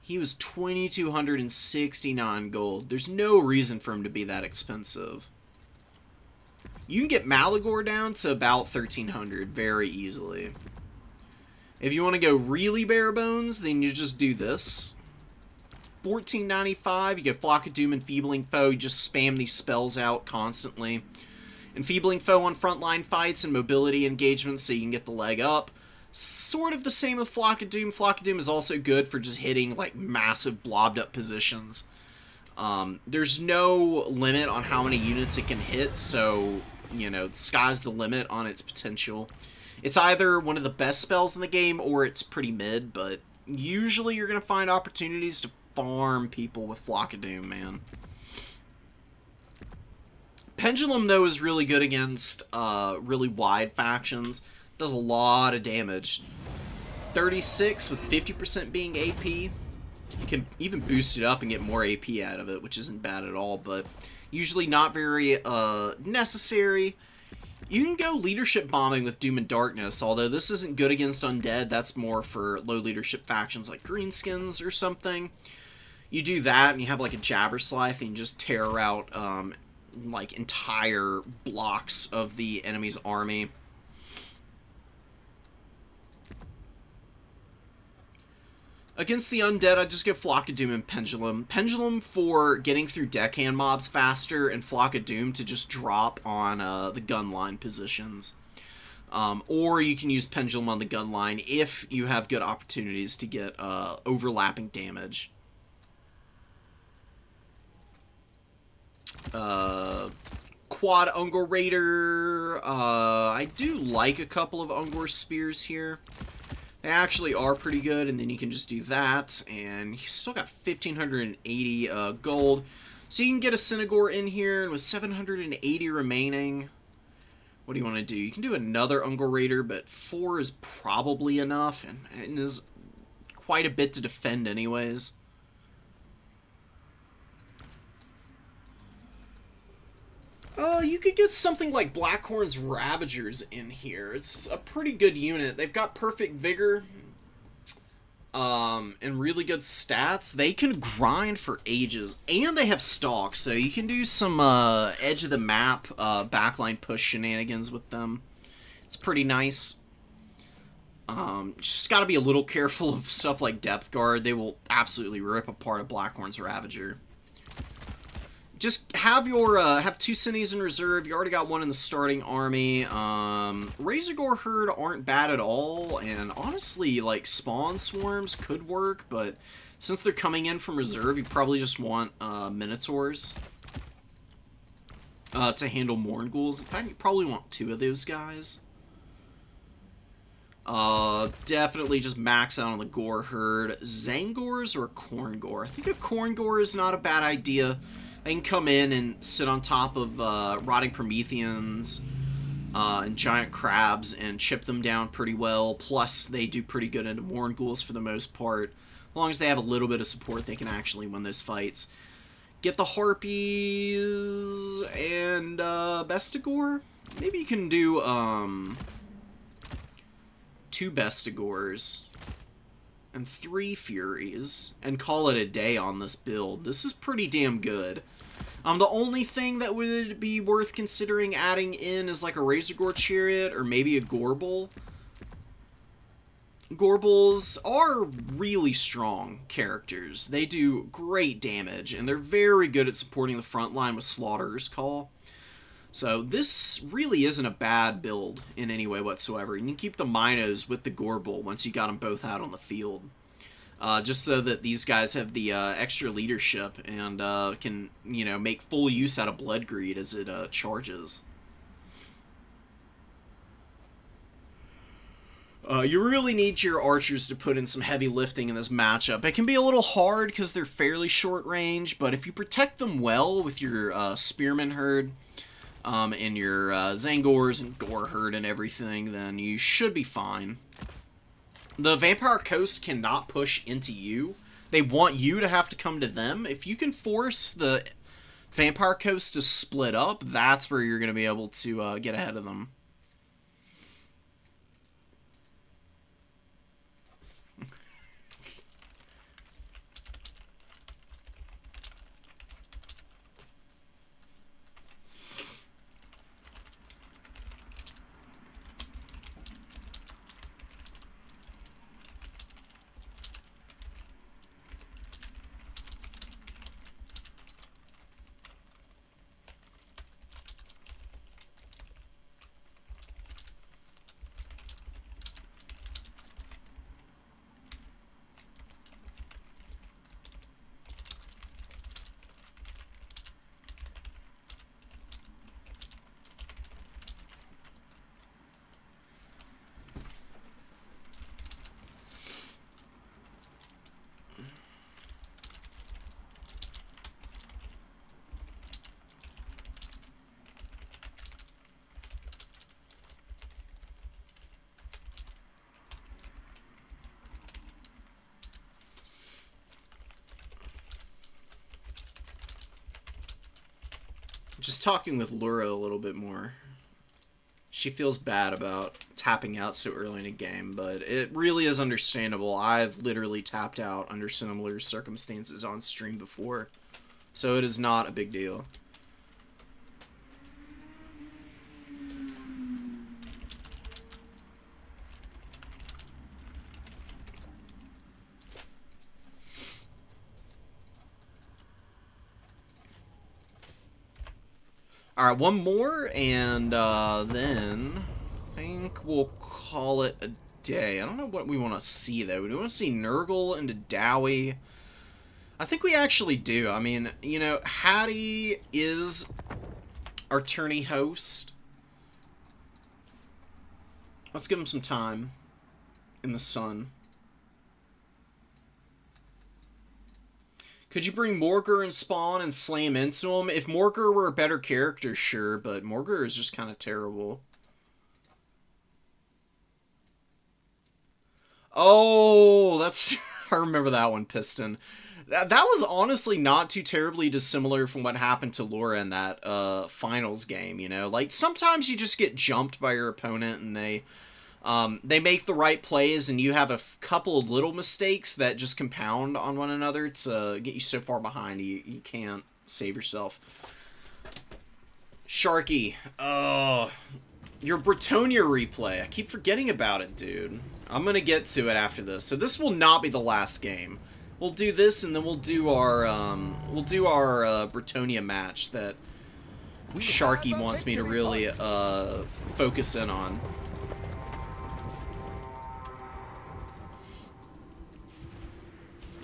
S1: He was 2,269 gold. There's no reason for him to be that expensive. You can get Malagor down to about 1,300 very easily. If you want to go really bare bones, then you just do this. 1495, you get Flock of Doom, Enfeebling Foe. You just spam these spells out constantly. Enfeebling Foe on frontline fights and mobility engagements so you can get the leg up. Sort of the same with Flock of Doom. Flock of Doom is also good for just hitting like massive blobbed up positions. There's no limit on how many units it can hit, so, you know, the sky's the limit on its potential. It's either one of the best spells in the game or it's pretty mid, but usually you're going to find opportunities to farm people with Flock of Doom, man. Pendulum, though, is really good against really wide factions. Does a lot of damage. 36 with 50% being AP. You can even boost it up and get more AP out of it, which isn't bad at all, but usually not very necessary. You can go leadership bombing with Doom and Darkness, although this isn't good against undead. That's more for low leadership factions like Greenskins or something. You do that and you have like a Jabberslife and you just tear out like entire blocks of the enemy's army. Against the undead, I just get Flock of Doom and Pendulum. Pendulum for getting through deckhand mobs faster, and Flock of Doom to just drop on the gun line positions. Or you can use Pendulum on the gun line if you have good opportunities to get overlapping damage. Quad Ungor Raider. I do like a couple of Ungor Spears here. They actually are pretty good, and then you can just do that, and you still got 1,580 gold. So you can get a Synagore in here, and with 780 remaining, what do you want to do? You can do another Ungor Raider, but 4 is probably enough, and is quite a bit to defend anyways. You could get something like Blackhorn's Ravagers in here. It's a pretty good unit. They've got perfect vigor, and really good stats. They can grind for ages, and they have stalk, so you can do some edge of the map backline push shenanigans with them. It's pretty nice. Just got to be a little careful of stuff like Depth Guard. They will absolutely rip apart a Blackhorn's Ravager. Just have your have 2 Cities in reserve. You already got 1 in the starting army. Razorgore Herd aren't bad at all, and honestly, like, Spawn Swarms could work, but since they're coming in from reserve, you probably just want Minotaurs to handle Morngulls. In fact, you probably want 2 of those guys. Definitely just max out on the Gore Herd. Zangors or Khorne? I think a Khorne is not a bad idea. They can come in and sit on top of Rotting Prometheans and Giant Crabs and chip them down pretty well. Plus, they do pretty good into Morngulls for the most part. As long as they have a little bit of support, they can actually win those fights. Get the Harpies and Bestigore. Maybe you can do 2 Bestigores and 3 Furies and call it a day on this build. This is pretty damn good. The only thing that would be worth considering adding in is like a Razorgore Chariot or maybe a Gorble. Gorbles are really strong characters. They do great damage, and they're very good at supporting the front line with Slaughterer's Call. So this really isn't a bad build in any way whatsoever. You can keep the Minos with the Gorble once you got them both out on the field. Just so that these guys have the extra leadership and can, you know, make full use out of Bloodgreed as it charges. You really need your archers to put in some heavy lifting in this matchup. It can be a little hard because they're fairly short range, but if you protect them well with your Spearman Herd and your Zangors and Gore Herd and everything, then you should be fine. The Vampire Coast cannot push into you. They want you to have to come to them. If you can force the Vampire Coast to split up, that's where you're going to be able to get ahead of them. Just talking with Lura a little bit more. She feels bad about tapping out so early in a game, but it really is understandable. I've literally tapped out under similar circumstances on stream before, so it is not a big deal. Alright, one more, and then I think we'll call it a day. I don't know what we want to see, though. Do we want to see Nurgle into Dowie? I think we actually do. I mean, you know, Hattie is our tourney host. Let's give him some time in the sun. Could you bring Morgur and Spawn and slam into him? If Morgur were a better character, sure, but Morgur is just kind of terrible. Oh, that's... I remember that one, Piston. That was honestly not too terribly dissimilar from what happened to Laura in that finals game, you know? Like, sometimes you just get jumped by your opponent and they make the right plays, and you have a couple of little mistakes that just compound on one another to get you so far behind you can't save yourself. Sharky, your Bretonnia replay. I keep forgetting about it, dude. I'm gonna get to it after this. So this will not be the last game. We'll do this, and then we'll do our Bretonnia match that Sharky wants me to really focus in on.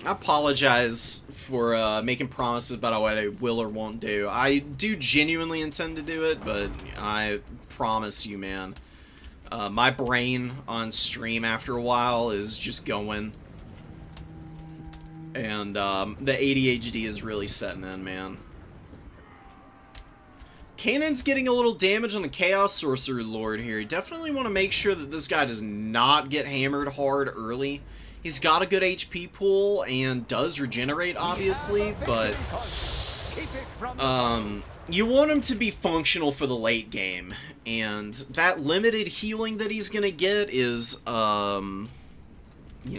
S1: I apologize for making promises about what I will or won't do. I do genuinely intend to do it, but I promise you, man, my brain on stream after a while is just going. And the ADHD is really setting in, man. Kanan's getting a little damage on the Chaos Sorcerer Lord here. You definitely want to make sure that this guy does not get hammered hard early. He's got a good HP pool and does regenerate, obviously, but you want him to be functional for the late game. And that limited healing that he's gonna get is, you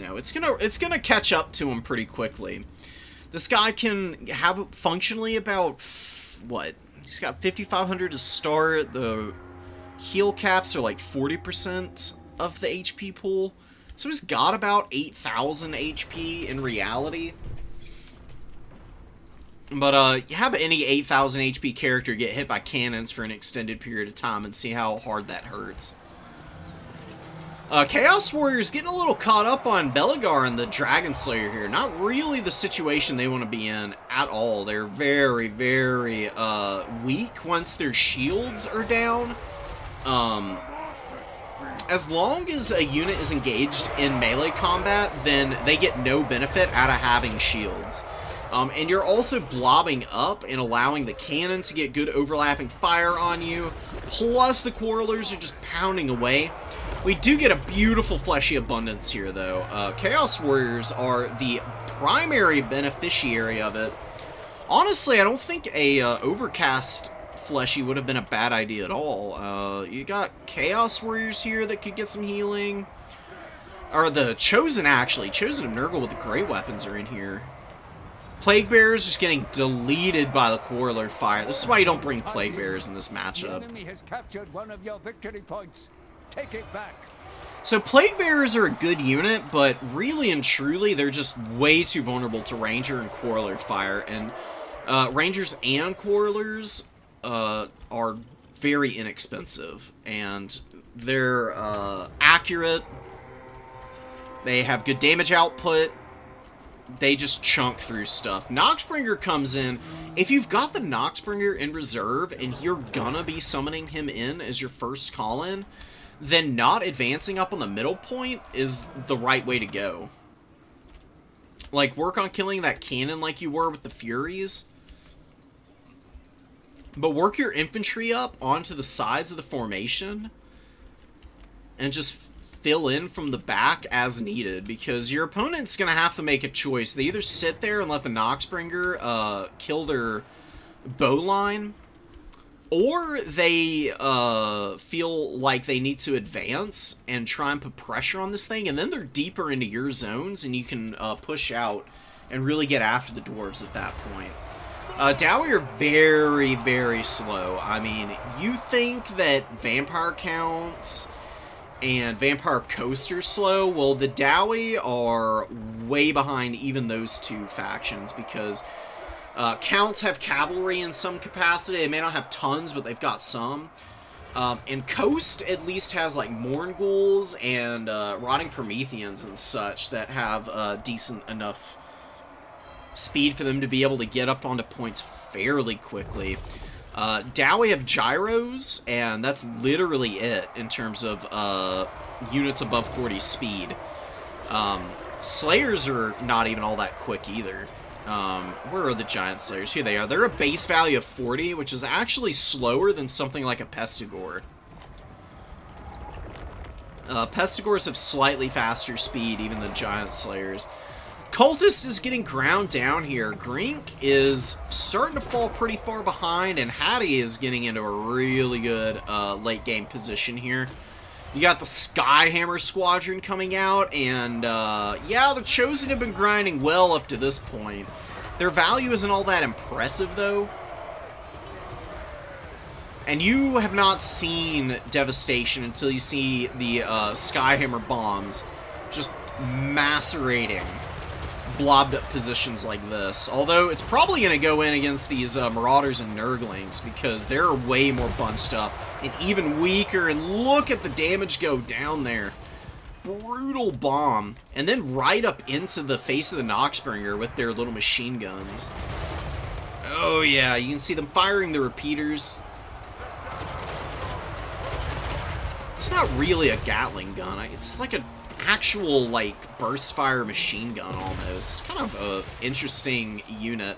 S1: know, it's gonna catch up to him pretty quickly. This guy can have functionally about what? He's got 5,500 to start. The heal caps are like 40% of the HP pool. So he's got about 8,000 HP in reality. But you have any 8,000 HP character get hit by cannons for an extended period of time and see how hard that hurts. Chaos Warriors getting a little caught up on Belegar and the Dragon Slayer here. Not really the situation they want to be in at all. They're very, very weak once their shields are down. As long as a unit is engaged in melee combat, then they get no benefit out of having shields. And you're also blobbing up and allowing the cannon to get good overlapping fire on you, plus the Quarrelers are just pounding away. We do get a beautiful fleshy abundance here, though. Chaos Warriors are the primary beneficiary of it. Honestly, I don't think a Overcast fleshy would have been a bad idea at all. You got Chaos Warriors here that could get some healing. Or the Chosen, actually. Chosen of Nurgle with the great weapons are in here. Plague Bearers just getting deleted by the Quarreler fire. This is why you don't bring Plague Bearers in this matchup.
S3: The enemy has captured one of your victory points. Take it back.
S1: So Plague Bearers are a good unit, but really and truly, they're just way too vulnerable to Ranger and Quarreler fire. And Rangers and Quarrelers are very inexpensive, and they're accurate. They have good damage output. They just chunk through stuff. Noxbringer comes in. If you've got the Noxbringer in reserve and you're gonna be summoning him in as your first call-in, then not advancing up on the middle point is the right way to go. Like, work on killing that cannon like you were with the Furies. But work your infantry up onto the sides of the formation and just fill in from the back as needed, because your opponent's going to have to make a choice. They either sit there and let the Noxbringer kill their bowline, or they feel like they need to advance and try and put pressure on this thing, and then they're deeper into your zones, and you can push out and really get after the dwarves at that point. Dowie are very, very slow. I mean, you think that Vampire counts and Vampire Coaster's slow? Well, the Dowie are way behind even those two factions, because Counts have cavalry in some capacity. They may not have tons, but they've got some. And Coast at least has like Morngulls and Rotting Prometheans and such that have decent enough speed for them to be able to get up onto points fairly quickly. Dowie have Gyros, and that's literally it in terms of units above 40 speed. Slayers are not even all that quick either. Where are the Giant Slayers? Here they are. They're a base value of 40, which is actually slower than something like a Pestigore. Pestigores have slightly faster speed, even than Giant Slayers. Cultist is getting ground down here. Grink is starting to fall pretty far behind, and Hattie is getting into a really good late game position here. You got the Skyhammer Squadron coming out, and yeah, the Chosen have been grinding well up to this point. Their value isn't all that impressive, though. And you have not seen Devastation until you see the Skyhammer bombs just macerating blobbed up positions like this. Although it's probably going to go in against these Marauders and Nurglings because they're way more bunched up and even weaker. And look at the damage go down there. Brutal bomb. And then right up into the face of the Noxbringer with their little machine guns. Oh yeah, you can see them firing the repeaters. It's not really a Gatling gun. It's like an actual, like, burst fire machine gun almost. It's kind of an interesting unit.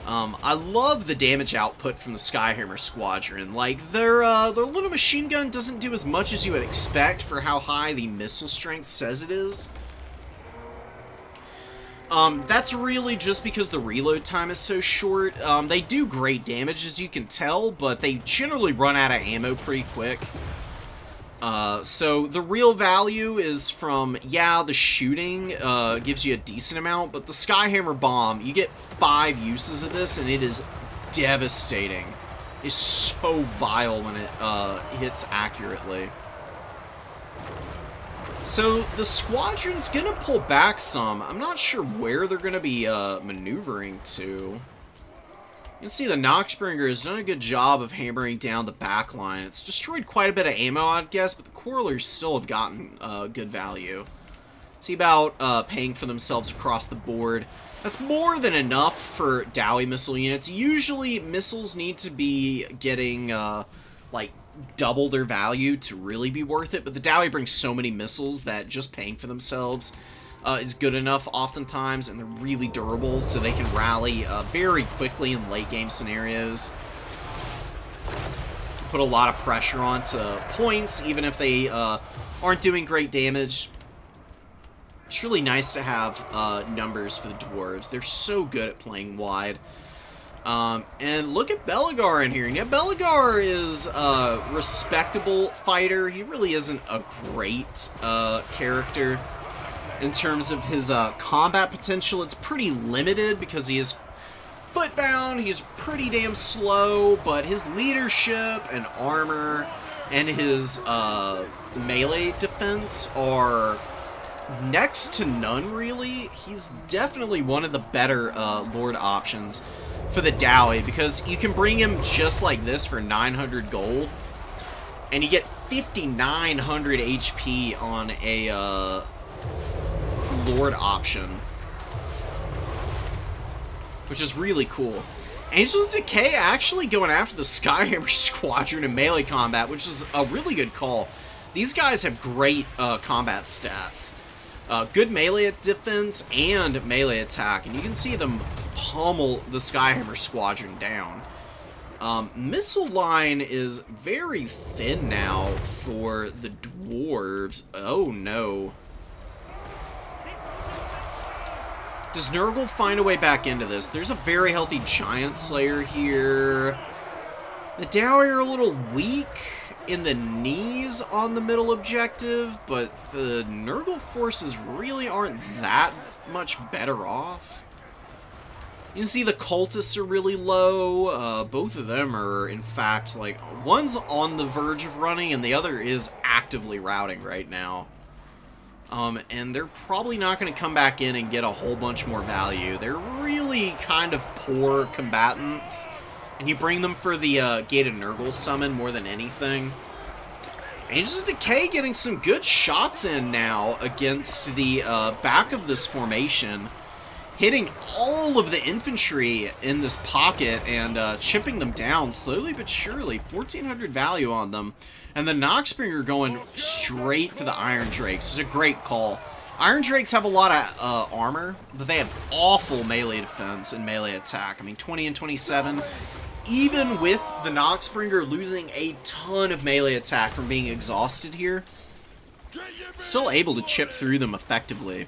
S1: I love the damage output from the Skyhammer Squadron. Like, their little machine gun doesn't do as much as you would expect for how high the missile strength says it is. That's really just because the reload time is so short. They do great damage, as you can tell, but they generally run out of ammo pretty quick. So the real value is from, yeah, the shooting gives you a decent amount, but the Skyhammer bomb, you get 5 uses of this, and it is devastating. It's so vile when it hits accurately. So the squadron's gonna pull back some. I'm not sure where they're gonna be maneuvering to. You can see the Noxbringer has done a good job of hammering down the back line. It's destroyed quite a bit of ammo, I'd guess, but the Quarrelers still have gotten good value. See about paying for themselves across the board. That's more than enough for Dowie missile units. Usually, missiles need to be getting, like, double their value to really be worth it, but the Dowie brings so many missiles that just paying for themselves is good enough oftentimes, and they're really durable, so they can rally very quickly in late game scenarios. Put a lot of pressure onto points, even if they aren't doing great damage. It's really nice to have numbers for the Dwarves. They're so good at playing wide. And look at Belegar in here. Yeah, Belegar is a respectable fighter. He really isn't a great character. In terms of his combat potential, it's pretty limited because he is footbound, he's pretty damn slow, but his leadership and armor and his melee defense are next to none, really. He's definitely one of the better Lord options for the Dowie, because you can bring him just like this for 900 gold, and you get 5,900 HP on a Lord option, which is really cool. Angels Decay actually going after the Skyhammer Squadron in melee combat, which is a really good call. These guys have great combat stats. Good melee defense and melee attack, and you can see them pummel the Skyhammer Squadron down. Missile line is very thin now for the Dwarves. Oh no. Does Nurgle find a way back into this? There's a very healthy Giant Slayer here. The Dowie are a little weak in the knees on the middle objective, but the Nurgle forces really aren't that much better off. You can see the cultists are really low. Both of them are, in fact, like, one's on the verge of running and the other is actively routing right now. and they're probably not going to come back in and get a whole bunch more value. They're really kind of poor combatants, and you bring them for the Gated Nurgle summon more than anything. Angels of Decay getting some good shots in now against the back of this formation, hitting all of the infantry in this pocket and chipping them down slowly but surely. 1,400 value on them. And the Noxbringer going straight for the Iron Drakes. It's a great call. Iron Drakes have a lot of armor, but they have awful melee defense and melee attack. I mean, 20 and 27. Even with the Noxbringer losing a ton of melee attack from being exhausted here, still able to chip through them effectively.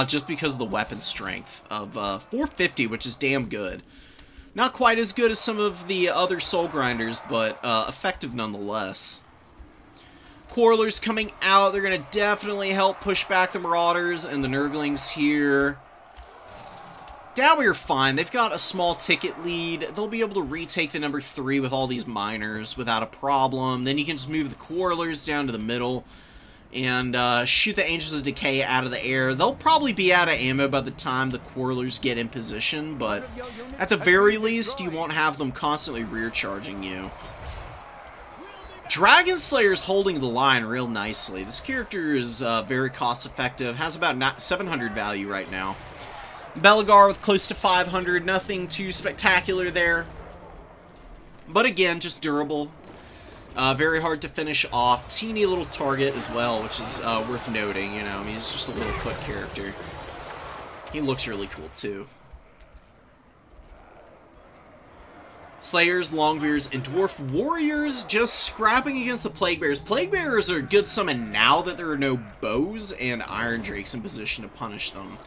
S1: Just because of the weapon strength of 450, which is damn good. Not quite as good as some of the other Soul Grinders, but effective nonetheless. Quarrelers coming out. They're going to definitely help push back the Marauders and the Nurglings here. Dowie are fine. They've got a small ticket lead. They'll be able to retake the number 3 with all these miners without a problem. Then you can just move the Quarrelers down to the middle and shoot the Angels of Decay out of the air. They'll probably be out of ammo by the time the Quarrelers get in position, but at the very least, you won't have them constantly rear charging you. Dragon Slayer's holding the line real nicely. This character is very cost effective, has about 700 value right now. Belagar with close to 500, nothing too spectacular there. But again, just durable. Very hard to finish off. Teeny little target as well, which is worth noting, you know. I mean, it's just a little foot character. He looks really cool, too. Slayers, Longbeards, and Dwarf Warriors just scrapping against the Plague Bearers. Plague Bearers are a good summon now that there are no bows and Iron Drakes in position to punish them.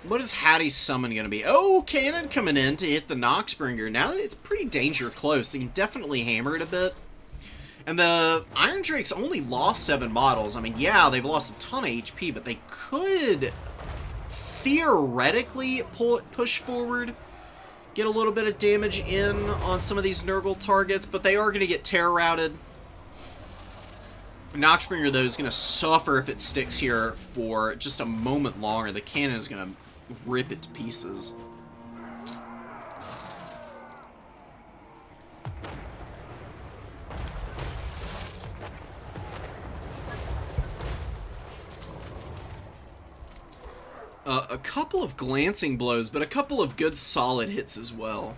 S1: What is Hattie's summon going to be? Oh, cannon coming in to hit the Noxbringer. Now that it's pretty danger close, they can definitely hammer it a bit. And the Iron Drakes only lost 7 models. I mean, yeah, they've lost a ton of HP, but they could theoretically push forward, get a little bit of damage in on some of these Nurgle targets, but they are going to get terror routed. Noxbringer, though, is going to suffer if it sticks here for just a moment longer. The cannon is going to rip it to pieces. A couple of glancing blows, but a couple of good solid hits as well.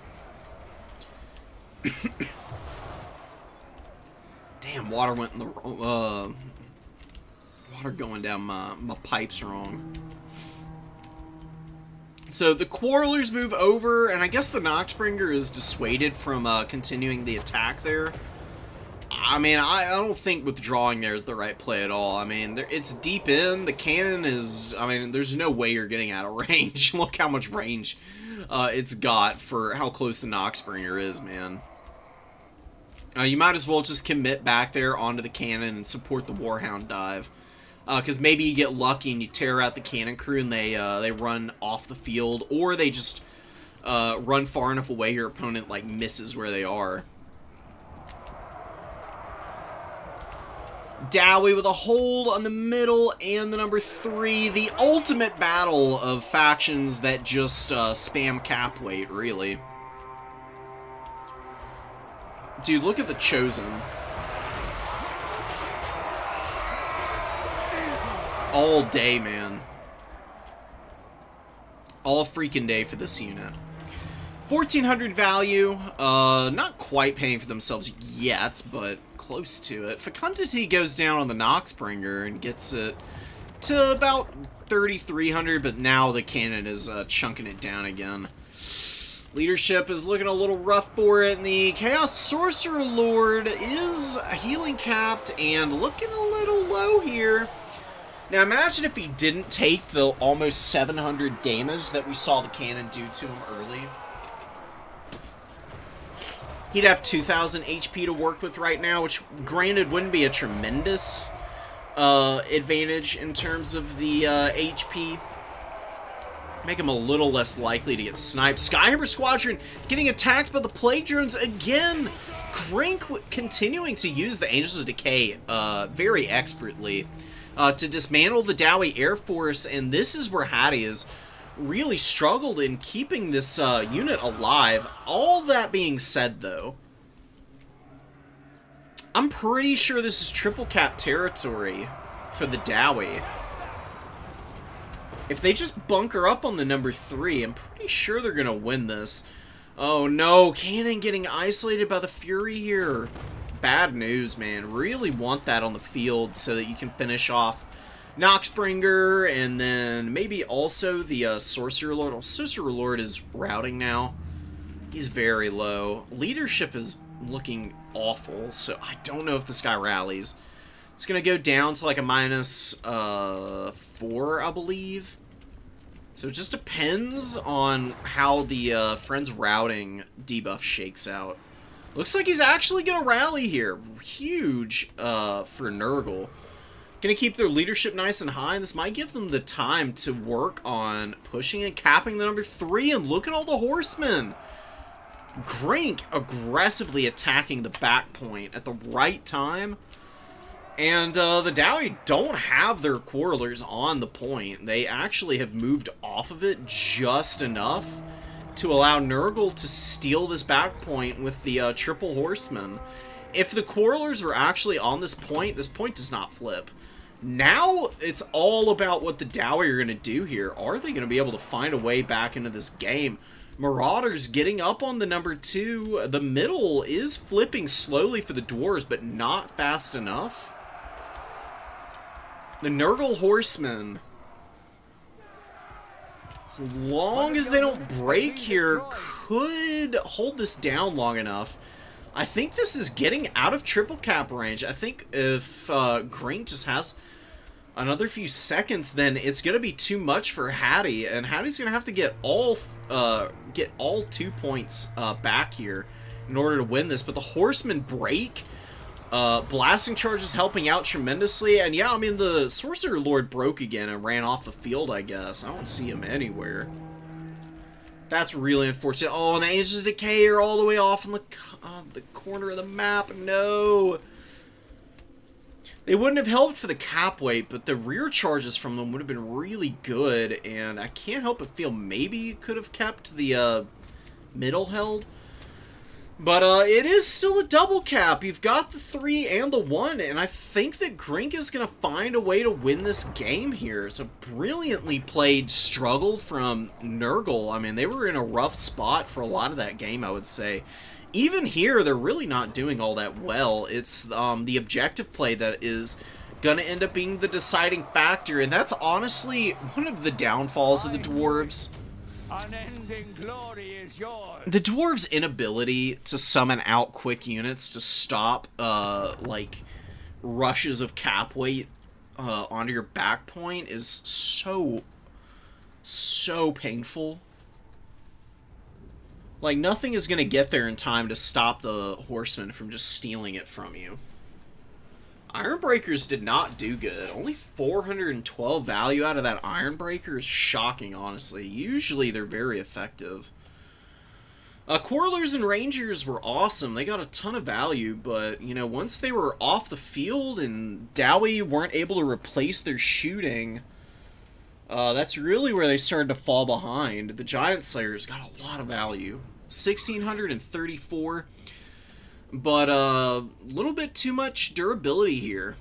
S1: Damn, water went in the water going down my pipes wrong. So the Quarrelers move over, and I guess the Noxbringer is dissuaded from continuing the attack there. I mean, I don't think withdrawing there is the right play at all. I mean, it's deep in. The cannon is... I mean, there's no way you're getting out of range. Look how much range it's got for how close the Noxbringer is, man. You might as well just commit back there onto the cannon and support the Warhound dive. Because maybe you get lucky and you tear out the cannon crew and they run off the field. Or they just run far enough away your opponent like misses where they are. Dowie with a hold on the middle and the number 3. The ultimate battle of factions that just spam cap weight, really. Dude, look at the Chosen. All day, man. All freaking day for this unit. 1,400 value. Not quite paying for themselves yet, but close to it. Fecundity goes down on the Noxbringer and gets it to about 3,300, but now the cannon is chunking it down again. Leadership is looking a little rough for it, and the Chaos Sorcerer Lord is healing capped and looking a little low here. Now imagine if he didn't take the almost 700 damage that we saw the cannon do to him early. He'd have 2,000 HP to work with right now, which granted wouldn't be a tremendous advantage in terms of the HP. Make him a little less likely to get sniped. Skyhammer Squadron getting attacked by the Plague Drones again. Krink continuing to use the Angels of Decay very expertly. to dismantle the Dowie Air Force, and this is where Hattie has really struggled in keeping this unit alive. All that being said, though, I'm pretty sure this is triple cap territory for the Dowie. If they just bunker up on the number 3, I'm pretty sure they're going to win this. Oh no, Cannon getting isolated by the Fury here. Bad news, man. Really want that on the field so that you can finish off Noxbringer, and then maybe also the Sorcerer Lord. Well, Sorcerer Lord is routing now. He's very low. Leadership is looking awful, so I don't know if this guy rallies. It's going to go down to like a minus 4, I believe. So it just depends on how the Friends routing debuff shakes out. Looks like he's actually going to rally here. Huge for Nurgle. Going to keep their leadership nice and high, and this might give them the time to work on pushing and capping the number 3, and look at all the horsemen. Grink aggressively attacking the back point at the right time. And the Dowie don't have their Quarrelers on the point. They actually have moved off of it just enough to allow Nurgle to steal this back point with the triple horsemen. If the Quarrelers were actually on this point does not flip. Now it's all about what the Dowie are going to do here. Are they going to be able to find a way back into this game? Marauders getting up on the number 2. The middle is flipping slowly for the Dwarves, but not fast enough. The Nurgle Horsemen, as long as they don't break here, could hold this down long enough. I think this is getting out of triple cap range. I think if Grink just has another few seconds, then it's going to be too much for Hattie, and Hattie's going to have to get all 2 points back here in order to win this. But the Horsemen break. Blasting Charge is helping out tremendously, and yeah, I mean, the Sorcerer Lord broke again and ran off the field, I guess. I don't see him anywhere. That's really unfortunate. Oh, and the Angels of Decay are all the way off in the corner of the map. No! They wouldn't have helped for the cap weight, but the rear charges from them would have been really good, and I can't help but feel maybe you could have kept the middle held. But it is still a double cap. You've got the 3 and the 1, and I think that Grink is going to find a way to win this game here. It's a brilliantly played struggle from Nurgle. I mean, they were in a rough spot for a lot of that game, I would say. Even here, they're really not doing all that well. It's the objective play that is going to end up being the deciding factor, and that's honestly one of the downfalls of the Dwarves.
S3: Unending glory is yours.
S1: The Dwarves' inability to summon out quick units to stop, like, rushes of cap weight onto your back point is so painful. Like, nothing is going to get there in time to stop the Horsemen from just stealing it from you. Ironbreakers did not do good. Only 412 value out of that Ironbreaker is shocking, honestly. Usually they're very effective. Quarrelers and Rangers were awesome. They got a ton of value, but, you know, once they were off the field and Dowie weren't able to replace their shooting, that's really where they started to fall behind. The Giant Slayers got a lot of value. 1,634. But a little bit too much durability here.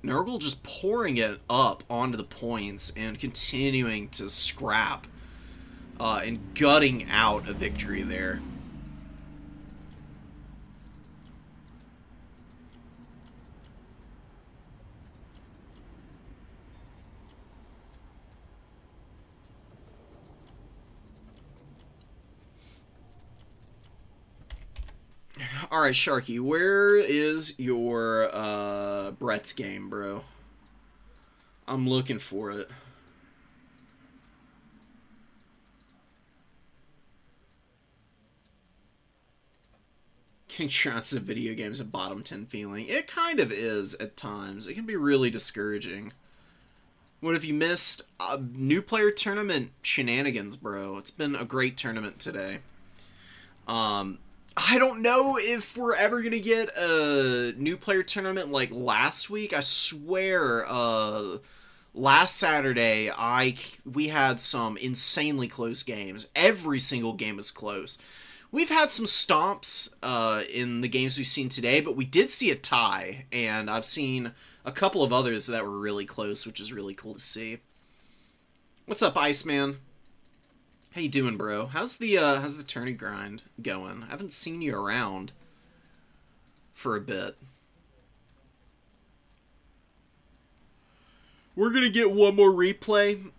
S1: Nurgle just pouring it up onto the points and continuing to scrap and gutting out a victory there. Alright, Sharky, where is your Brett's game, bro? I'm looking for it. Getting shots of video games a bottom 10 feeling. It kind of is at times. It can be really discouraging. What have you missed? New player tournament shenanigans, bro. It's been a great tournament today. I don't know if we're ever gonna get a new player tournament like last week. I swear, last Saturday we had some insanely close games. Every single game was close. We've had some stomps in the games we've seen today, but we did see a tie, and I've seen a couple of others that were really close, which is really cool to see. What's up, Iceman? How you doing, bro? How's the tourney grind going? I haven't seen you around for a bit. We're gonna get one more replay,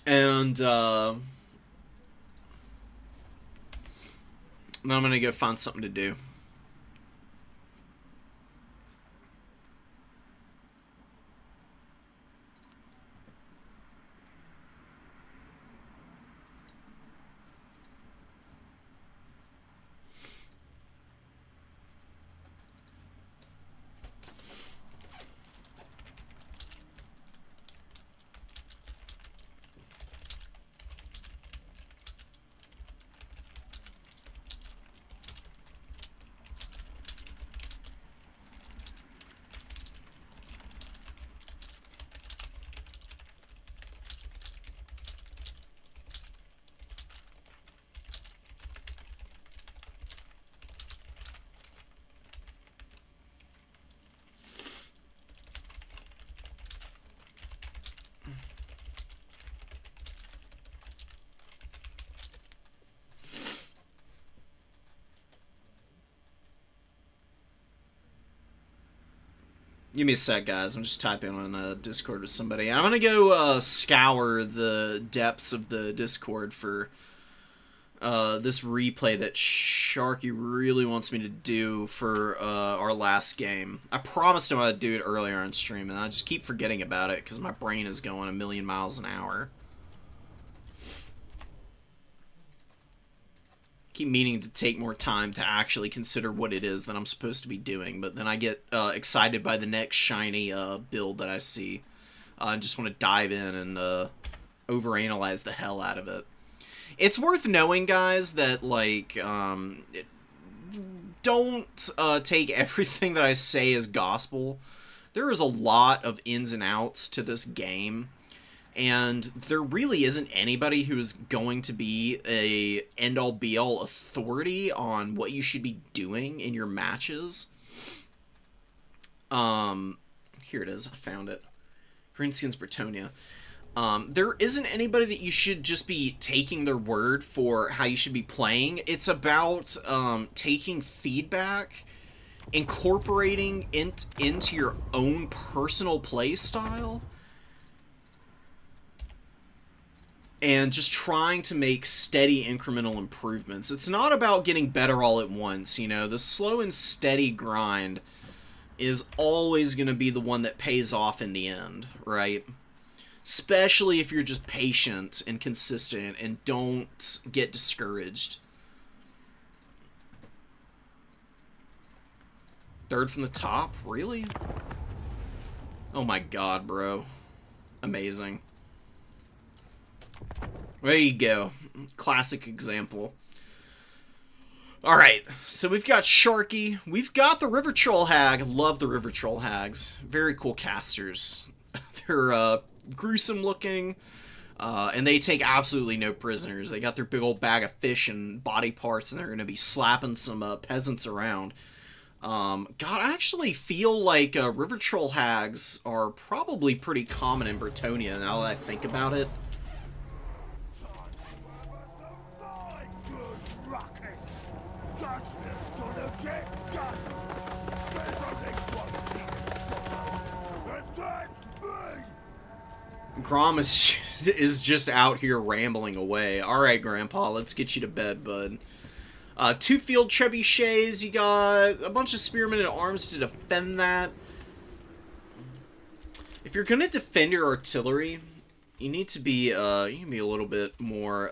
S1: and then I'm gonna go find something to do. Give me a sec, guys. I'm just typing on Discord with somebody. I'm gonna go scour the depths of the Discord for this replay that Sharky really wants me to do for our last game. I promised him I'd do it earlier on stream, and I just keep forgetting about it because my brain is going a million miles an hour. Keep meaning to take more time to actually consider what it is that I'm supposed to be doing, but then I get excited by the next shiny build that I see and just want to dive in and overanalyze the hell out of it. It's worth knowing, guys, that like don't take everything that I say as gospel. There is a lot of ins and outs to this game. And there really isn't anybody who's going to be a end-all be-all authority on what you should be doing in your matches. Here it is. I found it. Greenskins Bretonnia. There isn't anybody that you should just be taking their word for how you should be playing. It's about taking feedback, incorporating it into your own personal play style, and just trying to make steady incremental improvements. It's not about getting better all at once, you know. The slow and steady grind is always going to be the one that pays off in the end, right? Especially if you're just patient and consistent and don't get discouraged. Third from the top? Really? Oh my god, bro. Amazing. There you go. Classic example. Alright, so we've got Sharky. We've got the River Troll Hag. Love the River Troll Hags. Very cool casters. They're gruesome looking, and they take absolutely no prisoners. They got their big old bag of fish and body parts, and they're going to be slapping some peasants around. God, I actually feel like River Troll Hags are probably pretty common in Bretonnia now that I think about it. Grom is just out here rambling away. Alright, Grandpa, let's get you to bed, bud. 2 field trebuchets, you got a bunch of spearmen and arms to defend that. If you're gonna defend your artillery, you need to be a little bit more,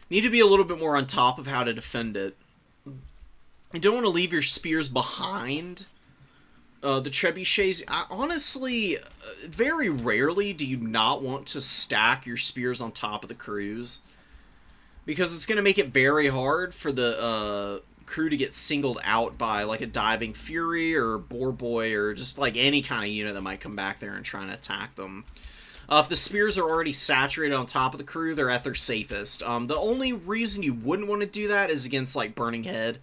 S1: need to be a little bit more on top of how to defend it. You don't want to leave your spears behind the trebuchets, honestly, very rarely do you not want to stack your spears on top of the crews. Because it's going to make it very hard for the crew to get singled out by like a diving fury or boar boy or just like any kind of unit that might come back there and try and attack them. If the spears are already saturated on top of the crew, they're at their safest. The only reason you wouldn't want to do that is against like Burning Head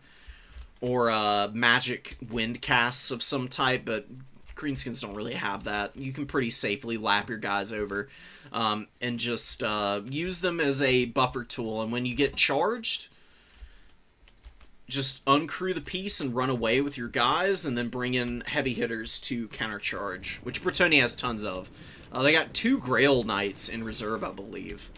S1: or magic wind casts of some type, but Greenskins don't really have that. You can pretty safely lap your guys over and just use them as a buffer tool. And when you get charged, just uncrew the piece and run away with your guys, and then bring in heavy hitters to countercharge, which Bretonnia has tons of. They got 2 Grail Knights in reserve, I believe.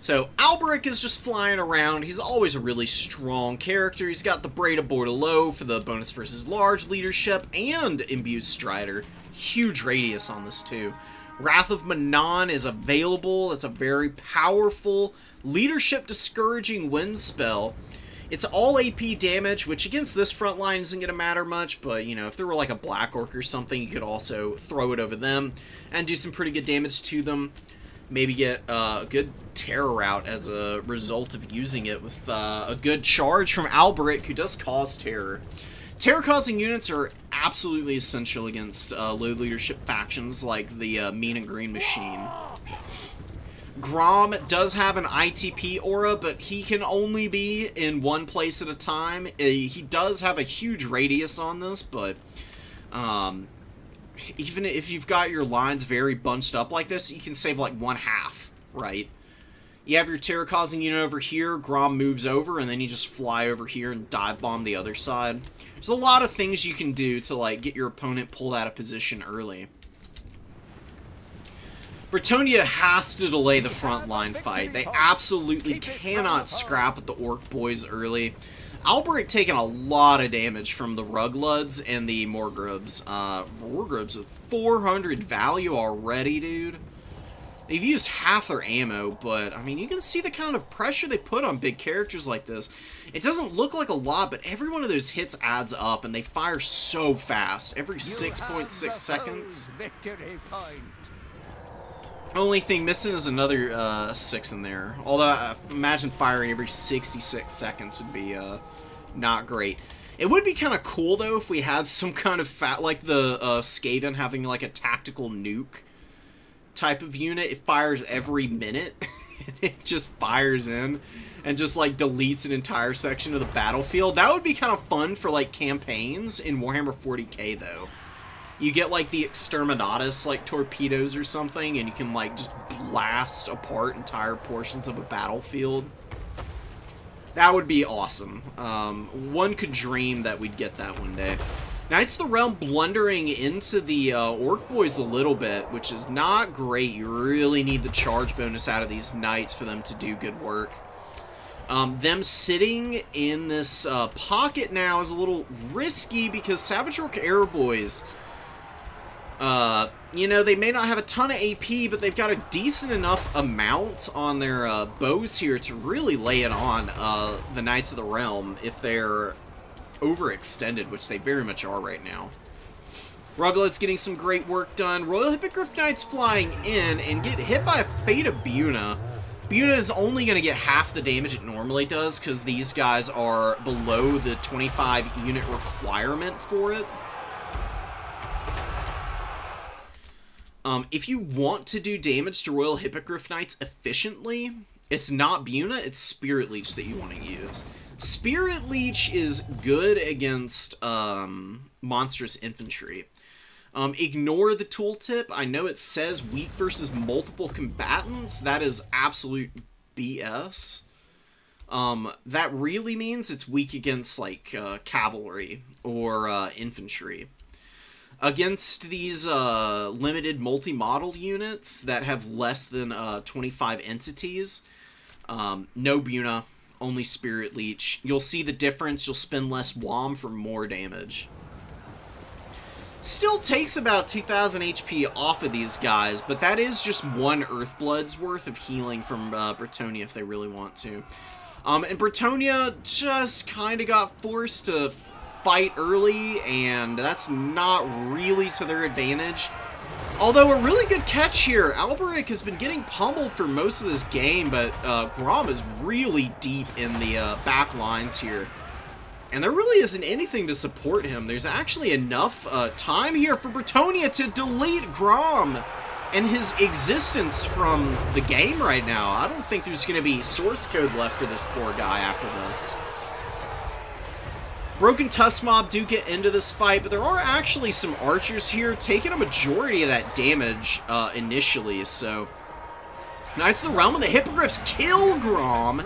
S1: So, Alberic is just flying around. He's always a really strong character. He's got the Braid of Bordelot for the bonus versus large leadership, and Imbued Strider. Huge radius on this, too. Wrath of Manon is available. It's a very powerful leadership discouraging wind spell. It's all AP damage, which against this front line isn't going to matter much, but, you know, if there were like a Black Orc or something, you could also throw it over them and do some pretty good damage to them. Maybe get a good terror out as a result of using it with a good charge from Alberic, who does cause terror. Terror-causing units are absolutely essential against low leadership factions like the Mean and Green Machine. Grom does have an ITP aura, but he can only be in one place at a time. He does have a huge radius on this, but even if you've got your lines very bunched up like this, you can save like 1/2, right? You have your terror-causing unit over here, Grom moves over, and then you just fly over here and dive bomb the other side. There's a lot of things you can do to like get your opponent pulled out of position early. Bretonnia has to delay the frontline fight. They absolutely cannot scrap at the Orc boys early. Alberic taking a lot of damage from the Rugloods and the Morgrubs. Morgrubs with 400 value already, dude. They've used half their ammo, but, I mean, you can see the kind of pressure they put on big characters like this. It doesn't look like a lot, but every one of those hits adds up, and they fire so fast. Every 6.6 seconds.
S3: Victory point.
S1: Only thing missing is another 6 in there. Although, I imagine firing every 66 seconds would be not great. It would be kind of cool, though, if we had some kind of like the Skaven having like a tactical nuke type of unit. It fires every minute. It just fires in and just like deletes an entire section of the battlefield. That would be kind of fun for like campaigns in Warhammer 40k, though. You get like the Exterminatus like torpedoes or something, and you can like just blast apart entire portions of a battlefield. That would be awesome. One could dream that we'd get that one day. Knights of the Realm blundering into the Orc boys a little bit, which is not great. You really need the charge bonus out of these Knights for them to do good work. Them sitting in this pocket now is a little risky because Savage Orc Air Boys, you know, they may not have a ton of AP, but they've got a decent enough amount on their bows here to really lay it on the Knights of the Realm if they're overextended, which they very much are right now. Ruglud's getting some great work done. Royal Hippogriff Knights flying in and get hit by a Fate of Buna. Buna is only going to get half the damage it normally does because these guys are below the 25 unit requirement for it. If you want to do damage to Royal Hippogriff Knights efficiently, it's not Buna, it's Spirit Leech that you want to use. Spirit Leech is good against monstrous infantry. Ignore the tooltip. I know it says weak versus multiple combatants. That is absolute BS. That really means it's weak against like cavalry or infantry. Against these limited multi-model units that have less than 25 entities, no Buna, only Spirit Leech. You'll see the difference. You'll spend less WOM for more damage. Still takes about 2,000 HP off of these guys, but that is just one Earthblood's worth of healing from Bretonnia if they really want to. And Bretonnia just kind of got forced to fight early, and that's not really to their advantage. Although a really good catch here. Alberic has been getting pummeled for most of this game, but Grom is really deep in the back lines here. And there really isn't anything to support him. There's actually enough time here for Bretonnia to delete Grom and his existence from the game right now. I don't think there's going to be source code left for this poor guy after this. Broken Tusk Mob do get into this fight, but there are actually some archers here taking a majority of that damage initially, so Knights of the Realm and the Hippogriffs kill Grom,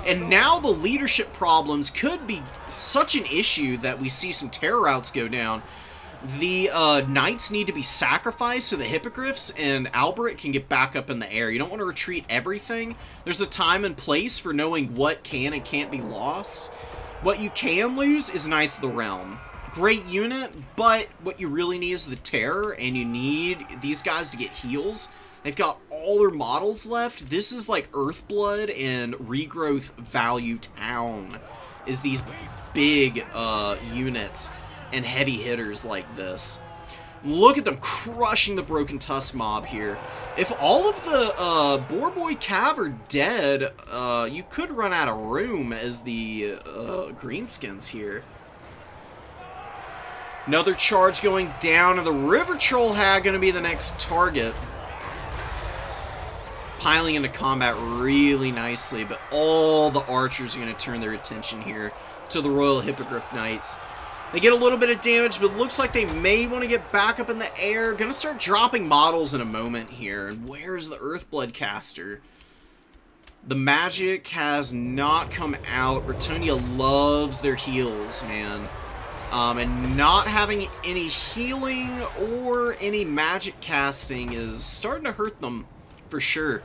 S1: and now the leadership problems could be such an issue that we see some terror routes go down. The Knights need to be sacrificed so the Hippogriffs and Alberic can get back up in the air. You don't want to retreat everything. There's a time and place for knowing what can and can't be lost. What you can lose is Knights of the Realm. Great unit, but what you really need is the Terror, and you need these guys to get heals. They've got all their models left. This is like Earthblood and Regrowth Value Town, is these big units and heavy hitters like this. Look at them crushing the Broken Tusk Mob here. If all of the Boarboy Cav are dead, you could run out of room as the Greenskins here. Another charge going down, and the River Troll Hag going to be the next target. Piling into combat really nicely, but all the archers are going to turn their attention here to the Royal Hippogriff Knights. They get a little bit of damage, but it looks like they may want to get back up in the air. Gonna start dropping models in a moment here. And where's the Earthblood caster? The magic has not come out. Bretonnia loves their heals, man. And not having any healing or any magic casting is starting to hurt them for sure.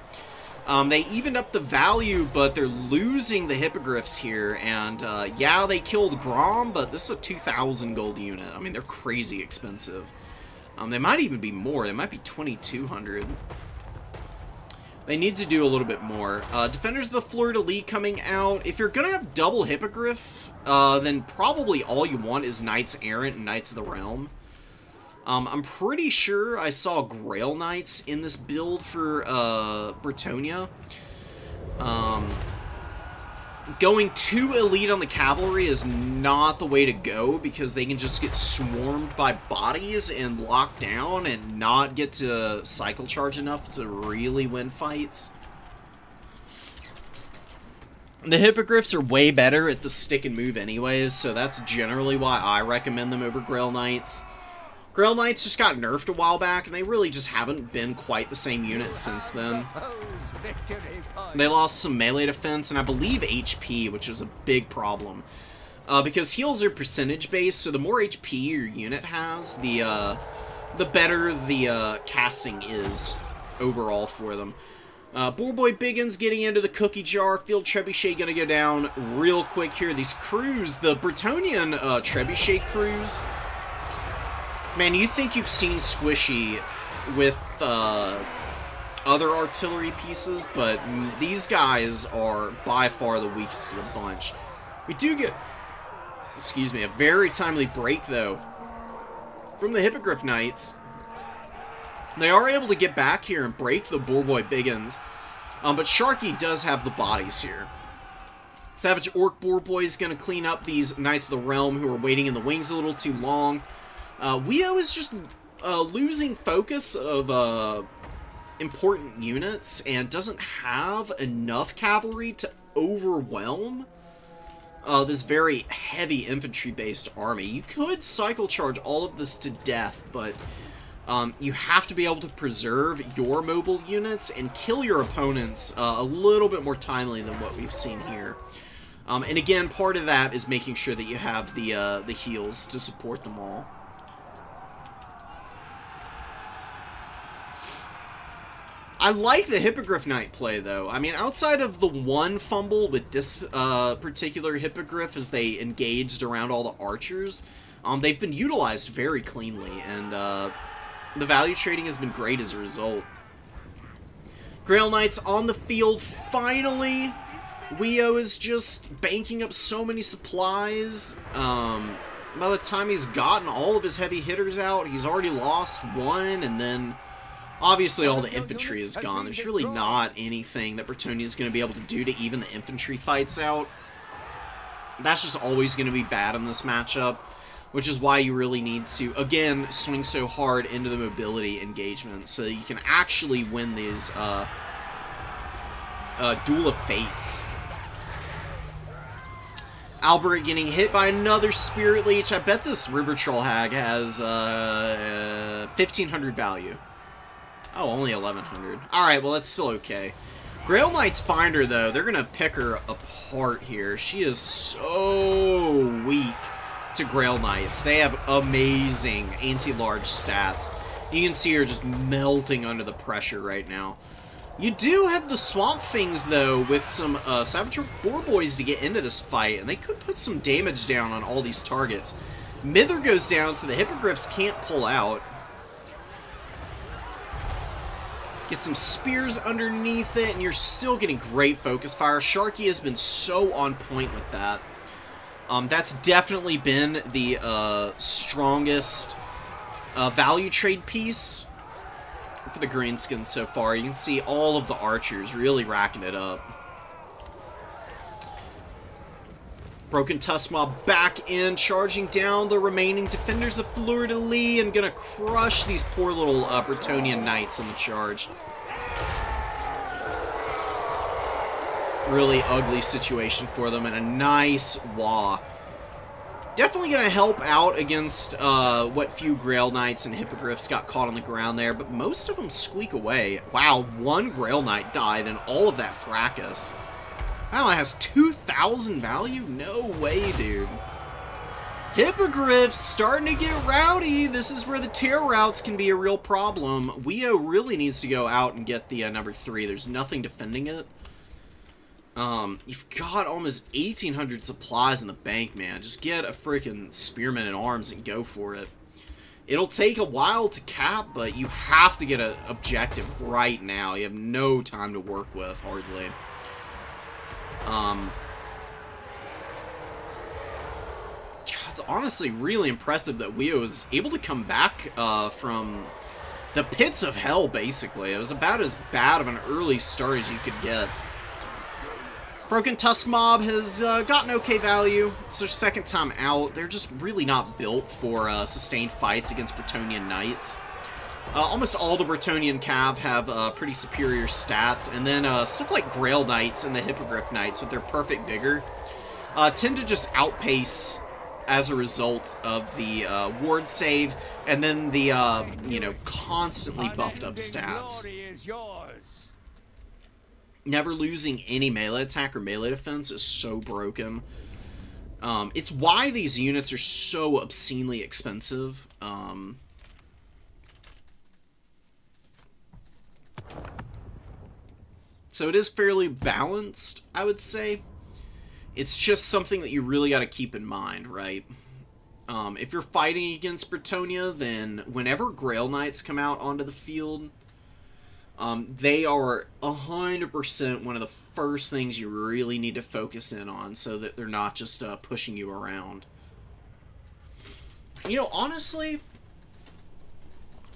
S1: They evened up the value, but they're losing the Hippogriffs here, and yeah, they killed Grom, but this is a 2,000 gold unit. I mean, they're crazy expensive. They might even be more. They might be 2,200. They need to do a little bit more. Defenders of the Fleur-de-Lis coming out. If you're going to have double Hippogriff, then probably all you want is Knights Errant and Knights of the Realm. I'm pretty sure I saw Grail Knights in this build for Bretonnia. Going too elite on the cavalry is not the way to go, because they can just get swarmed by bodies and locked down and not get to cycle charge enough to really win fights. The Hippogriffs are way better at the stick and move anyways, so that's generally why I recommend them over Grail Knights. Grail Knights just got nerfed a while back, and they really just haven't been quite the same unit since then. They lost some melee defense, and I believe HP, which is a big problem. Because heals are percentage-based, so the more HP your unit has, the better the casting is overall for them. Boarboy Biggins getting into the cookie jar. Field Trebuchet gonna go down real quick here. These crews, the Bretonian Trebuchet crews, man, you think you've seen Squishy with other artillery pieces, but these guys are by far the weakest of the bunch. We do get, excuse me, a very timely break, though, from the Hippogriff Knights. They are able to get back here and break the Boarboy Biggins, but Sharky does have the bodies here. Savage Orc Boarboy is going to clean up these Knights of the Realm who are waiting in the wings a little too long. Weo is just losing focus of important units and doesn't have enough cavalry to overwhelm this very heavy infantry-based army. You could cycle charge all of this to death, but you have to be able to preserve your mobile units and kill your opponents a little bit more timely than what we've seen here. And again, part of that is making sure that you have the heals to support them all. I like the Hippogriff Knight play, though. I mean, outside of the one fumble with this particular Hippogriff as they engaged around all the archers, they've been utilized very cleanly, and the value trading has been great as a result. Grail Knights on the field, finally. Weo is just banking up so many supplies. by the time he's gotten all of his heavy hitters out, he's already lost one, and then obviously all the infantry is gone. There's really not anything that Bretonnia is going to be able to do to even the infantry fights out. That's just always going to be bad in this matchup, which is why you really need to, again, swing so hard into the mobility engagement so that you can actually win these Duel of Fates. Albert getting hit by another Spirit Leech. I bet this River Troll Hag has 1,500 value. Oh, only 1,100. Alright, well, that's still okay. Grail Knights find her, though. They're going to pick her apart here. She is so weak to Grail Knights. They have amazing anti-large stats. You can see her just melting under the pressure right now. You do have the Swamp Things, though, with some Savage Poor Boys to get into this fight, and they could put some damage down on all these targets. Mither goes down, so the Hippogriffs can't pull out. Get some spears underneath it, and you're still getting great focus fire. Sharky has been so on point with that. That's definitely been the strongest value trade piece for the Greenskins so far. You can see all of the archers really racking it up. Broken Tusk Mob back in, charging down the remaining defenders of Fleur-de-Lis and gonna crush these poor little Bretonnian knights on the charge. Really ugly situation for them, and a nice wah. Definitely going to help out against what few Grail Knights and Hippogriffs got caught on the ground there, but most of them squeak away. Wow, one Grail Knight died and all of that fracas. Wow, it has 2,000 value? No way, dude. Hippogriffs starting to get rowdy. This is where the tear routes can be a real problem. Weo really needs to go out and get the number 3. There's nothing defending it. You've got almost 1,800 supplies in the bank, man. Just get a freaking Spearman in arms and go for it. It'll take a while to cap, but you have to get an objective right now. You have no time to work with, hardly. It's honestly really impressive that Weo was able to come back from the pits of hell, basically. It was about as bad of an early start as you could get. Broken Tusk Mob has gotten okay value. It's their second time out. They're just really not built for sustained fights against Bretonnian Knights. Almost all the Bretonnian Cav have pretty superior stats, and then stuff like Grail Knights and the Hippogriff Knights with their perfect vigor tend to just outpace as a result of the ward save, and then the, you know, constantly buffed up stats. Never losing any melee attack or melee defense is so broken. It's why these units are so obscenely expensive. So it is fairly balanced, I would say. It's just something that you really got to keep in mind, right? If you're fighting against Bretonnia, then whenever Grail Knights come out onto the field, they are 100% one of the first things you really need to focus in on so that they're not just pushing you around. You know, honestly,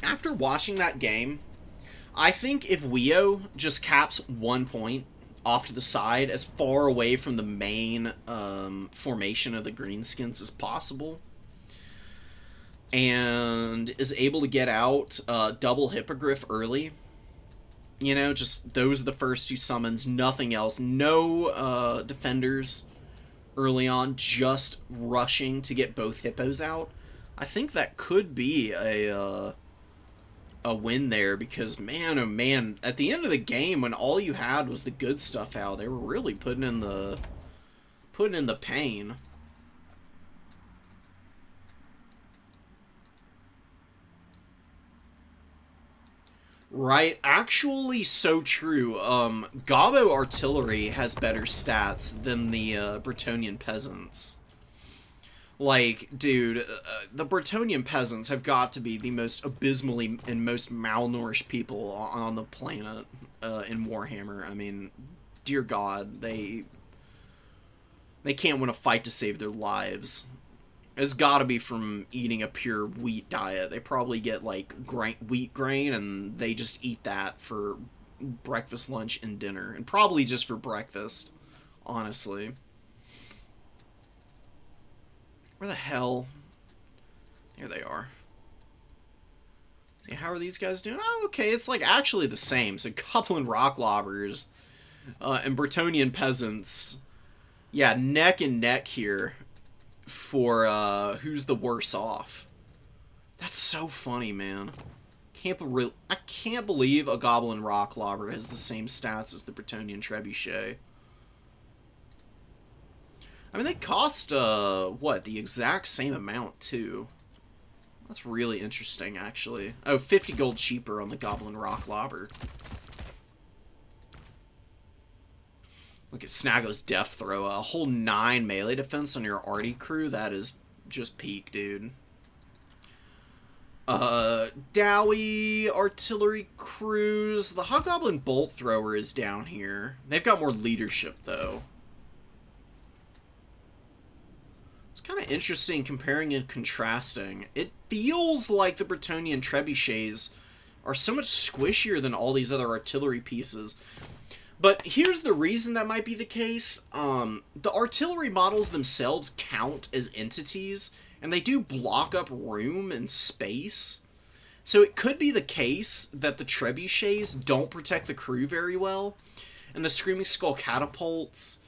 S1: after watching that game, I think if Weo just caps 1 point off to the side as far away from the main formation of the Greenskins as possible, and is able to get out double Hippogriff early, you know, just those are the first 2 summons, nothing else. No defenders early on, just rushing to get both hippos out. I think that could be a win there, because man, oh man, at the end of the game when all you had was the good stuff out, they were really putting in the pain. Right, actually so true. Gobbo Artillery has better stats than the Bretonnian Peasants. Like, dude, the Bretonnian Peasants have got to be the most abysmally and most malnourished people on the planet in Warhammer. I mean, dear God, they can't win a fight to save their lives. It's gotta be from eating a pure wheat diet. They probably get, like, wheat grain, and they just eat that for breakfast, lunch, and dinner. And probably just for breakfast, honestly. Where the hell? Here they are. See, how are these guys doing? Oh, okay, it's, like, actually the same. So, Goblin Rock Lobbers and Bretonnian Peasants, yeah, neck and neck here for who's the worse off. That's so funny, man. I can't believe a Goblin Rock Lobber has the same stats as the Bretonnian Trebuchet. I mean, they cost, what, the exact same amount, too. That's really interesting, actually. Oh, 50 gold cheaper on the Goblin Rock Lobber. Look at Snaggle's Death Throw. A whole 9 melee defense on your arty crew. That is just peak, dude. Dowie artillery crews. The Hobgoblin Bolt Thrower is down here. They've got more leadership, though. It's kind of interesting comparing and contrasting. It feels like the Bretonnian Trebuchets are so much squishier than all these other artillery pieces. But here's the reason that might be the case. The artillery models themselves count as entities, and they do block up room and space. So it could be the case that the trebuchets don't protect the crew very well, and the Screaming Skull catapults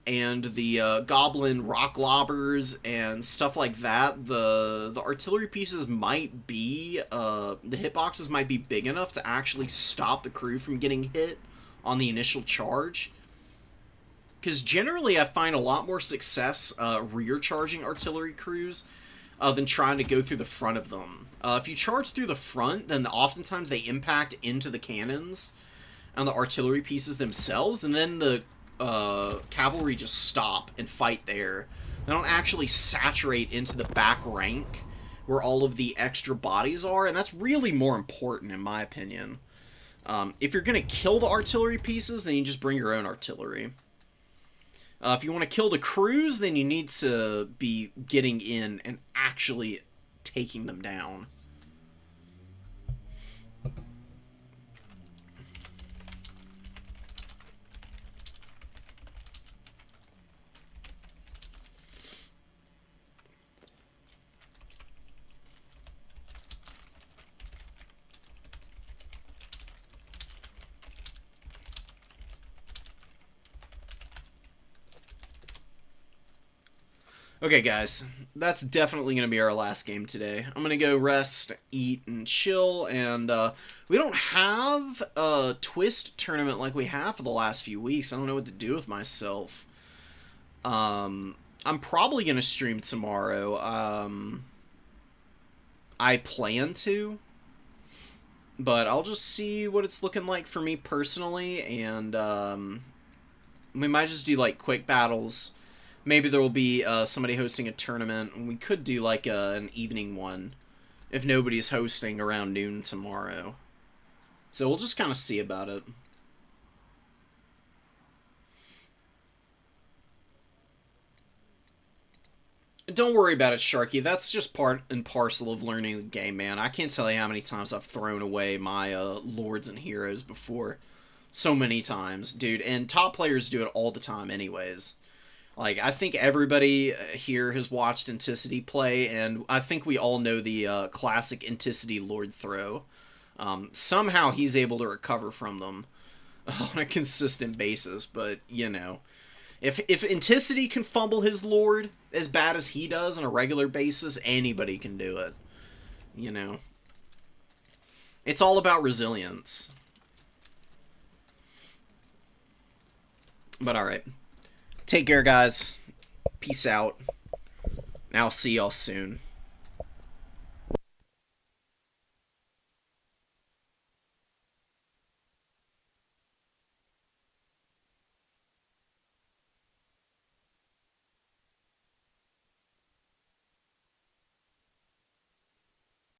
S1: and the Goblin Rock Lobbers and stuff like that, the artillery pieces might be, the hitboxes might be big enough to actually stop the crew from getting hit on the initial charge. Because generally I find a lot more success rear charging artillery crews than trying to go through the front of them. If you charge through the front, then oftentimes they impact into the cannons and the artillery pieces themselves, and then the cavalry just stop and fight there. They don't actually saturate into the back rank where all of the extra bodies are, and that's really more important in my opinion. If you're going to kill the artillery pieces, then you just bring your own artillery. If you want to kill the crews, then you need to be getting in and actually taking them down. Okay, guys, that's definitely going to be our last game today. I'm going to go rest, eat, and chill, and we don't have a Twist tournament like we have for the last few weeks. I don't know what to do with myself. I'm probably going to stream tomorrow. I plan to, but I'll just see what it's looking like for me personally, and we might just do, like, quick battles. Maybe there will be somebody hosting a tournament, and we could do like an evening one if nobody's hosting around noon tomorrow. So we'll just kind of see about it. Don't worry about it, Sharky. That's just part and parcel of learning the game, man. I can't tell you how many times I've thrown away my lords and heroes before. So many times, dude. And top players do it all the time anyways. Like, I think everybody here has watched Anticity play, and I think we all know the classic Anticity Lord throw. Somehow he's able to recover from them on a consistent basis, but, you know. If Anticity can fumble his Lord as bad as he does on a regular basis, anybody can do it. You know. It's all about resilience. But alright. Take care, guys. Peace out. And I'll see y'all soon.